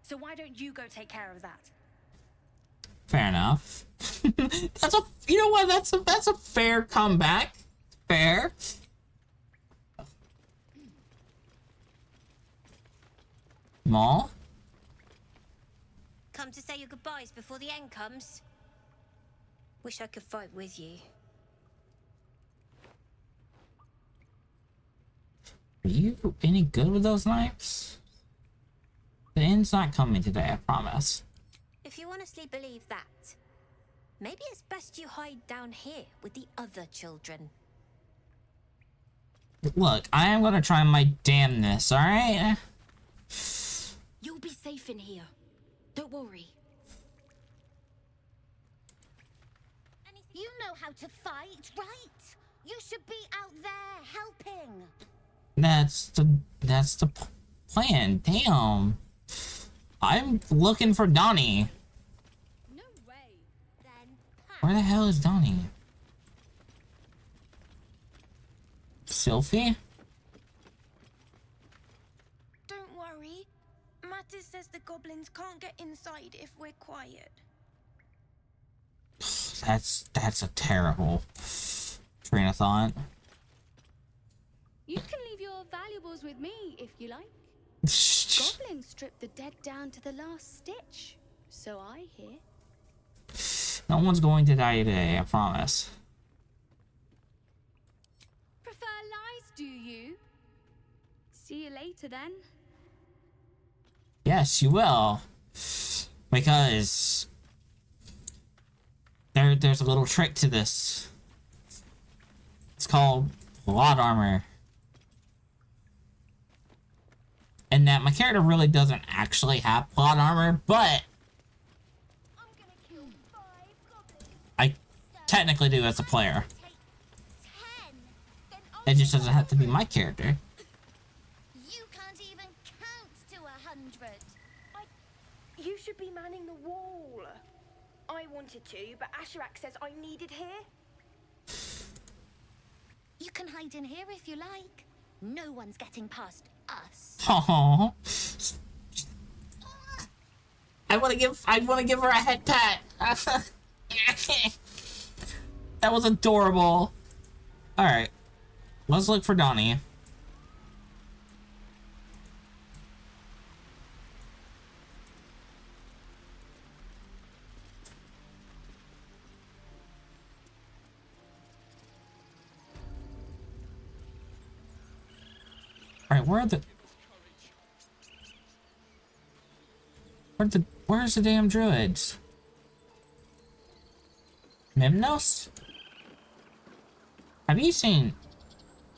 So why don't you go take care of that? Fair enough. You know what? That's a fair comeback. Fair. Maul? Come to say your goodbyes before the end comes? Wish I could fight with you. Are you any good with those knives? The end's not coming today, I promise. If you honestly believe that, maybe it's best you hide down here with the other children. Look, I am gonna try my damnness, alright? You'll be safe in here. Don't worry. You know how to fight, right? You should be out there helping. That's the plan. Damn. I'm looking for Donnie. No way. Then Where the hell is Donnie? Sylphie? don't worry. Mattis says the goblins can't get inside if we're quiet. That's a terrible train of thought. You can leave your valuables with me if you like. Goblins strip the dead down to the last stitch, so I hear. No one's going to die today, I promise. Prefer lies, do you? See you later then. Yes, you will. Because there's a little trick to this. It's called plot armor. And that my character really doesn't actually have plot armor, but I technically do as a player. It just doesn't have to be my character. You can't even count to 100. You should be manning the wall. I wanted to, but Asherak says I needed here. You can hide in here if you like. No one's getting past us. Aww. I want to give her a head pat. That was adorable. All right, let's look for Donnie. Alright, where's the damn druids? Mimnos? Have you seen?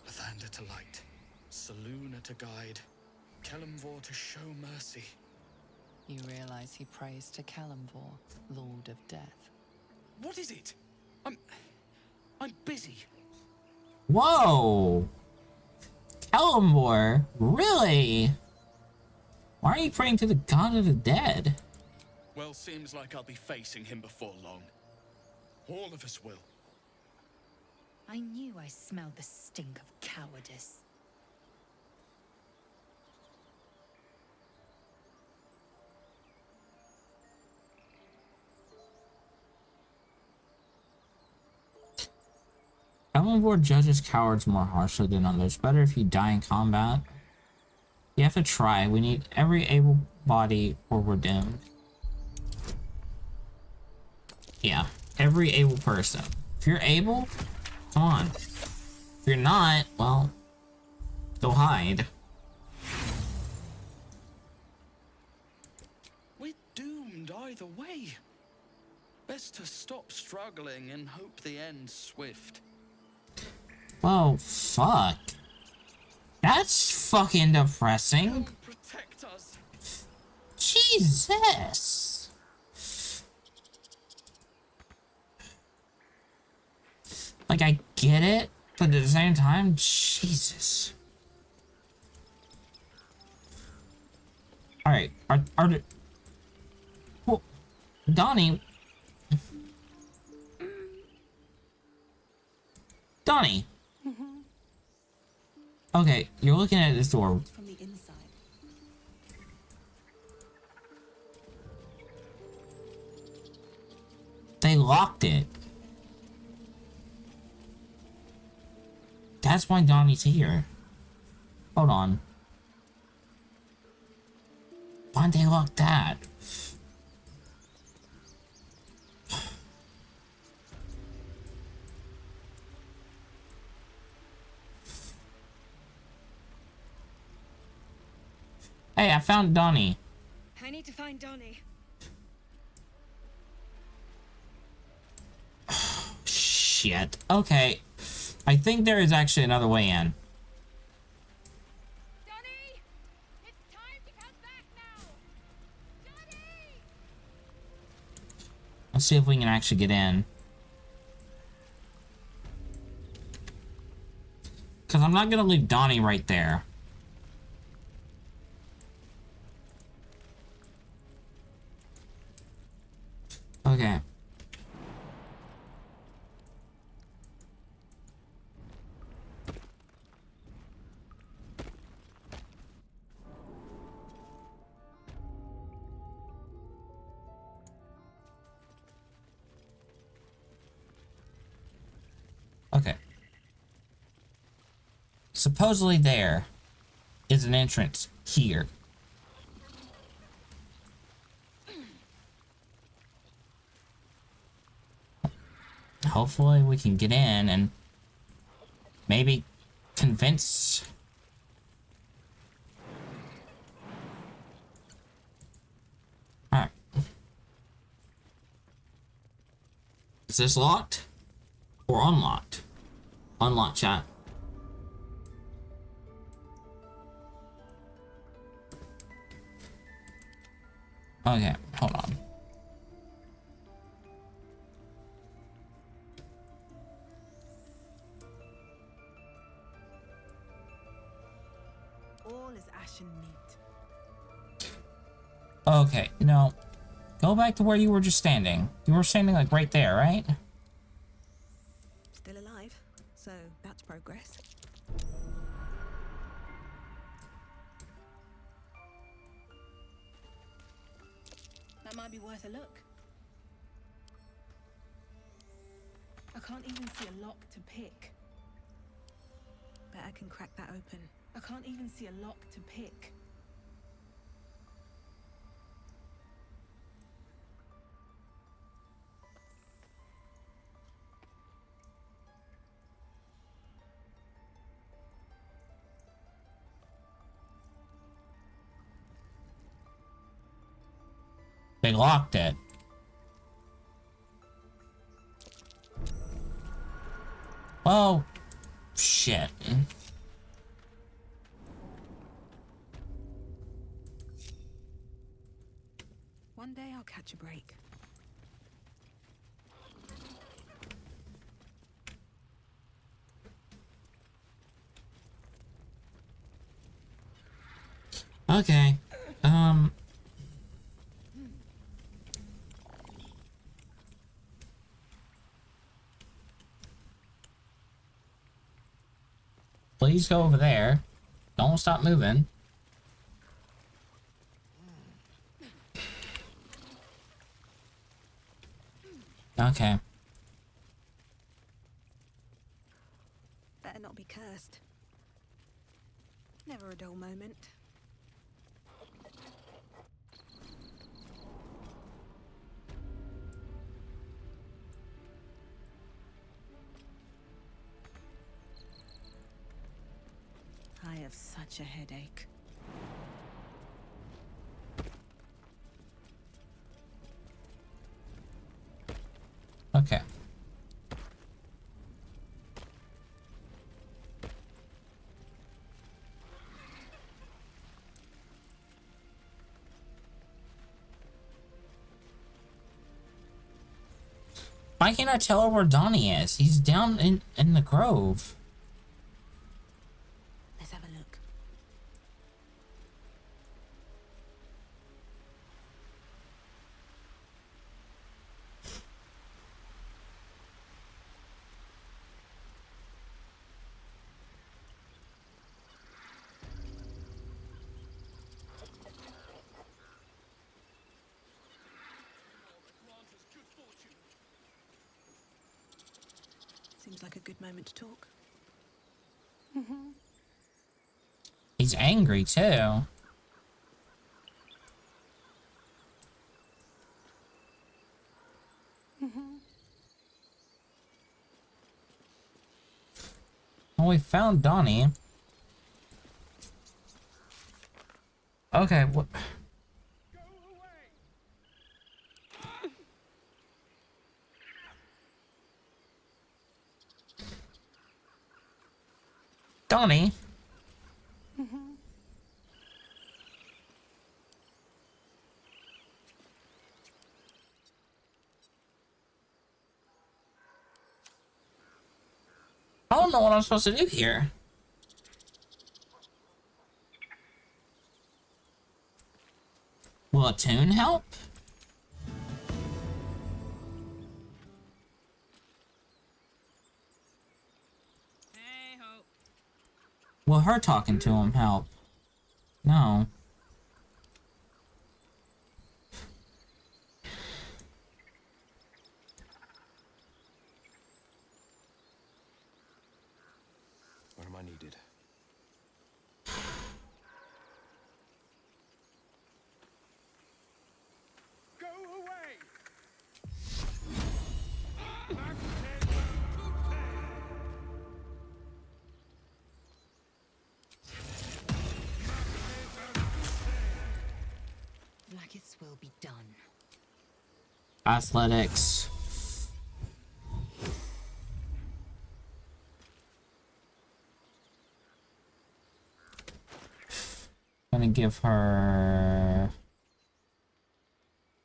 Lathander to light, Saluna to guide, Kelemvor to show mercy. You realize he prays to Kelemvor, Lord of Death. What is it? I'm busy. Whoa! Kelemvor? Really? Why are you praying to the god of the dead? Well, seems like I'll be facing him before long. All of us will. I knew I smelled the stink of cowardice. Kelemvor judges cowards more harshly than others. Better if you die in combat. You have to try. We need every able body or we're doomed. Yeah, every able person. If you're able, come on. If you're not, well, go hide. We're doomed either way. Best to stop struggling and hope the end's swift. Oh, fuck. That's fucking depressing. Protect us. Jesus. Like, I get it, but at the same time, Jesus. Alright. Alright, are well, Donnie. Donnie. Okay, you're looking at this door. From the inside. They locked it. That's why Donnie's here. Hold on. Why'd they lock that? Hey, I found Donnie. I need to find Donnie. Shit. Okay. I think there is actually another way in. Donnie! It's time to come back now! Donnie! Let's see if we can actually get in. Because I'm not going to leave Donnie right there. Okay. Okay. Supposedly there is an entrance here. Hopefully we can get in and maybe convince... Alright. Is this locked? Or unlocked? Unlocked, chat. Okay, hold on. All is ashen meat. Okay, no. Go back to where you were just standing. You were standing like right there, right? Still alive, so that's progress. That might be worth a look. I can't even see a lock to pick. Bet I can crack that open. I can't even see a lock to pick. They locked it. Oh, shit. One day I'll catch a break. Okay. Please go over there. Don't stop moving. Okay. Better not be cursed. Never a dull moment. I have such a headache. Okay. Why can't I tell her where Donnie is? He's down in the grove. Let's have a look. Seems like a good moment to talk. He's angry too. Well, we found Donnie. Okay, what? Donnie? I don't know what I'm supposed to do here. Will a tune help? Will her talking to him help? No. Where am I needed? Go away! Maggots will be done. Athletics. Gonna give her.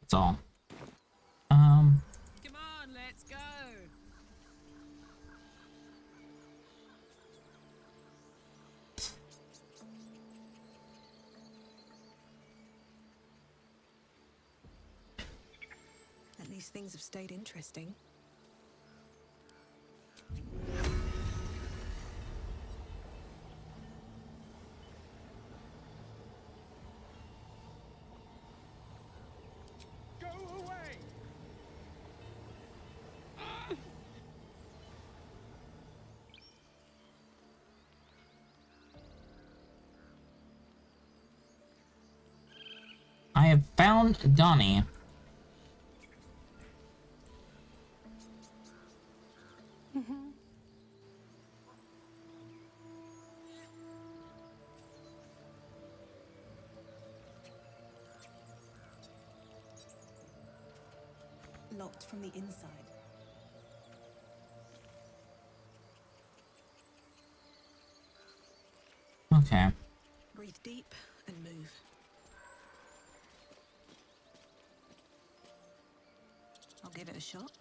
That's all. Come on, let's go. At least things have stayed interesting. Go away! I have found Donnie. Locked from the inside. Okay. Breathe deep and move. I'll give it a shot.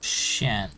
Shit.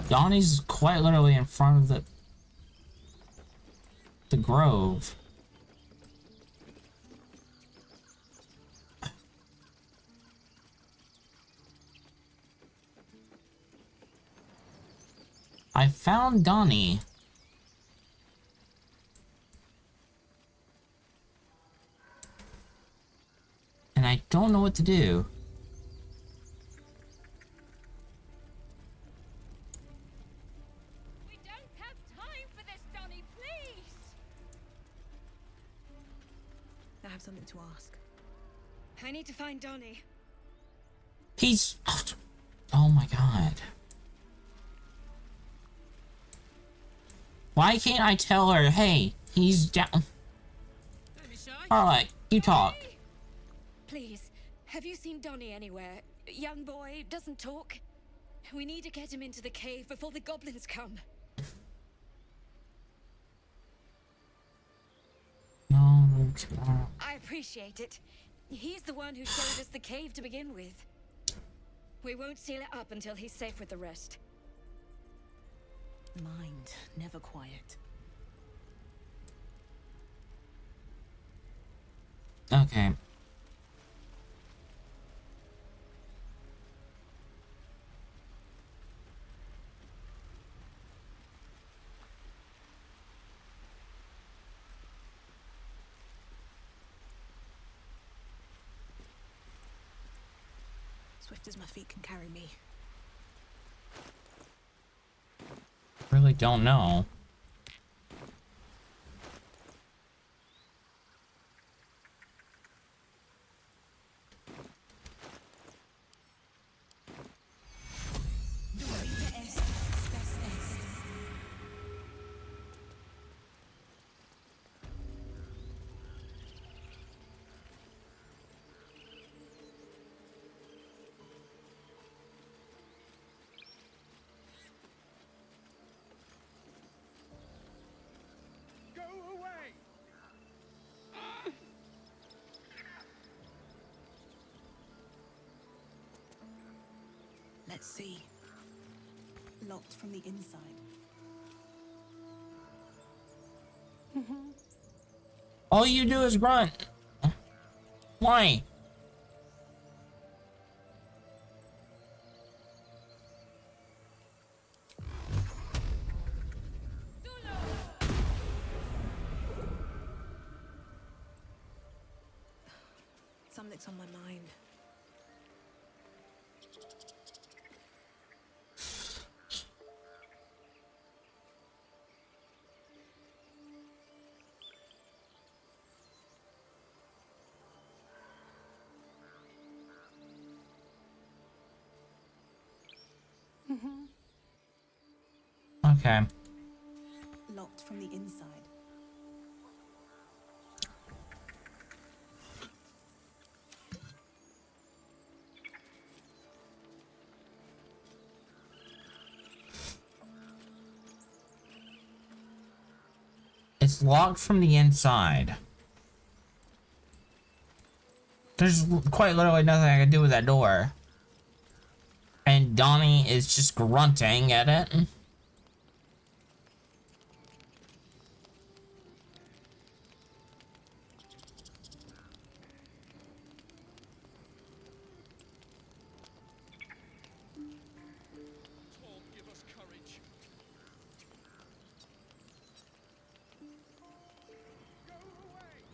Donnie's quite literally in front of the grove. I found Donnie. And I don't know what to do. We don't have time for this, Donnie, please! I have something to ask. I need to find Donnie. He's... Oh my god. Why can't I tell her, hey, he's down... Alright, you talk. Please, have you seen Donnie anywhere? Young boy, doesn't talk. We need to get him into the cave before the goblins come. No. I appreciate it. He's the one who showed us the cave to begin with. We won't seal it up until he's safe with the rest. Mind, never quiet. Okay. Swift as my feet can carry me. Really don't know. Go away! Let's see. Locked from the inside. All you do is grunt. Why? Something's on my mind. Okay. Locked from the inside. It's locked from the inside. There's quite literally nothing I can do with that door. And Donnie is just grunting at it. Talk, give us courage. Go away!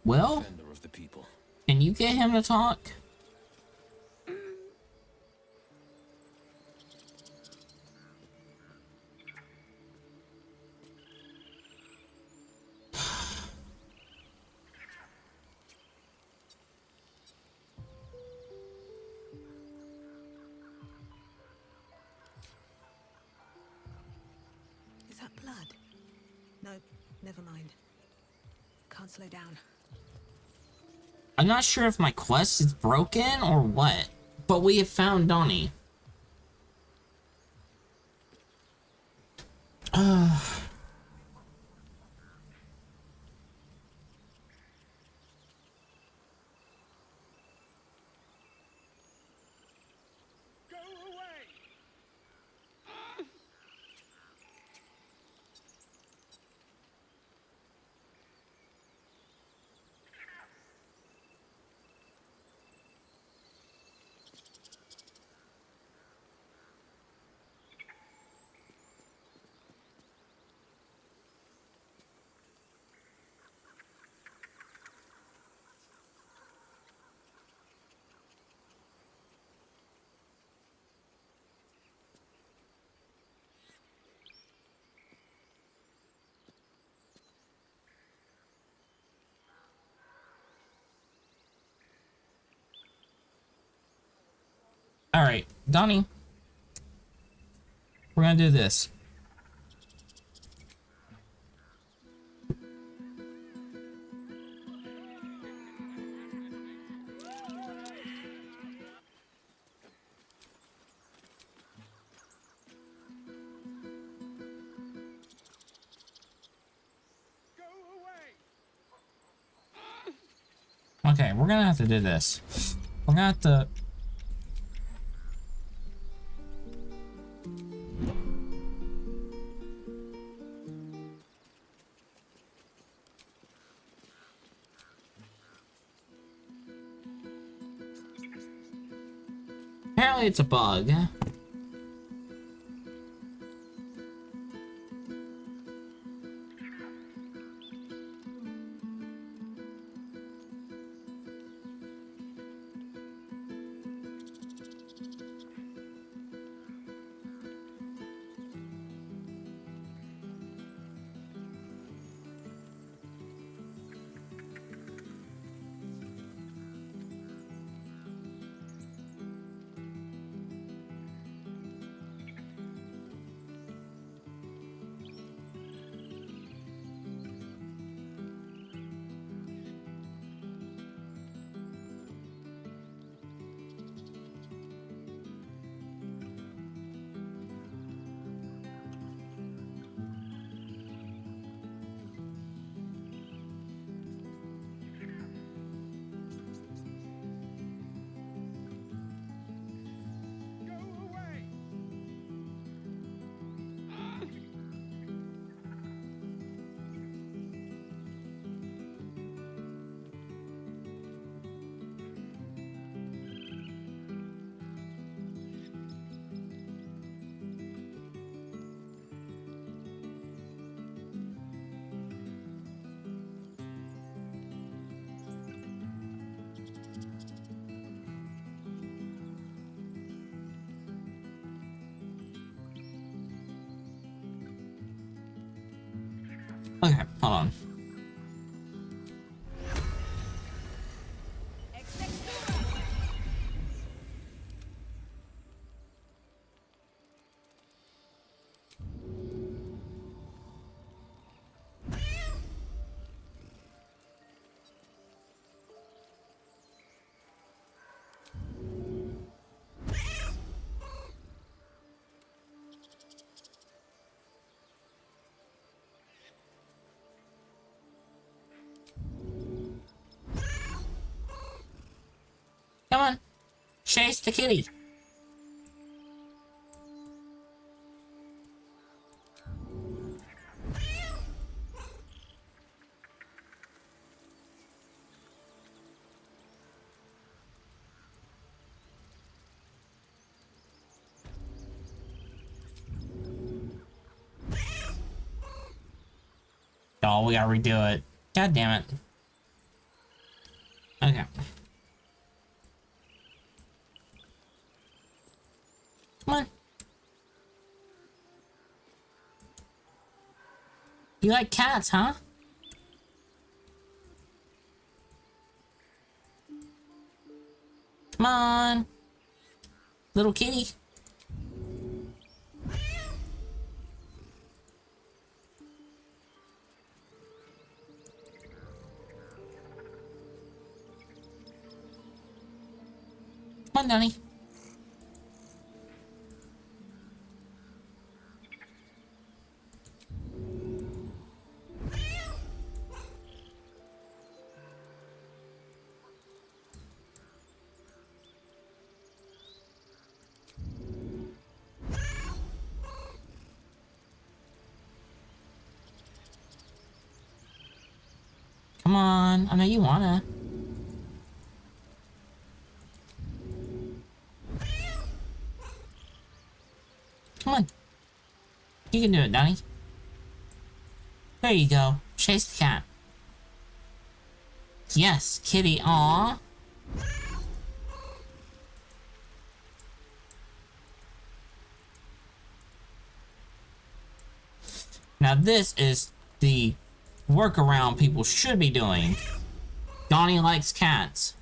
Well, Defender of the people. can you get him to talk? Is that blood? No, never mind. Can't slow down. I'm not sure if my quest is broken or what, but we have found Donnie. Go away! Alright, Donnie. We're gonna do this. Okay, we're gonna have to do this. We're gonna have to... Apparently it's a bug. Okay, hold on. Come on. Chase the kitty. Oh, we gotta redo it. God damn it. Okay. Come on. You like cats, huh? Come on. Little kitty. Come on, Donnie. Come on, I know you wanna. Come on. You can do it, Donnie. There you go. Chase the cat. Yes, kitty, aw. Now this is the workaround people should be doing. Donnie likes cats.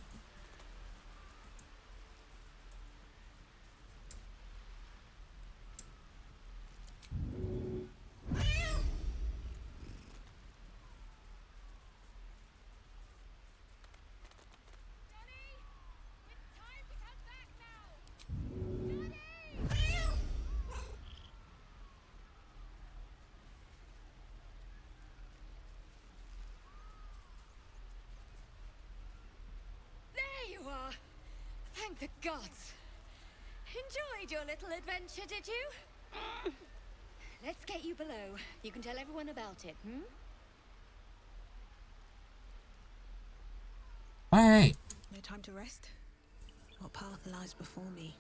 Thank the gods. Enjoyed your little adventure, did you? Let's get you below. You can tell everyone about it, hmm? Alright. No time to rest? What path lies before me?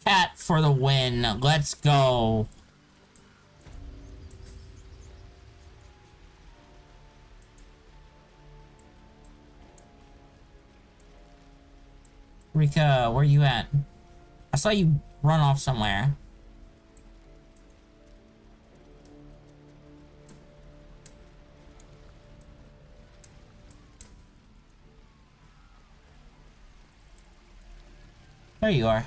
Cat for the win. Let's go. Rika, where you at? I saw you run off somewhere. There you are.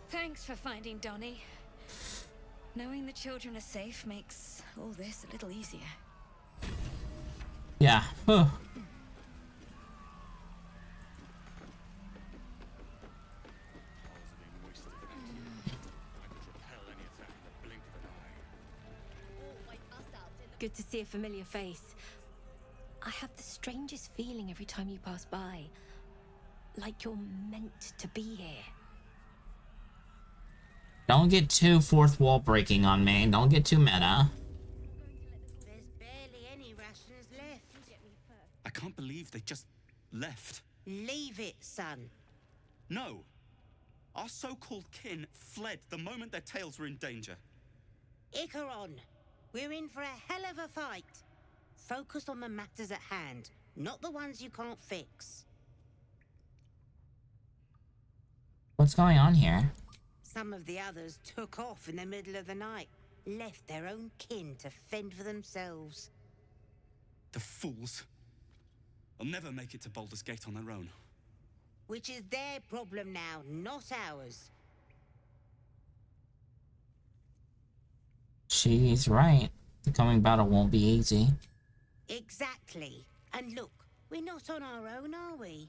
Thanks for finding Donnie. Knowing the children are safe makes all this a little easier. Yeah. Whew. Good to see a familiar face. I have the strangest feeling every time you pass by. Like you're meant to be here. Don't get too fourth wall breaking on me. Don't get too meta. There's barely any rations left. I can't believe they just left. Leave it, son. No. Our so-called kin fled the moment their tails were in danger. Icaron, we're in for a hell of a fight. Focus on the matters at hand, not the ones you can't fix. What's going on here? Some of the others took off in the middle of the night, left their own kin to fend for themselves. The fools. They'll never make it to Baldur's Gate on their own. Which is their problem now, not ours. She's right. The coming battle won't be easy. Exactly. And look, we're not on our own, are we?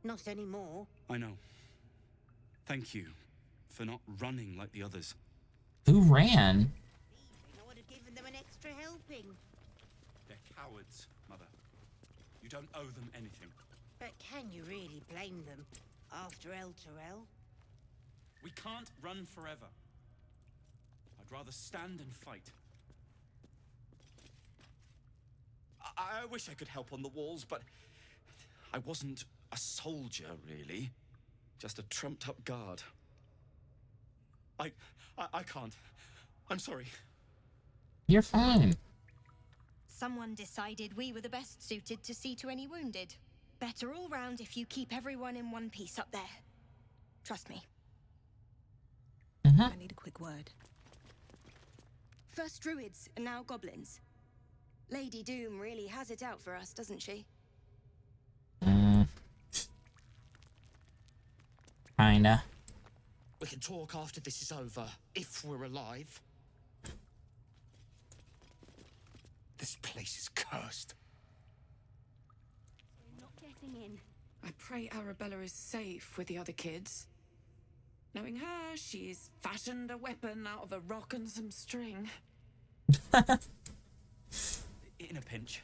Not anymore. I know. Thank you for not running like the others. Who ran? I would have given them an extra helping. They're cowards, Mother. You don't owe them anything. But can you really blame them after El Terrell? We can't run forever. I'd rather stand and fight. I wish I could help on the walls, but I wasn't a soldier, really. Just a trumped-up guard. I can't. I'm sorry. You're fine. Someone decided we were the best suited to see to any wounded. Better all round if you keep everyone in one piece up there. Trust me. I need a quick word. First druids and now goblins. Lady Doom really has it out for us, doesn't she? Kinda. We can talk after this is over, if we're alive. This place is cursed. Not getting in. I pray Arabella is safe with the other kids. Knowing her, she's fashioned a weapon out of a rock and some string. In a pinch.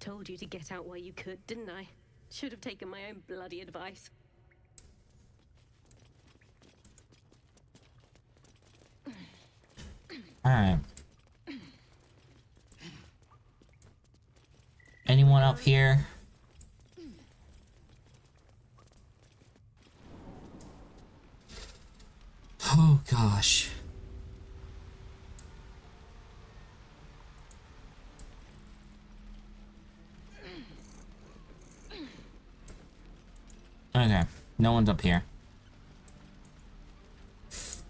Told you to get out while you could, didn't I? Should have taken my own bloody advice. Alright. Anyone up here? Oh gosh. Okay, no one's up here.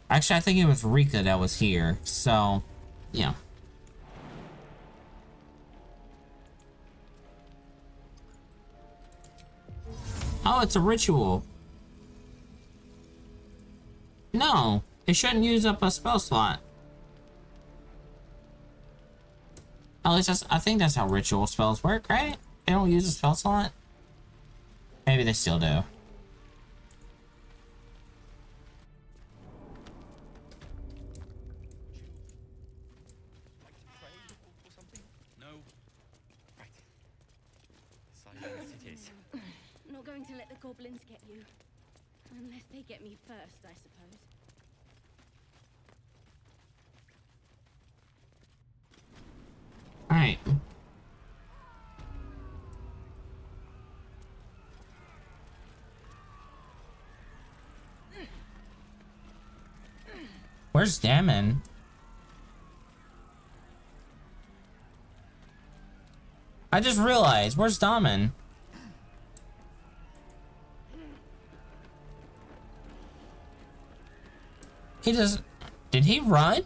Actually, I think it was Rika that was here, so, yeah. Oh, it's a ritual. No, it shouldn't use up a spell slot. At least I think that's how ritual spells work, right? They don't use a spell slot? Maybe they still do. No. Right. Silence it is. Not going to let the goblins get you. Unless they get me first, I suppose. Alright. Where's Damon? I just realized, where's Damon? He just... Did he run?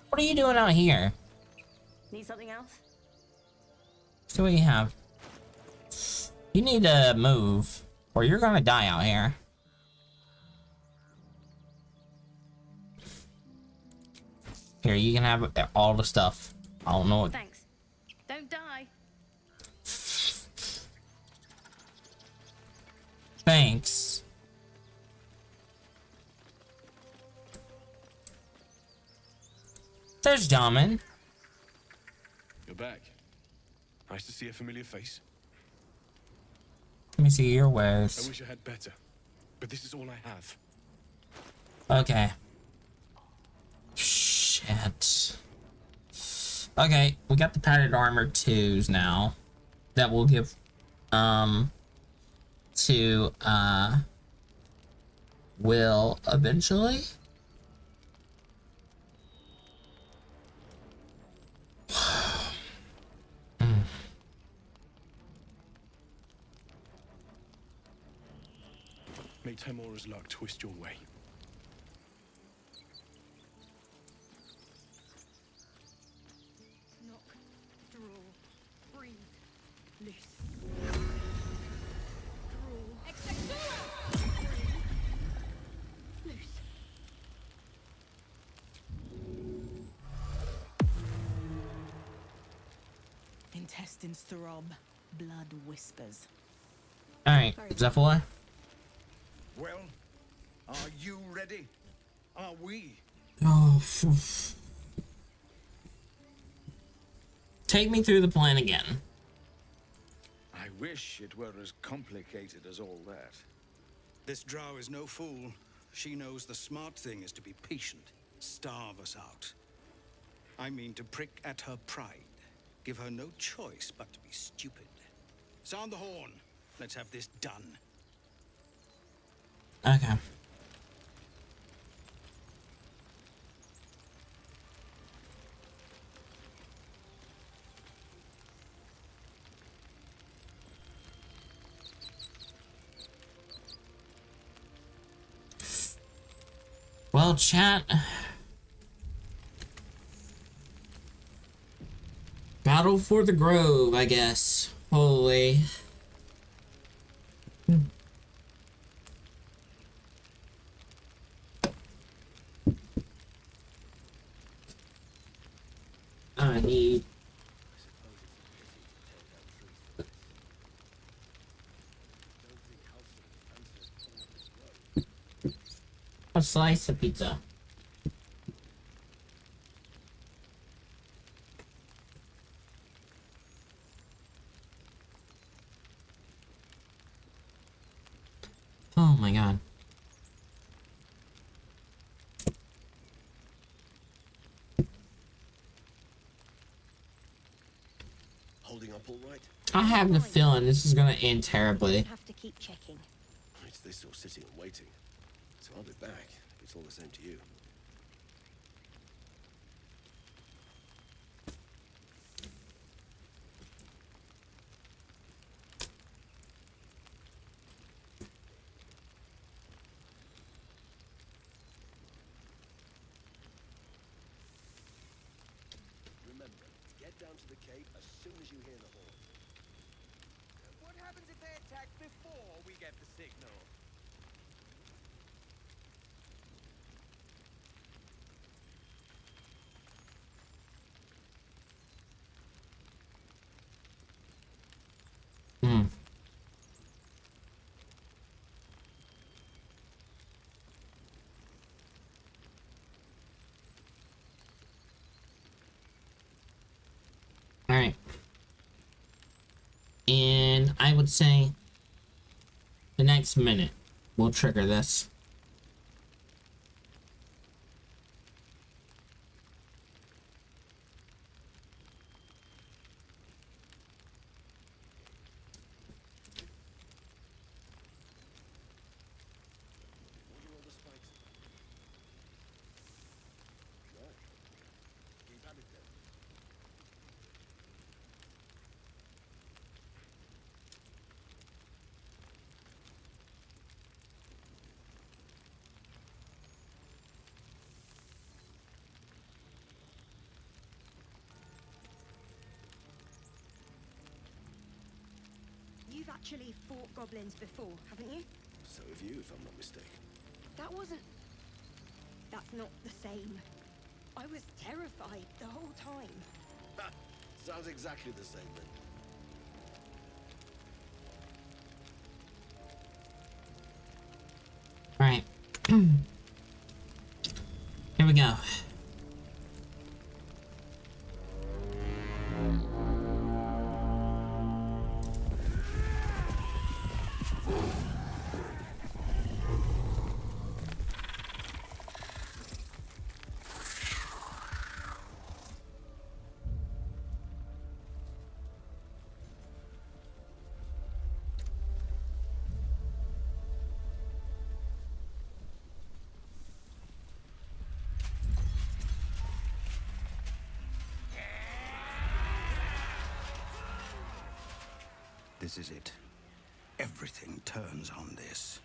What are you doing out here? Need something else? See what you have. You need to move, or you're gonna die out here. Here, you can have all the stuff. I don't know what. Thanks. Don't die. Thanks. There's Daman. You're back. Nice to see a familiar face. Let me see your I wares. wish I had better, but this is all I have. Okay. Shit. Okay, we got the padded armor 2s now. That will give to Will eventually. May Timora's luck twist your way. Knock, draw, breathe, loose. Draw. Exectura! Loose. Intestines throb, blood whispers. Alright, Zephyr. Well, are you ready? Are we? Oh, take me through the plan again. I wish it were as complicated as all that. This drow is no fool. She knows the smart thing is to be patient, starve us out. I mean to prick at her pride, give her no choice but to be stupid. Sound the horn. Let's have this done. Okay. Well, chat. Battle for the Grove, I guess. Holy. I need a slice of pizza. Oh my god. Holding up all right? I have the feeling this is gonna end terribly. Have to keep checking. It's this or sitting and waiting. So I'll be back if it's all the same to you. down to the cape as soon as you hear the horn. What happens if they attack before we get the signal? Hmm. All right. And I would say the next minute we'll trigger this. What are all the spikes? Right. Keep at it then. You've actually fought goblins before, haven't you? So have you, if I'm not mistaken. That wasn't... That's not the same. I was terrified the whole time. Ha! Sounds exactly the same then. All right. Here we go. This is it. Everything turns on this.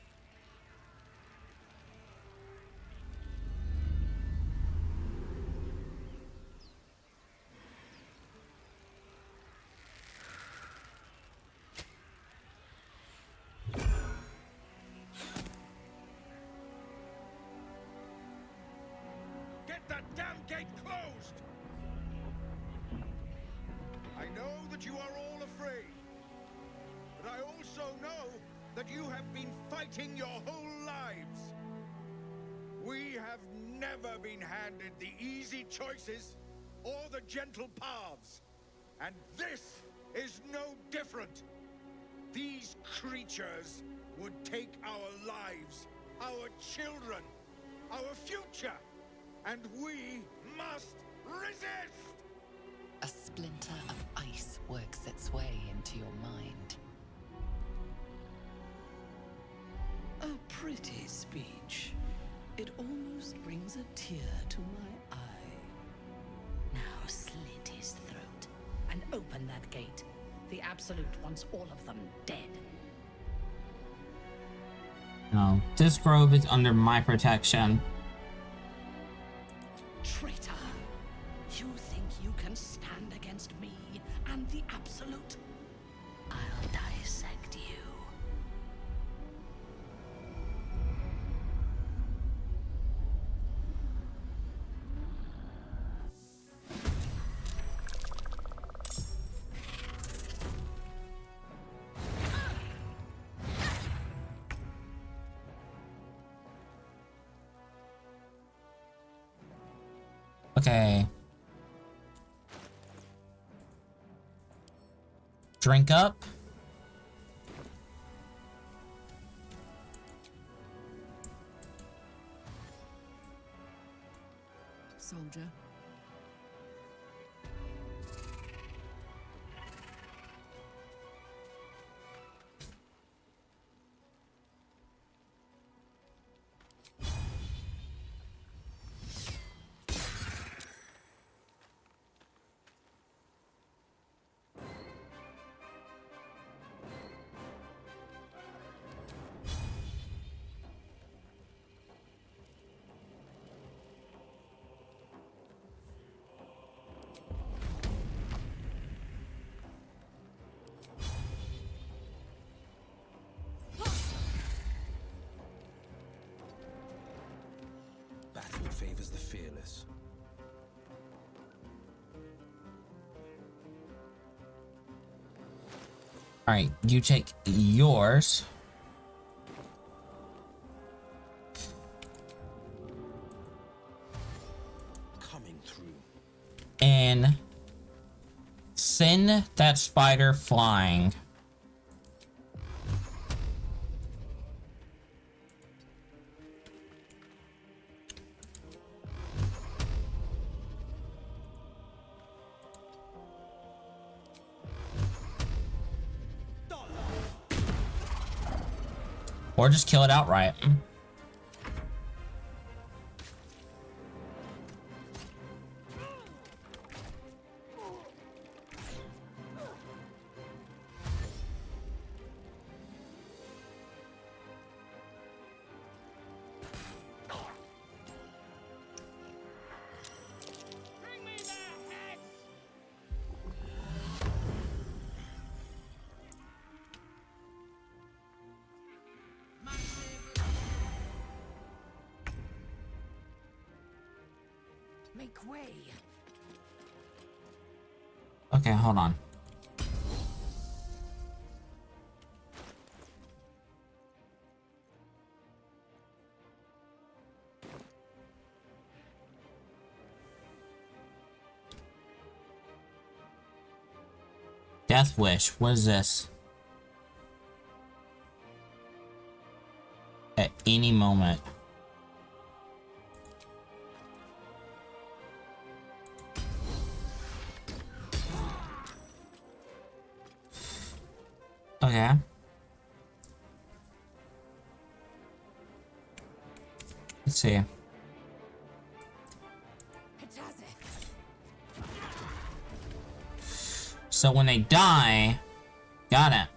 Get that damn gate closed! I know that you are all afraid, but I also know that you have been fighting your whole lives. We have never been handed the easy choices or the gentle paths, and this is no different. These creatures would take our lives, our children, our future, and we must resist! A splinter of ice works its way into your mind. A pretty speech. It almost brings a tear to my eye. Now slit his throat and open that gate. The Absolute wants all of them dead. No, this grove is under my protection. Traitor! You think you can stand against me and the Absolute? I'll dissect you. Okay. Drink up. Soldier. Alright, you take yours. Coming through. And send that spider flying. Or just kill it outright. Make way. Okay, hold on. Death Wish. What is this? At any moment. Okay. Let's see. So when they die, got it.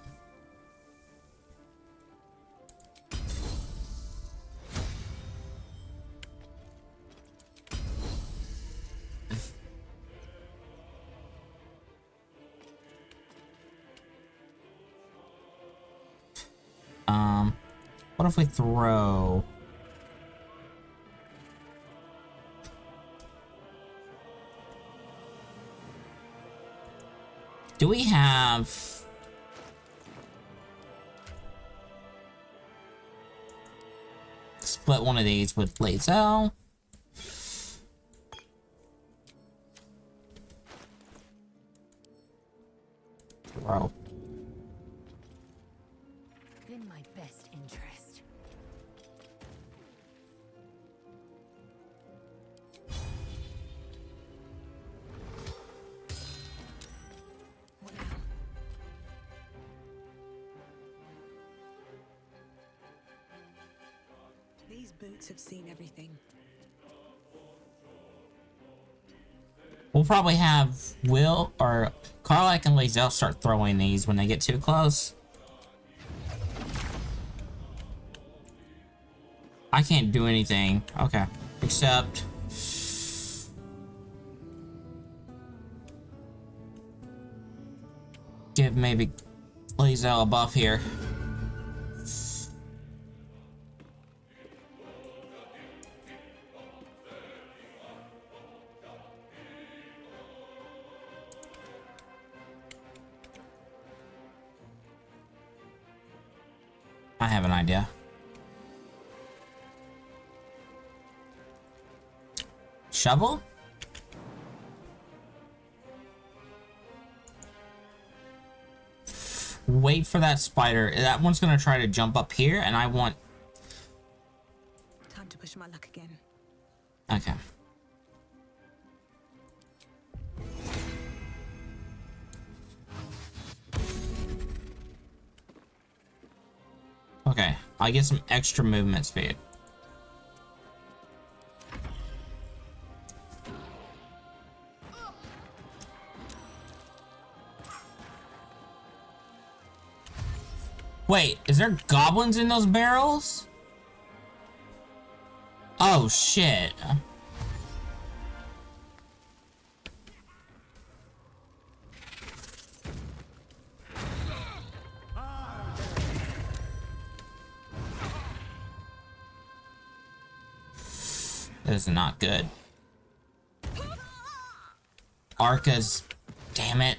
What if we throw? Do we have? Split one of these with Lazel. Throw. In my best interest. These boots have seen everything. We'll probably have Will or Karlak and Lazel start throwing these when they get too close. I can't do anything. Okay. Except... give maybe Lazel a buff here. I have an idea. Shovel? Wait for that spider. That one's gonna try to jump up here, and I want... Time to push my luck again. Okay. Okay, I get some extra movement speed. Wait, is there goblins in those barrels? Oh, shit. This is not good. Arca's... damn it.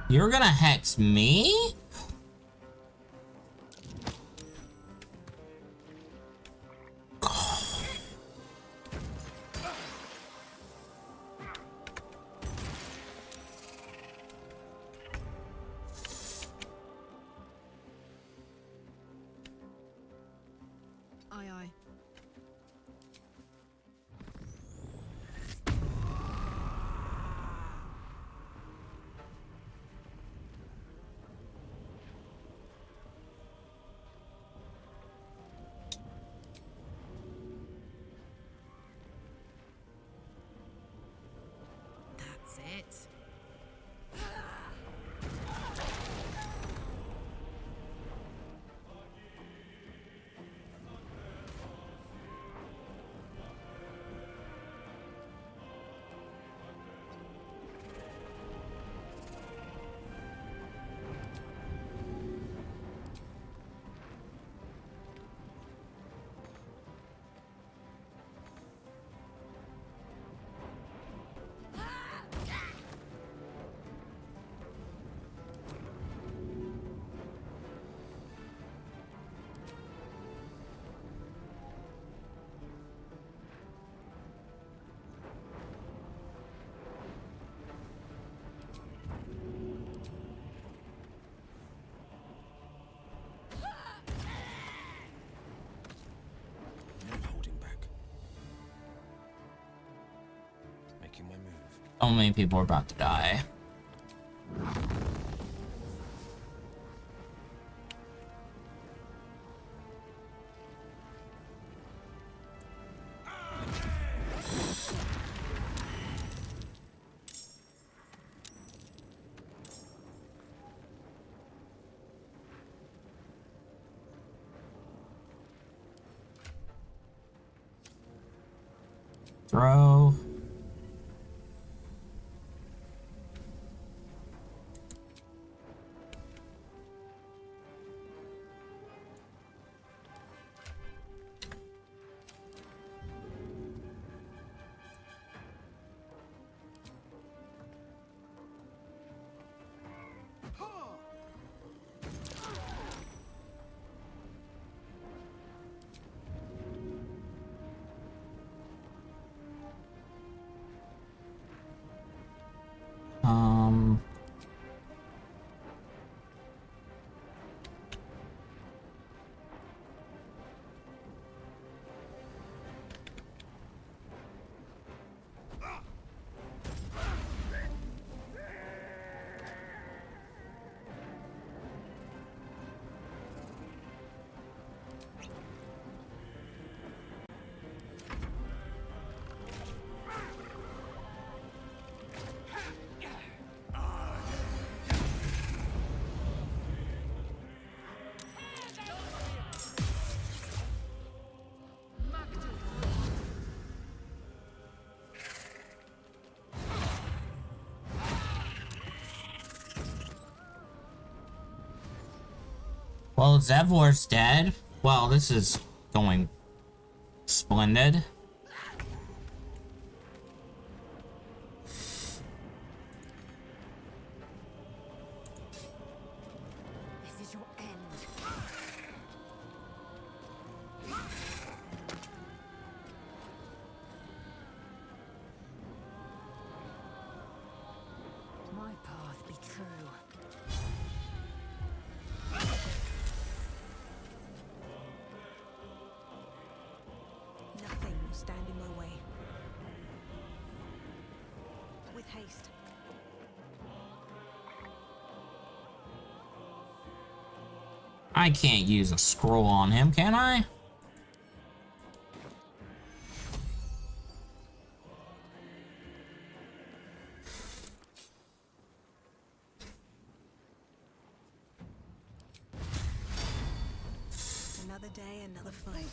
You're gonna hex me? Aye, aye. That's it. No holding back. Making my move. So many people are about to die. Throw. Um. Well, Zevlor's dead. Well, this is going splendid. This is your end. My path be true. Nothing will stand in my way. With haste. I can't use a scroll on him, can I? Another day, another fight.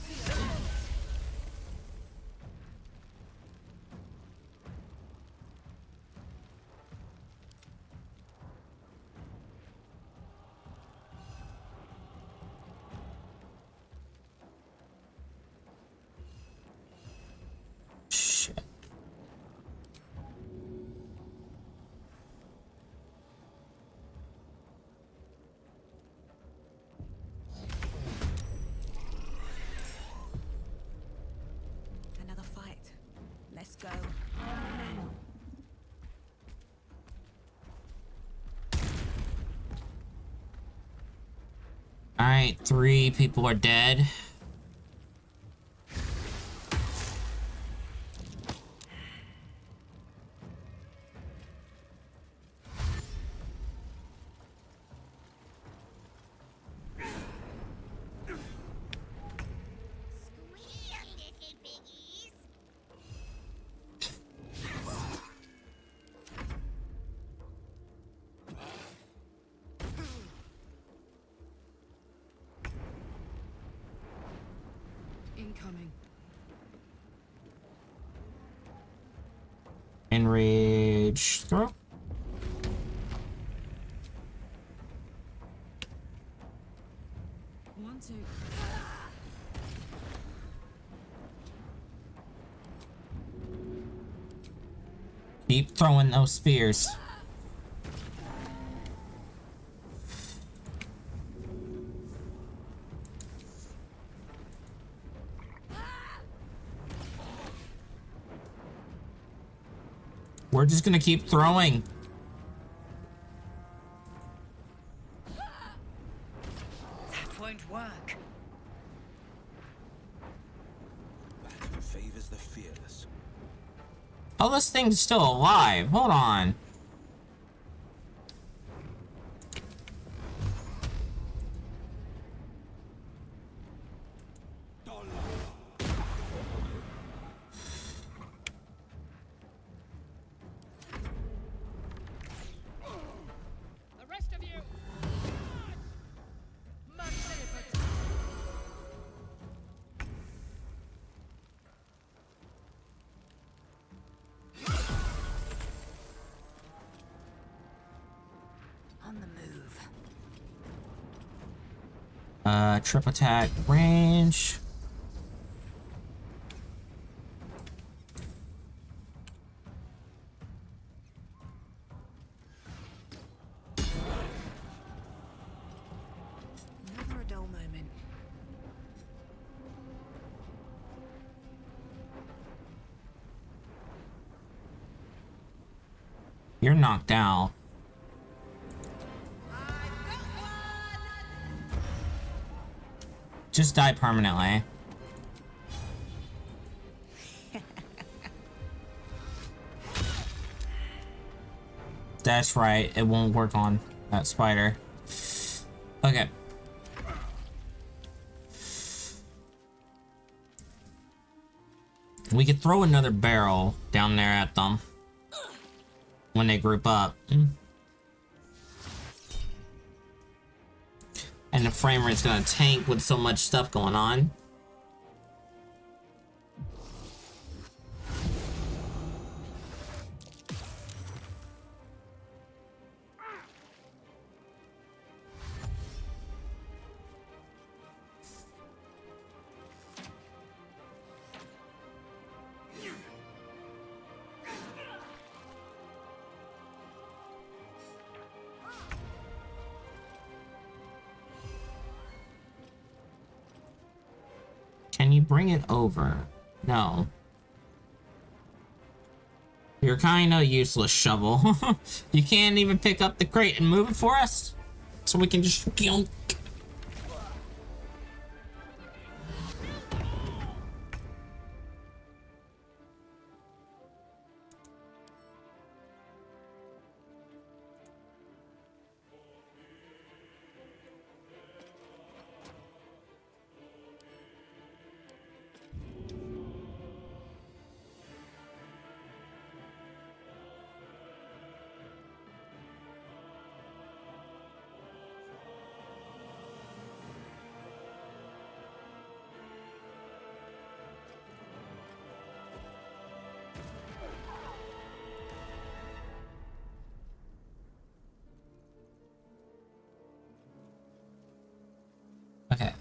Shit. Alright, 3 people are dead. Incoming. Enrage throw. One, two. Keep throwing those spears. We're just gonna keep throwing. That won't work. Battle favors the fearless. Oh, this thing's still alive. Hold on. The rest of you! On the move. Trip attack range. Never a dull moment. You're knocked out. Just die permanently. That's right, it won't work on that spider. Okay. We could throw another barrel down there at them when they group up. And the frame rate's gonna tank with so much stuff going on. Can you bring it over? No. You're kinda useless, shovel. You can't even pick up the crate and move it for us? So we can just... Okay.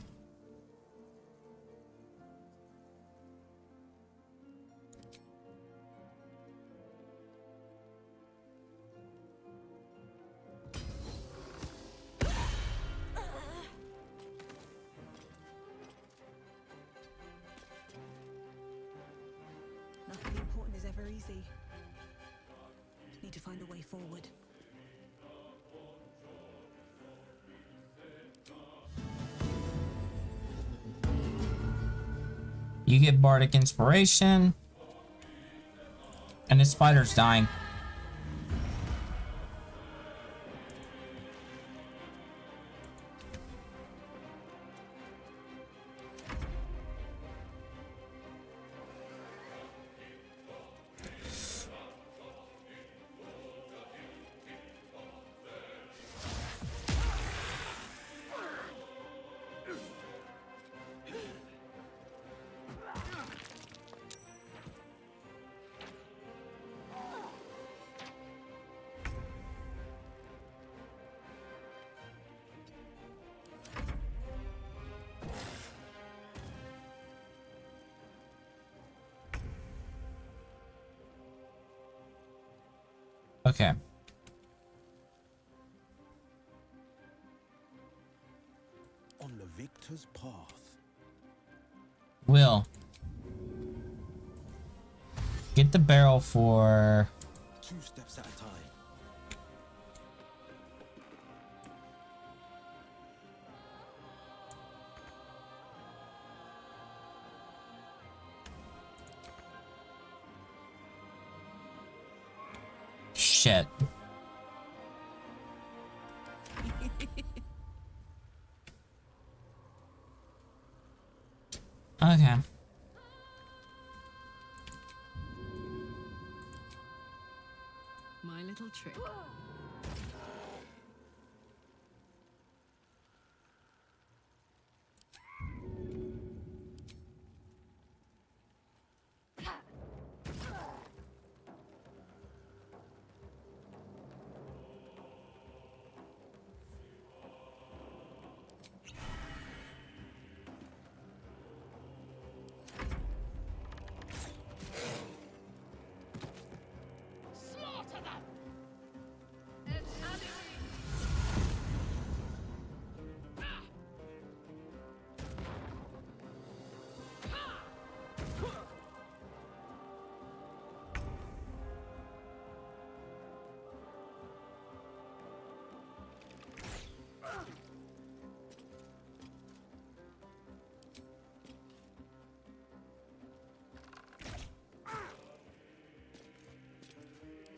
Nothing important is ever easy. Need to find a way forward. You get bardic inspiration. And his spider's dying. Okay. On the victor's path. Will. Get the barrel for... 2 steps at a time. Shit. Okay. My little trick.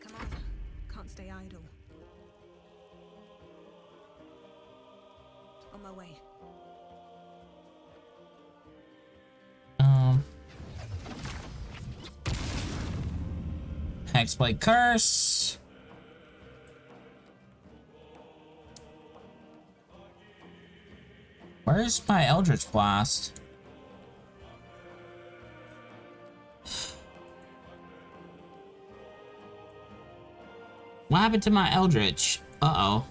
Come on. Can't stay idle. On my way. Hexblade Curse. Where's my Eldritch Blast? What happened to my Eldritch? Uh-oh.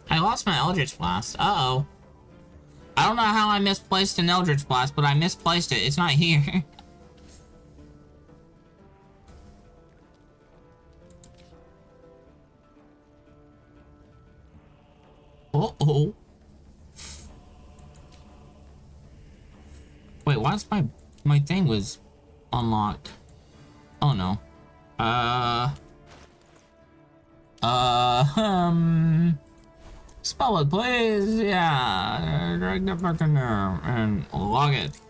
I lost my Eldritch Blast. Uh-oh. I don't know how I misplaced an Eldritch Blast, but I misplaced it. It's not here. Uh-oh. Wait, why's my thing was unlocked? Oh no. Spell it, please. Yeah. Drag that back in there and log it.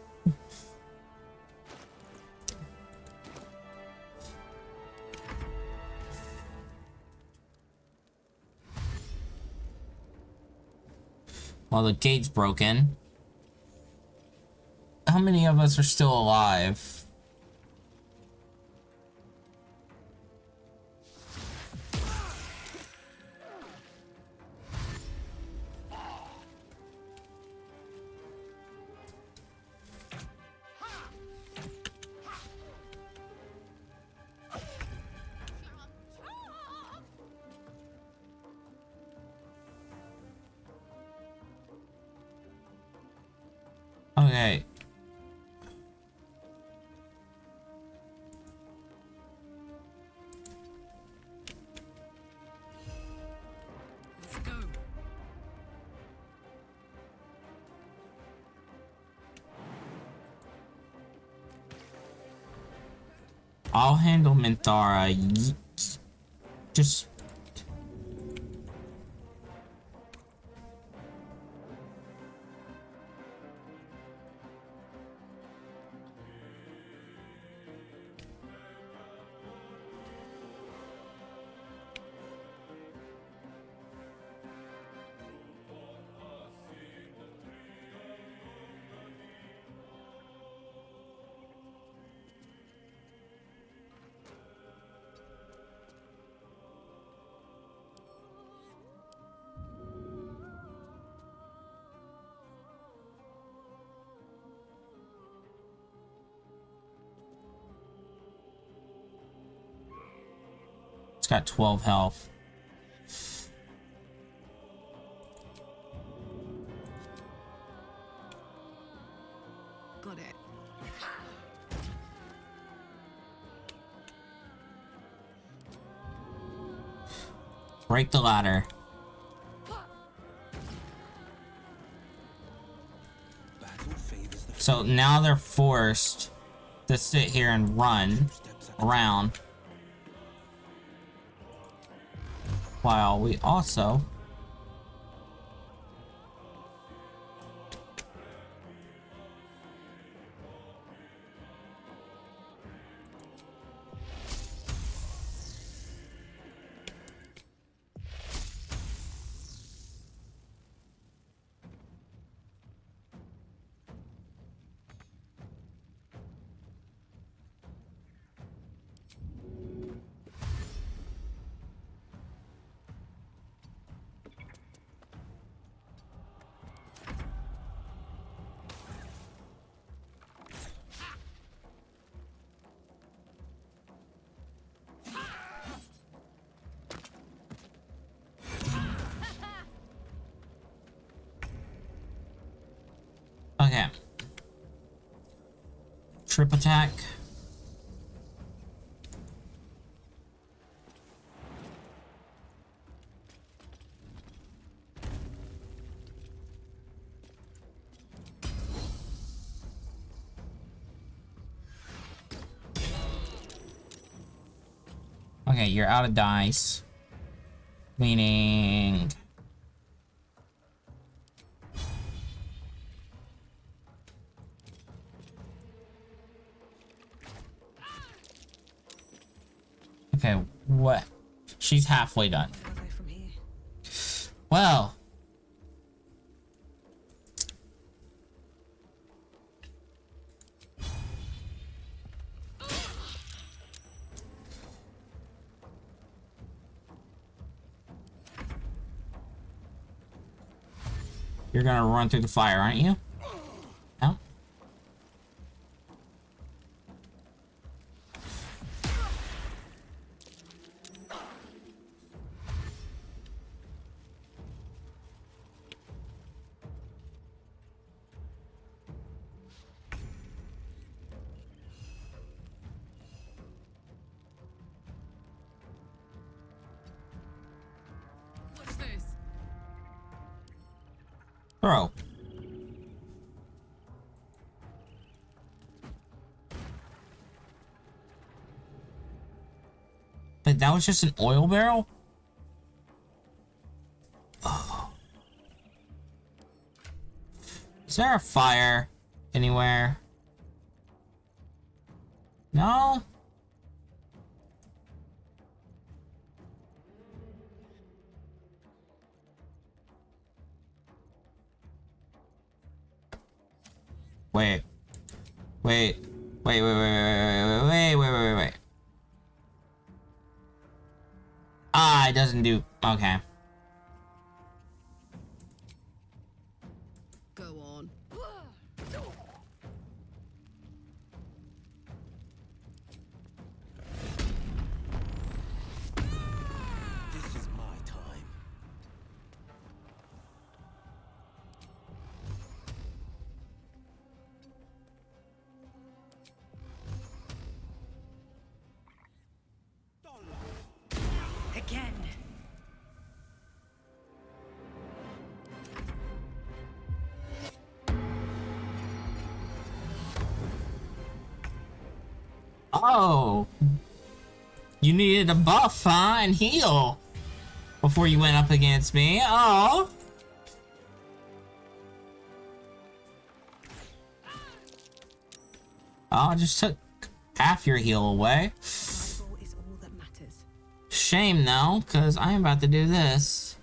Well, the gate's broken. How many of us are still alive? Okay. Let's go. I'll handle Minthara. Just... It's got 12 health. Got it. Break the ladder. So now they're forced to sit here and run around. While we also okay. Trip attack. Okay, you're out of dice. Meaning... Okay, what? She's halfway done. Well. You're gonna run through the fire, aren't you? No? What's this? Throw. But that was just an oil barrel? Oh. Is there a fire anywhere? No? Wait. Wait. Wait. Ah, it doesn't do... Okay. Go on. This is my time. Again. Oh, you needed a buff, huh? And heal before you went up against me. Oh. Oh, I just took half your heal away. Survival is all that matters. Shame though, because I am about to do this.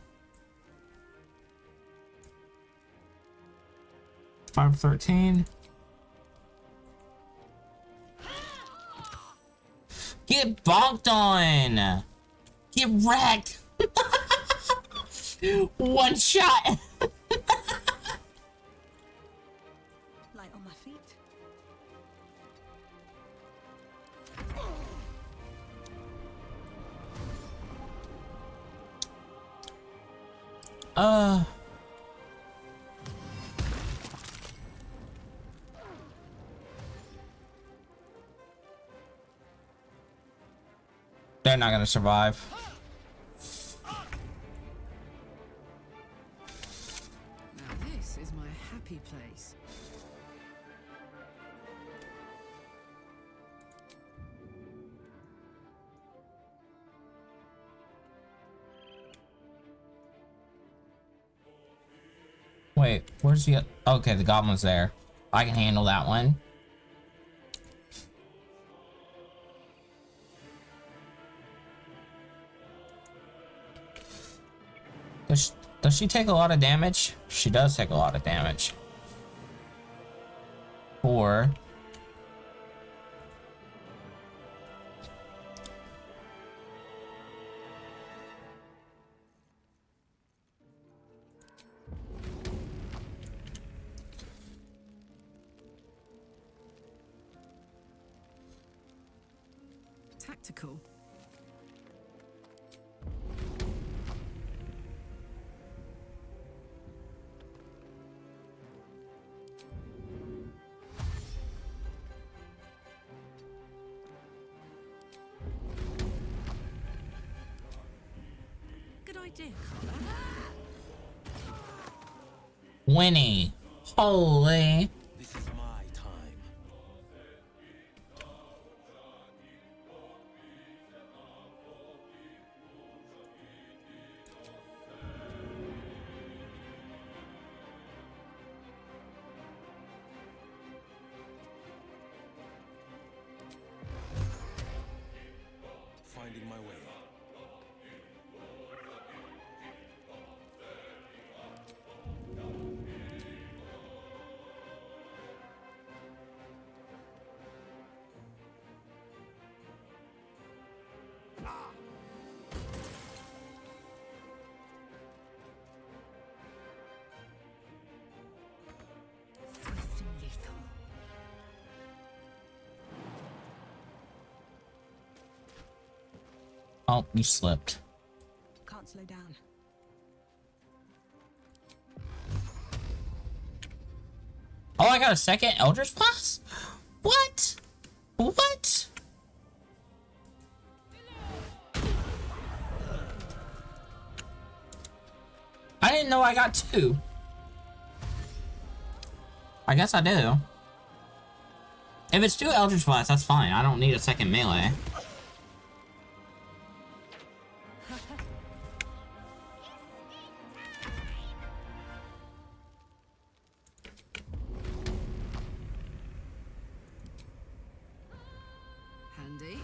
513. Get bonked on! Get wrecked! One shot! Light on my feet. They're not gonna survive. Now this is my happy place. Wait, where's the... Okay, the goblin's there. I can handle that one. Does she take a lot of damage? She does take a lot of damage. 4. Tactical. Good idea, Carla. Winnie. Holy. This is my time. Finding my way. Swift and lethal. Oh, you slipped. Can't slow down. Oh, I got a second Eldritch Blast? What? What? I didn't know I got 2. I guess I do. If it's 2 Eldritch Blasts, that's fine. I don't need a second melee. Handy.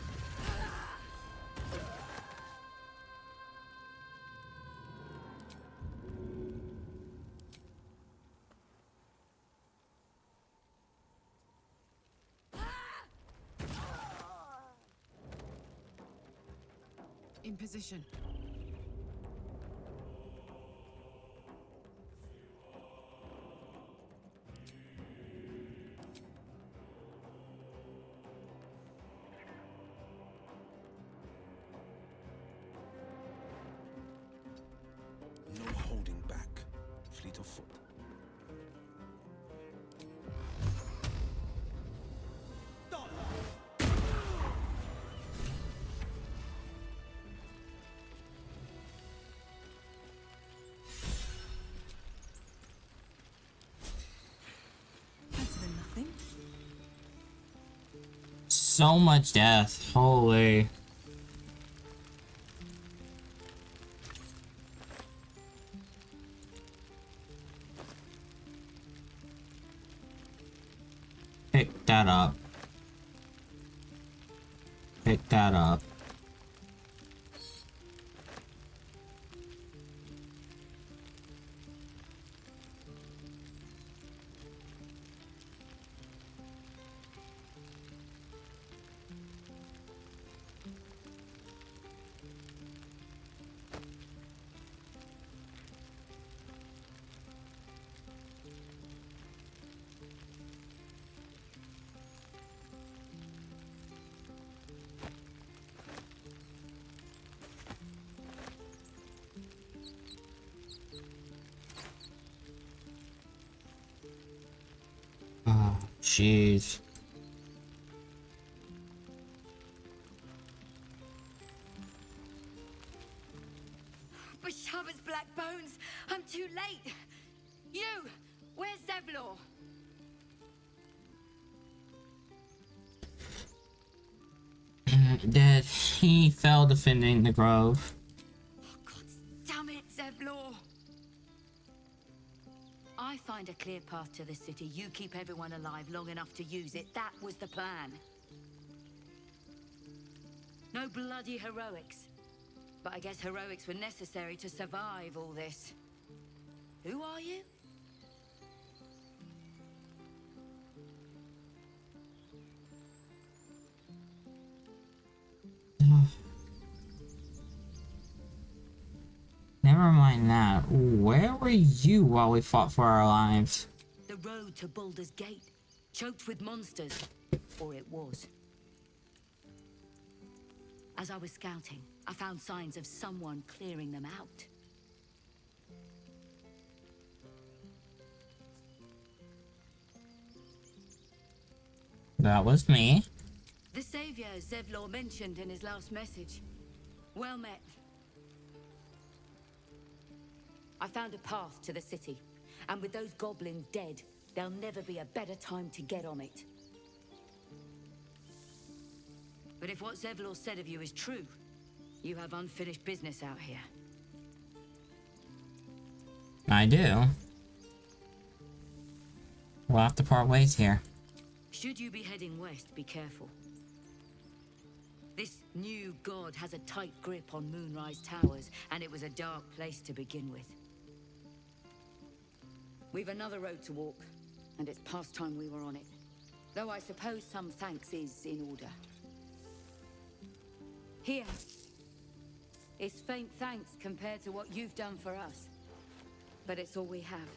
In position. No holding back. Fleet of foot. so much death. Holy. Pick that up. Pick that up. Oh, jeez. Bashaba's black bones! I'm too late! You! Where's Zevlor? Dead. He fell defending the grove. Damn it, Zevlor! I find a clear path to the city. You keep everyone alive long enough to use it. That was the plan. No bloody heroics. But I guess heroics were necessary to survive all this. Who are you? Never mind that. Where were you while we fought for our lives? The road to Baldur's Gate. Choked with monsters. Or it was. As I was scouting, I found signs of someone clearing them out. That was me. The savior Zevlor mentioned in his last message. Well met. I found a path to the city, and with those goblins dead, there'll never be a better time to get on it. But if what Zevlor said of you is true, you have unfinished business out here. I do. We'll have to part ways here. Should you be heading west, be careful. This new god has a tight grip on Moonrise Towers, and it was a dark place to begin with. We've another road to walk, and it's past time we were on it. Though I suppose some thanks is in order. Here is faint thanks compared to what you've done for us. But it's all we have.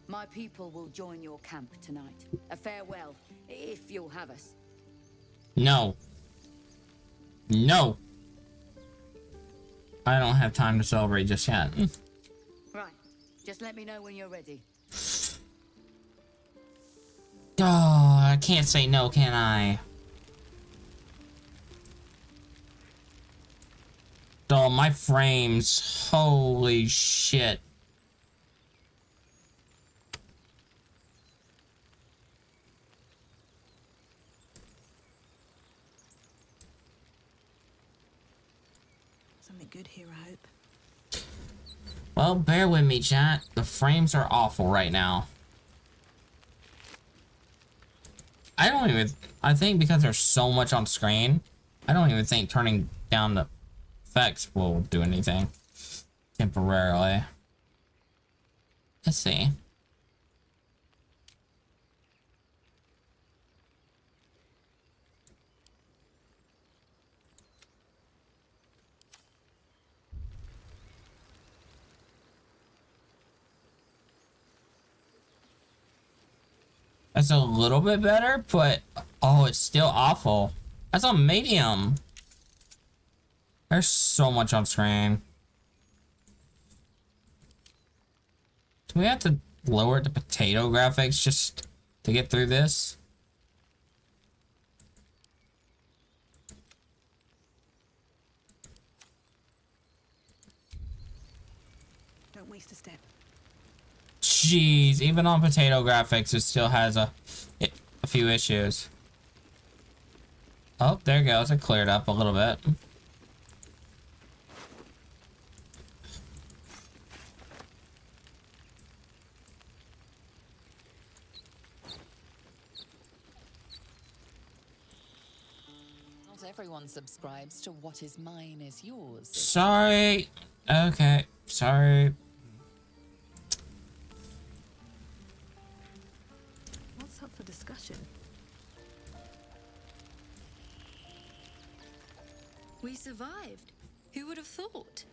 My people will join your camp tonight. A farewell, if you'll have us. No. No. I don't have time to celebrate just yet. Right. Just let me know when you're ready. Oh, I can't say no, can I? Oh, my frames. Holy shit. Something good here, I hope. Well, bear with me, chat. The frames are awful right now. I think because there's so much on screen, I don't even think turning down the effects will do anything temporarily. Let's see. That's a little bit better, but oh, it's still awful. That's on medium. There's so much on screen. Do we have to lower the potato graphics just to get through this? Don't waste a step. Jeez, even on potato graphics, it still has a few issues. Oh, there it goes. It cleared up a little bit. Not everyone subscribes to what is mine is yours. Sorry. Okay. Sorry. What's up for discussion? We survived. Who would have thought?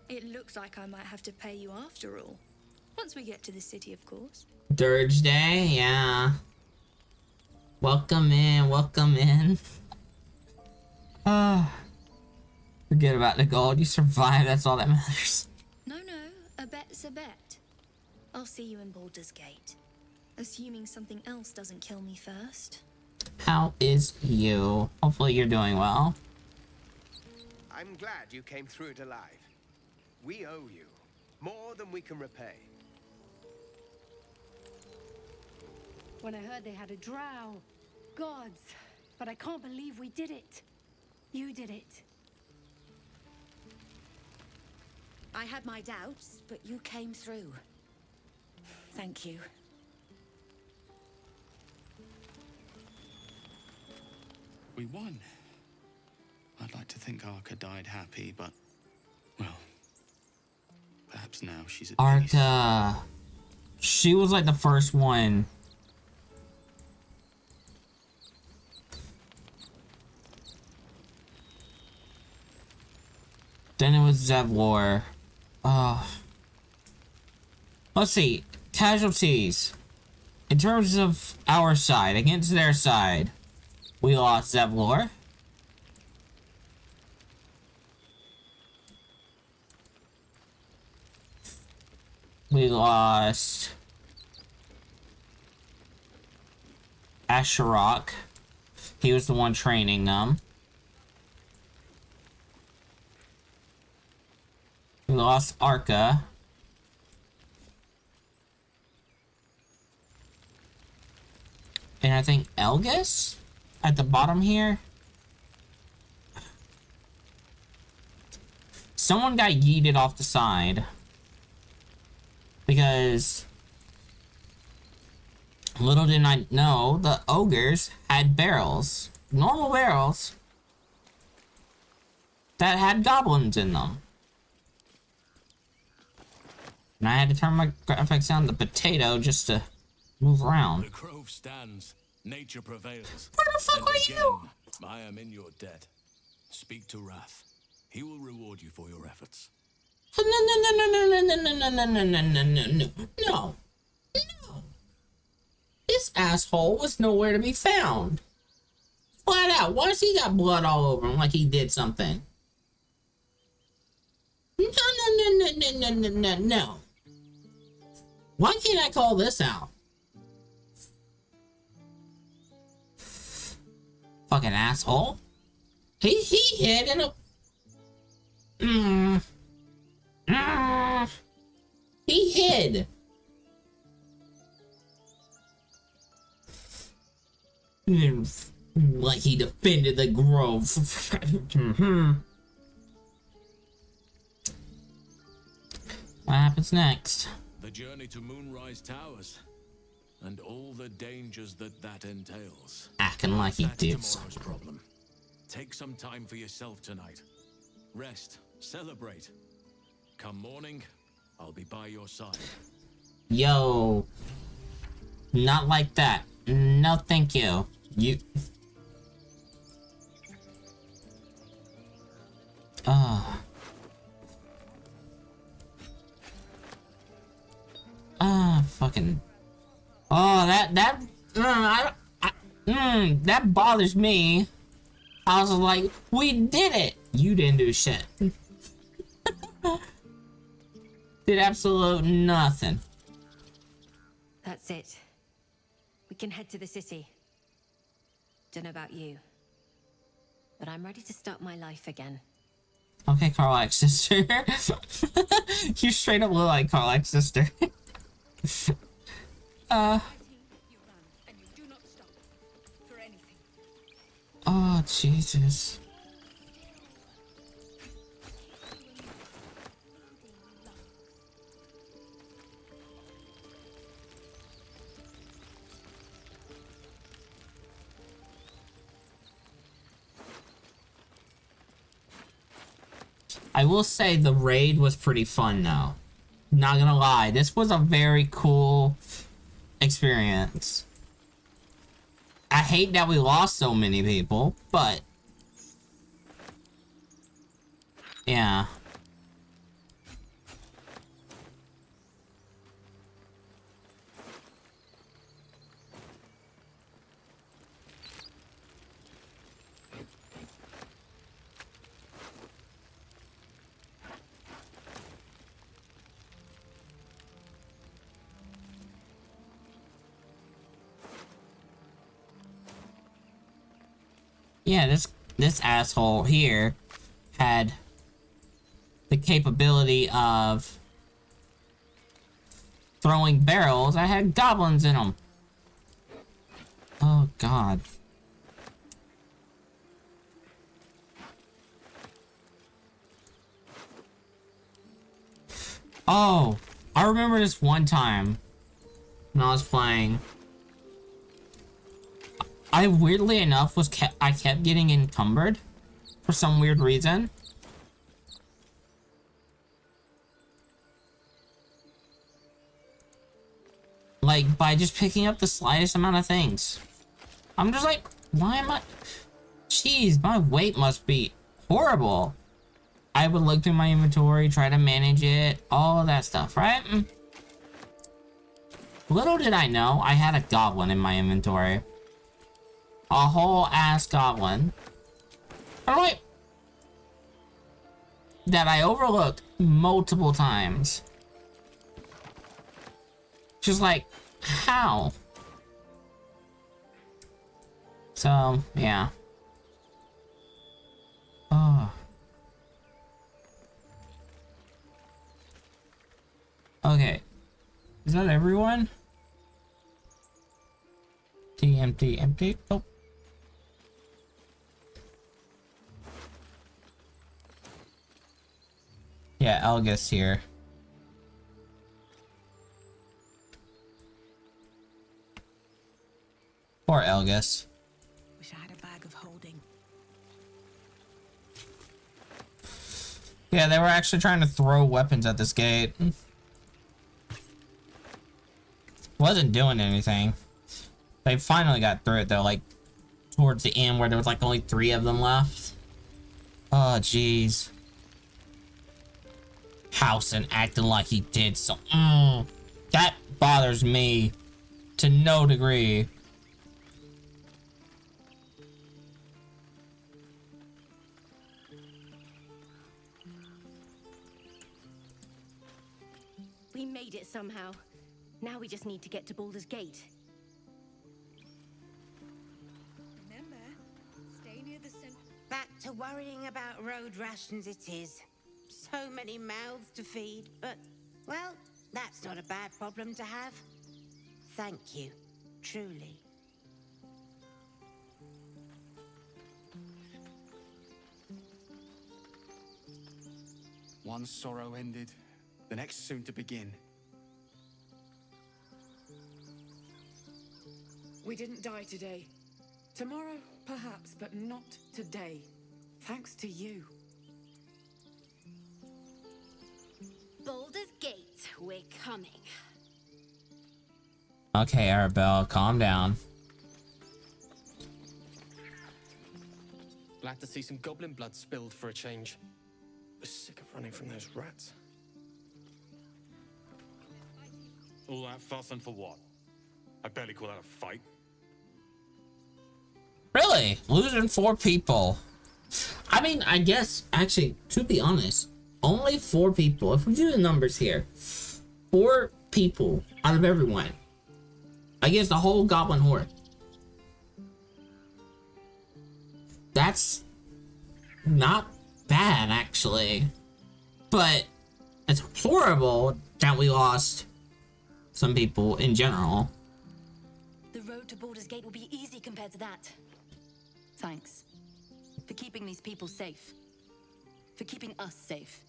It looks like I might have to pay you after all. Once we get to the city, of course. Dirge Day, yeah. Welcome in, welcome in. Forget about the gold. You survived, that's all that matters. No, a bet's a bet. I'll see you in Baldur's Gate. Assuming something else doesn't kill me first. How is you? Hopefully you're doing well. I'm glad you came through it alive. We owe you more than we can repay. When I heard they had a drow, gods, but I can't believe we did it. You did it. I had my doubts, but you came through. Thank you. We won. I'd like to think Arca died happy, but, well, perhaps now she's at peace. Arca. She was like the first one. Then it was Zevlor. Let's see. Casualties. In terms of our side, against their side, we lost Zevlor. We lost Asherok. He was the one training them. We lost Arca. And I think Elgus at the bottom here. Someone got yeeted off the side. Because little did I know, the ogres had barrels. Normal barrels. That had goblins in them. And I had to turn my graphics down to potato just to move around. The grove stands. Nature prevails. Where the fuck are you? I am in your debt. Speak to Wrath. He will reward you for your efforts. No. This asshole was nowhere to be found. Flat out. Why does he got blood all over him like he did something? No. Why can't I call this out? Fucking asshole. He hid in a... He hid. Like he defended the grove. What happens next? The journey to Moonrise Towers and all the dangers that entails. Acting like he That's did tomorrow's something. problem. Take some time for yourself tonight. Rest, celebrate. Come morning, I'll be by your side. Yo. Not like that. No, thank you. You... Fucking... Oh, that bothers me. I was like, we did it! You didn't do shit. Did absolute nothing. That's it. We can head to the city. Don't know about you, but I'm ready to start my life again. Okay, Carlax's sister. You straight up look like Carlax's sister. Oh, Jesus. I will say the raid was pretty fun though. Not gonna lie, this was a very cool experience. I hate that we lost so many people, but yeah. Yeah, this asshole here had the capability of throwing barrels. I had goblins in them. Oh god. Oh, I remember this one time when I was playing. I weirdly enough I kept getting encumbered for some weird reason. Like by just picking up the slightest amount of things. I'm just like, why am I? Jeez, my weight must be horrible. I would look through my inventory, try to manage it, all of that stuff, right? Little did I know, I had a goblin in my inventory. A whole ass goblin. Alright. That I overlooked multiple times. Just like, how? So, yeah. Oh. Okay. Is that everyone? Empty, empty. Oh. Yeah, Elgus here. Poor Elgus. Wish I had a bag of holding. Yeah, they were actually trying to throw weapons at this gate. Wasn't doing anything. They finally got through it though, like towards the end where there was like only 3 of them left. Oh, jeez. Howson acting like he did so. That bothers me to no degree. We made it somehow. Now we just need to get to Baldur's Gate. Remember, stay near the center. Back to worrying about road rations it is. So many mouths to feed, but, well, that's not a bad problem to have. Thank you, truly. One sorrow ended, the next soon to begin. We didn't die today. Tomorrow, perhaps, but not today. Thanks to you. Baldur's Gate, we're coming. Okay, Arabelle, calm down. Glad to see some goblin blood spilled for a change. Sick of running from those rats. All that fuss and for what? I barely call that a fight. Really? Losing 4 people. I mean, I guess, actually, to be honest, only 4 people. If we do the numbers here, 4 people out of everyone against the whole goblin horde. That's not bad, actually. But it's horrible that we lost some people in general. The road to Baldur's Gate will be easy compared to that. Thanks. For keeping these people safe. For keeping us safe.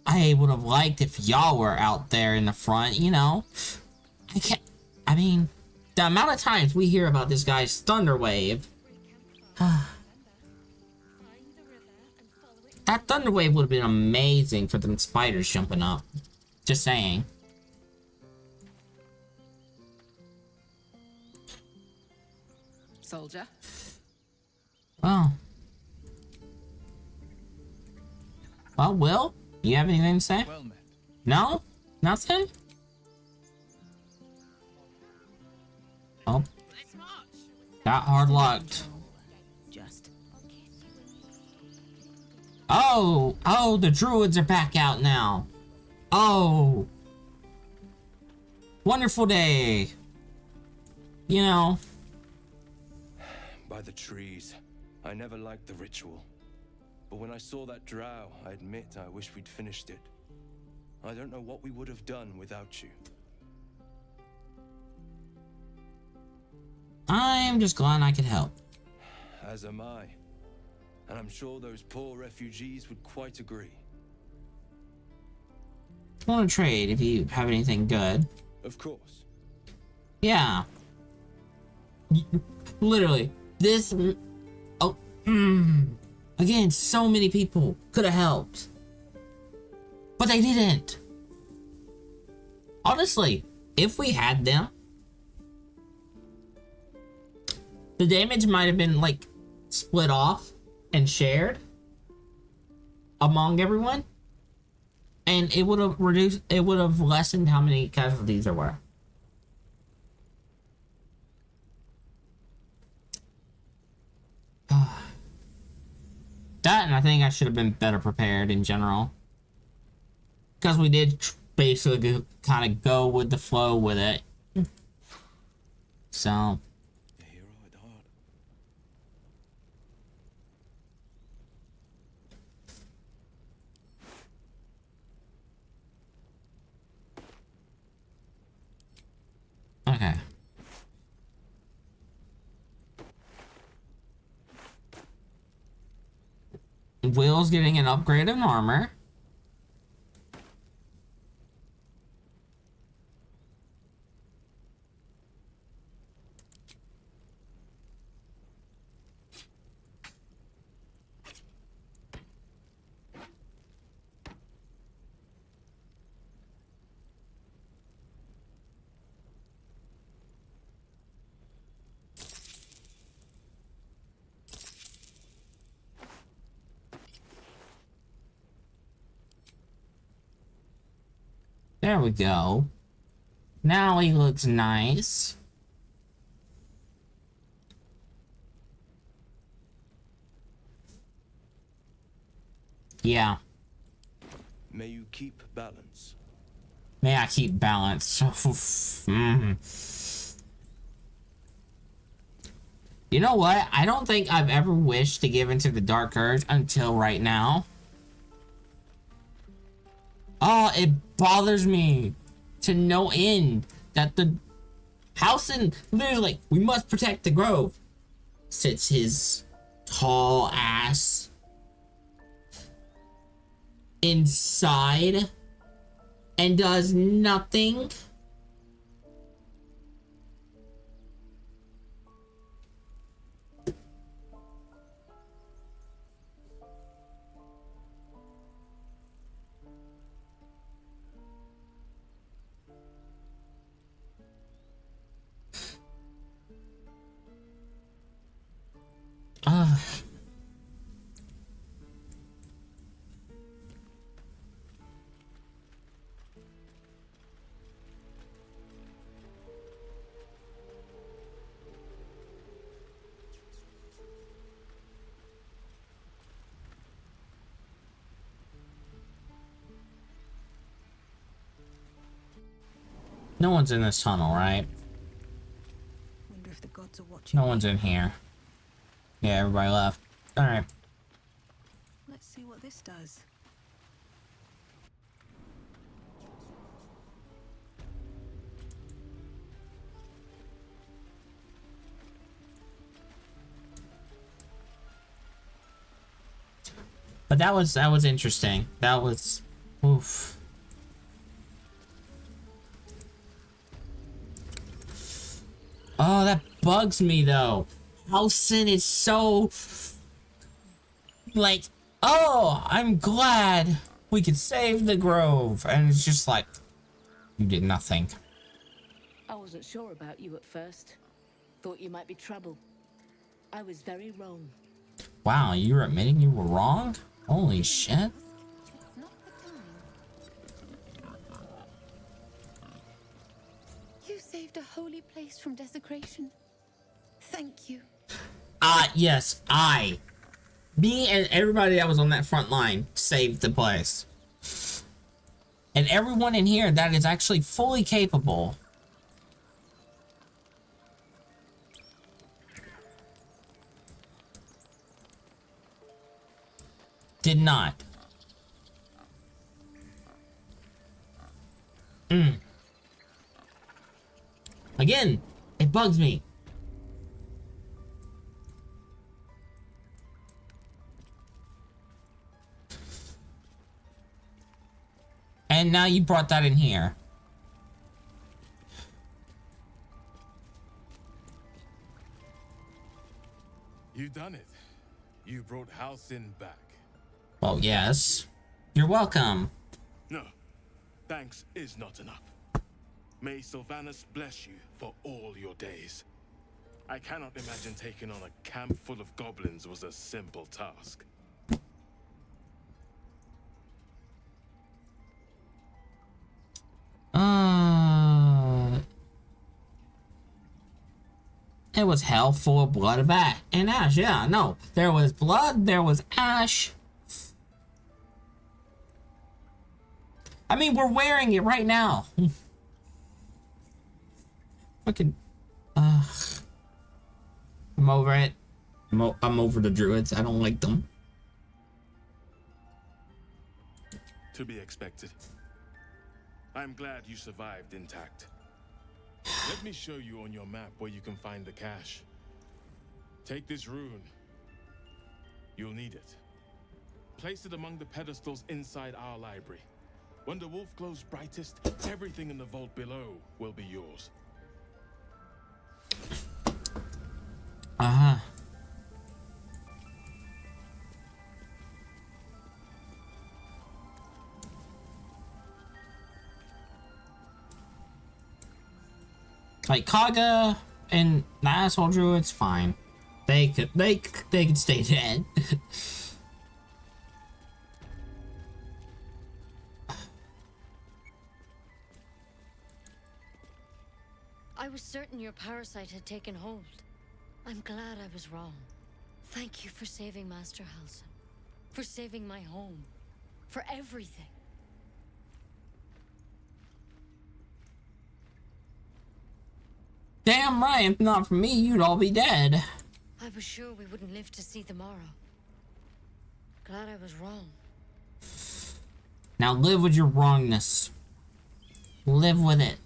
I would have liked if y'all were out there in the front, you know. I mean, the amount of times we hear about this guy's thunder wave. That thunder wave would have been amazing for them spiders jumping up. Just saying. Soldier. Oh. Well, Will, you have anything to say? Well met. No? Nothing? Oh. Got hard lucked. Just. Oh, the druids are back out now. Oh. Wonderful day. You know. By the trees. I never liked the ritual. But when I saw that drow, I admit I wish we'd finished it. I don't know what we would have done without you. I'm just glad I could help. As am I. And I'm sure those poor refugees would quite agree. Want to trade if you have anything good. Of course. Yeah. Literally. This... Oh. Again, so many people could have helped. But they didn't. Honestly, if we had them, the damage might have been, like, split off and shared among everyone. And it would have reduced, it would have lessened how many casualties there were. That, and I think I should have been better prepared in general. Because we did basically kind of go with the flow with it. So. Okay. Will's getting an upgrade in armor. There we go. Now he looks nice. Yeah. May you keep balance. May I keep balance. You know what? I don't think I've ever wished to give into the Dark Urge until right now. Oh, it bothers me to no end that the house in literally like, we must protect the grove sits his tall ass inside and does nothing. No one's in this tunnel, right? Wonder if the gods are watching. No one's in here. Yeah, everybody left. Alright. Let's see what this does. But that was interesting. That was oof. Oh, that bugs me though. Halsin is so like, oh, I'm glad we could save the grove, and it's just like you did nothing. I wasn't sure about you at first. Thought you might be trouble. I was very wrong. Wow, you're admitting you were wrong? Holy shit. You saved a holy place from desecration. Thank you. Yes, me and everybody that was on that front line saved the place. And everyone in here that is actually fully capable did not. Again, it bugs me. And now you brought that in here. You done it. You brought Halsin back. Oh, yes. You're welcome. No, thanks is not enough. May Sylvanas bless you for all your days. I cannot imagine taking on a camp full of goblins was a simple task. It was hell full of blood of ash and ash. Yeah, no. There was blood, there was ash. I mean, we're wearing it right now. Fucking. I'm over it. I'm over the druids. I don't like them. To be expected. I'm glad you survived intact. Let me show you on your map where you can find the cache. Take this rune. You'll need it. Place it among the pedestals inside our library. When the wolf glows brightest, everything in the vault below will be yours. Uh-huh. Like Kaga and the asshole druids, fine. They could stay dead. I was certain your parasite had taken hold. I'm glad I was wrong. Thank you for saving Master Halsin. For saving my home. For everything. Damn right, if not for me, you'd all be dead. I was sure we wouldn't live to see the morrow. Glad I was wrong. Now live with your wrongness. Live with it.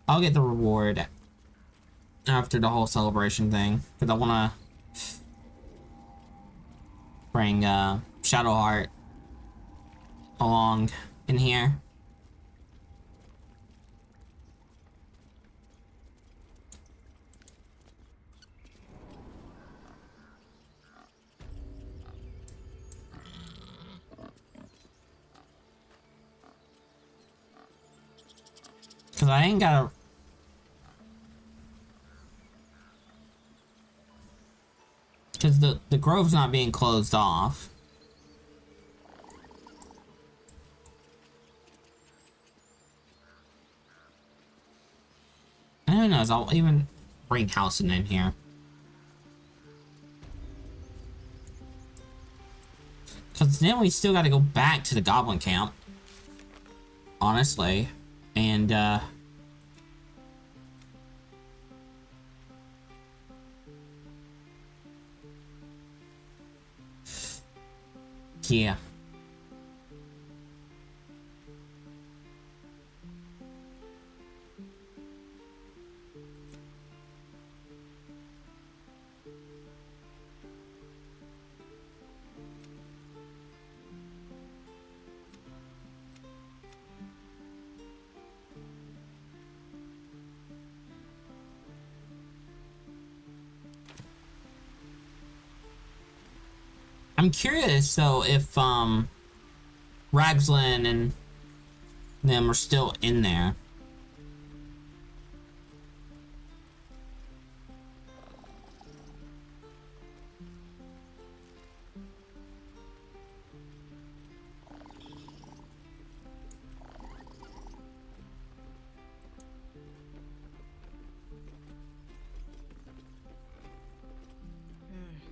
I'll get the reward after the whole celebration thing, because I want to bring Shadowheart along in here. Because I ain't got a... Because the grove's not being closed off. Who knows, I'll even bring Halsin in here. Because then we still got to go back to the Goblin Camp. Honestly. And, yeah. I'm curious though if Raglan and them are still in there.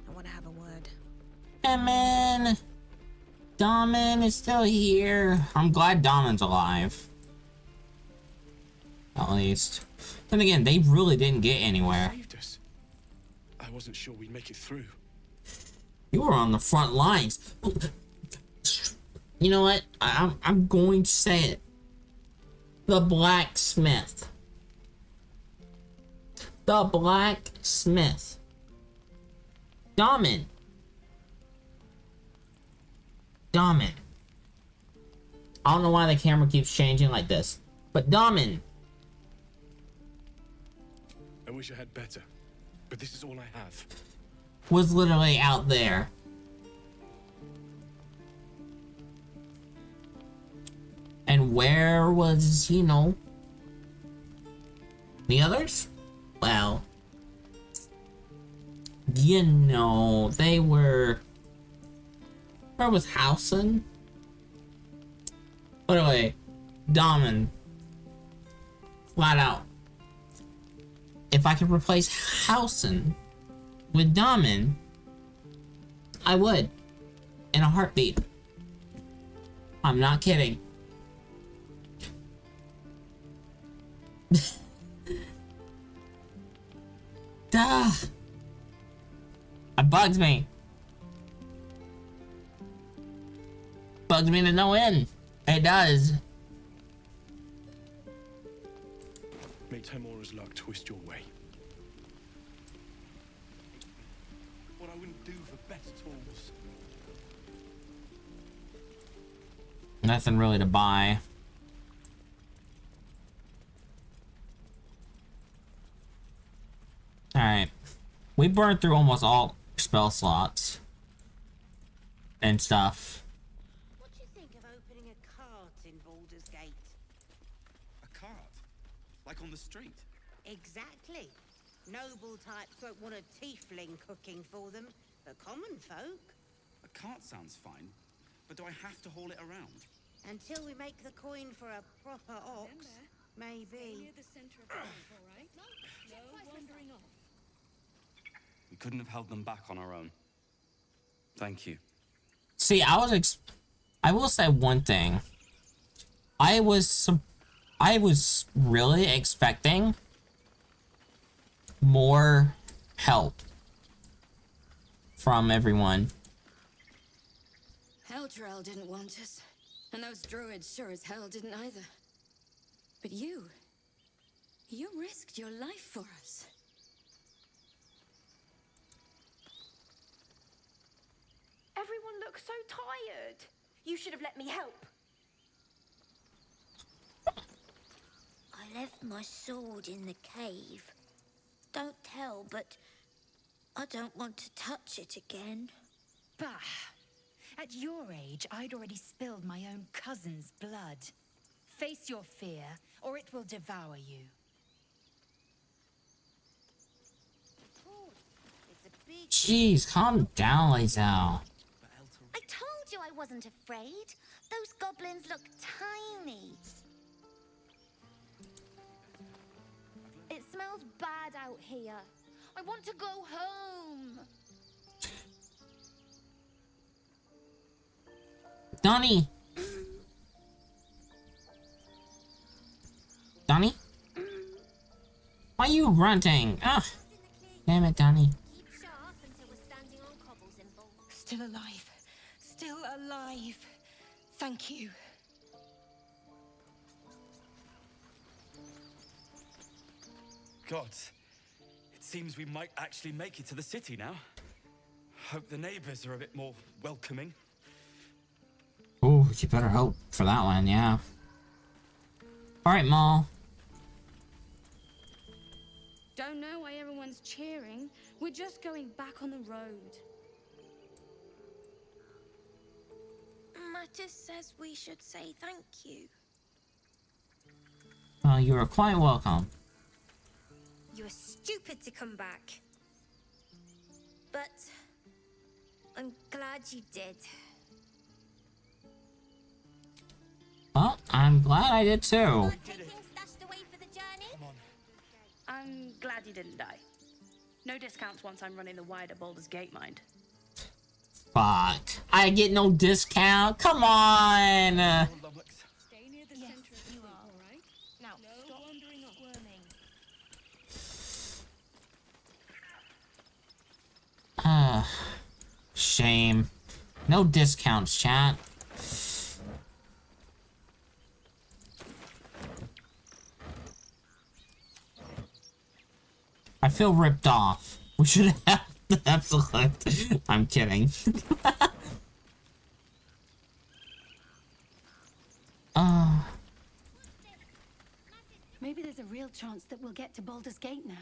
I want to have a word. Hey man, Daman is still here. I'm glad Damon's alive. At least. Then again, they really didn't get anywhere. Saved us. I wasn't sure we'd make it through. You were on the front lines. You know what? I'm going to say it. The blacksmith. The blacksmith. Daman. Daman. I don't know why the camera keeps changing like this, but Daman. I wish I had better, but this is all I have. Was literally out there. And where was, you know, the others? Well, you know, they were... Where was Housen? By the way, Daman. Flat out. If I could replace Housen with Daman, I would. In a heartbeat. I'm not kidding. Duh. It bugs me. Bugs me to no end. It does. May Timora's luck twist your way. What I wouldn't do for better tools. Nothing really to buy. Alright. We burned through almost all spell slots. And stuff. What do you think of opening a cart in Baldur's Gate? A cart? Like on the street? Exactly. Noble types won't want a tiefling cooking for them, but common folk. A cart sounds fine, but do I have to haul it around? Until we make the coin for a proper ox, maybe. Near the center of the camp, all right? No wandering off. We couldn't have held them back on our own. Thank you. See, I will say one thing. I was really expecting more help from everyone. Heltrell didn't want us, and those druids sure as hell didn't either. But you risked your life for us. Everyone looks so tired. You should have let me help. I left my sword in the cave. Don't tell, but I don't want to touch it again. Bah! At your age, I'd already spilled my own cousin's blood. Face your fear, or it will devour you. Jeez, calm down, Lae'zel. I told you I wasn't afraid. Those goblins look tiny. It smells bad out here. I want to go home. Donnie! Donnie? Why are you grunting? Ugh. Damn it, Donnie. Still alive. Still alive. Thank you. Gods, it seems we might actually make it to the city now. Hope the neighbors are a bit more welcoming. Ooh, you better hope for that one, yeah. Alright, Maul. Don't know why everyone's cheering. We're just going back on the road. Attis says we should say thank you. Well, you are quite welcome. You were stupid to come back. But I'm glad you did. Well, I'm glad I did too. Stashed away for the journey? I'm glad you didn't die. No discounts once I'm running the wider Baldur's Gate, mind. Fuck. I get no discount? Come on! Stay near the center of the all right? Now, stop wandering or squirming. Shame. No discounts, chat. I feel ripped off. We should have the absolute. I'm kidding. Maybe there's a real chance that we'll get to Baldur's Gate now.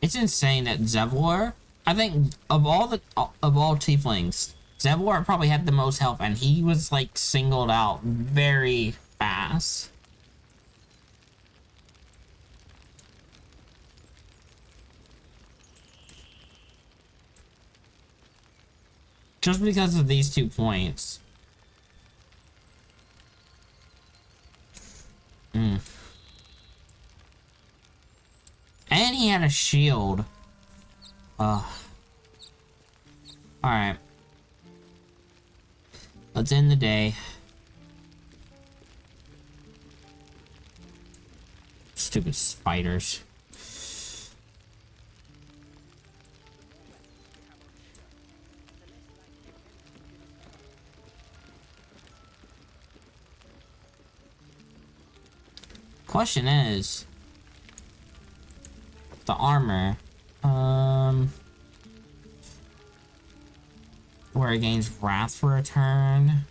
It's insane that Zevlor, I think of all tieflings, Zevlor probably had the most health, and he was like singled out very fast. Just because of these 2 points. And he had a shield. Alright. Let's end the day. Stupid spiders. Question is, the armor, where it gains wrath for a turn.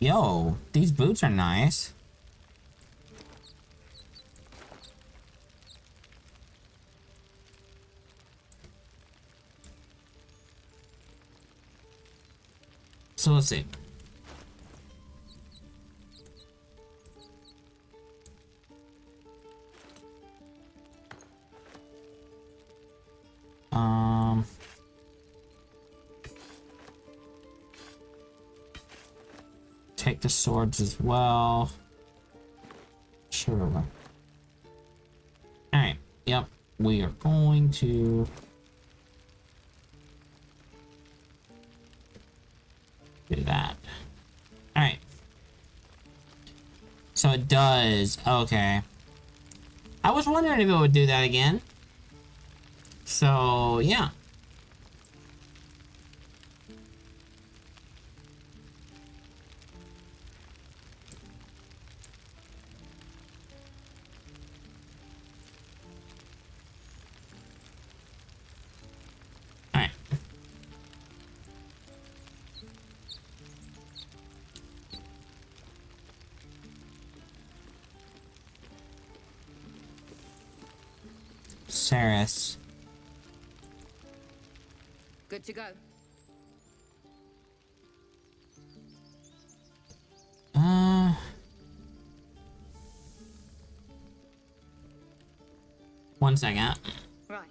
Yo, these boots are nice. So let's see. Take the swords as well. Sure. Alright, yep. We are going to do that. Alright. So it does. Okay. I was wondering if it would do that again. So, yeah. Saris. Good to go. One second. Right.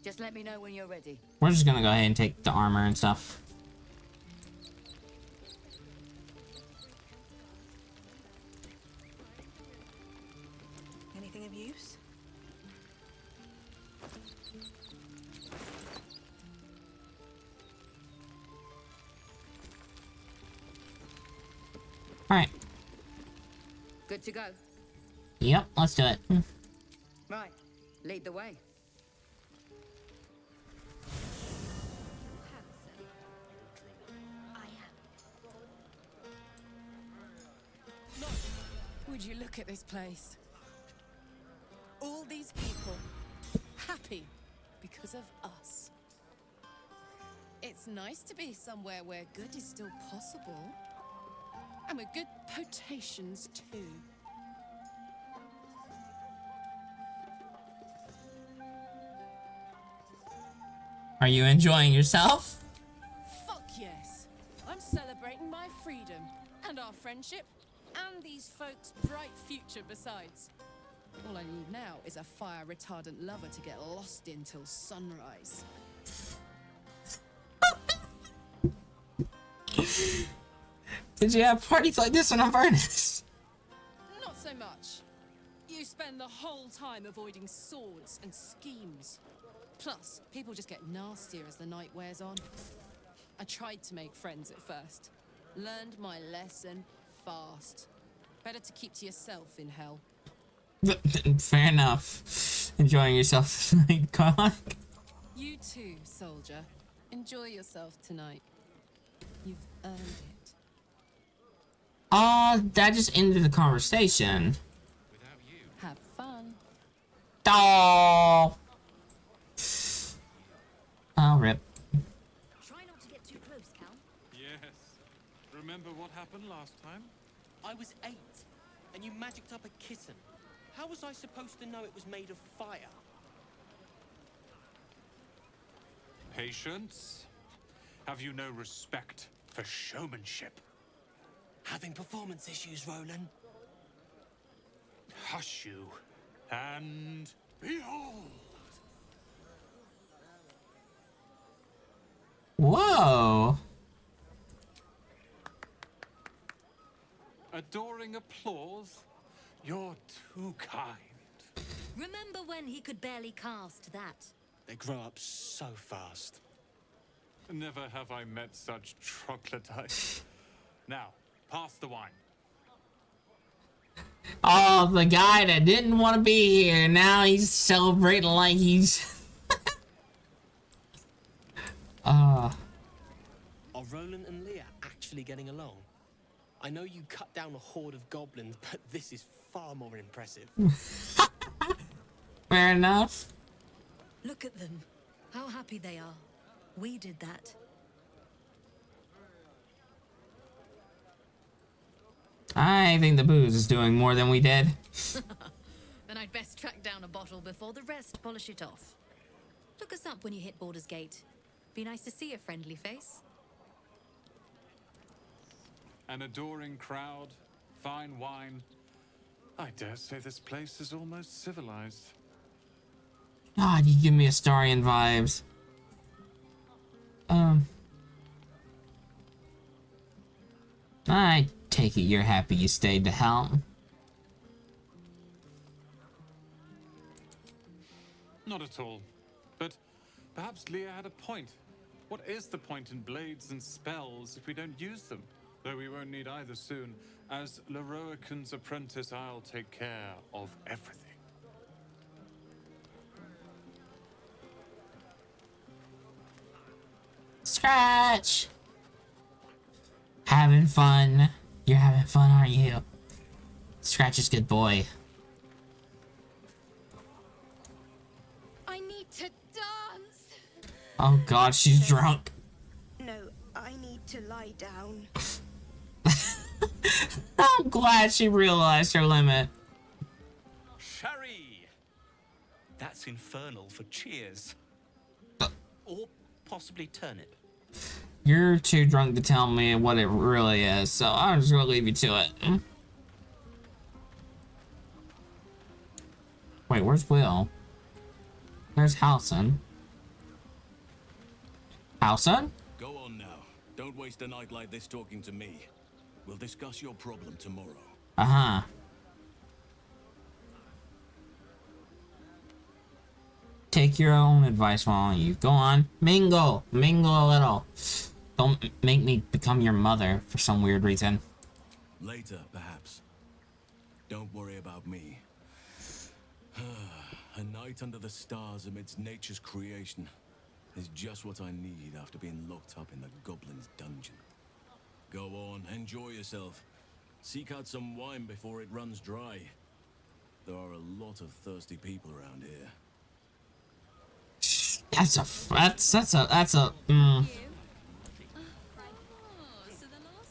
Just let me know when you're ready. We're just gonna go ahead and take the armor and stuff. Anything of use? Alright. Good to go. Yep, let's do it. Right, lead the way. Would you look at this place? All these people happy because of us. It's nice to be somewhere where good is still possible. And with good potations too. Are you enjoying yourself? Fuck yes. I'm celebrating my freedom and our friendship and these folks' bright future besides. All I need now is a fire-retardant lover to get lost in till sunrise. Did you have parties like this in Avernus? Not so much. You spend the whole time avoiding swords and schemes. Plus, people just get nastier as the night wears on. I tried to make friends at first. Learned my lesson fast. Better to keep to yourself in hell. Fair enough. Enjoying yourself tonight, Carl. You too, soldier. Enjoy yourself tonight. You've earned it. That just ended the conversation. Have fun. Oh. Oh, rip. Try not to get too close, Cal. Yes. Remember what happened last time? I was 8, and you magicked up a kitten. How was I supposed to know it was made of fire? Patience? Have you no respect for showmanship? Having performance issues, Roland. Hush you, and behold! Whoa! Adoring applause? You're too kind. Remember when he could barely cast that? They grow up so fast. Never have I met such troglodytes. Now, pass the wine. Oh, the guy that didn't want to be here. Now he's celebrating like he's... Are Roland and Leah actually getting along? I know you cut down a horde of goblins, but this is far more impressive. Fair enough. Look at them. How happy they are. We did that. I think the booze is doing more than we did. Then I'd best track down a bottle before the rest polish it off. Look us up when you hit Baldur's Gate. Be nice to see a friendly face. An adoring crowd, fine wine. I dare say this place is almost civilized. God, you give me Astarian vibes. I take it you're happy you stayed to help. Not at all. But perhaps Leah had a point. What is the point in blades and spells if we don't use them? Though we won't need either soon. As Leroican's apprentice, I'll take care of everything. Scratch! Having fun. You're having fun, aren't you? Scratch is good boy. I need to dance. Oh god, she's drunk. No, I need to lie down. I'm glad she realized her limit. Sherry! That's infernal for cheers. Or possibly turnip. You're too drunk to tell me what it really is, so I'm just gonna leave you to it. Wait, where's Will? There's Halson. Halson? Go on now. Don't waste a night like this talking to me. We'll discuss your problem tomorrow. Uh-huh. take your own advice, why don't you? Go on, mingle a little. Don't make me become your mother for some weird reason. Later, perhaps. Don't worry about me. A night under the stars amidst nature's creation is just what I need after being locked up in the Goblin's dungeon. Go on, enjoy yourself. Seek out some wine before it runs dry. There are a lot of thirsty people around here. That's a So the last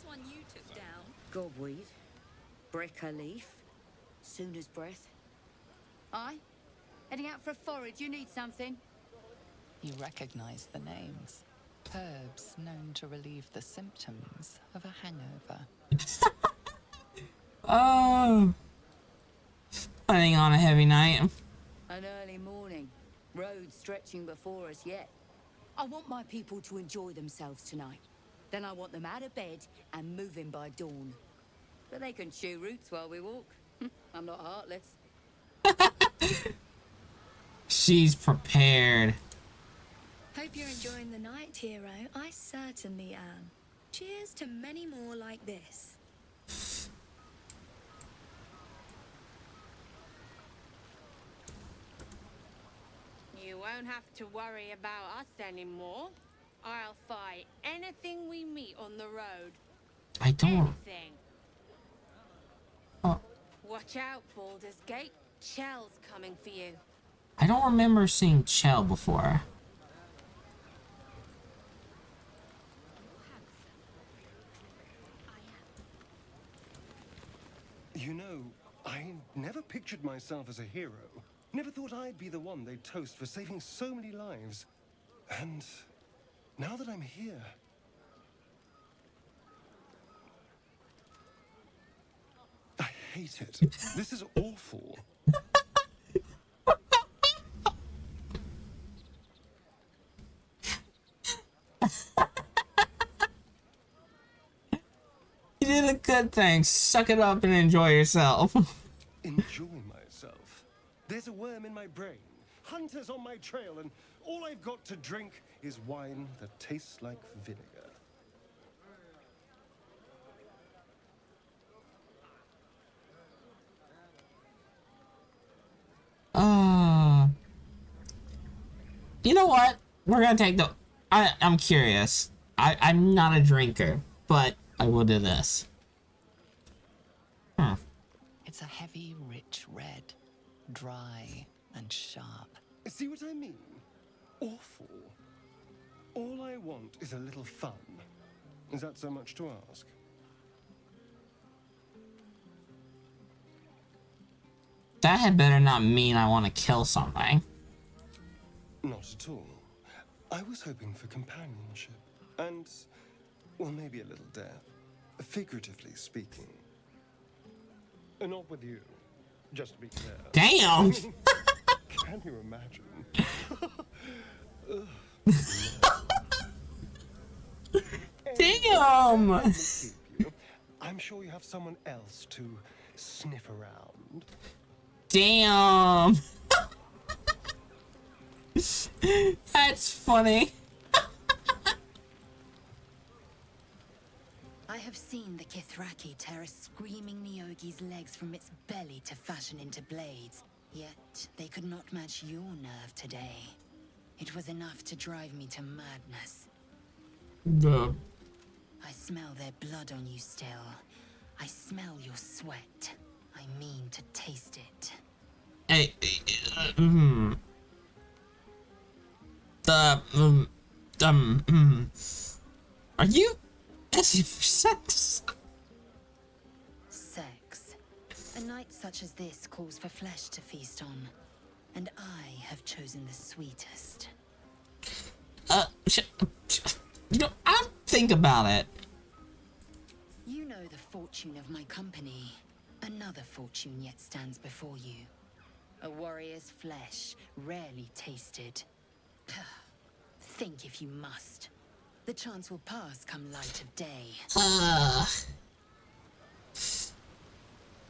one you took down. Gobweed, breaker leaf, Sooner's breath. Aye. Heading out for a forage, you need something. You recognize the names. Herbs known to relieve the symptoms of a hangover. Oh. Putting on a heavy night. An early morning. Road stretching before us yet. I want my people to enjoy themselves tonight. Then I want them out of bed and moving by dawn. But they can chew roots while we walk. I'm not heartless. She's prepared. Hope you're enjoying the night, hero. I certainly am. Cheers to many more like this. You won't have to worry about us anymore. I'll fight anything we meet on the road. I don't. Anything. Oh. Watch out, Baldur's Gate. Chell's coming for you. I don't remember seeing Chell before. You know, I never pictured myself as a hero. Never thought I'd be the one they'd toast for saving so many lives. And now that I'm here... I hate it. This is awful. You did a good thing. Suck it up and enjoy yourself. Enjoy myself. There's a worm in my brain, hunters on my trail, and all I've got to drink is wine that tastes like vinegar. You know what? We're gonna take the... I'm curious. I'm not a drinker, but I will do this. It's a heavy, rich red. Dry and sharp. See what I mean? Awful. All I want is a little fun. Is that so much to ask? That had better not mean I want to kill something. Not at all. I was hoping for companionship. And, well, maybe a little death. Figuratively speaking. Not with you. Just to be clear. Damn! Can you imagine? Damn! I'm sure you have someone else to sniff around. Damn! That's funny. I have seen the Kithraki tear a screaming Neogi's legs from its belly to fashion into blades. Yet, they could not match your nerve today. It was enough to drive me to madness. No. I smell their blood on you still. I smell your sweat. I mean to taste it. Hey, are you asking for sex? Sex. A night such as this calls for flesh to feast on. And I have chosen the sweetest. You know, I'll think about it. You know the fortune of my company. Another fortune yet stands before you. A warrior's flesh, rarely tasted. Think if you must. The chance will pass come light of day.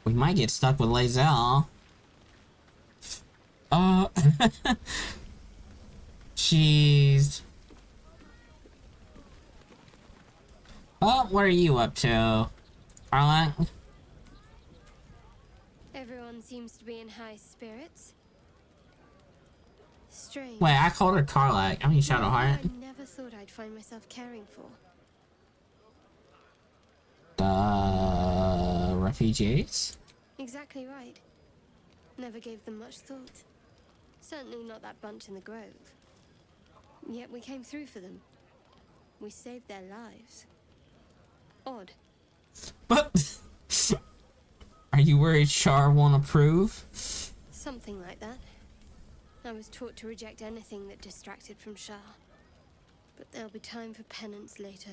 We might get stuck with Lae'zel. Jeez. Oh, what are you up to, Carlac? Everyone seems to be in high spirits. Strange. Wait, I called her Carlac. I mean Shadowheart. I never thought I'd find myself caring for. The refugees? Exactly right. Never gave them much thought. Certainly not that bunch in the grove. Yet we came through for them. We saved their lives. Odd. But are you worried Char won't approve? Something like that. I was taught to reject anything that distracted from Shah. But there'll be time for penance later.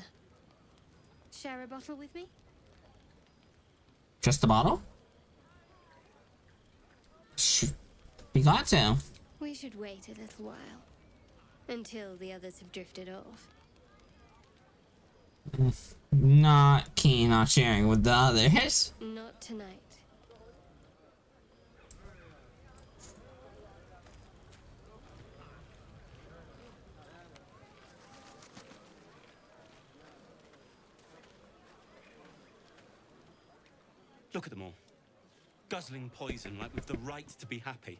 Share a bottle with me? Just a bottle? Be glad to. We should wait a little while. Until the others have drifted off. Not keen on sharing with the others. Not tonight. Look at them all. Guzzling poison like we've the right to be happy.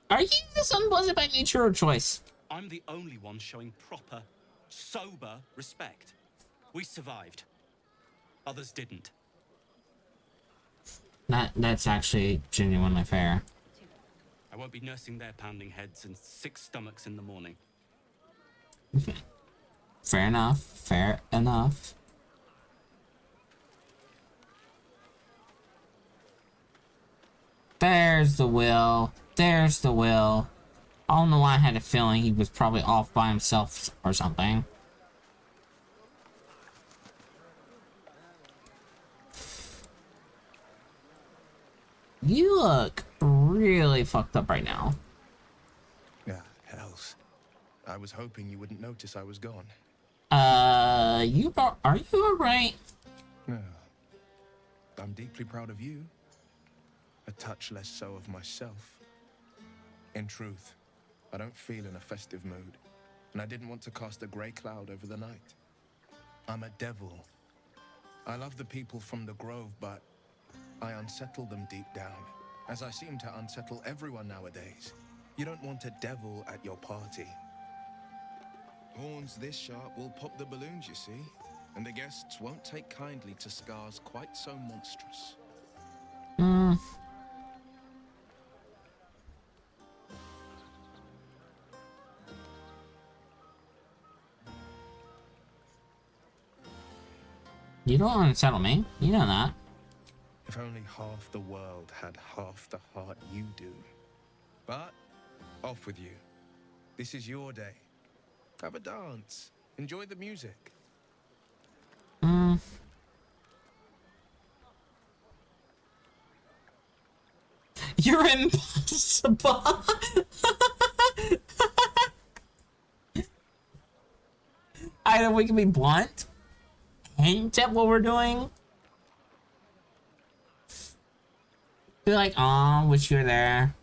Are you this unpleasant by nature or choice? I'm the only one showing proper, sober respect. We survived. Others didn't. That's actually genuinely fair. I won't be nursing their pounding heads and sick stomachs in the morning. Fair enough. Fair enough. There's the will. There's the will. I don't know why I had a feeling he was probably off by himself or something. You look really fucked up right now. Yeah, hells. I was hoping you wouldn't notice I was gone. Are you alright? No. I'm deeply proud of you. A touch less so of myself. In truth, I don't feel in a festive mood, and I didn't want to cast a grey cloud over the night. I'm a devil. I love the people from the grove, but I unsettle them deep down, as I seem to unsettle everyone nowadays. You don't want a devil at your party. Horns this sharp will pop the balloons, you see, and the guests won't take kindly to scars quite so monstrous. You don't unsettle me. You know that. If only half the world had half the heart you do. But, off with you. This is your day. Have a dance. Enjoy the music. You're impossible. Either we can be blunt, hint at what we're doing, be like, "Aw, wish you were there."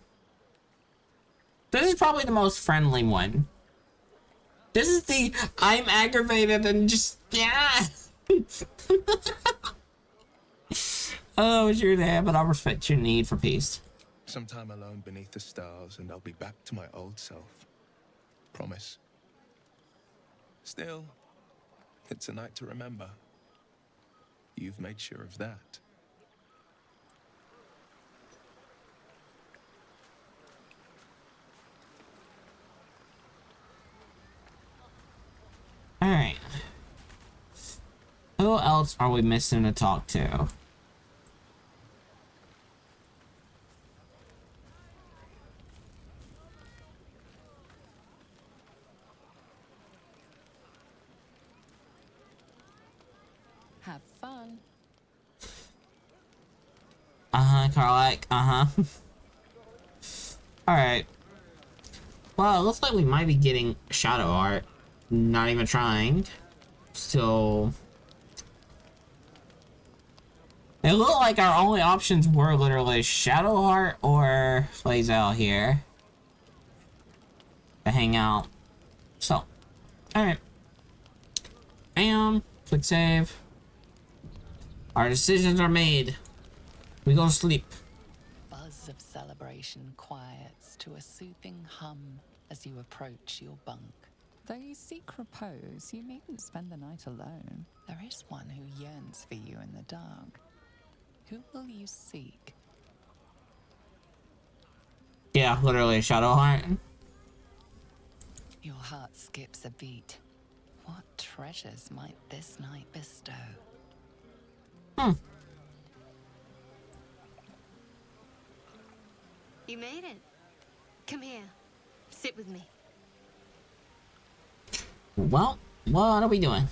This is probably the most friendly one. This is the I'm aggravated and just yeah. Oh, wish you were there, but I'll respect your need for peace. Sometime alone beneath the stars, and I'll be back to my old self. Promise. Still, it's a night to remember. You've made sure of that. Alright. Who else are we missing to talk to? Have fun. Carlac. Alright. Well, it looks like we might be getting shadow art. Not even trying. So It looked like our only options were literally Shadowheart or Lae'zel here to hang out. So, alright. Bam. Quick save. Our decisions are made. We go to sleep. Buzz of celebration quiets to a soothing hum as you approach your bunk. Though you seek repose, you needn't spend the night alone. There is one who yearns for you in the dark. Who will you seek? Yeah, literally Shadowheart. Your heart skips a beat. What treasures might this night bestow? You made it. Come here. Sit with me. Well, what are we doing?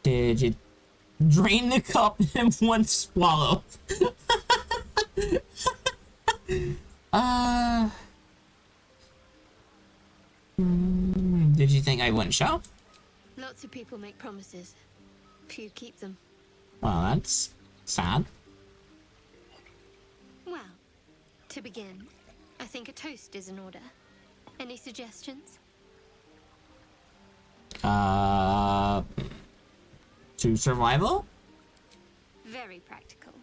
Did you drain the cup in one swallow? Did you think I wouldn't show? Lots of people make promises. Few keep them. Well, that's sad. Well, to begin, I think a toast is in order. Any suggestions? To survival? Very practical.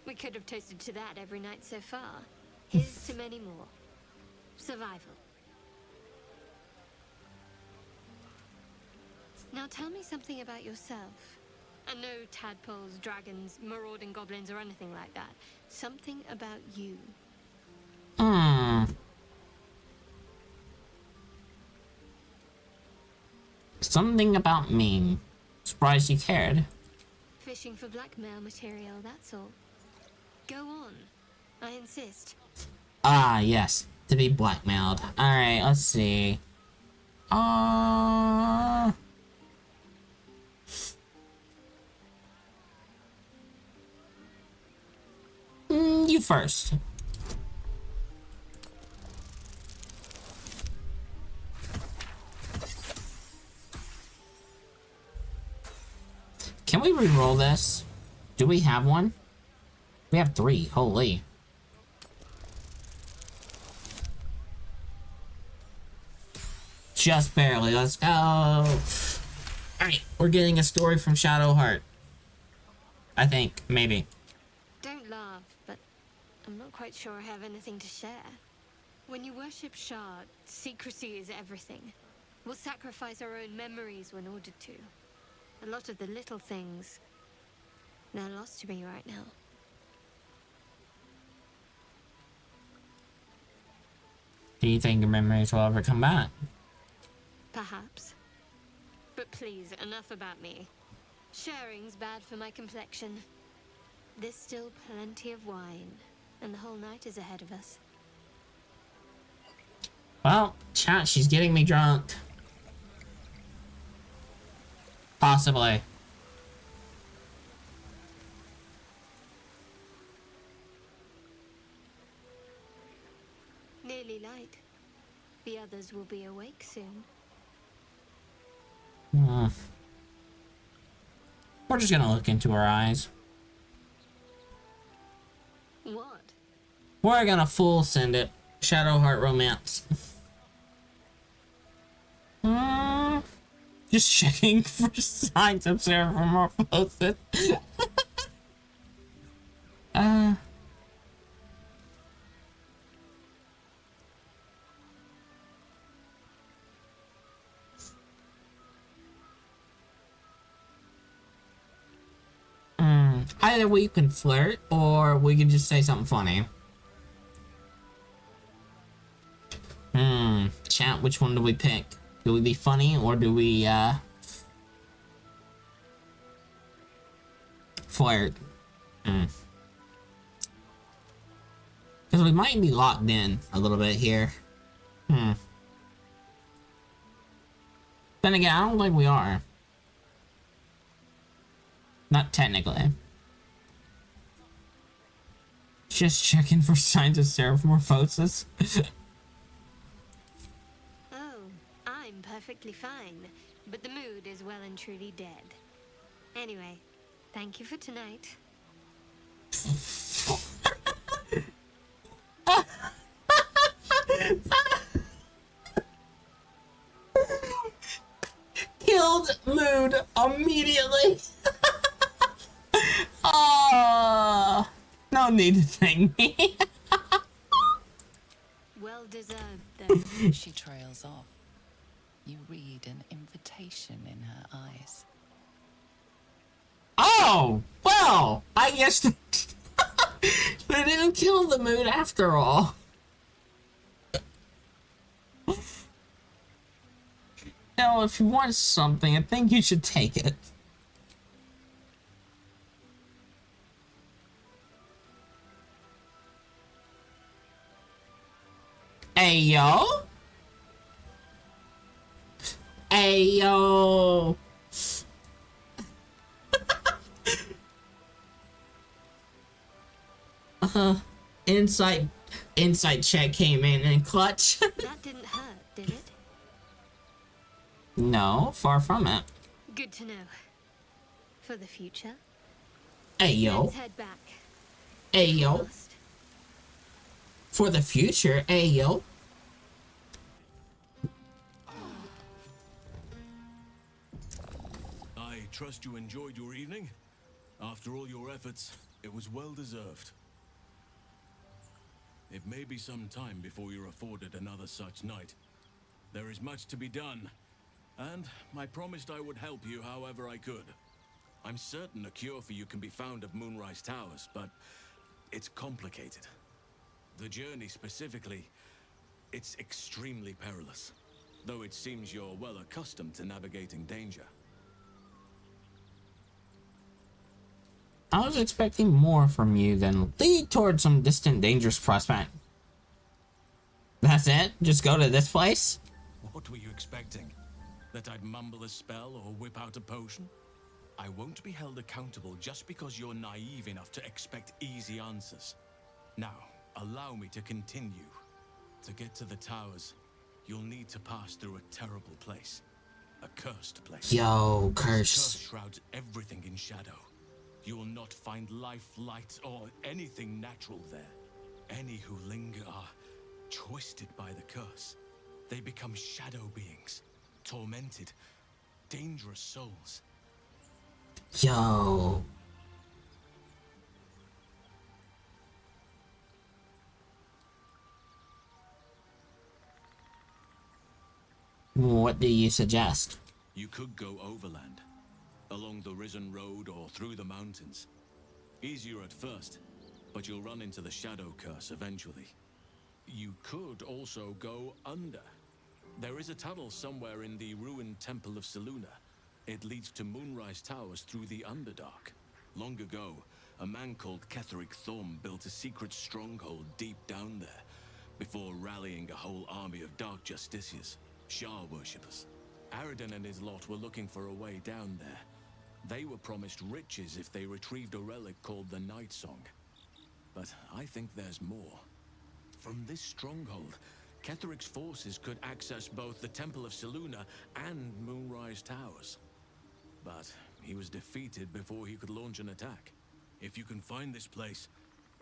We could have toasted to that every night so far. Here's to many more. Survival. Now tell me something about yourself. And no tadpoles, dragons, marauding goblins, or anything like that. Something about you. Something about me. Surprised you cared. Fishing for blackmail material, that's all. Go on. I insist. Ah, yes. To be blackmailed. Alright, let's see. You first. Can we re-roll this? Do we have one? We have 3. Holy. Just barely. Let's go. Alright, we're getting a story from Shadowheart. I think. Maybe. Don't laugh, but I'm not quite sure I have anything to share. When you worship Shard, secrecy is everything. We'll sacrifice our own memories when ordered to. A lot of the little things, they're lost to me right now. Do you think your memories will ever come back? Perhaps. But please, enough about me. Sharing's bad for my complexion. There's still plenty of wine, and the whole night is ahead of us. Well, chat, she's getting me drunk. Possibly. Nearly light. The others will be awake soon. We're just gonna look into her eyes. What? We're gonna full send it. Shadowheart romance. Just checking for signs of metamorphosis. Either we can flirt, or we can just say something funny. Chat, which one do we pick? Do we be funny, or do we, flirt? Because we might be locked in a little bit here. Then again, I don't think we are. Not technically. Just checking for signs of metamorphosis. Oh, I'm perfectly fine, but the mood is well and truly dead. Anyway, thank you for tonight. Killed mood immediately. Oh, no need to thank me. Well deserved, though. She trails off. You read an invitation in her eyes. Oh, well, I guess they didn't kill the mood after all. Now, if you want something, I think you should take it. Ayo? Ayo. Insight check came in and clutch. That didn't hurt, did it? No, far from it. Good to know. For the future. Ayo. Let's head back. Ayo. For the future, ayo. I trust you enjoyed your evening. After all your efforts, it was well deserved. It may be some time before you're afforded another such night. There is much to be done, and I promised I would help you however I could. I'm certain a cure for you can be found at Moonrise Towers, but it's complicated. The journey specifically, it's extremely perilous, though it seems you're well accustomed to navigating danger. I was expecting more from you than lead towards some distant dangerous prospect. That's it? Just go to this place? What were you expecting? That I'd mumble a spell or whip out a potion? I won't be held accountable just because you're naive enough to expect easy answers. Now, allow me to continue. To get to the towers, you'll need to pass through a terrible place. A cursed place. Yo, This curse. curse shrouds everything in shadow. You will not find life, light, or anything natural there. Any who linger are twisted by the curse. They become shadow beings, tormented, dangerous souls. Yo. What do you suggest? You could go overland, along the Risen Road or through the mountains. Easier at first, but you'll run into the shadow curse eventually. You could also go under. There is a tunnel somewhere in the ruined Temple of Selûne. It leads to Moonrise Towers through the Underdark. Long ago, a man called Ketheric Thorm built a secret stronghold deep down there, before rallying a whole army of Dark Justiciars, Shah worshippers. Aradin and his lot were looking for a way down there. They were promised riches if they retrieved a relic called the Night Song. But I think there's more. From this stronghold, Ketheric's forces could access both the Temple of Selûne and Moonrise Towers. But he was defeated before he could launch an attack. If you can find this place,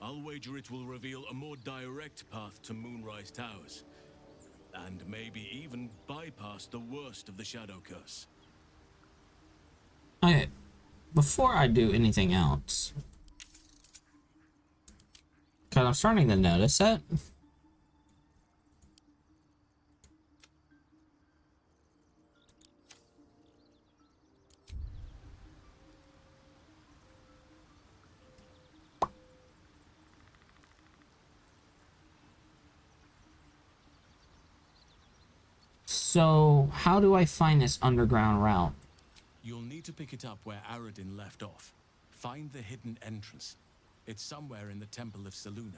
I'll wager it will reveal a more direct path to Moonrise Towers. And maybe even bypass the worst of the Shadow Curse. Okay, before I do anything else, because I'm starting to notice it. So, how do I find this underground route? You'll need to pick it up where Aradin left off. Find the hidden entrance. It's somewhere in the Temple of Selûne.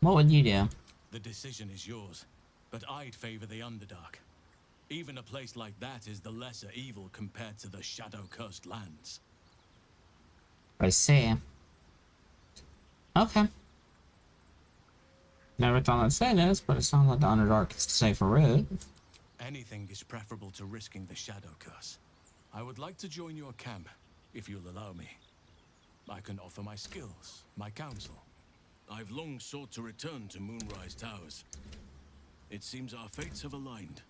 What would you do? The decision is yours, but I'd favor the Underdark. Even a place like that is the lesser evil compared to the shadow-cursed lands. I see. Okay. Never thought I'd say this, but it sounds like the Underdark is the safer route. Anything is preferable to risking the shadow curse. I would like to join your camp, if you'll allow me. I can offer my skills, my counsel. I've long sought to return to Moonrise Towers. It seems our fates have aligned.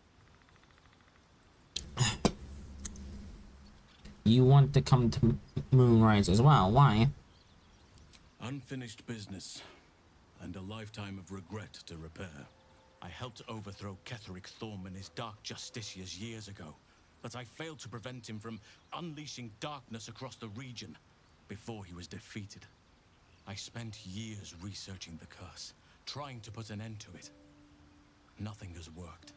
You want to come to Moonrise as well? Why? Unfinished business, and a lifetime of regret to repair. I helped overthrow Ketheric Thorm and his Dark Justiciars years ago, but I failed to prevent him from unleashing darkness across the region before he was defeated. I spent years researching the curse, trying to put an end to it. Nothing has worked.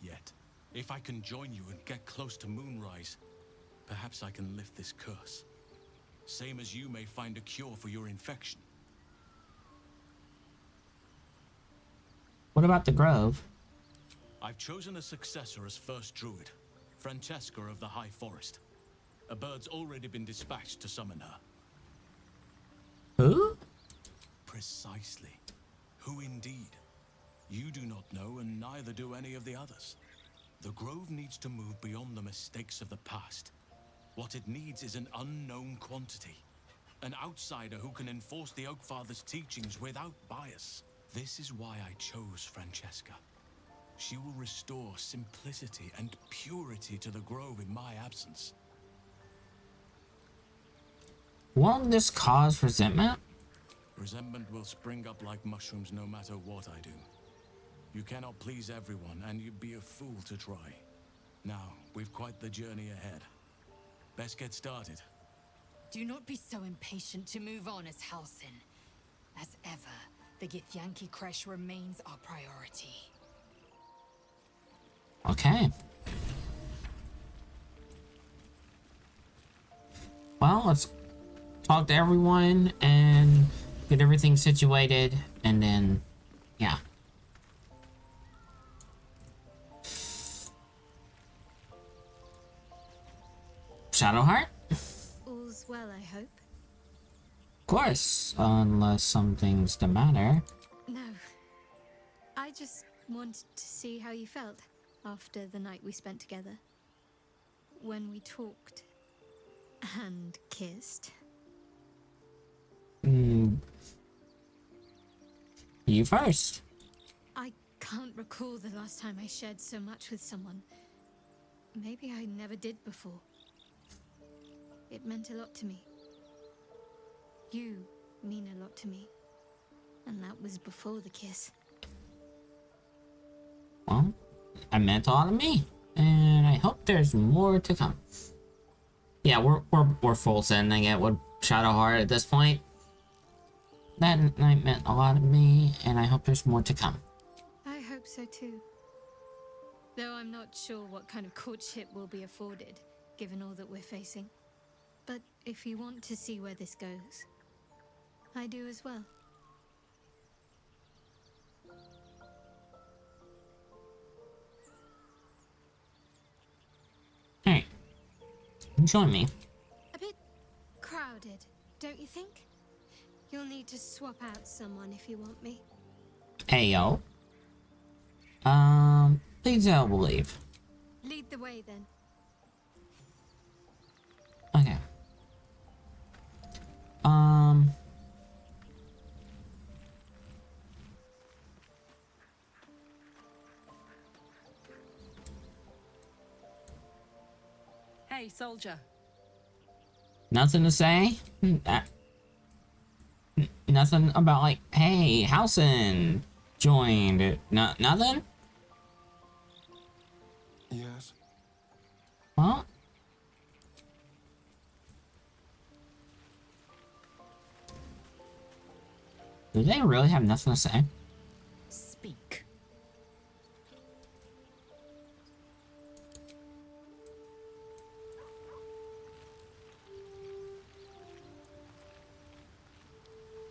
Yet, if I can join you and get close to Moonrise, perhaps I can lift this curse. Same as you may find a cure for your infection. What about the Grove? I've chosen a successor as first druid, Francesca of the High Forest. A bird's already been dispatched to summon her. Who? Precisely. Who indeed? You do not know, and neither do any of the others. The Grove needs to move beyond the mistakes of the past. What it needs is an unknown quantity. An outsider who can enforce the Oakfather's teachings without bias. This is why I chose Francesca. She will restore simplicity and purity to the Grove in my absence. Won't this cause resentment? Resentment will spring up like mushrooms no matter what I do. You cannot please everyone, and you'd be a fool to try. Now, we've quite the journey ahead. Best get started. Do not be so impatient to move on as Halsin. As ever, the Githyanki Kresh remains our priority. Okay. Well, let's talk to everyone and get everything situated, and then, yeah. Shadowheart? All's well, I hope. Of course, unless something's the matter. No. I just wanted to see how you felt after the night we spent together. When we talked and kissed. You first. I can't recall the last time I shared so much with someone. Maybe I never did before. It meant a lot to me. You mean a lot to me. And that was before the kiss. Well, it meant a lot to me. And I hope there's more to come. Yeah, we're full sending it with Shadowheart at this point. That night meant a lot to me, and I hope there's more to come. I hope so too. Though I'm not sure what kind of courtship will be afforded, given all that we're facing. But if you want to see where this goes, I do as well. Hey, join me. A bit crowded, don't you think? You'll need to swap out someone if you want me. Hey, yo. Please, will leave. Lead the way then. Okay. Hey, soldier. Nothing to say? Nothing about, like, hey, Halsin joined. Nothing? Yes. Well, do they really have nothing to say? Speak.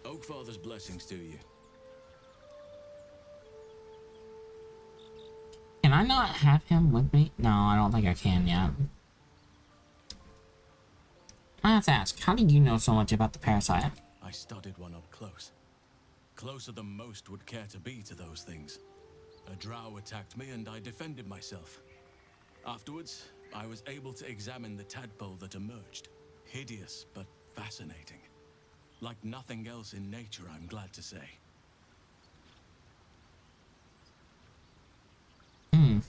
Oakfather's blessings to you. Can I not have him with me? No, I don't think I can yet. I have to ask, how do you know so much about the parasite? I studied one up close. Closer than most would care to be to those things. A drow attacked me and I defended myself. Afterwards, I was able to examine the tadpole that emerged. Hideous, but fascinating. Like nothing else in nature, I'm glad to say. Hmm.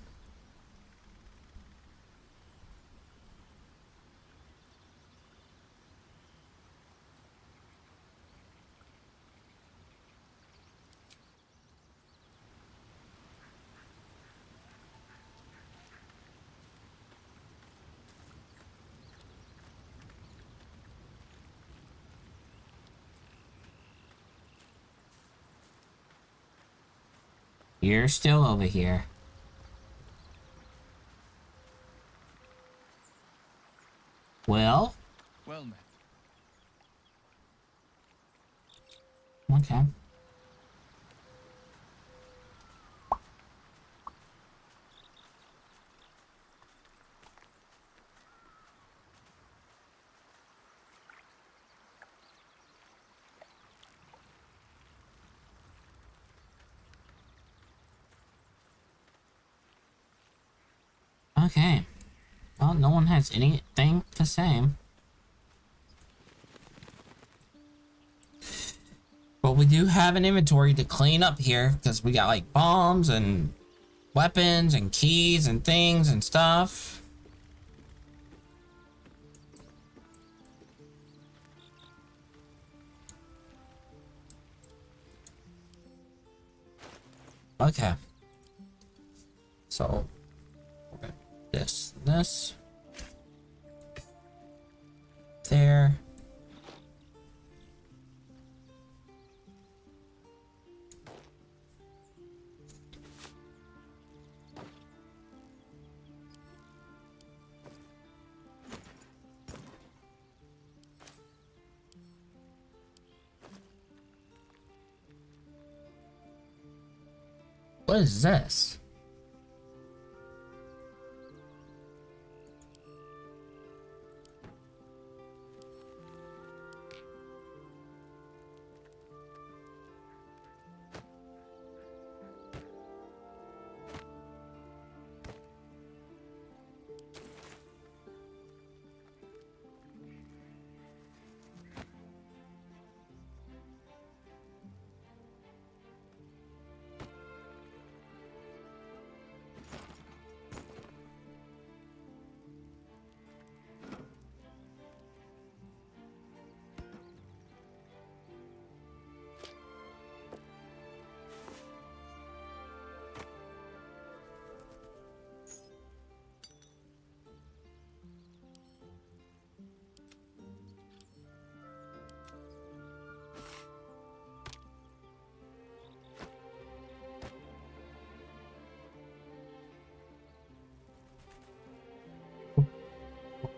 You're still over here. Well? Well met. Okay. Okay. Well, no one has anything to say. But we do have an inventory to clean up here because we got like bombs and weapons and keys and things and stuff. Okay. So, okay. This. There. What is this?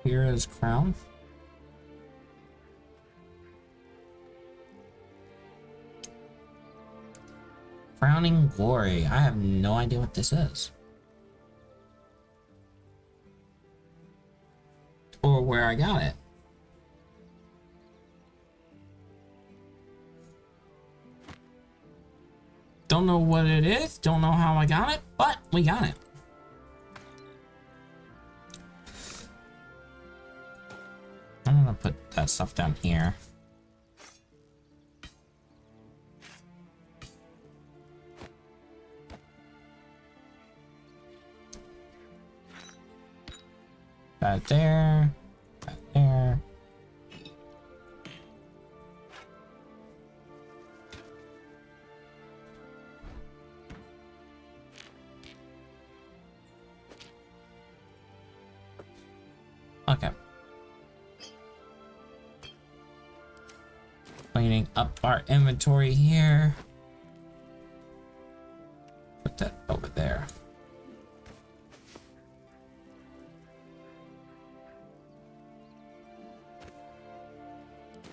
Here is crown. Crowning glory. I have no idea what this is. Or where I got it. Don't know what it is. Don't know how I got it, but we got it. I'm gonna put that stuff down here. That there. That there. Okay. Cleaning up our inventory here. Put that over there.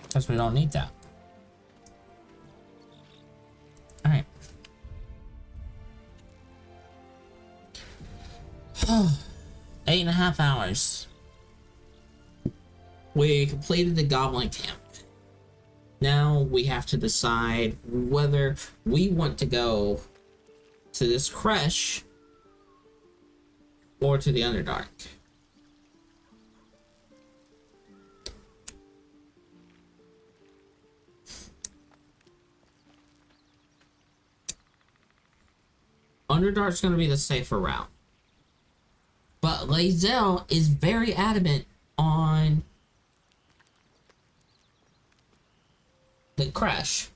Because we don't need that. Alright. 8.5 hours. We completed the Goblin Camp. Now we have to decide whether we want to go to this creche or to the Underdark. Underdark's going to be the safer route. But Lae'zel is very adamant on the creche.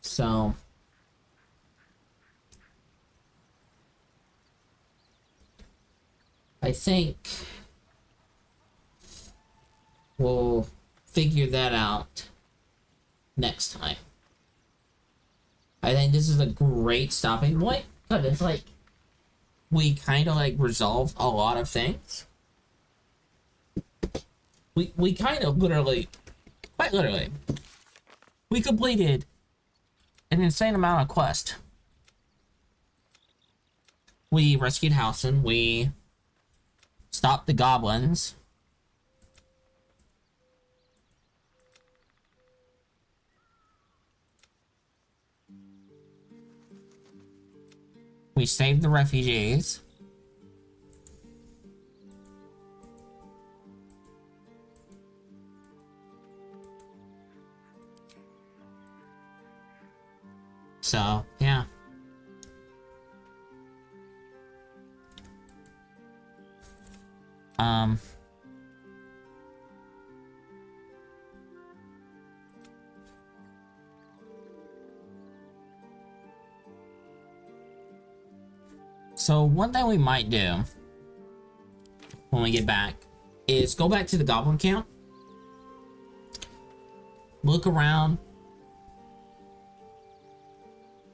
So I think we'll figure that out next time. I think this is a great stopping point, because it's like we kind of like resolved a lot of things. We kind of literally, quite literally, we completed an insane amount of quest. We rescued Halsin, we stopped the goblins. We saved the refugees. So, yeah. So one thing we might do when we get back is go back to the Goblin Camp, look around,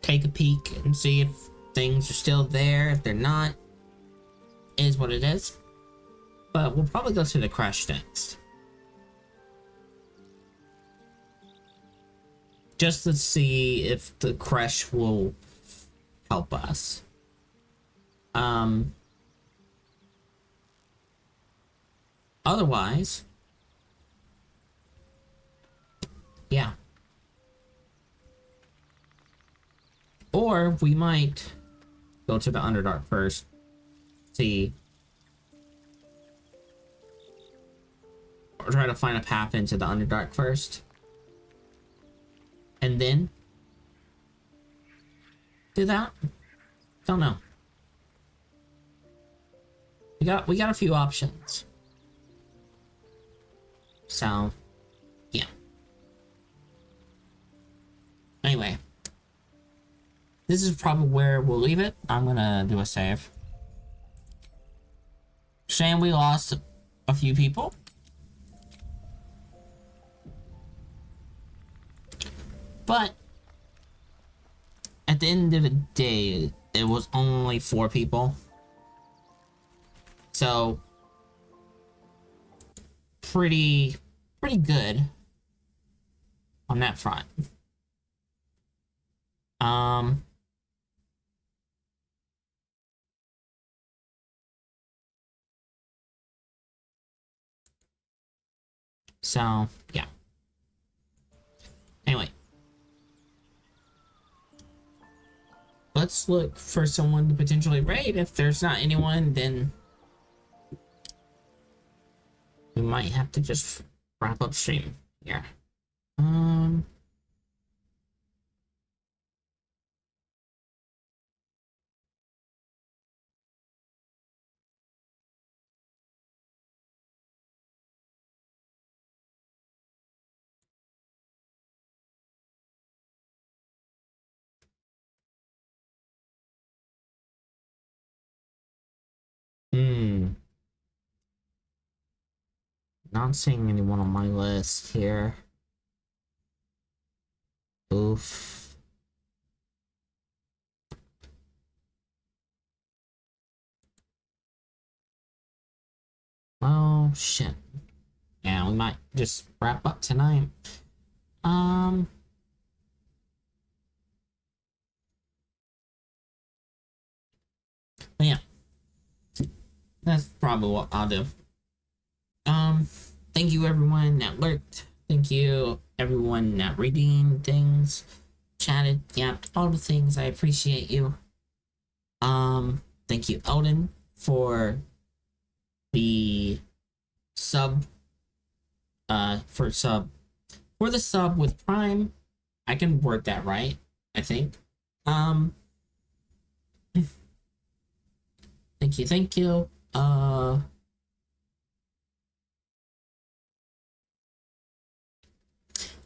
take a peek and see if things are still there. If they're not, is what it is. But we'll probably go to the creche next, just to see if the creche will help us. Otherwise, yeah. Or we might go to the Underdark first, see, or try to find a path into the Underdark first, and then do that. Don't know. We got a few options. So, yeah. Anyway, this is probably where we'll leave it. I'm gonna do a save. Shame we lost a few people. But at the end of the day, it was only 4 people. So pretty good on that front. So yeah. Anyway, let's look for someone to potentially raid. If there's not anyone, then we might have to just wrap up stream here. Not seeing anyone on my list here. Oof. Oh, shit. Yeah, we might just wrap up tonight. That's probably what I'll do. Thank you everyone that lurked. Thank you everyone that redeemed things, chatted, yapped, all the things. I appreciate you. Thank you, Eldon, for the sub. For the sub with Prime. I can word that right, I think. Thank you.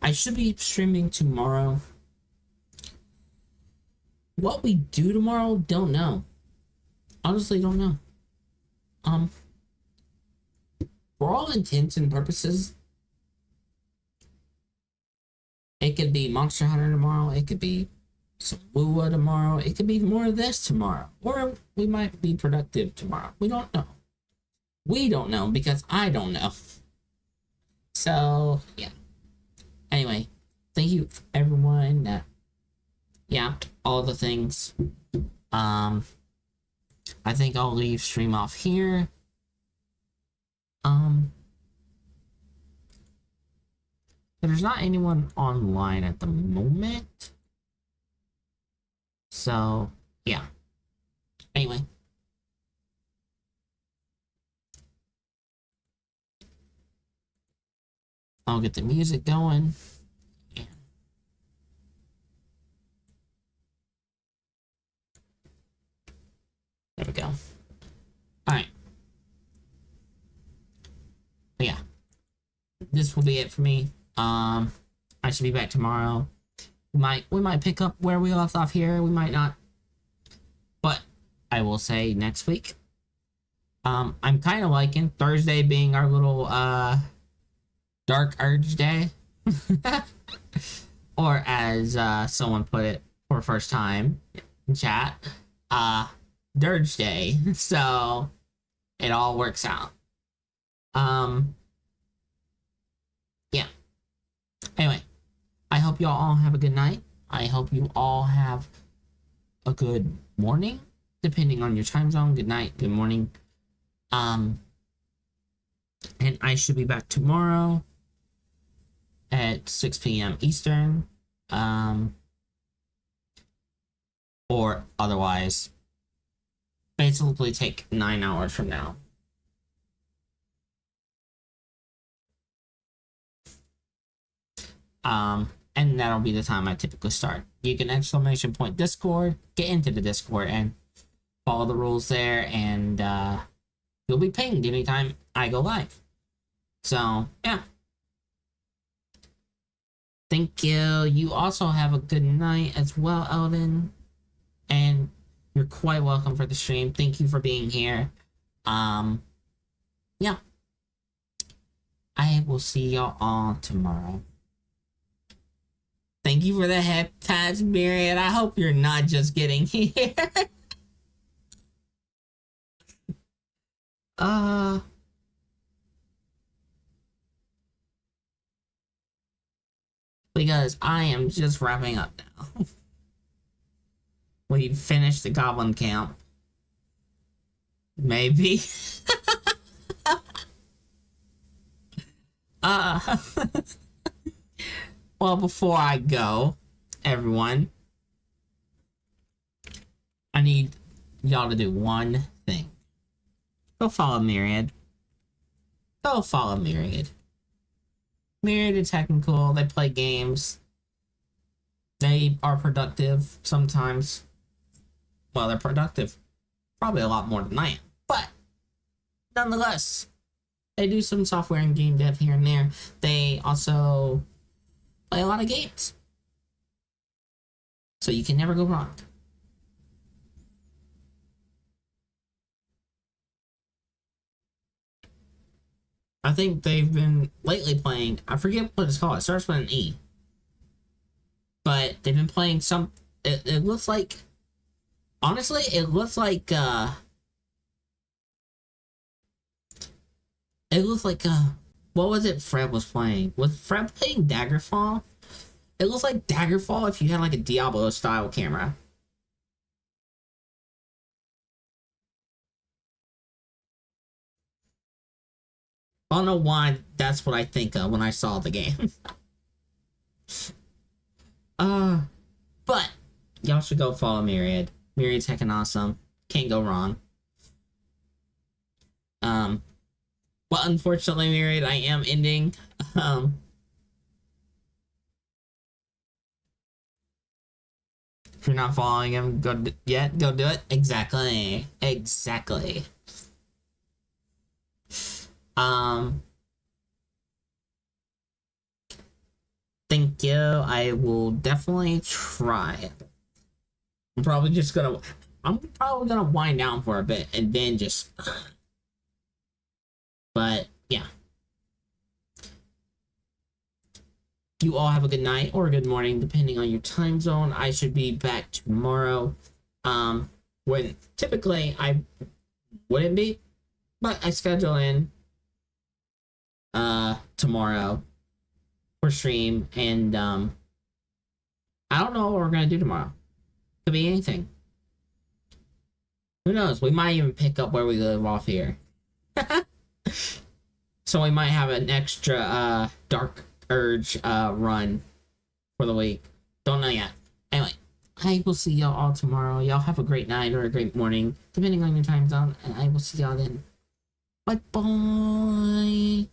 I should be streaming tomorrow. What we do tomorrow, don't know. Honestly, don't know. For all intents and purposes, it could be Monster Hunter tomorrow. It could be some Wua tomorrow. It could be more of this tomorrow. Or we might be productive tomorrow. We don't know. We don't know because I don't know. So, yeah. Anyway, thank you everyone that yapped all the things. I think I'll leave stream off here. There's not anyone online at the moment. So, yeah. Anyway. I'll get the music going. Yeah. There we go. Alright. Yeah. This will be it for me. I should be back tomorrow. We might pick up where we left off here. We might not. But I will say next week. I'm kind of liking Thursday being our little Dark Urge Day. Or as someone put it for the first time in chat, Dirge Day. So it all works out. Yeah. Anyway, I hope you all have a good night. I hope you all have a good morning, depending on your time zone. Good night, good morning. And I should be back tomorrow at 6 p.m. Eastern. Or otherwise, basically take 9 hours from now. And that'll be the time I typically start. You can !point Discord, get into the Discord and follow the rules there, and you'll be pinged anytime I go live. So, yeah. Thank you. You also have a good night as well, Eldon. And you're quite welcome for the stream. Thank you for being here. Yeah. I will see y'all all tomorrow. Thank you for the heptads, Myriad. I hope you're not just getting here. Because I am just wrapping up now. We finished the Goblin Camp. Maybe. Well, before I go, everyone, I need y'all to do one thing. Go follow Myriad. Go follow Myriad. Myriad is technical. They play games. They are productive sometimes. Well, they're productive. Probably a lot more than I am. But, nonetheless, they do some software and game dev here and there. They also play a lot of games. So you can never go wrong. I think they've been lately playing, I forget what it's called, it starts with an E. But they've been playing some, it looks like, honestly, it looks like what was it Fred was playing? Was Fred playing Daggerfall? It looks like Daggerfall if you had like a Diablo style camera. I don't know why that's what I think of when I saw the game. But y'all should go follow Myriad. Myriad's heckin' awesome. Can't go wrong. But unfortunately, Myriad, I am ending. If you're not following him, go do it. Exactly. Thank you. I will definitely try. I'm probably gonna wind down for a bit and then just. But yeah. You all have a good night or a good morning, depending on your time zone. I should be back tomorrow. When typically I wouldn't be, but I schedule in tomorrow for stream, and I don't know what we're gonna do tomorrow. Could be anything. Who knows? We might even pick up where we live off here. So we might have an extra Dark Urge run for the week. Don't know yet. Anyway, I will see y'all all tomorrow. Y'all have a great night or a great morning, depending on your time zone, and I will see y'all then. Bye bye.